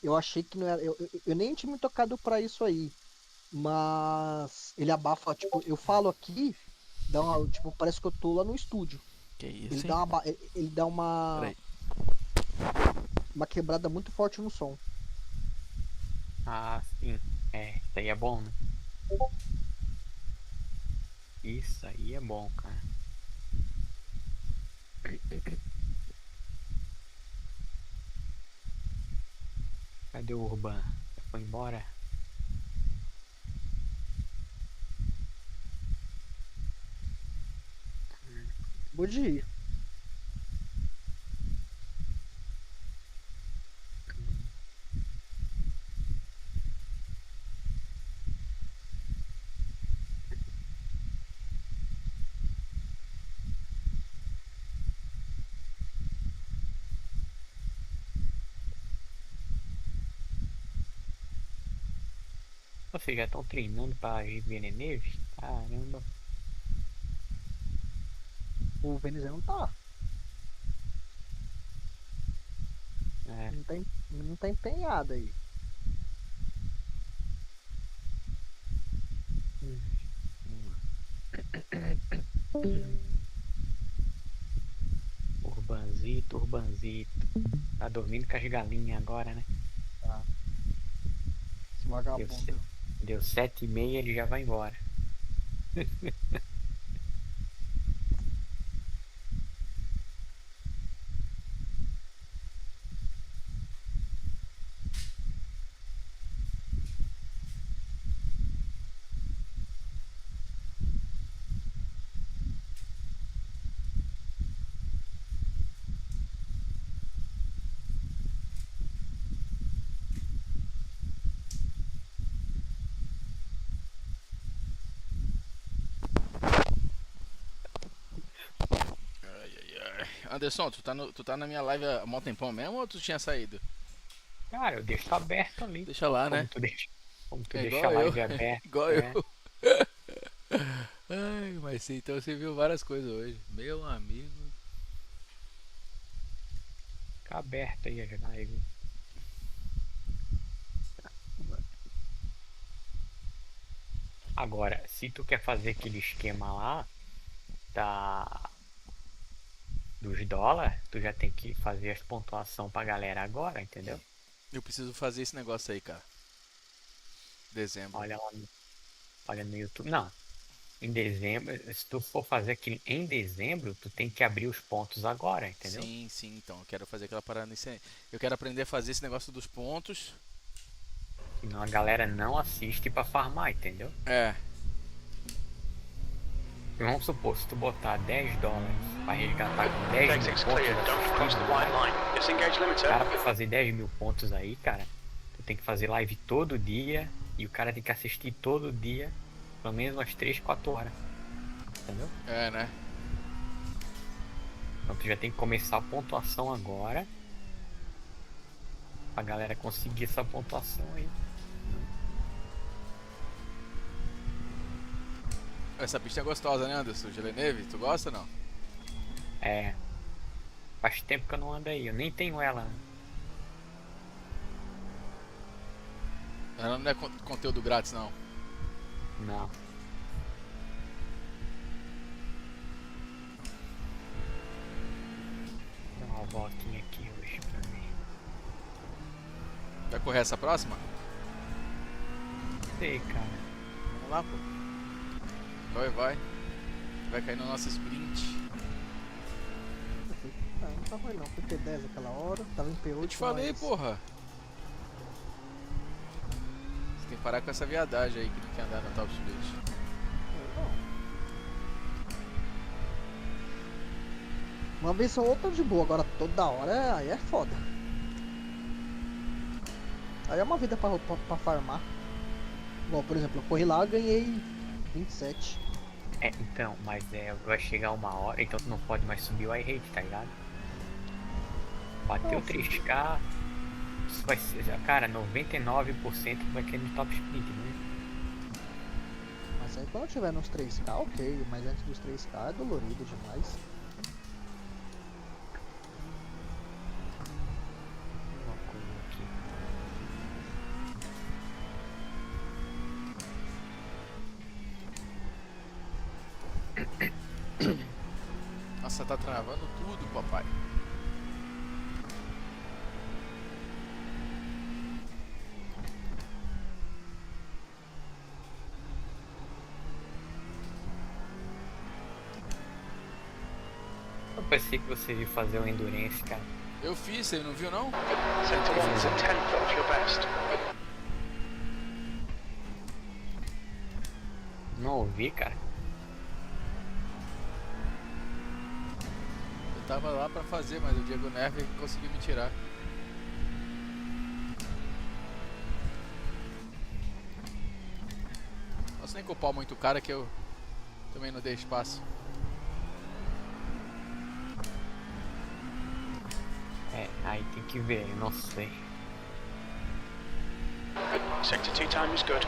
Eu achei que não era. Eu nem tinha me tocado pra isso aí. Mas ele abafa, tipo, eu falo aqui, tipo, parece que eu tô lá no estúdio. Que isso? Ele dá uma. Peraí. uma quebrada muito forte no som. Ah, sim. É, isso aí é bom, né? Isso aí é bom, cara. Cadê o Urban? Foi embora? Acabou de ir. Vocês já estão treinando pra ir ver neve? Caramba. O Venezuela não tá. É. Não tá empenhado aí. Urbanzito, Urbanzito. Tá dormindo com as galinhas agora, né? Tá. Esse vagabundo. Deu 7h30, ele já vai embora. Anderson, tu tá na minha live há mó tempão mesmo ou tu tinha saído? Cara, eu deixo aberto ali. Deixa lá, né? Como tu É deixa a igual live eu. aberta. Igual né? eu. Ai, mas sim, então você viu várias coisas hoje. Meu amigo. Fica aberto aí a live. Agora, se tu quer fazer aquele esquema lá dos dólares, tu já tem que fazer as pontuação pra galera agora, entendeu? Eu preciso fazer esse negócio aí, cara. Dezembro. Olha no YouTube. Não. Em dezembro, se tu for fazer aquilo em dezembro, tu tem que abrir os pontos agora, entendeu? Sim, então. Eu quero fazer aquela parada nisso aí. Eu quero aprender a fazer esse negócio dos pontos. Senão a galera não assiste pra farmar, entendeu? É. Vamos supor, se tu botar 10 dólares pra resgatar com 10 mil pontos, cara, pra fazer 10 mil pontos aí, cara, tu tem que fazer live todo dia e o cara tem que assistir todo dia, pelo menos umas 3, 4 horas. Entendeu? É, né? Então tu já tem que começar a pontuação agora pra galera conseguir essa pontuação aí. Essa pista é gostosa, né, Anderson? Geleneve, tu gosta ou não? É. Faz tempo que eu não ando aí, eu nem tenho ela. Ela não é conteúdo grátis, não. Não. Dá uma voltinha aqui hoje pra mim. Vai correr essa próxima? Sei, cara. Vamos lá, pô. Vai. Vai cair no nosso sprint. Não tava ruim não, fui P10 aquela hora, tava em P8. Eu te falei, porra. Você tem que parar com essa viadagem aí que não quer andar no top speed. Uma vez ou outra de boa, agora toda hora aí é foda. Aí é uma vida pra farmar. Igual, por exemplo, eu corri lá e ganhei 27. É, então, mas vai chegar uma hora, então tu não pode mais subir o iRate, tá ligado? Bateu 3K, isso vai ser, cara, 99% vai cair no top speed, né? Mas aí quando tiver nos 3K, ok, mas antes dos 3K é dolorido demais. Nossa, tá travando tudo, papai. pensei que você ia fazer o Endurance, cara. Eu fiz, você não viu não? Sector 1 is a 10th off your best. Não ouvi, cara. Eu tava lá pra fazer, mas o Diego Neve conseguiu me tirar. Não posso nem culpar muito o cara que eu também não dei espaço. É, aí tem que ver, eu não sei. Sector 2 time is good.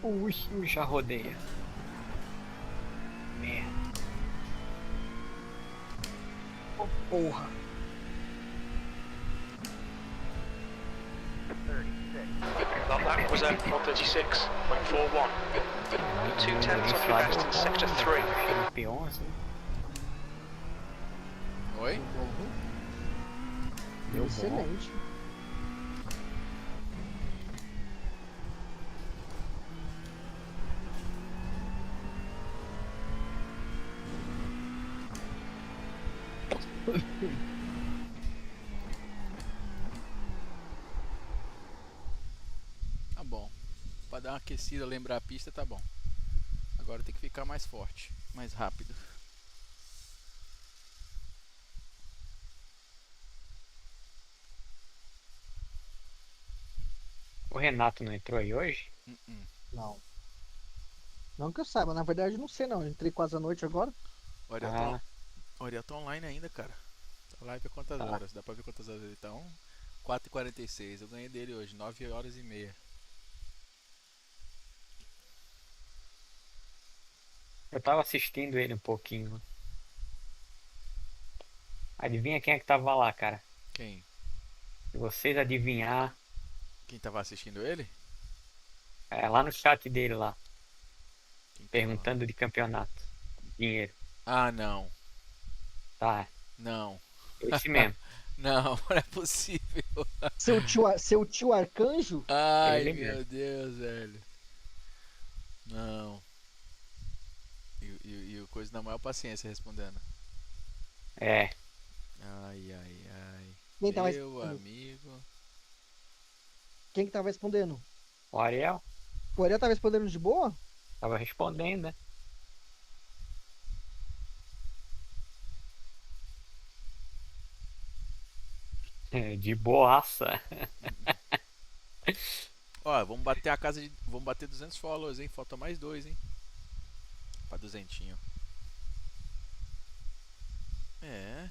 Ui, já rodeia. Merda. Oh, porra. That was a 136.41. 2/10 off your best in sector 3. Oi? Deu Excelente. Tá bom. Pra dar uma aquecida, lembrar a pista, tá bom. Agora tem que ficar mais forte, mais rápido. O Renato não entrou aí hoje? Não. Não que eu saiba, na verdade eu não sei não. Eu entrei quase à noite agora. O Ariel tá online ainda, cara. A live é quantas horas? Dá pra ver quantas horas ele tá? 4h46. Eu ganhei dele hoje, 9h30. Eu tava assistindo ele um pouquinho. Adivinha quem é que tava lá, cara? Quem? Se vocês adivinhar. Quem tava assistindo ele? É, lá no chat dele lá. Perguntando de campeonato. Dinheiro. Ah, não. Tá. Não. Esse mesmo. Não, não é possível. Seu tio Arcanjo? Ai, Ele meu mesmo. Deus, velho. Não. E o coisa na maior paciência respondendo. É. Ai, ai, ai. Quem tava Meu respondendo? amigo. Quem que tava respondendo? O Ariel O Ariel tava respondendo de boa? tava respondendo, né? É, de boaça. Ó, vamos bater a casa de. Vamos bater 200 followers, hein? Falta mais 2, hein? Pra 200. É.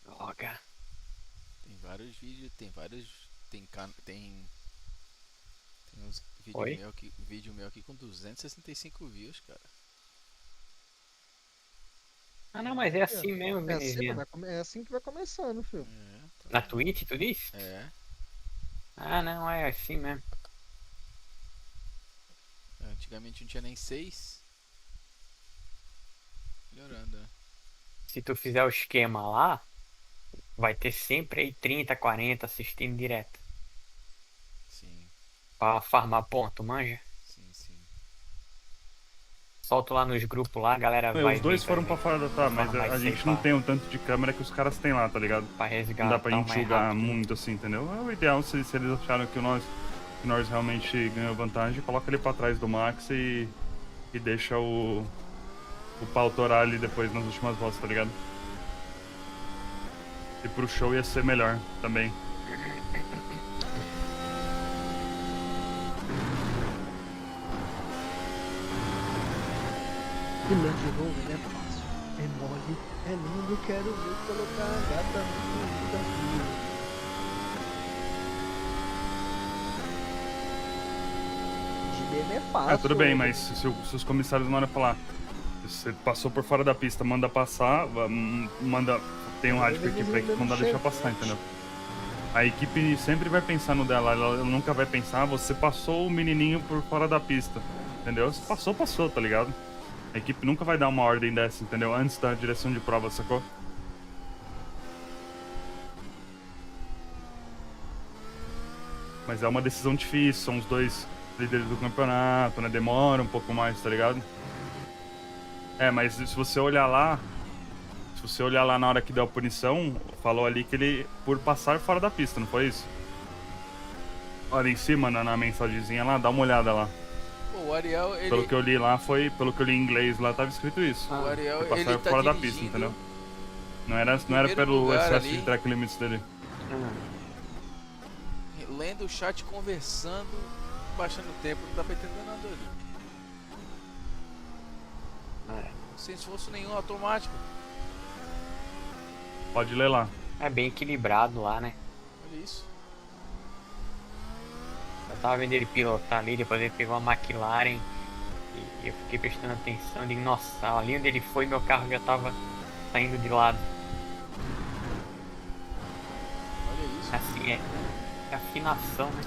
Droga. Tem vários vídeos, tem vários. Tem uns Oi? vídeo meu aqui com 265 views, cara. Ah, não, mas é assim mesmo, É assim, Benezinho. é assim que vai começando, filho. Na Twitch, tu disse? É. Ah, não, é assim mesmo. Antigamente não tinha nem 6. Melhorando, né? Se tu fizer o esquema lá, vai ter sempre aí 30, 40 assistindo direto. Sim. Pra farmar ponto, manja? Sim, sim. Solto lá nos grupos lá, a galera vai. Os dois vir, foram vai pra vir. fora da tua, mas Vai a gente safer. não tem o tanto de câmera que os caras têm lá, tá ligado? Pra resgatar Não dá pra gente mais julgar rápido. muito assim, entendeu? É o ideal se eles acharam que nós realmente ganhamos vantagem, coloca ele pra trás do Max e deixa o pau torar ali depois nas últimas voltas, tá ligado? E pro show ia ser melhor também. E Land Rover é fácil, é mole, é lindo, quero ver colocar a gata no desafio. De BM é fácil. Tudo bem, mas se os comissários na hora falar Você passou por fora da pista, manda passar, manda. Tem um rádio pra equipe pra equipe mandar deixar passar, entendeu? A equipe sempre vai pensar no dela, ela nunca vai pensar, você passou o menininho por fora da pista, entendeu? Se passou, tá ligado? A equipe nunca vai dar uma ordem dessa, entendeu? Antes da direção de prova, sacou? Mas é uma decisão difícil, são os dois líderes do campeonato, né? Demora um pouco mais, tá ligado? É, mas se você olhar lá na hora que deu a punição, falou ali que ele, por passar fora da pista, não foi isso? Olha em cima, na mensagenzinha lá, dá uma olhada lá. Pô, o Ariel, ele... Pelo que eu li lá, pelo que eu li em inglês lá, tava escrito isso. O Ariel, por passar ele tá fora da dirigindo pista, entendeu? Não era pelo excesso ali, de track limits dele. Lendo o chat, conversando, baixando o tempo, não dá pra entender nada ali. Sem esforço nenhum, automático. Pode ler lá. É bem equilibrado lá, né? Olha isso. Eu tava vendo ele pilotar ali, depois ele pegou uma McLaren e eu fiquei prestando atenção, digo, nossa, ali onde ele foi, meu carro já tava saindo de lado. Olha isso. Assim, é afinação, né?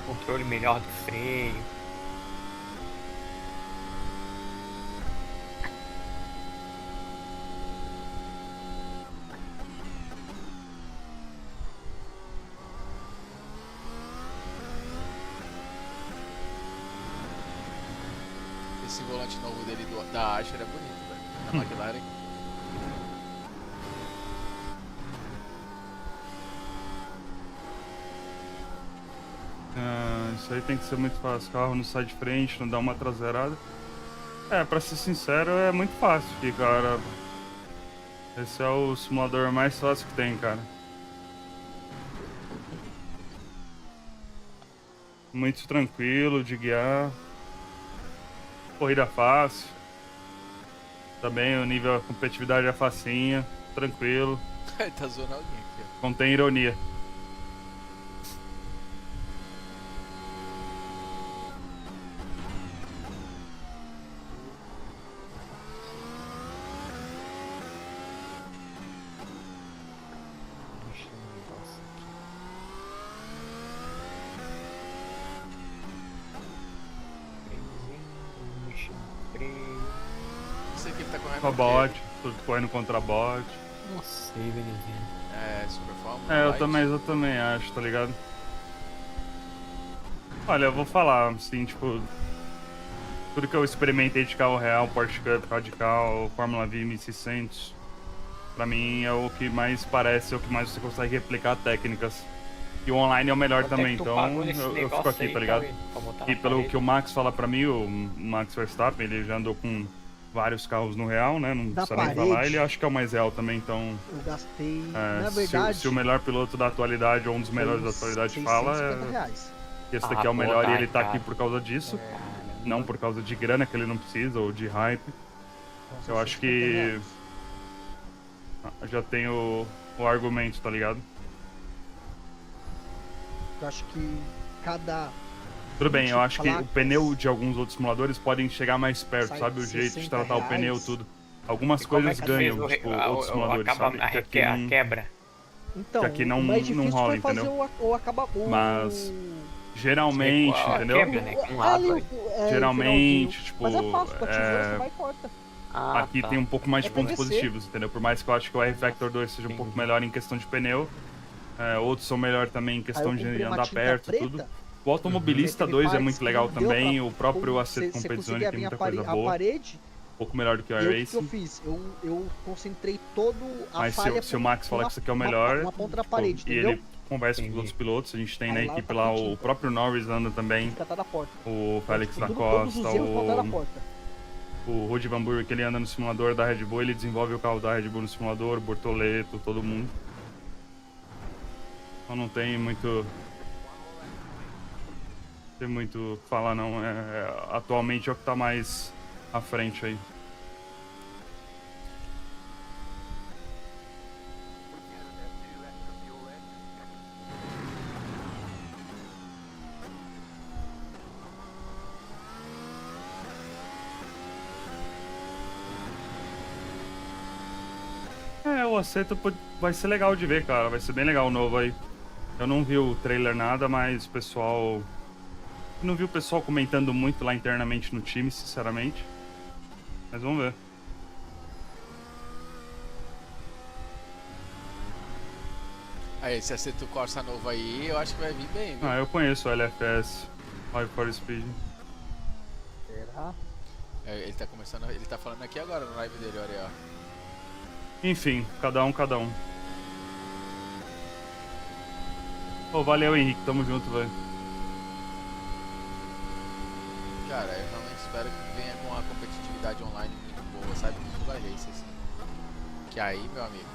Controle melhor do freio. Esse volante novo dele da Asher é bonito, velho. Da McLaren. Isso aí tem que ser muito fácil. O carro não sai de frente, não dá uma traseirada. Pra ser sincero, é muito fácil aqui, cara. Esse é o simulador mais fácil que tem, cara. Muito tranquilo de guiar. Corrida fácil. Também o nível de competitividade é facinha, tranquilo. Tá zoando alguém aqui, ó. Contém ironia. Não sei que ele tá correndo. Com a bot, tô correndo contra a bot. Não sei, belezinha. Super Fórmula. Eu também acho, tá ligado? Olha, eu vou falar, assim, tipo... Tudo que eu experimentei de carro real, Porsche Cup, Radical, Fórmula V 1600... Pra mim é o que mais parece, é o que mais você consegue replicar técnicas. E o online é o melhor também, então eu fico aqui, tá ligado? E pelo que o Max fala pra mim, o Max Verstappen, ele já andou com vários carros no real, né? Não precisa nem falar, ele acha que é o mais real também, então... Eu gastei, na verdade... Se o melhor piloto da atualidade, ou um dos melhores da atualidade fala, esse daqui é o melhor e ele tá aqui por causa disso. Não por causa de grana que ele não precisa, ou de hype. Eu acho que... já tem o argumento, tá ligado? Eu acho que cada... Tudo bem, eu acho que o pneu de alguns outros simuladores podem chegar mais perto, sabe? O jeito de tratar o pneu, tudo. Algumas coisas ganham, tipo, outros simuladores, sabe? Que aqui a quebra. Então, que aqui não não rola, entendeu? Mas, geralmente, entendeu? Quebra, né? Com lado, geralmente, tipo... Mas é fácil, com a tesoura você vai e corta. Aqui tem um pouco mais de pontos positivos, entendeu? Por mais que eu acho que o R-Factor 2 seja um pouco melhor em questão de pneu, outros são melhor também em questão de andar perto e tudo. O Automobilista 2 é muito legal também, o próprio Aceto Competizione tem muita coisa boa. Um pouco melhor do que o iRacing. O que eu fiz? Eu concentrei todo a Mas falha... se o Max falar que isso aqui é o melhor, uma ponta da parede, e ele conversa com os outros pilotos, a gente tem na equipe lá o próprio Norris anda também, o Félix da Costa, o Rudy Van Burg, que ele anda no simulador da Red Bull, ele desenvolve o carro da Red Bull no simulador, o Bortoleto, todo mundo. Então não tem muito... o que falar não, atualmente é o que tá mais à frente aí. o Aceto vai ser legal de ver, cara. Vai ser bem legal o novo aí. Eu não vi o trailer nada, mas o pessoal... Não vi o pessoal comentando muito lá internamente no time, sinceramente. Mas vamos ver. Aí, esse Assetto Corsa novo aí, eu acho que vai vir bem, viu? Ah, eu conheço o LFS. High for Speed. Será? Ele tá começando, ele tá falando aqui agora no live dele, olha aí, ó. Enfim, cada um. Pô, valeu, Henrique. Tamo junto, velho. Cara, eu realmente espero que venha com uma competitividade online muito boa, sabe? Muito da race, assim. Que aí, meu amigo.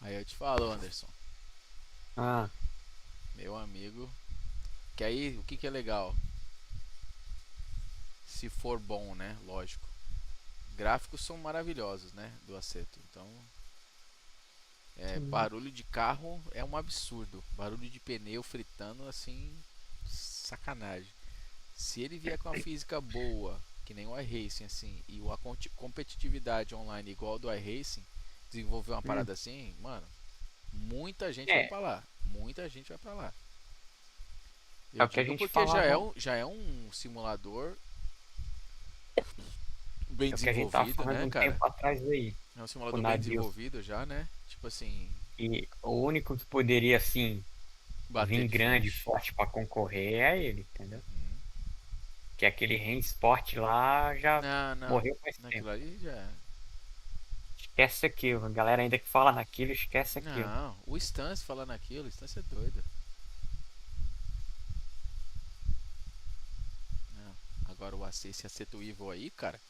Aí eu te falo, Anderson. Ah. Meu amigo. Que aí, o que é legal? Se for bom, né? Lógico. Gráficos são maravilhosos, né? Do Assetto. Então... barulho de carro é um absurdo. Barulho de pneu fritando, assim... Sacanagem. Se ele vier com uma física boa, que nem o iRacing, assim, e a competitividade online igual ao do iRacing, desenvolver uma parada assim, mano, muita gente vai pra lá. Muita gente vai pra lá. Eu o que a gente porque falava... já é um simulador bem que a gente desenvolvido, tava né, um cara? tempo atrás aí. É um simulador bem desenvolvido já, né? Tipo assim... E o único que poderia, assim, vir grande, frente. forte pra concorrer é ele, entendeu? Que aquele Rain Sport lá já morreu faz tempo. Ali já... Esquece aquilo, a galera ainda que fala naquilo, esquece aquilo. Não, o Stance falando aquilo, o Stance é doido. Não. Agora esse Assetto Evil aí, cara,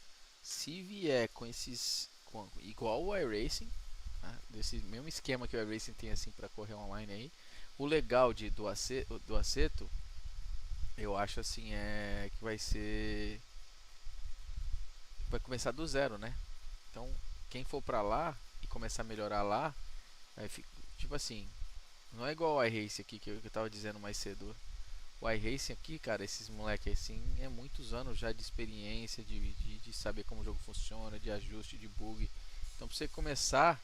se vier com esses... igual o iRacing, tá? Desse mesmo esquema que o iRacing tem assim pra correr online aí, o legal do Assetto, eu acho assim, que vai ser... Vai começar do zero, né? Então, quem for pra lá e começar a melhorar lá, tipo assim, não é igual o iRacing aqui que eu tava dizendo mais cedo. O iRacing aqui, cara, esses moleques assim, é muitos anos já de experiência, de saber como o jogo funciona, de ajuste, de bug. Então, pra você começar,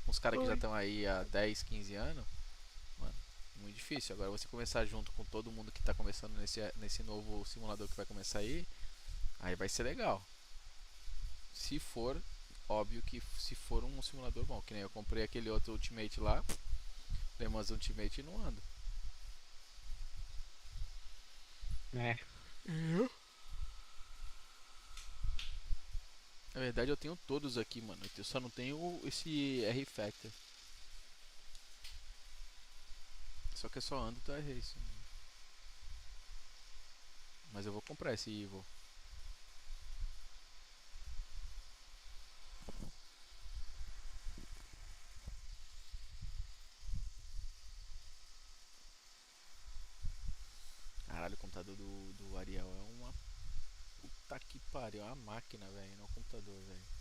uns caras que já estão aí há 10, 15 anos, mano, muito difícil. Agora, você começar junto com todo mundo que tá começando nesse novo simulador que vai começar aí vai ser legal. Se for, óbvio que se for um simulador bom, que nem eu comprei aquele outro Ultimate lá, Le Mans Ultimate e não anda. Na verdade eu tenho todos aqui, mano. Eu só não tenho esse R-Factor. Só que eu só ando do iRacing. Mas eu vou comprar esse Evil. Caralho, o computador do Ariel é uma... Puta que pariu, é uma máquina, velho. Não é um computador, velho.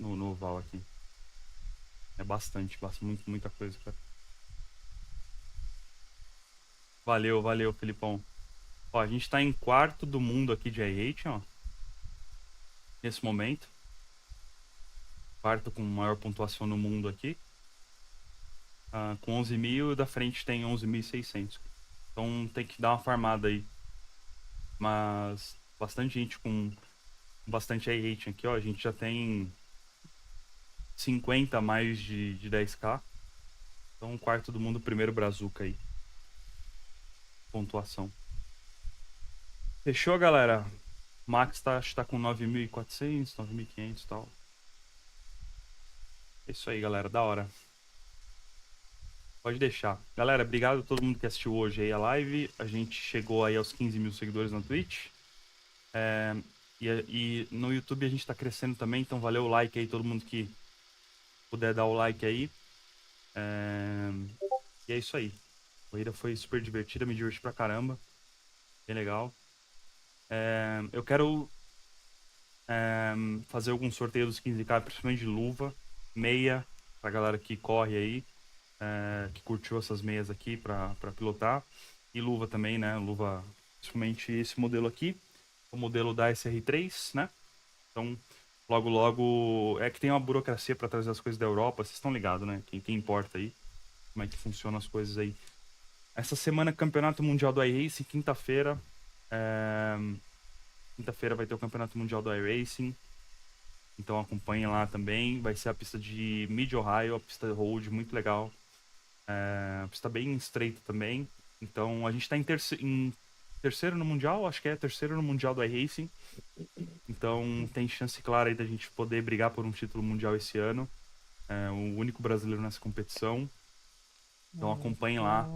No Val aqui. É bastante, muita coisa, cara. Valeu, Felipão. Ó, a gente tá em quarto do mundo aqui de iRacing, ó. Nesse momento. Quarto com maior pontuação no mundo aqui. Com 11.000 e da frente tem 11.600. Então tem que dar uma farmada aí. Mas bastante gente com bastante iRacing aqui, ó. A gente já tem 50 a mais de 10k. Então quarto do mundo, primeiro Brazuca aí. Pontuação. Fechou, galera? Max acho que tá com 9.400, 9.500 e tal. É isso aí, galera. Da hora. Pode deixar. Galera, obrigado a todo mundo que assistiu hoje aí a live. A gente chegou aí aos 15 mil seguidores na Twitch. E no YouTube a gente tá crescendo também, então valeu o like aí, todo mundo que puder dar o like aí. E é isso aí. A corrida foi super divertida, me diverti pra caramba. Bem legal. Eu quero fazer algum sorteio dos 15k, principalmente de luva, meia, pra galera que corre aí, que curtiu essas meias aqui pra pilotar. E luva também, né? Luva, principalmente esse modelo aqui, o modelo da SR3, né? Então, logo, logo... É que tem uma burocracia pra trazer as coisas da Europa, vocês estão ligados, né? Quem importa aí, como é que funcionam as coisas aí. Essa semana, Campeonato Mundial do iRacing, quinta-feira. Quinta-feira vai ter o Campeonato Mundial do iRacing. Então acompanhem lá também. Vai ser a pista de Mid-Ohio, a pista road, muito legal. A pista bem estreita também. Então a gente tá em terceiro no Mundial, acho que é terceiro no Mundial do iRacing. Então tem chance clara aí da gente poder brigar por um título mundial esse ano. O único brasileiro nessa competição. Então acompanhem lá.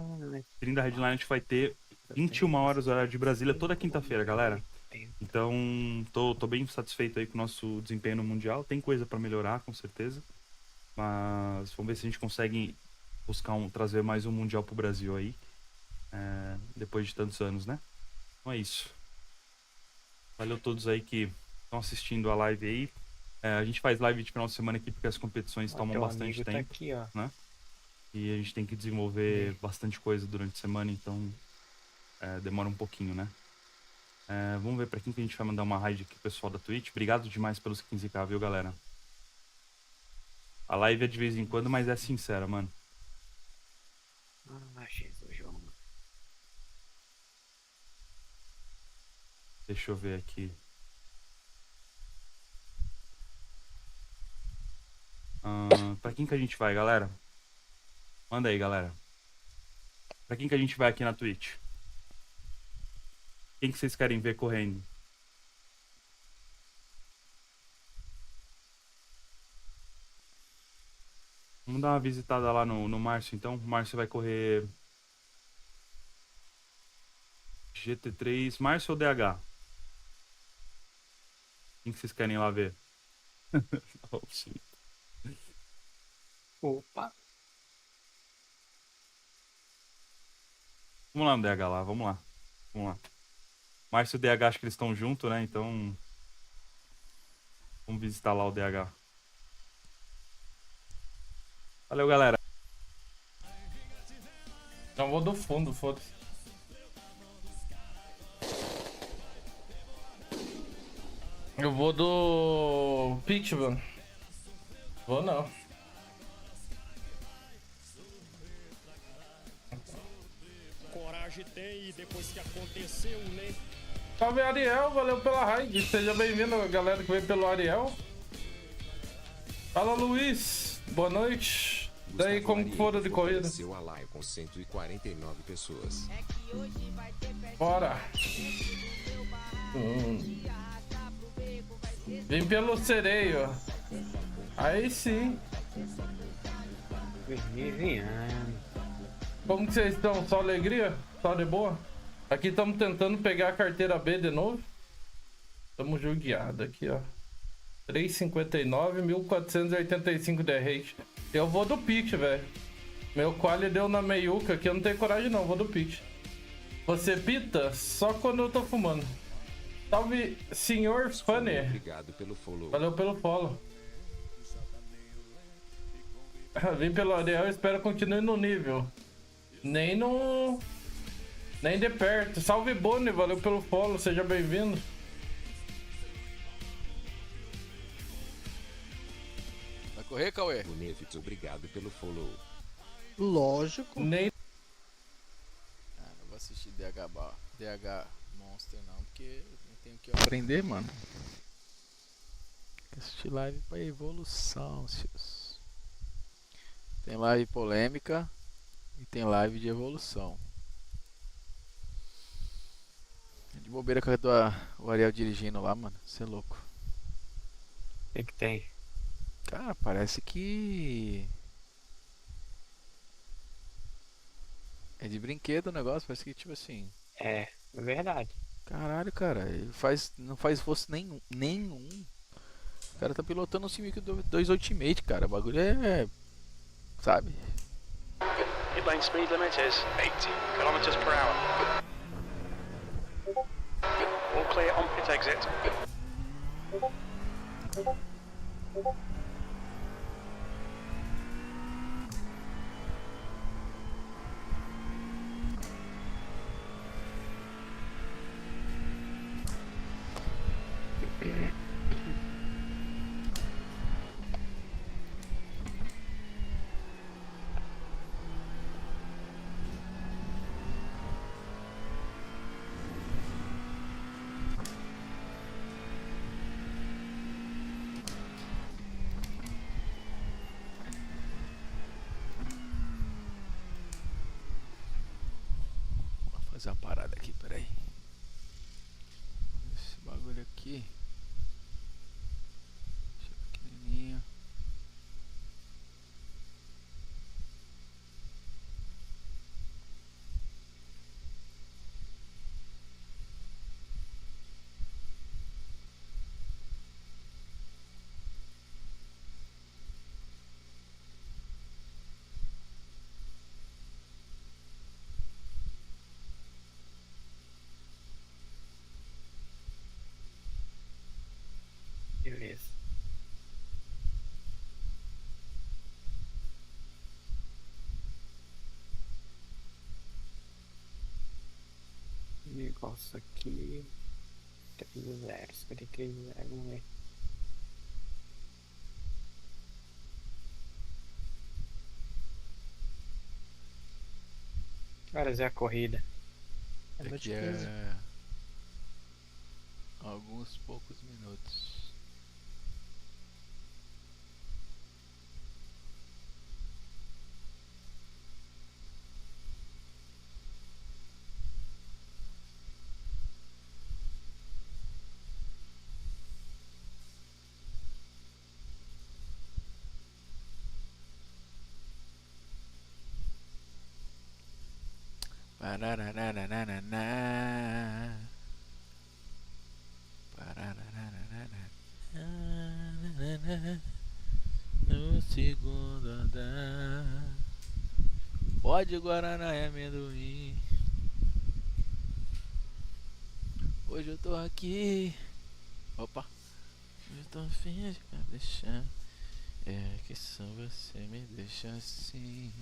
Treino da Headline a gente vai ter 21 horas horário de Brasília toda quinta-feira, galera. Então tô bem satisfeito aí com o nosso desempenho no Mundial. Tem coisa pra melhorar, com certeza. Mas vamos ver se a gente consegue buscar trazer mais um Mundial pro Brasil aí. Depois de tantos anos, né? Então é isso. Valeu a todos aí que estão assistindo a live aí. A gente faz live de final de semana aqui porque as competições tomam bastante tempo, aqui, ó. né? E a gente tem que desenvolver bastante coisa durante a semana, então demora um pouquinho, né? Vamos ver pra quem que a gente vai mandar uma raid aqui, pessoal da Twitch. Obrigado demais pelos 15k, viu, galera? A live é de vez em quando, mas é sincera, mano. Jesus, João. Deixa eu ver aqui. Pra quem que a gente vai, galera? Manda aí, galera. Pra quem que a gente vai aqui na Twitch? Quem que vocês querem ver correndo? Vamos dar uma visitada lá no Márcio, então. O Márcio vai correr GT3. Márcio ou DH? Quem que vocês querem lá ver? Opa. Vamos lá no DH lá, vamos lá. Vamos lá. Márcio e o DH, acho que eles estão juntos, né? Então... Vamos visitar lá o DH. Valeu, galera. Não vou do fundo, foda-se. Eu vou do... Pitch, mano. Vou não. Coragem tem e depois que aconteceu, né? Salve, Ariel, valeu pela raid. Seja bem-vindo, galera que veio pelo Ariel. Fala, Luiz. Boa noite. Daí, como que foram de corrida? A live com 149 pessoas. Bora. Vim pelo sereio. Aí sim. Como que vocês estão? Só alegria? Só de boa? Aqui estamos tentando pegar a carteira B de novo. Estamos judiados aqui, ó. 359, 1485 de rate. Eu vou do pitch, velho. Meu quali deu na meiuca aqui, eu não tenho coragem não, vou do pitch. Você pita só quando eu tô fumando. Salve, senhor Funny. Obrigado pelo follow. Valeu pelo follow. Vim pelo Ariel, espero que continue no nível. Nem de perto. Salve, Boni, valeu pelo follow, seja bem-vindo. Vai correr, Cauê? Bonefix, obrigado pelo follow. Lógico. Nem... não vou assistir DH Monster não, porque eu tenho que aprender, mano. Assistir live pra evolução, seus. Tem live polêmica e tem live de evolução. bobeira com o Ariel dirigindo lá, mano. Você é louco. O que tem? Cara, parece que é de brinquedo o negócio, parece que tipo assim. É verdade. Caralho, cara, ele não faz esforço nenhum. O cara tá pilotando um Civic 2 Ultimate, cara. O bagulho sabe? Pit lane speed limit is 80 kilometers per hour. All clear on pit exit. Vou fazer uma parada aqui, peraí. Esse bagulho aqui. Deixa pequenininho. Beleza. Negócio aqui. 3-0, 53-0, vamos ver. Que horas é a corrida? Daqui a alguns poucos minutos. Parararararará. Parararararará. No segundo andar. Pode Guaraná e amendoim. Hoje eu tô aqui. Opa. Hoje eu tô afim de deixar. É que só você me deixa assim.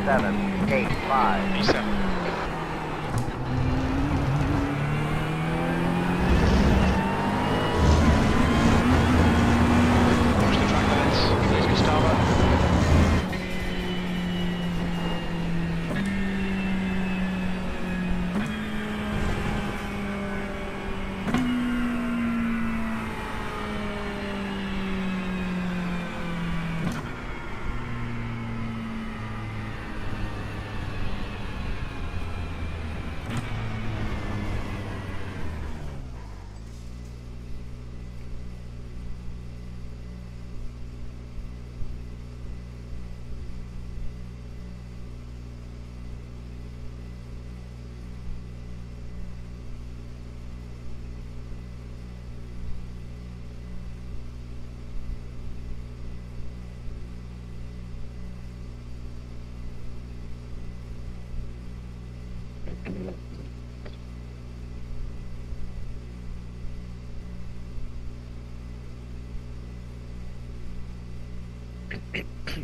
785. B7. Push the track limits, please Gustavo.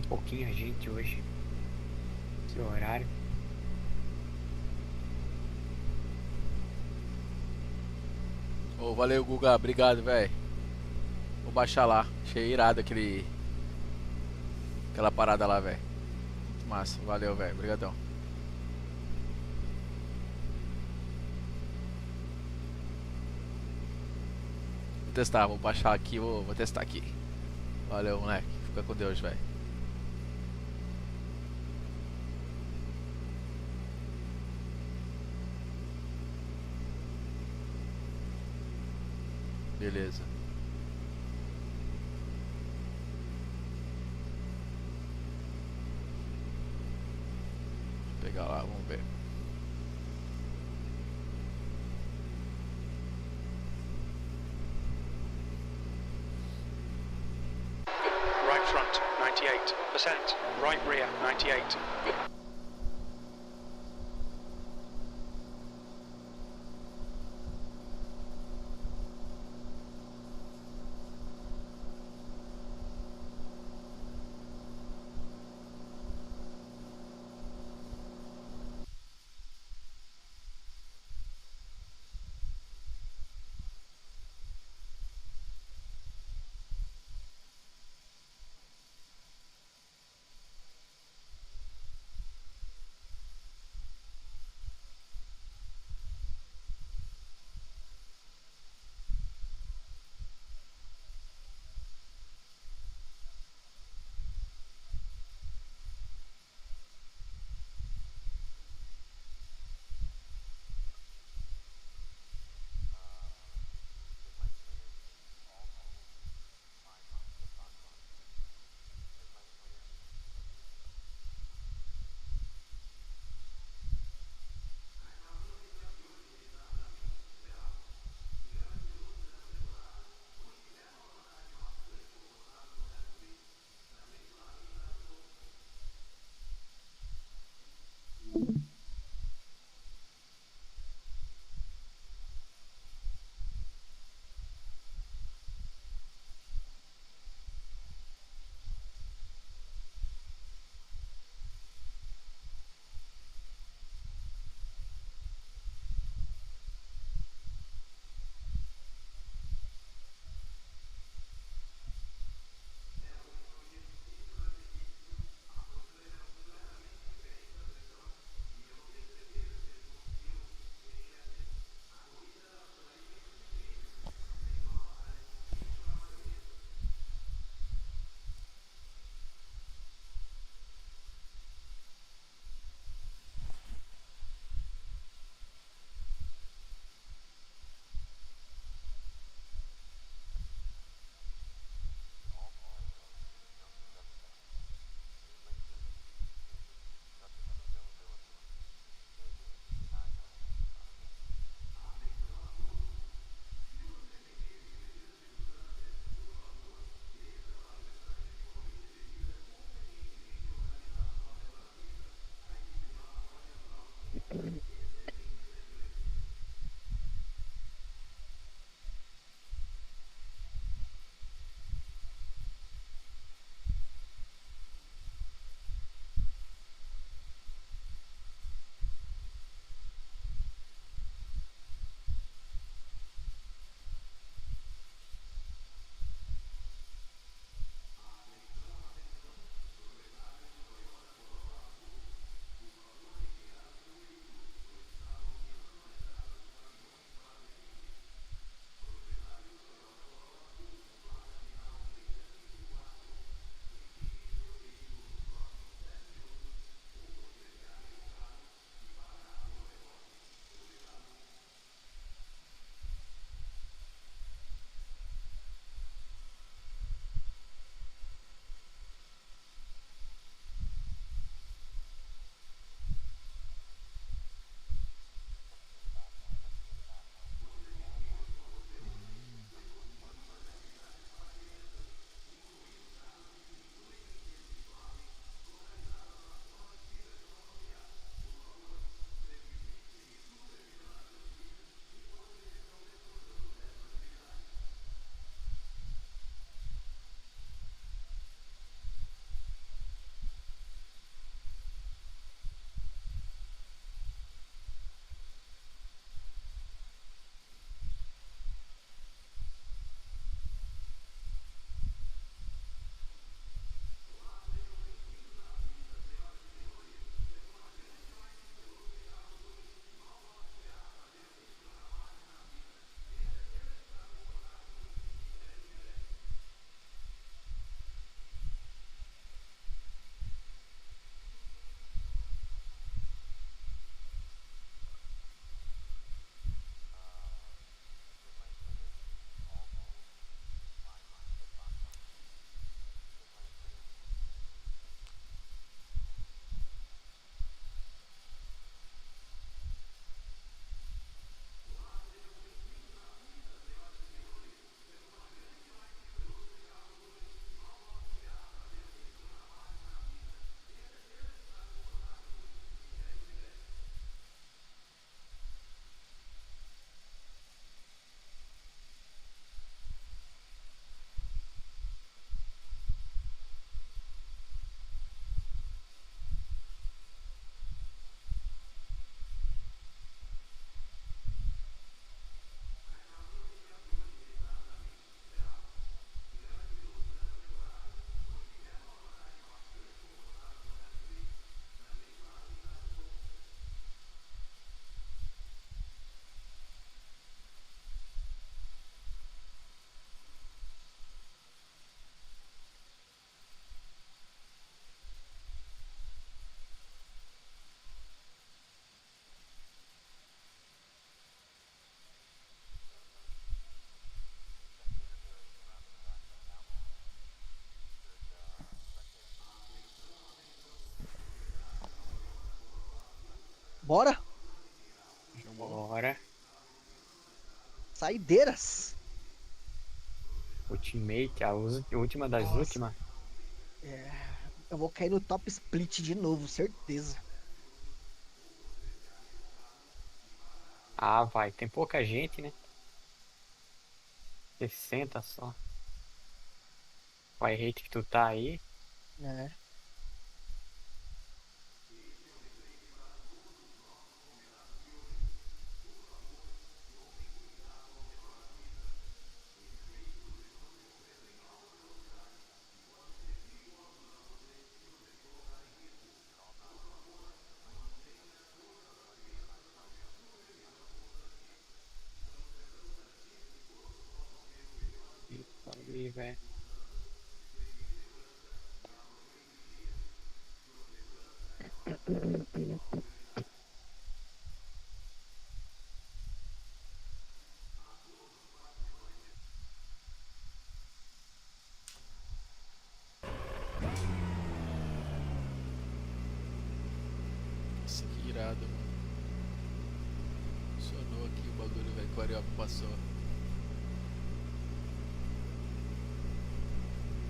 Pouquinha gente hoje. Esse horário. Ô, valeu, Guga. Obrigado, velho. Vou baixar lá. Achei irado aquela parada lá, velho. Muito massa. Valeu, velho. Obrigadão. Vou testar. Vou baixar aqui. Vou testar aqui. Valeu, moleque. Fica com Deus, velho. Beleza. Vou pegar lá, vamos ver. Right front, 98%. Right rear, 98. Bora? Bora. Saideiras. Ultimate, a última das Nossa. últimas. Eu vou cair no top split de novo, certeza. Ah, vai. Tem pouca gente, né? 60 só. O rate que tu tá aí. É. Ali, velho. Nossa, que irado, mano. Funcionou aqui o bagulho, velho. Carioca passou.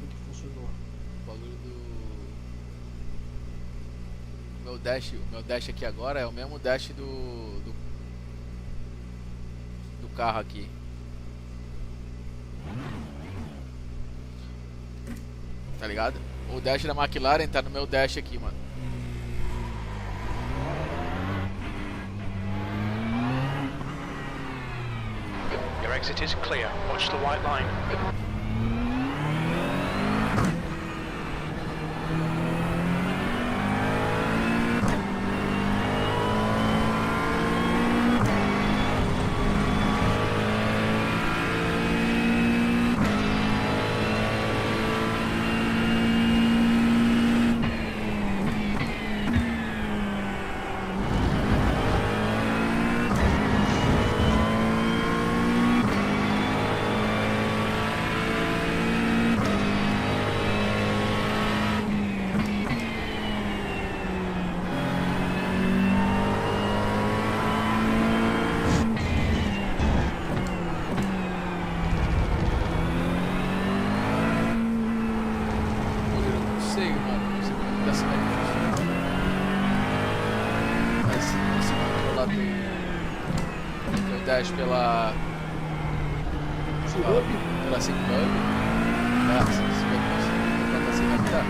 O que funcionou? O bagulho do. O meu dash aqui agora é o mesmo dash do carro aqui. Tá ligado? O dash da McLaren tá no meu dash aqui, mano. Your exit is clear. Watch the white line. Pela SingHub. Se vai conseguir adaptar.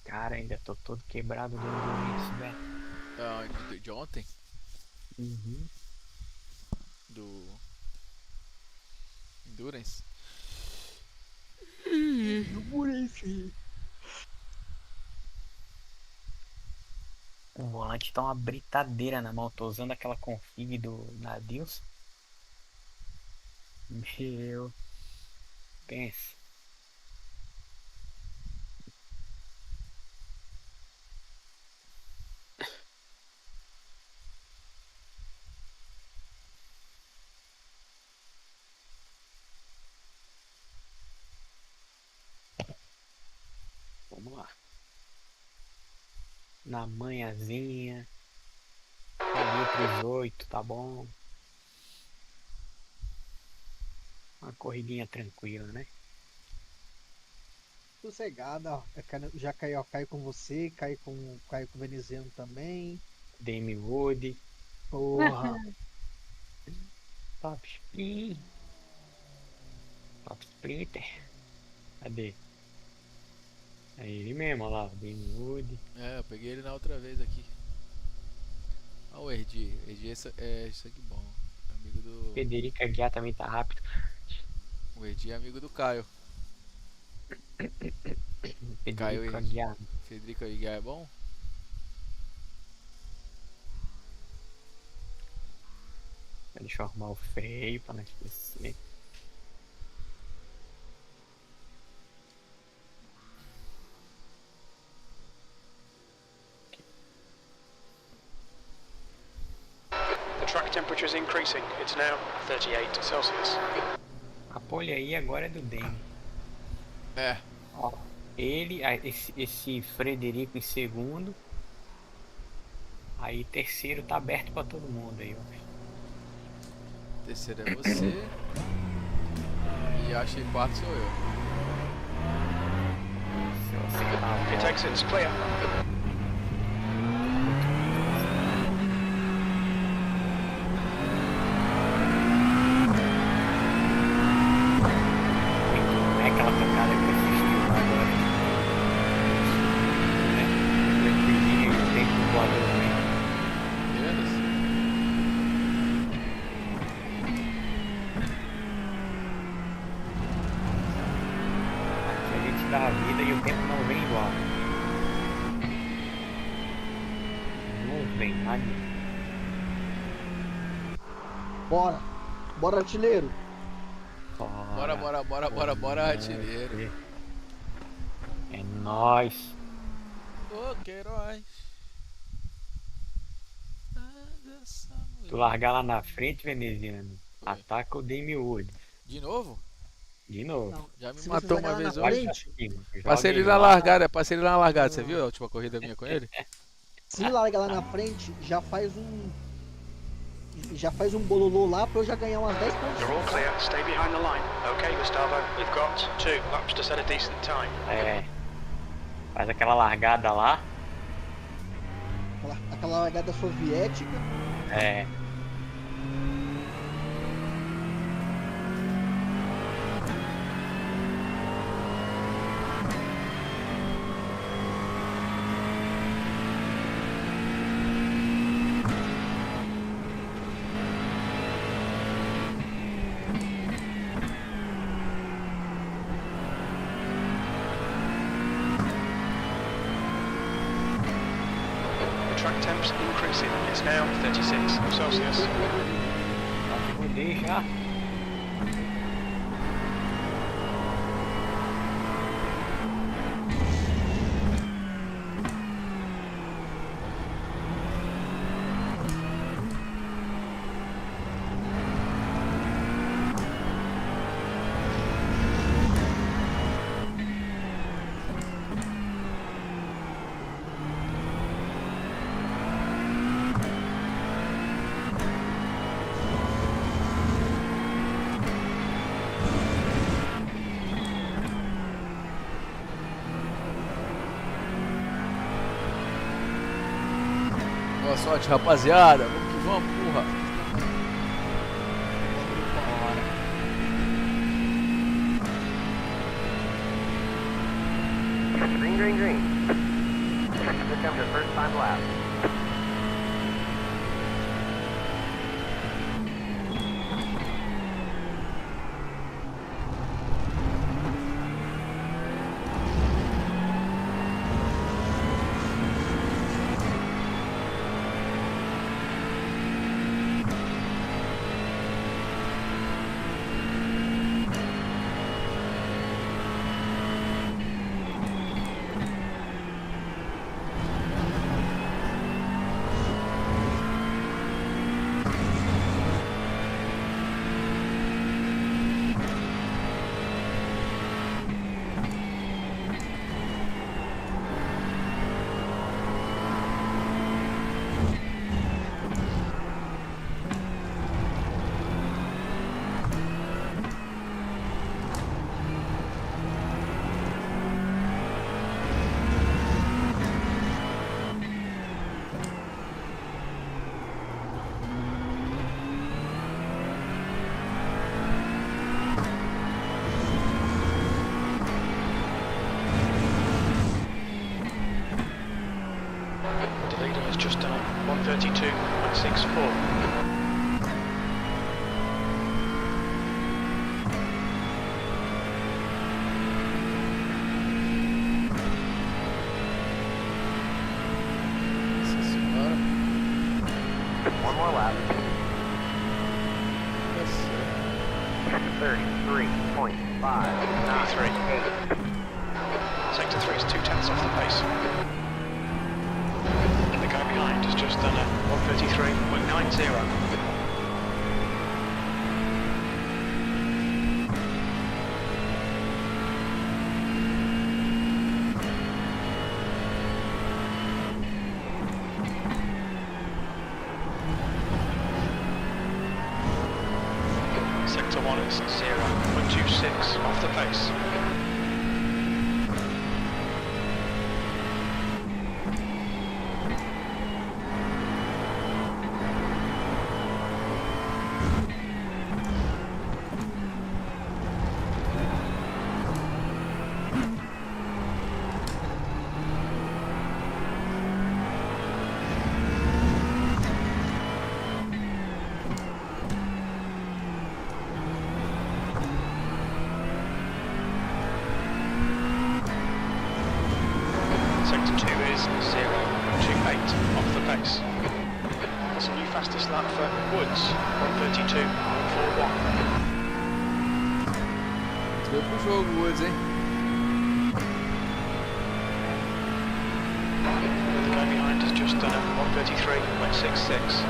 Cara, ainda tô todo quebrado do Endurance, velho. De ontem? Uhum. Do Endurance? Endurance. O volante tá uma britadeira na mão. Tô usando aquela config do Nadius. Meu. Pensa. Vamos lá. Na manhãzinha. Ali pros 8, tá bom? Uma corridinha tranquila, né? Sossegada, ó. Já caiu, ó, caiu com você, caiu com o veneziano também. Dame Wood. Porra. Top Spin. Top Splinter. Cadê? É ele mesmo, olha lá, o Dame Wood. É, eu peguei ele na outra vez aqui. Olha o Erdi. Erdi é sangue bom. Amigo do... Federico Aguiar também tá rápido. O Edi é amigo do Caio. Federico Aguiar. Federico Aguiar é bom? Deixa eu arrumar o freio pra não esquecer. The track temperature is increasing. It's now 38 Celsius. A pole aí agora é do Demi. É. Ó, ele, esse Frederico em segundo. Aí terceiro tá aberto pra todo mundo aí, ó. Terceiro é você. E acho que quarto sou eu. Pit exit's clear. É aquela tocada que assistiu agora. Né? Ele tem que voar também. A gente dá a vida e o tempo não vem igual. Não vem nada. Bora. Bora, artilheiro. Bora, artilheiro. É nóis. Ô, Queiroz. Tu largar lá na frente, veneziano, ataca o Demi Wood. De novo? De novo. Já me matou uma vez hoje. Joga Passei ele ele na lá. largada, você viu a última corrida minha com ele? Se larga lá na frente, já faz um bololô lá pra eu já ganhar umas 10 pontos. You're all clear. Stay behind the line. Okay, Gustavo. We've got 2 laps to set a decent time. É. Faz aquela largada lá. Aquela largada soviética. É. The track temp's increasing. It's now 36 Celsius. Rodei já. Boa sorte, rapaziada. Vamos que vamos, porra. Green. Attempt at first time lap. The leader has just done 132.64. lap. 33.598. Sector 3 is 2/10 off the pace. And the guy behind has just done a 133.90. Sector 1 is 0.26 off the pace. Sector 2 is 0.28 off the pace. That's a new fastest lap for Woods, 132.41. Deu pro jogo, Woods, hein? The guy behind has just done a 133.66.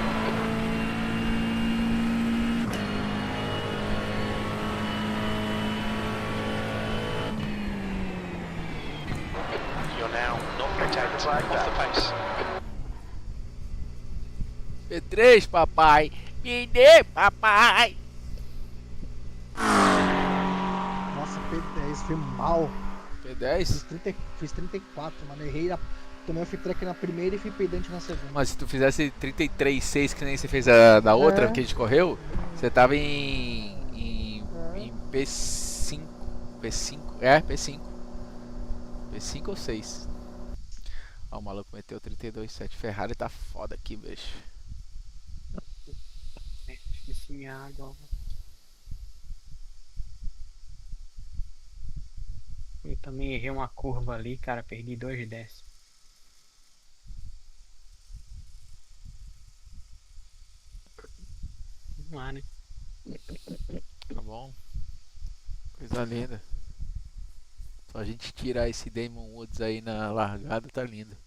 You're now 0.8 off the pace. P3, papai. Me dê, papai. Nossa, P10, foi mal. P10? Fiz 34, mano. Errei. Tomei o off-track na primeira e fui pedante na segunda. Mas se tu fizesse 33.6 que nem você fez a da outra que a gente correu, você tava em P5. P5? É, P5. P5 ou 6? Ó, o maluco meteu 32.7. Ferrari tá foda aqui, bicho. Esqueci minha água. Eu também errei uma curva ali, cara. Perdi 2 décimos. Vamos lá, né? Tá bom. Coisa linda. Só a gente tirar esse Damon Woods aí na largada, tá lindo.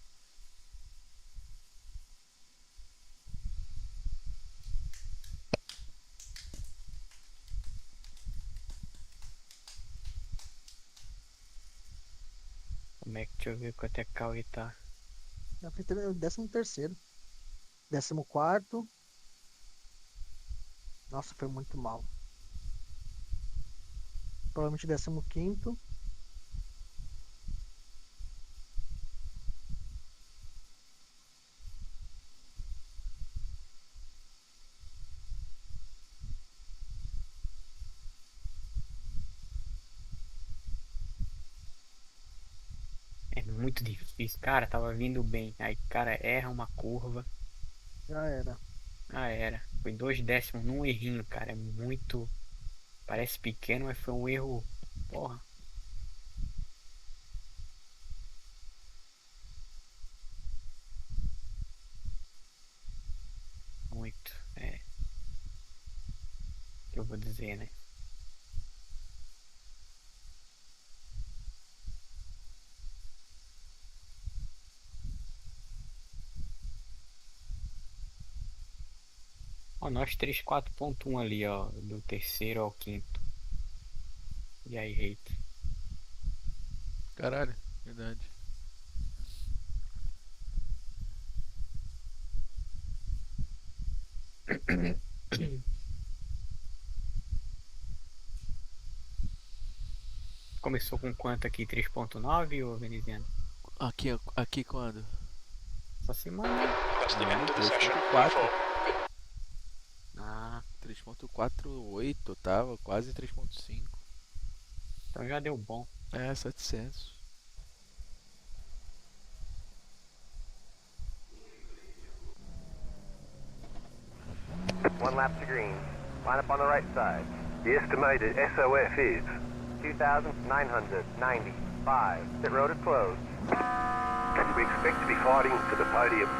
Como é que deixa eu ver quanto é que o Cauê tá? Já fiz 13º. 14º. Nossa, foi muito mal. Provavelmente 15º. É muito difícil, cara. Tava vindo bem. Aí, cara, erra uma curva. Já era. Ah, era. Foi 2 décimos num errinho, cara. É muito. Parece pequeno, mas foi um erro. Porra. Muito. É. O que eu vou dizer, né? Ó, nós 34.1 ali, ó, do terceiro ao quinto. E aí, hate. Caralho, verdade. Começou com quanto aqui? 3.9 ou veneziano? Aqui quando? Essa semana. 3.4. Ah. 3.48 tava, quase 3.5. Então já deu bom. É, 700. One lap to green. Line up on the right side. The estimated SOF is 2,995. Pit road is closed. We expect to be fighting for the podium.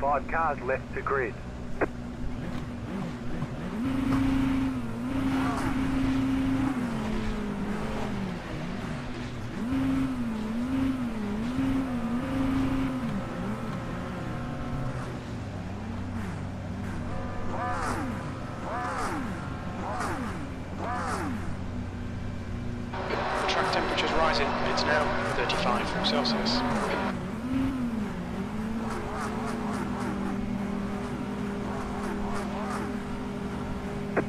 5 cars left to grid. The track temperature's rising. It's now 35 Celsius.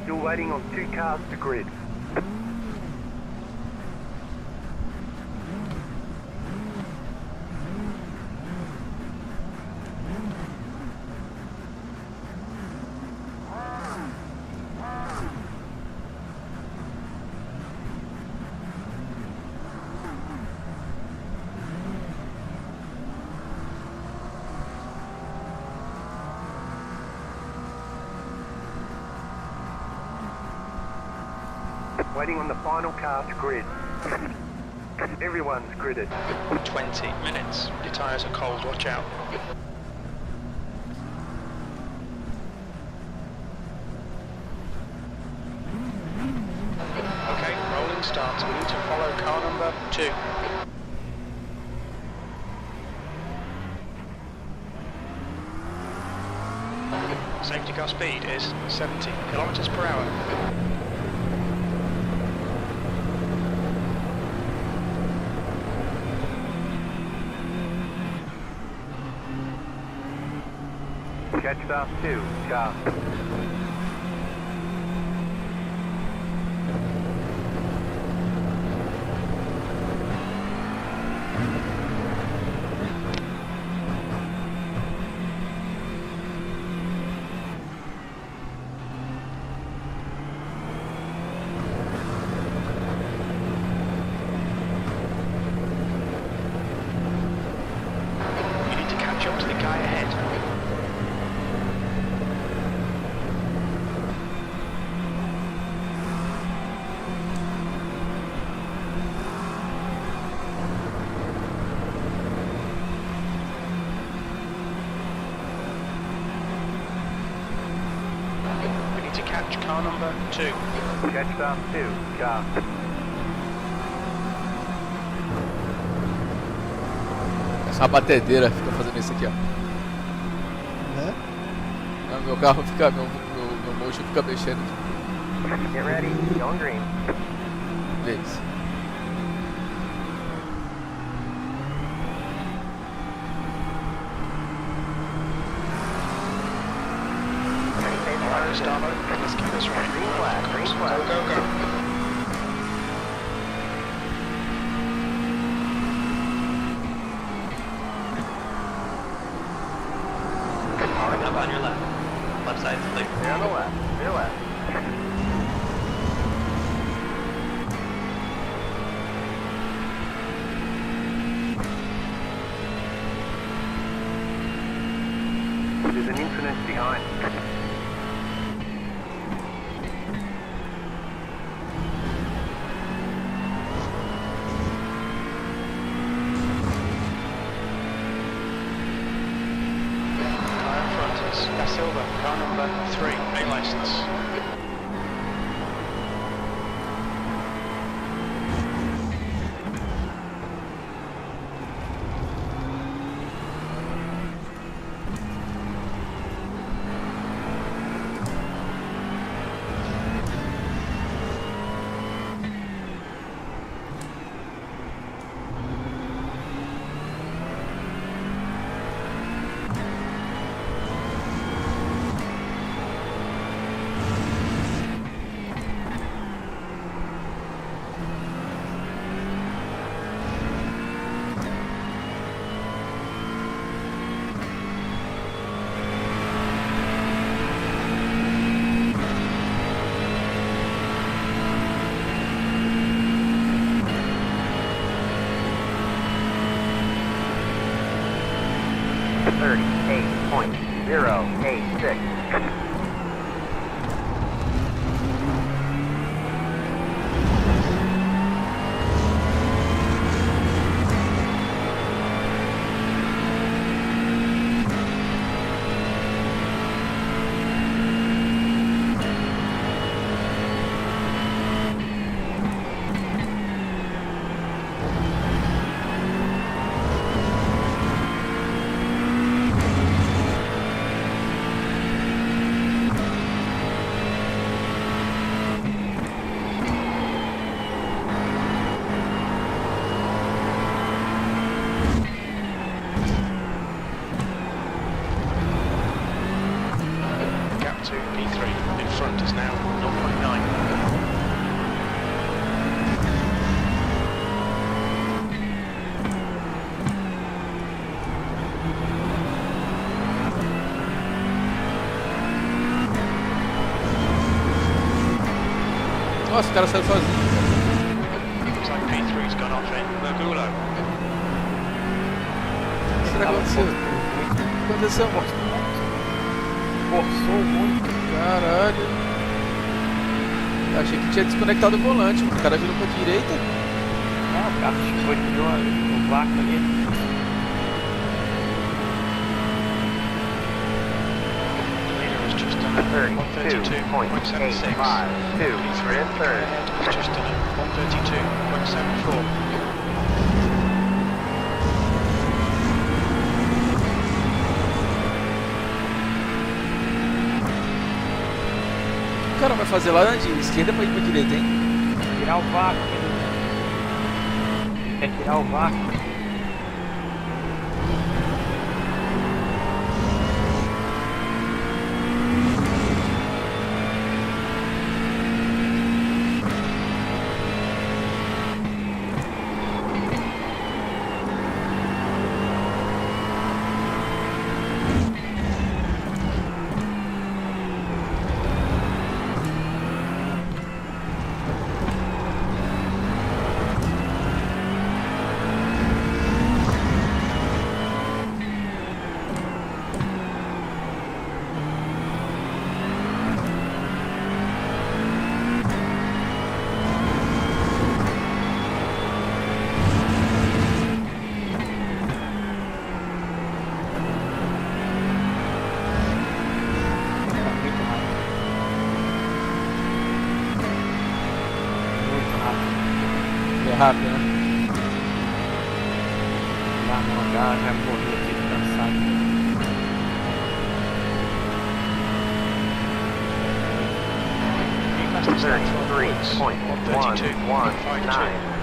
Still waiting on 2 cars to grid. Waiting on the final car to grid. Everyone's gridded. 20 minutes. Your tyres are cold, watch out. Okay, rolling start. We need to follow car number 2. Safety car speed is 70 kilometers per hour. Catch stop 2, car. You need to catch up to the guy ahead. We need to catch car number 2. Catch stop 2, car. Essa batedeira fica fazendo isso aqui, ó. Não, meu carro fica. Meu motion fica mexendo. Get ready, going green. Beleza. Alright, starboard. Let's keep this right. Green flag, green flag. Go, go, go. Alright, up on your left. Left side's clear. Clear on the left, clear left. There's an incident behind. Car in front is Da Silva, car number 3, A license. Nossa, o cara saiu sozinho. Looks like P3's gone off in Magulo. O que será que aconteceu? O que aconteceu, amor? Forçou muito. Caralho. Eu achei que tinha desconectado o volante, mano. O cara virou pra direita. Não, o carro foi no vácuo ali. Leader has just done a 132.762. We're in third. Has just done a 132.74. O cara vai fazer lá de esquerda pra ir pra direita, hein? Tirar o vácuo. Quer tirar o vácuo. Rápido, né? Dá uma olhada, já morri aqui cansado. Fastest lap 132.19.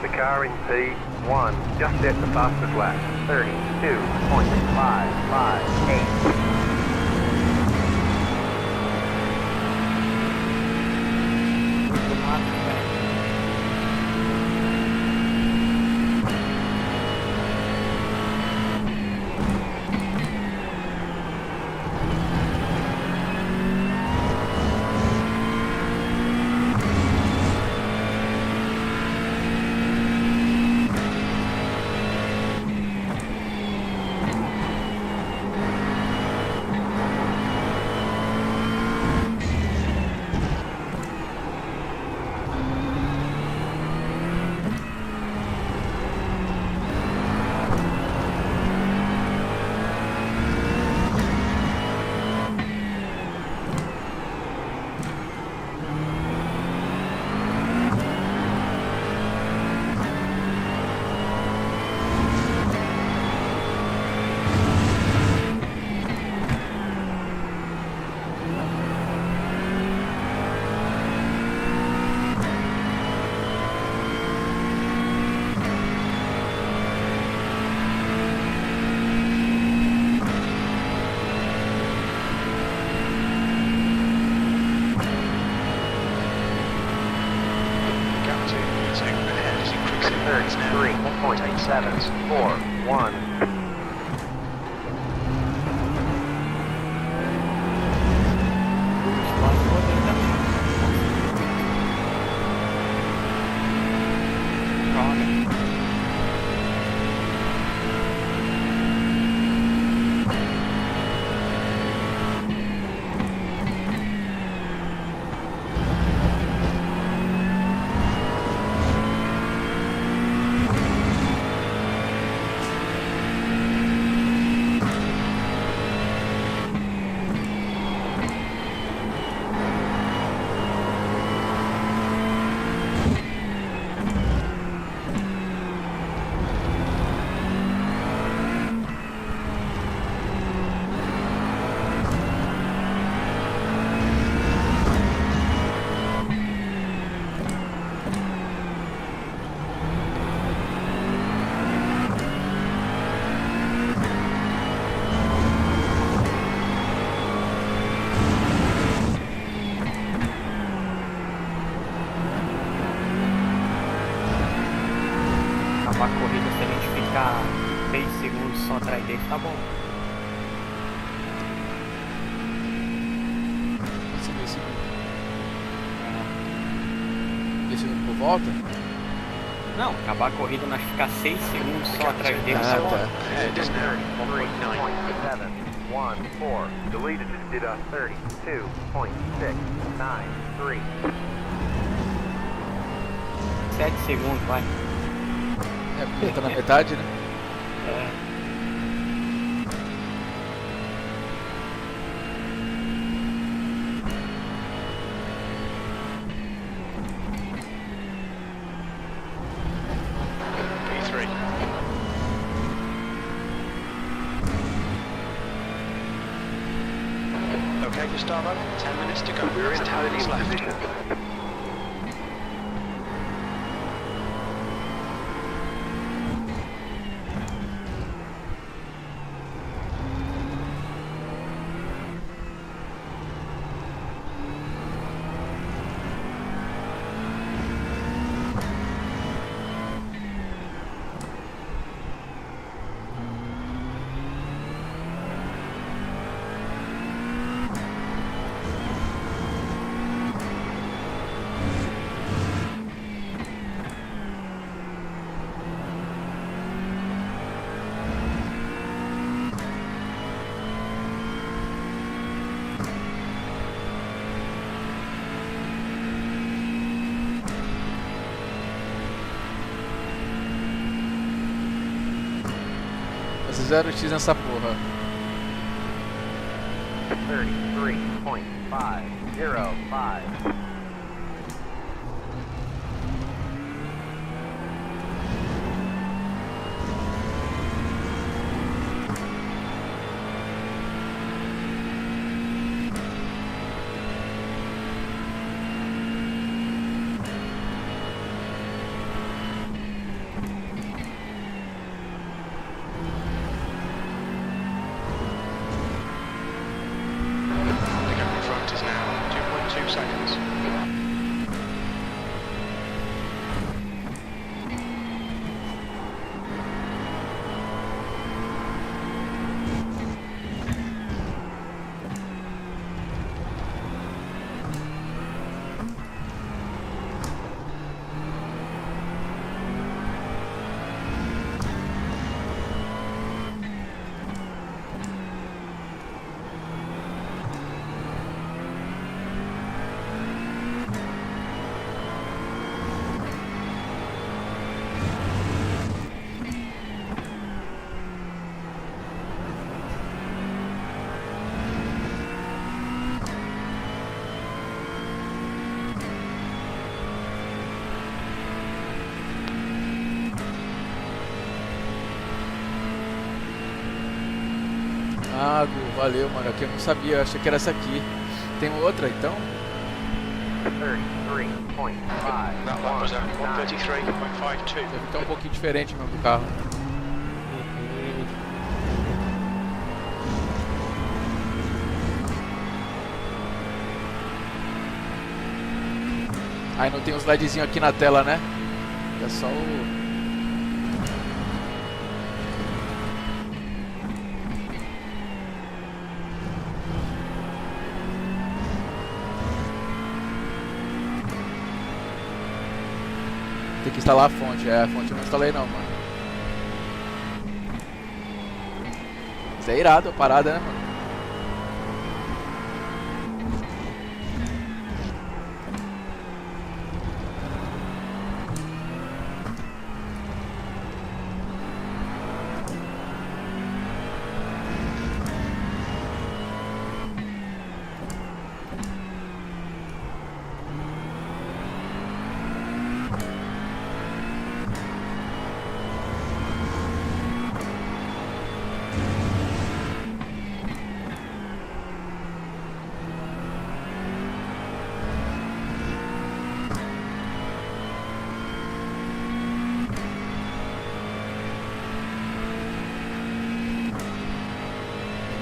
The car in P1 just set the fastest lap. 32.558. 33.741. Acabar a corrida se a gente ficar 3 segundos só atrás dele, tá bom. Deixando por volta? Não, acabar a corrida nós ficar 6 segundos só atrás dele, tá bom. É, 3.974. Deleted, just did a 32.693. 7 segundos, vai. É, porque tá na metade, né? É. P3. Okay, Gustavo, 10 minutes to go. We're in 10 a minutes fighting left. position. Mas 0x nessa porra. 33.505. The gap in front is now 2.2 seconds. Ah, Gu, valeu, mano. Aqui eu não sabia, eu achei que era essa aqui. Tem outra então? 33.5. That lap was at 133.52. Deve estar um pouquinho diferente mesmo do carro. Aí não tem um slidezinho aqui na tela, né? É só o Tem que instalar a fonte. A fonte eu não instalei não, mano. Isso é irado, a parada, né, mano?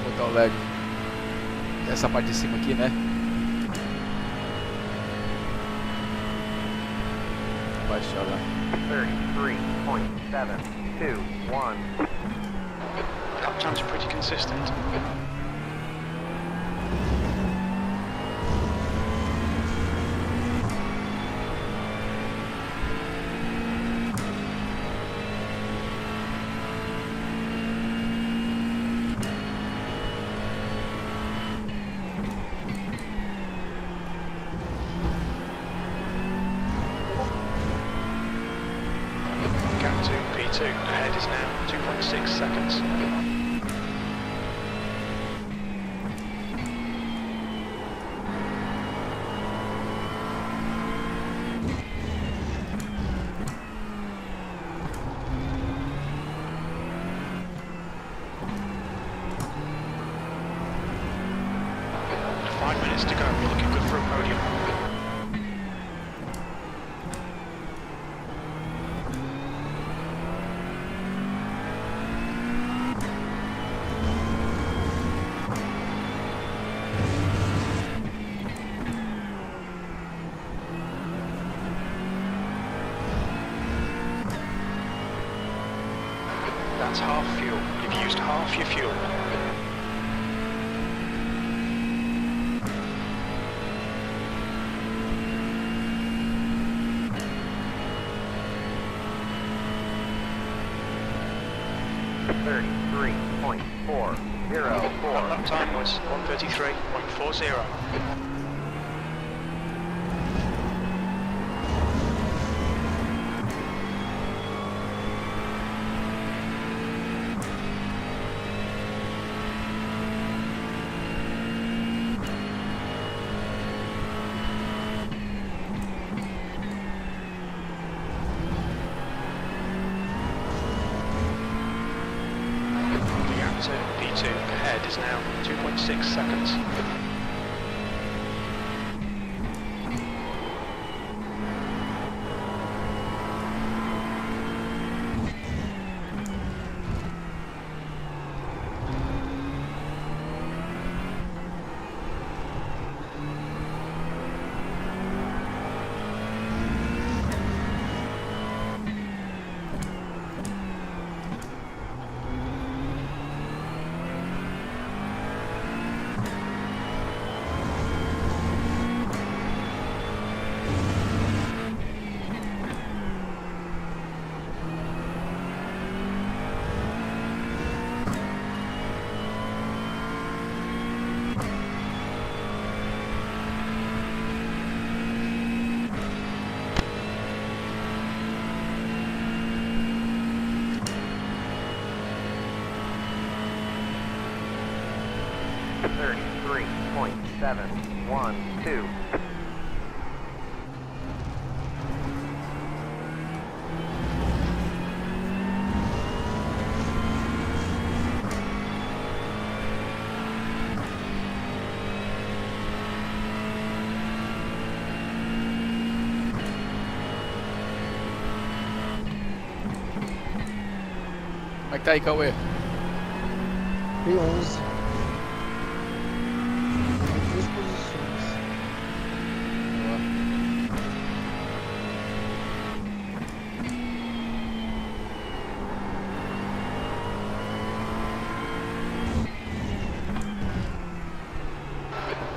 Botar o lag. Essa parte de cima aqui, né? Baixar lá. 33.721. Lap times are pretty consistent. Gap to P2 ahead is now 2.6 seconds. Minutes to go, we're looking good for a podium. That's half fuel. You've used half your fuel. That time was 1:33.40. P2 ahead is now 2.6 seconds. .712. Como é que tá aí, Cauê? P11. Duas posições.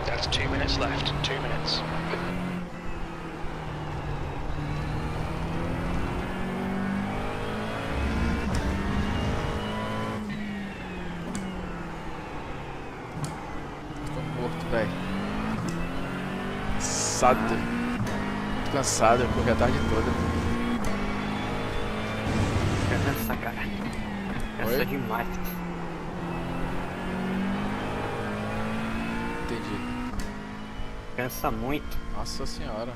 That's 2 minutes left. 2 minutes. cansado. Muito cansado, eu corri a tarde toda. Cansa, cara. Cansa Oi? demais. Entendi. Cansa muito. Nossa senhora.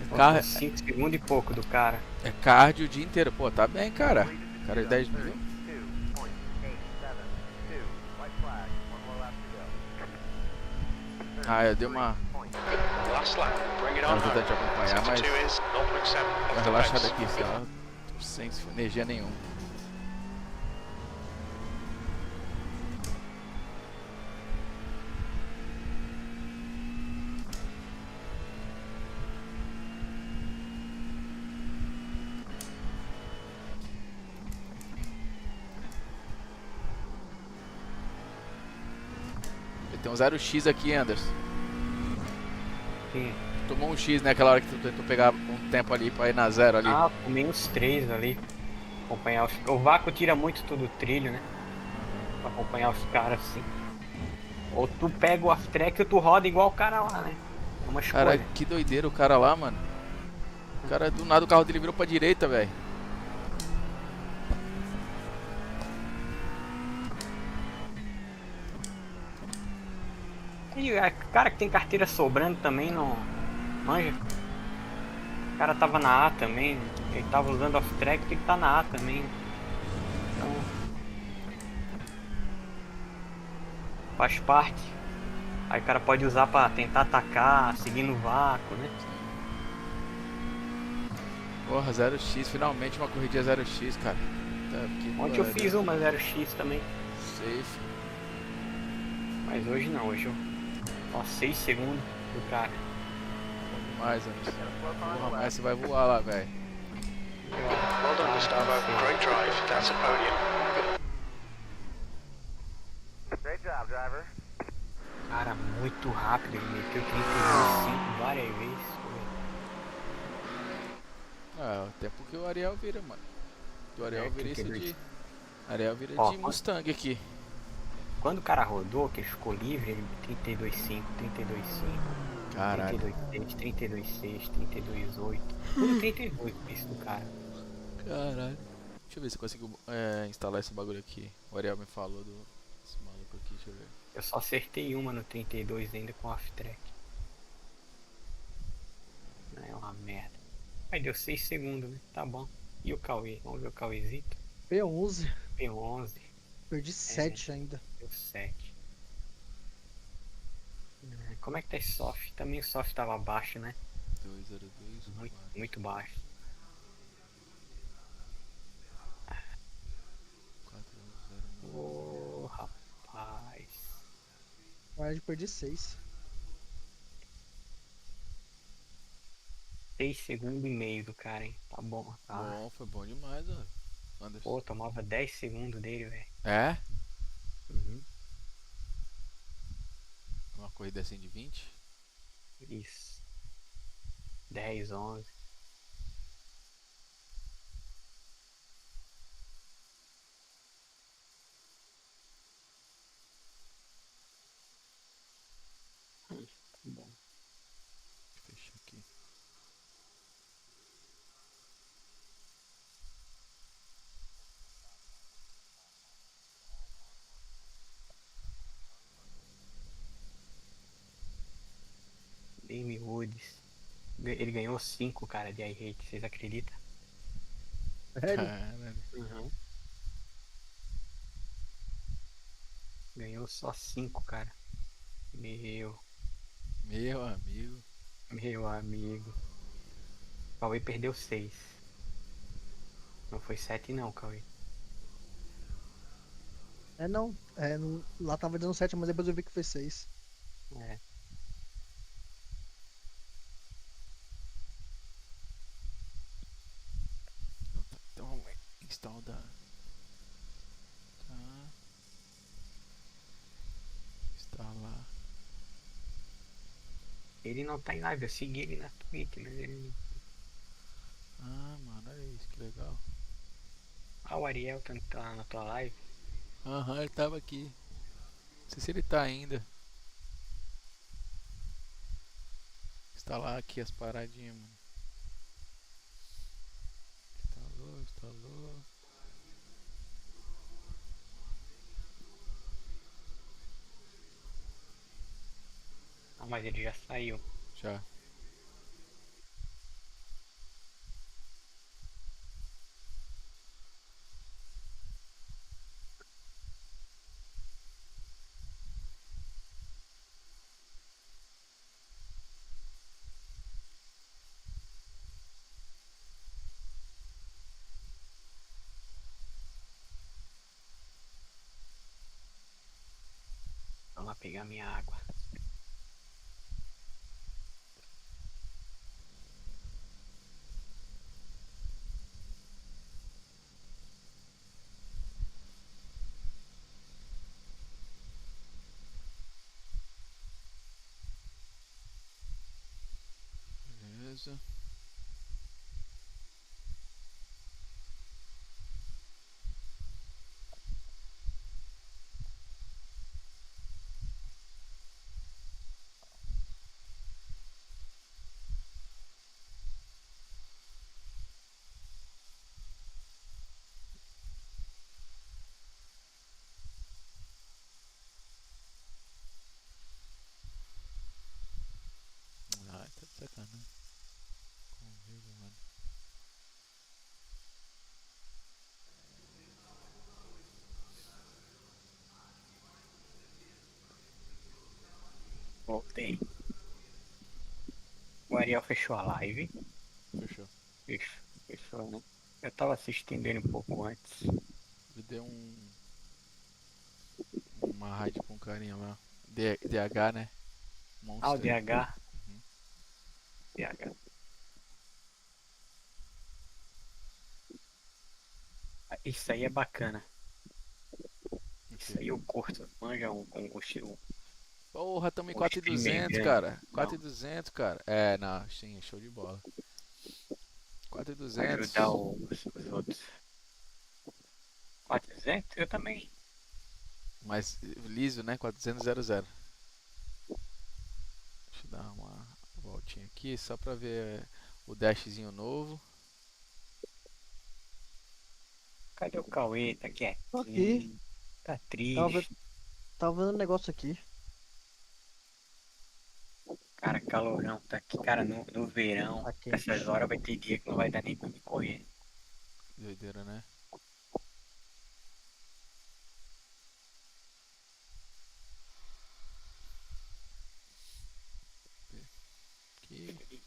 Pô, 5 segundos e pouco do cara. É cardio o dia inteiro. Pô, tá bem, cara. Cara de 10 mil. Ah, eu dei uma... Last lap, bring it Uma on ajuda home. de acompanhar, mas... 72 is 0.7 Uma off the relaxada pace. aqui, sei lá. Tô sem energia nenhuma. Tem um 0x aqui, Anderson. Sim. Tomou um X, né? Aquela hora que tu tentou pegar um tempo ali pra ir na 0 ali. Ah, tomei uns 3 ali. Acompanhar os... O vácuo tira muito todo o trilho, né? Pra acompanhar os caras assim. Ou tu pega o off-track ou tu roda igual o cara lá, né? É uma escolha. Cara, que doideira o cara lá, mano. O cara, do nada, o carro dele virou pra direita, velho. E o cara que tem carteira sobrando também não manja. O cara tava na A também, ele tava usando off-track, tem que estar na A também. Então faz parte. Aí o cara pode usar pra tentar atacar, seguindo o vácuo, né? Porra, 0x, finalmente uma corridinha 0x, cara. Ontem eu fiz uma 0x também. Safe. Mas hoje não, hoje eu... Ó, 6 segundos do cara. Bom demais, Anderson. Porra, mas você vai voar lá, velho. Well done, Gustavo. Great drive. That's a podium. Great job, driver. Cara, muito rápido, ele meteu 32,5 várias vezes. É, o tempo que o Ariel vira, mano. O Ariel vira isso 32. de... Ariel vira Ó, de Mustang aqui. Quando o cara rodou, que ele ficou livre, ele 32,5, 32,5, Caralho. 32,6, 32,6, 32,8. Tudo 32 isso do cara. Caralho. Deixa eu ver se eu consigo instalar esse bagulho aqui. O Ariel me falou desse maluco aqui, deixa eu ver. Eu só acertei uma no 32 ainda com off-track. É uma merda. Aí deu 6 segundos, né? Tá bom. E o Cauê? Vamos ver o Cauêzito. P11. P11. Perdi 7 ainda. Deu 7. Como é que tá esse soft? Também o soft tava baixo, né? 202. Muito baixo. 409. Ô, rapaz. Na verdade, perdi 6. 6 segundos e meio do cara, hein? Tá bom. Tá. Bom, foi bom demais, ó. Anderson. Pô, tomava 10 segundos dele, velho. É? Uhum. Uma corrida assim de 20? Isso. 10, 11. Tá bom. Fecha aqui. Jamie Woods. Ele ganhou 5, cara, de iRate, vocês acreditam? Sério? Uhum. Ganhou só 5, cara. Meu amigo. Meu amigo. Cauê perdeu 6. Não foi 7 não, Cauê. Não. Lá tava dando 7, mas depois eu vi que foi 6. É. Então vamos instalar da... Tá. Instalar. Ele não tá em live, eu segui ele na Twitch, mas ele... Ah, mano, olha isso, que legal. Ah, o Ariel tá na tua live. Aham, ele tava aqui. Não sei se ele tá ainda. Instalar aqui as paradinhas, mano. Instalou. Ah, mas ele já saiu. Já. Vamos lá pegar minha água. Beleza. Ai, tá de sacanagem. Comigo, mano. Voltei. O Ariel fechou a live. Fechou. Fechou, né? Eu tava assistindo ele um pouco antes. Me deu uma raid com carinha lá. DH, né? Ah, o Monster. DH. DH. Isso aí é bacana. Isso aí eu curto. Manja um estilo. Porra, tamo em Um streamer 4.200, grande. cara. Não. 4.200, cara. É, não, sim, show de bola. 4.200. Ajudar os outros. 400? Eu também. Mas liso, né? 400.00. Deixa eu dar uma voltinha aqui só pra ver o dashzinho novo. Cadê o Cauê? Tá quieto. Tô aqui. Tá triste. Tava vendo um negócio aqui. Cara, calorão. Tá aqui, cara, no verão. Tá quente. Essas horas vai ter dia que não vai dar nem pra me correr. Doideira, né? Aqui.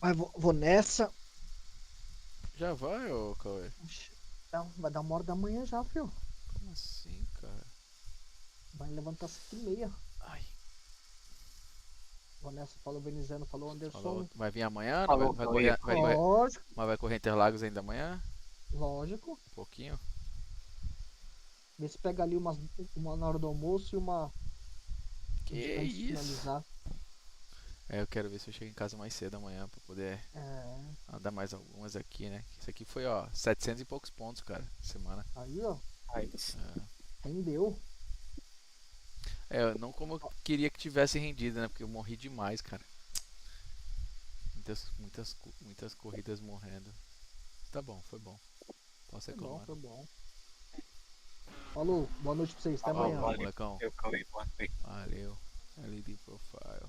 Mas vou nessa. Já vai, ô Cauê? Não, vai dar 1h da manhã já, filho. Como assim, cara? Vai levantar às 7h30. Ai. Vou nessa, falou Veneziano, falou Anderson. Falou. Vai vir amanhã? Falou, vai Cauê. correr, Lógico, mas vai correr Interlagos ainda amanhã? lógico. Um pouquinho? Vê se pega ali uma na hora do almoço e uma. Que antes de isso? finalizar. É, eu quero ver se eu chego em casa mais cedo amanhã pra poder andar mais algumas aqui, né? Isso aqui foi, ó, 700 e poucos pontos, cara, semana. Aí, ó. Aí. Rendeu. É, não como eu queria que tivesse rendido, né? Porque eu morri demais, cara. Muitas corridas morrendo. Tá bom, foi bom. Posso reclamar. Foi bom. Falou, boa noite pra vocês, até Falou, amanhã. valeu. Molecão. Eu, Cauê, boa noite. Valeu. LED Profile.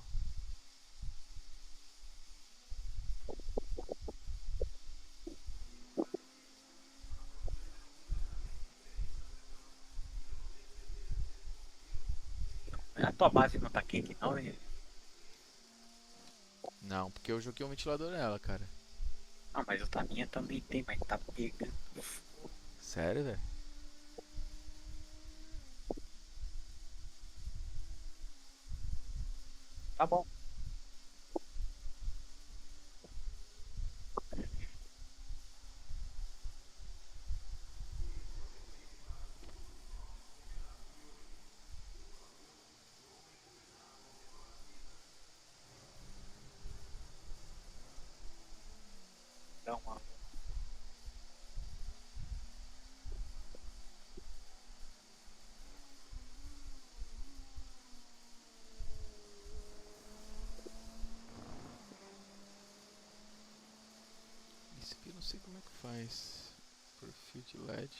A tua base não tá quente não, né? Não, porque eu joguei um ventilador nela, cara. Ah, mas a minha também tem, mas tá pegando. Sério, velho? Tá bom. Dá uma. Como é que faz? Perfil de LED.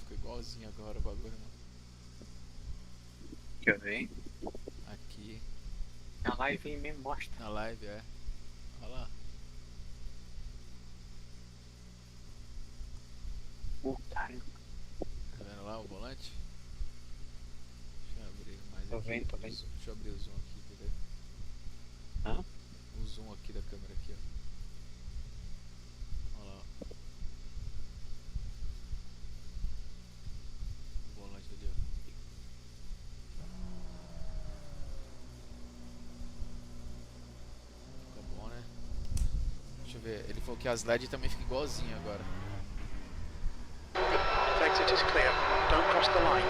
Ficou igualzinho agora o bagulho, mano. Deixa eu ver. Aqui. Na live mesmo mostra. Na live, é. Olha lá. Caramba. Tá vendo lá o volante? Deixa eu abrir mais Tô aqui. vendo, tô vendo. Deixa eu abrir o zoom aqui, quer ver? Hã? O zoom aqui da câmera aqui, ó. Olha lá, ó. O volante ali, ó. Fica bom, né? Deixa eu ver. Ele falou que as LED também ficam igualzinho agora. Exit is clear. Don't cross the line.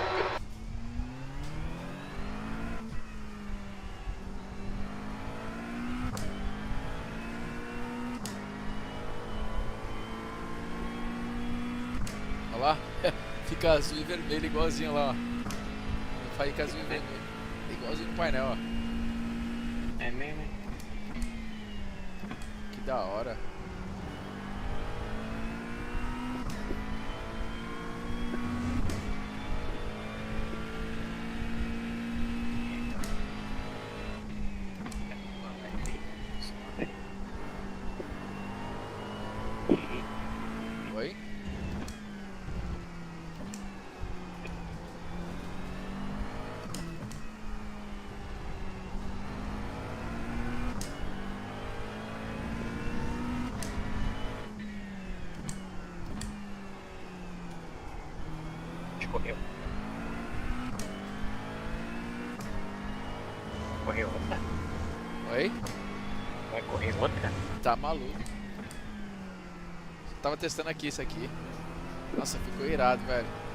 Olha lá, fica azul e vermelho igualzinho lá, ó. Fica azul e vermelho. Igualzinho no painel, ó. É mesmo, hein? Que da hora. Oi? Escorreu. Correu outra? Oi? Vai correr outra? Tá maluco. Tava testando aqui isso aqui. Nossa, ficou irado, velho.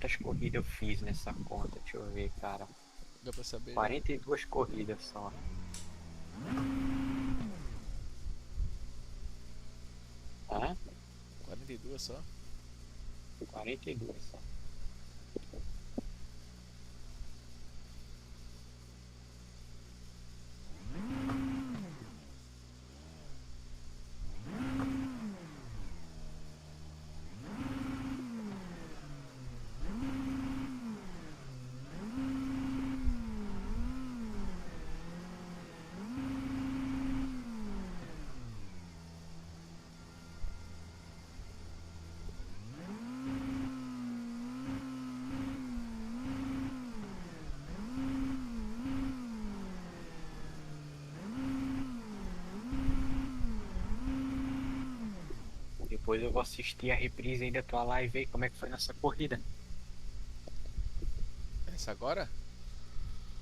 quantas corridas eu fiz nessa conta. Deixa eu ver, cara. Dá pra saber? 42 corridas só. Hã? 42 só? 42 só. Depois eu vou assistir a reprise aí da tua live aí, como é que foi nossa corrida. Essa agora?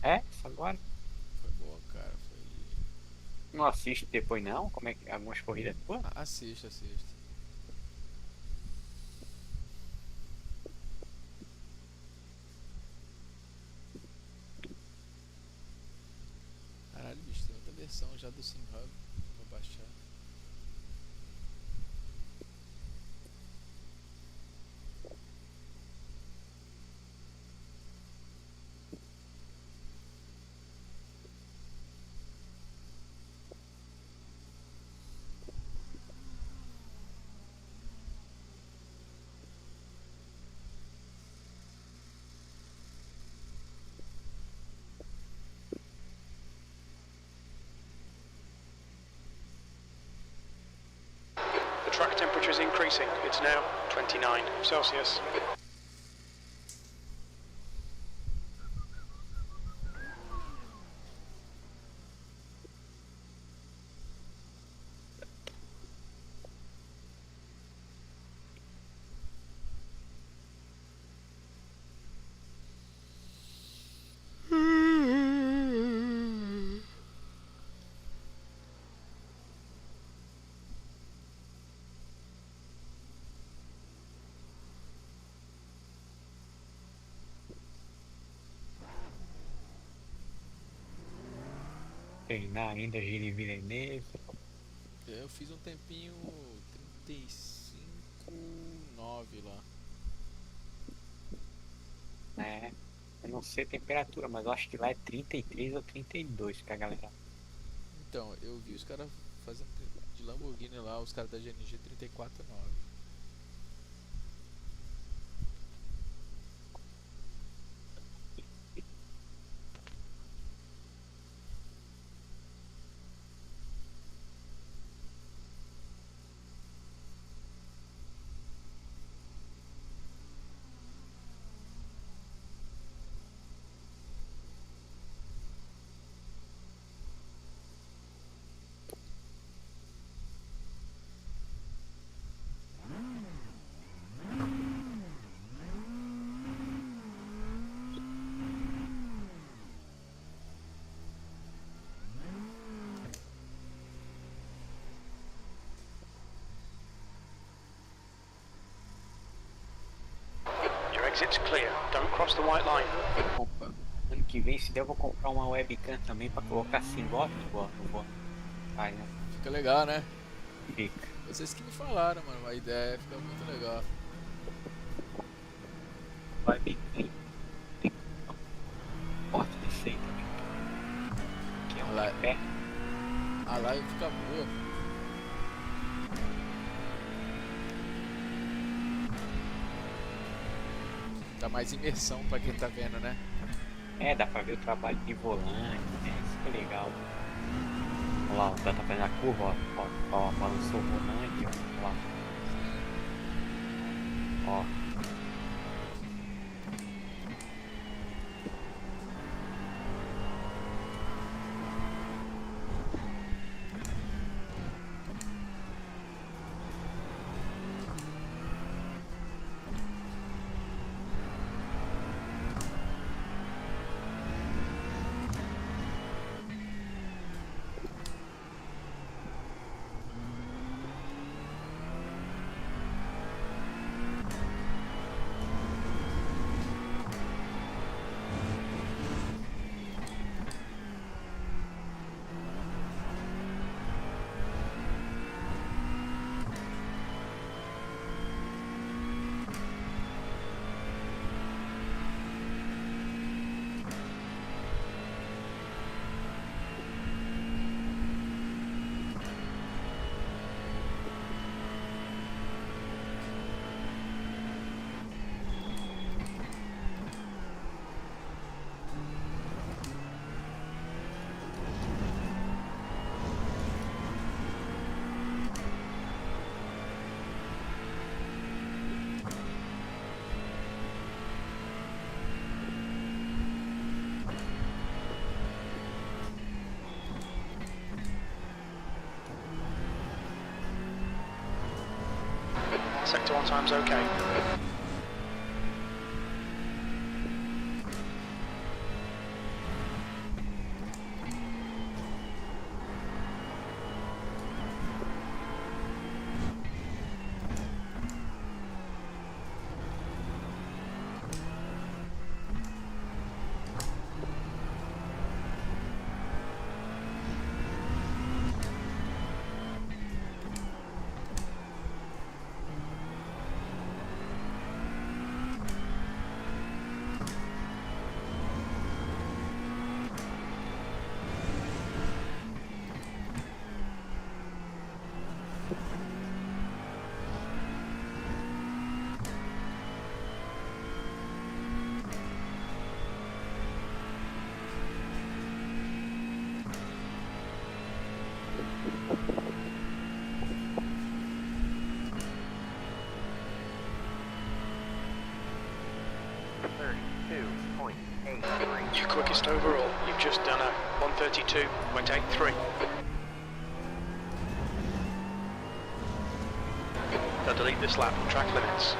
É, essa agora. Foi boa, cara. Foi... Não assiste depois não? Como é que algumas corridas depois? Assiste, assiste. Caralho, bicho, tem outra versão já do SimHub pra baixar. The track temperature is increasing. It's now 29 Celsius. Treinar ainda Gilles Villeneuve. Eu fiz um tempinho 35,9 lá. É, eu não sei a temperatura, mas eu acho que lá é 33 ou 32 que a galera. Então, eu vi os caras fazendo de Lamborghini lá, os caras da GNG 34,9. Your exit's clear. Don't cross the white line. Ano que vem, se der, eu vou comprar uma webcam também pra colocar assim, igual no voto. Ai, né? Fica legal, né? Fica. Vocês que me falaram, mano, a ideia fica muito legal. Webcam. Porta desse aí também. Que é um pé. A live fica boa. Dá mais imersão pra quem tá vendo, né? É, dá pra ver o trabalho de volante, né? Isso que é legal. Olha lá, o cara tá fazendo a curva, ó, balançou o volante, ó lá. Ó. sector 1 time's okay. Your quickest overall, you've just done a 132.83. They'll delete this lap from track limits.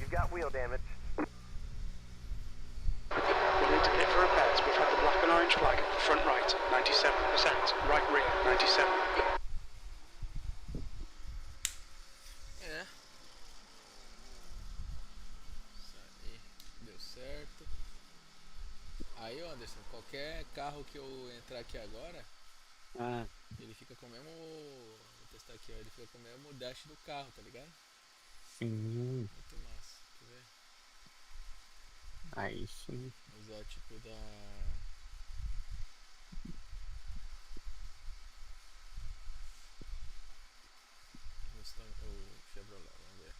You've got wheel damage. We'll need to pit for repairs. We've had the black and orange flag at the front right, 97%. Right rear, 97. É. Isso aí, deu certo. Aí, Anderson, qualquer carro que eu entrar aqui agora, ele fica com o mesmo. Vou testar aqui, ó. Ele fica com o mesmo dash do carro, tá ligado? Sim. Muito massa, quer ver? Aí sim. Usar tipo da. O Chevrolet, vamos ver.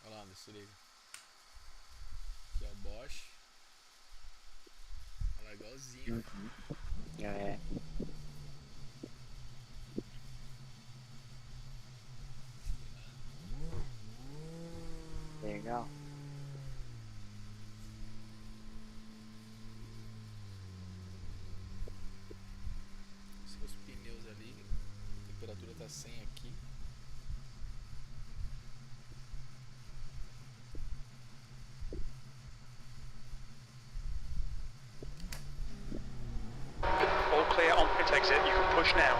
Olha lá, se liga. Aqui é o Bosch. Olha lá, igualzinho. É. temperatura tá 100 aqui. All clear on pit exit, you can push now.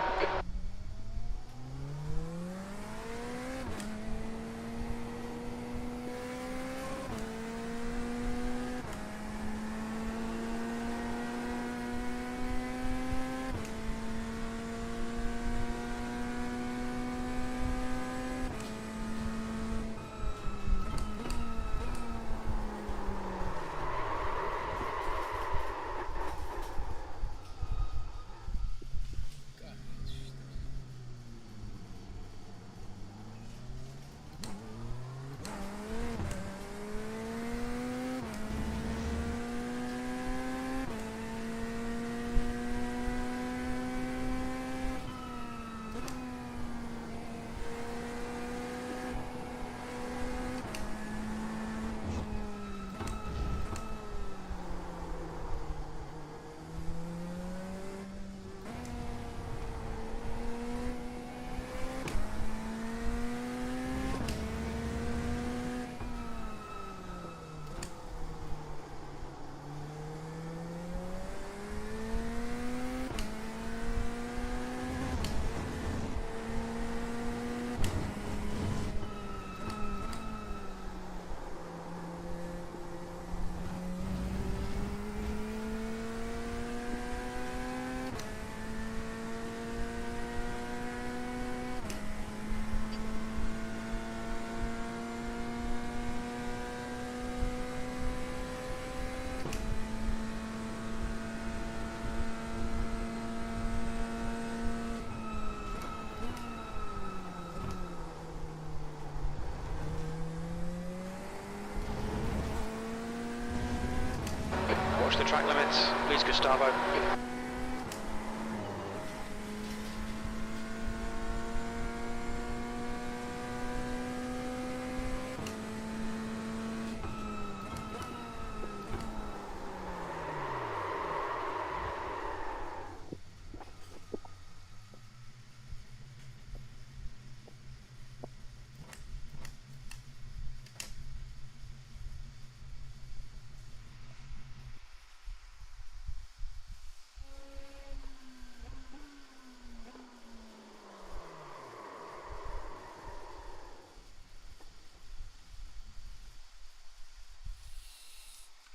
Watch the track limits, please Gustavo.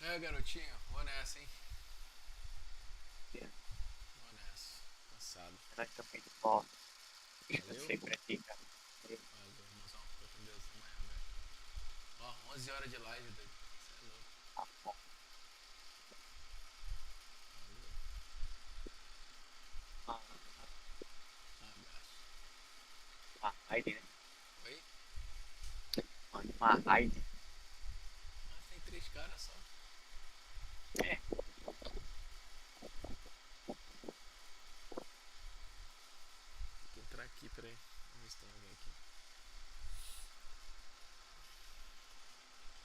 É, garotinho, vou nessa, hein? Vou nessa. Cansado. Nós também de volta. Valeu. Sempre aqui, cara. Valeu, irmãozão. Fica com Deus amanhã, velho. Ó, 11 horas de live, doido. Você é louco. Tá bom. Valeu. Abraço. Uma raid, né? Oi? Mano, uma raid. Ah, tem 3 caras só. É. Vou entrar aqui, peraí. Vamos ver se tem alguém aqui.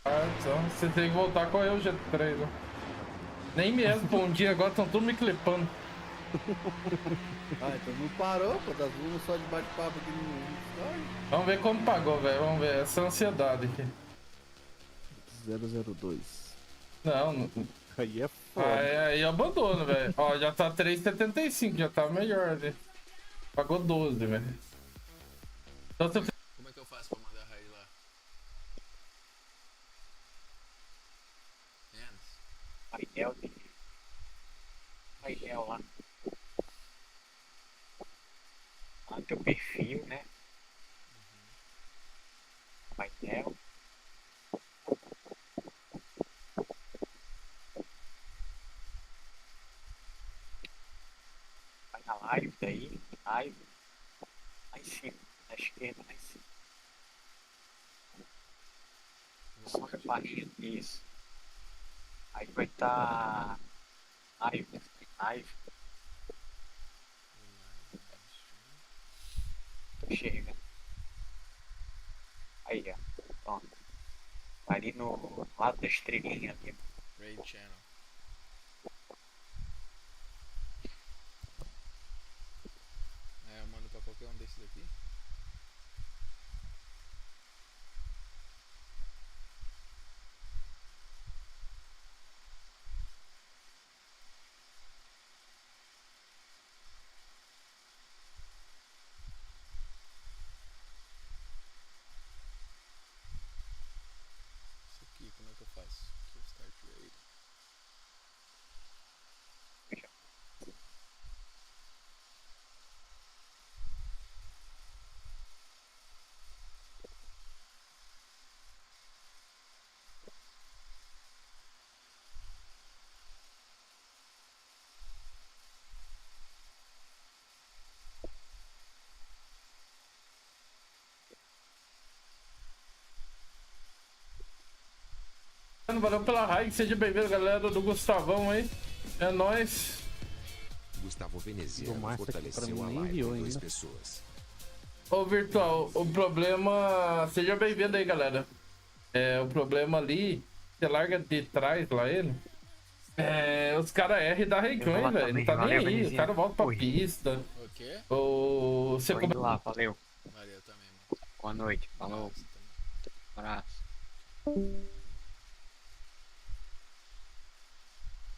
Ah, então você tem que voltar com eu, G3, né? Nem mesmo, pô, um dia agora estão tudo me clipando. Ah, então não parou, pô, tá tudo só de bate-papo aqui no story. Vamos ver como pagou, velho, vamos ver, essa ansiedade aqui. 002. Não. Aí é foda. Aí eu abandono, velho. Ó, já tá 3,75, já tá melhor, velho. Pagou 12, velho. Então você... Como é que eu faço pra mandar a raid lá? Menos? Painel de... Painel lá. Lá teu perfil, né? Painel. Vai na live daí, live. Lá em cima, na esquerda, lá em cima. Só que a barrinha, isso. Aí vai estar live, live. Chega. Aí, ó. Pronto. Ali no lado da estrelinha ali. Raid Channel. É, eu mando pra qualquer um desses aqui. aqui. Isso aqui, como é que eu faço? Aqui é o Start Raid. Valeu pela raid, seja bem-vindo, galera do Gustavão aí. É nóis. Gustavo Veneziano Márcio aqui pra fortaleceu mim a nem live enviou com 2 ainda. pessoas. Ô Virtual, o problema. Seja bem-vindo aí, galera. O problema ali, você larga de trás lá ele. Os caras R da Reicon, velho. Não tá nem aí. Os caras voltam pra pista. O quê? Ou você Tô indo lá, valeu. Valeu também, mano. Boa noite, falou. Abraço.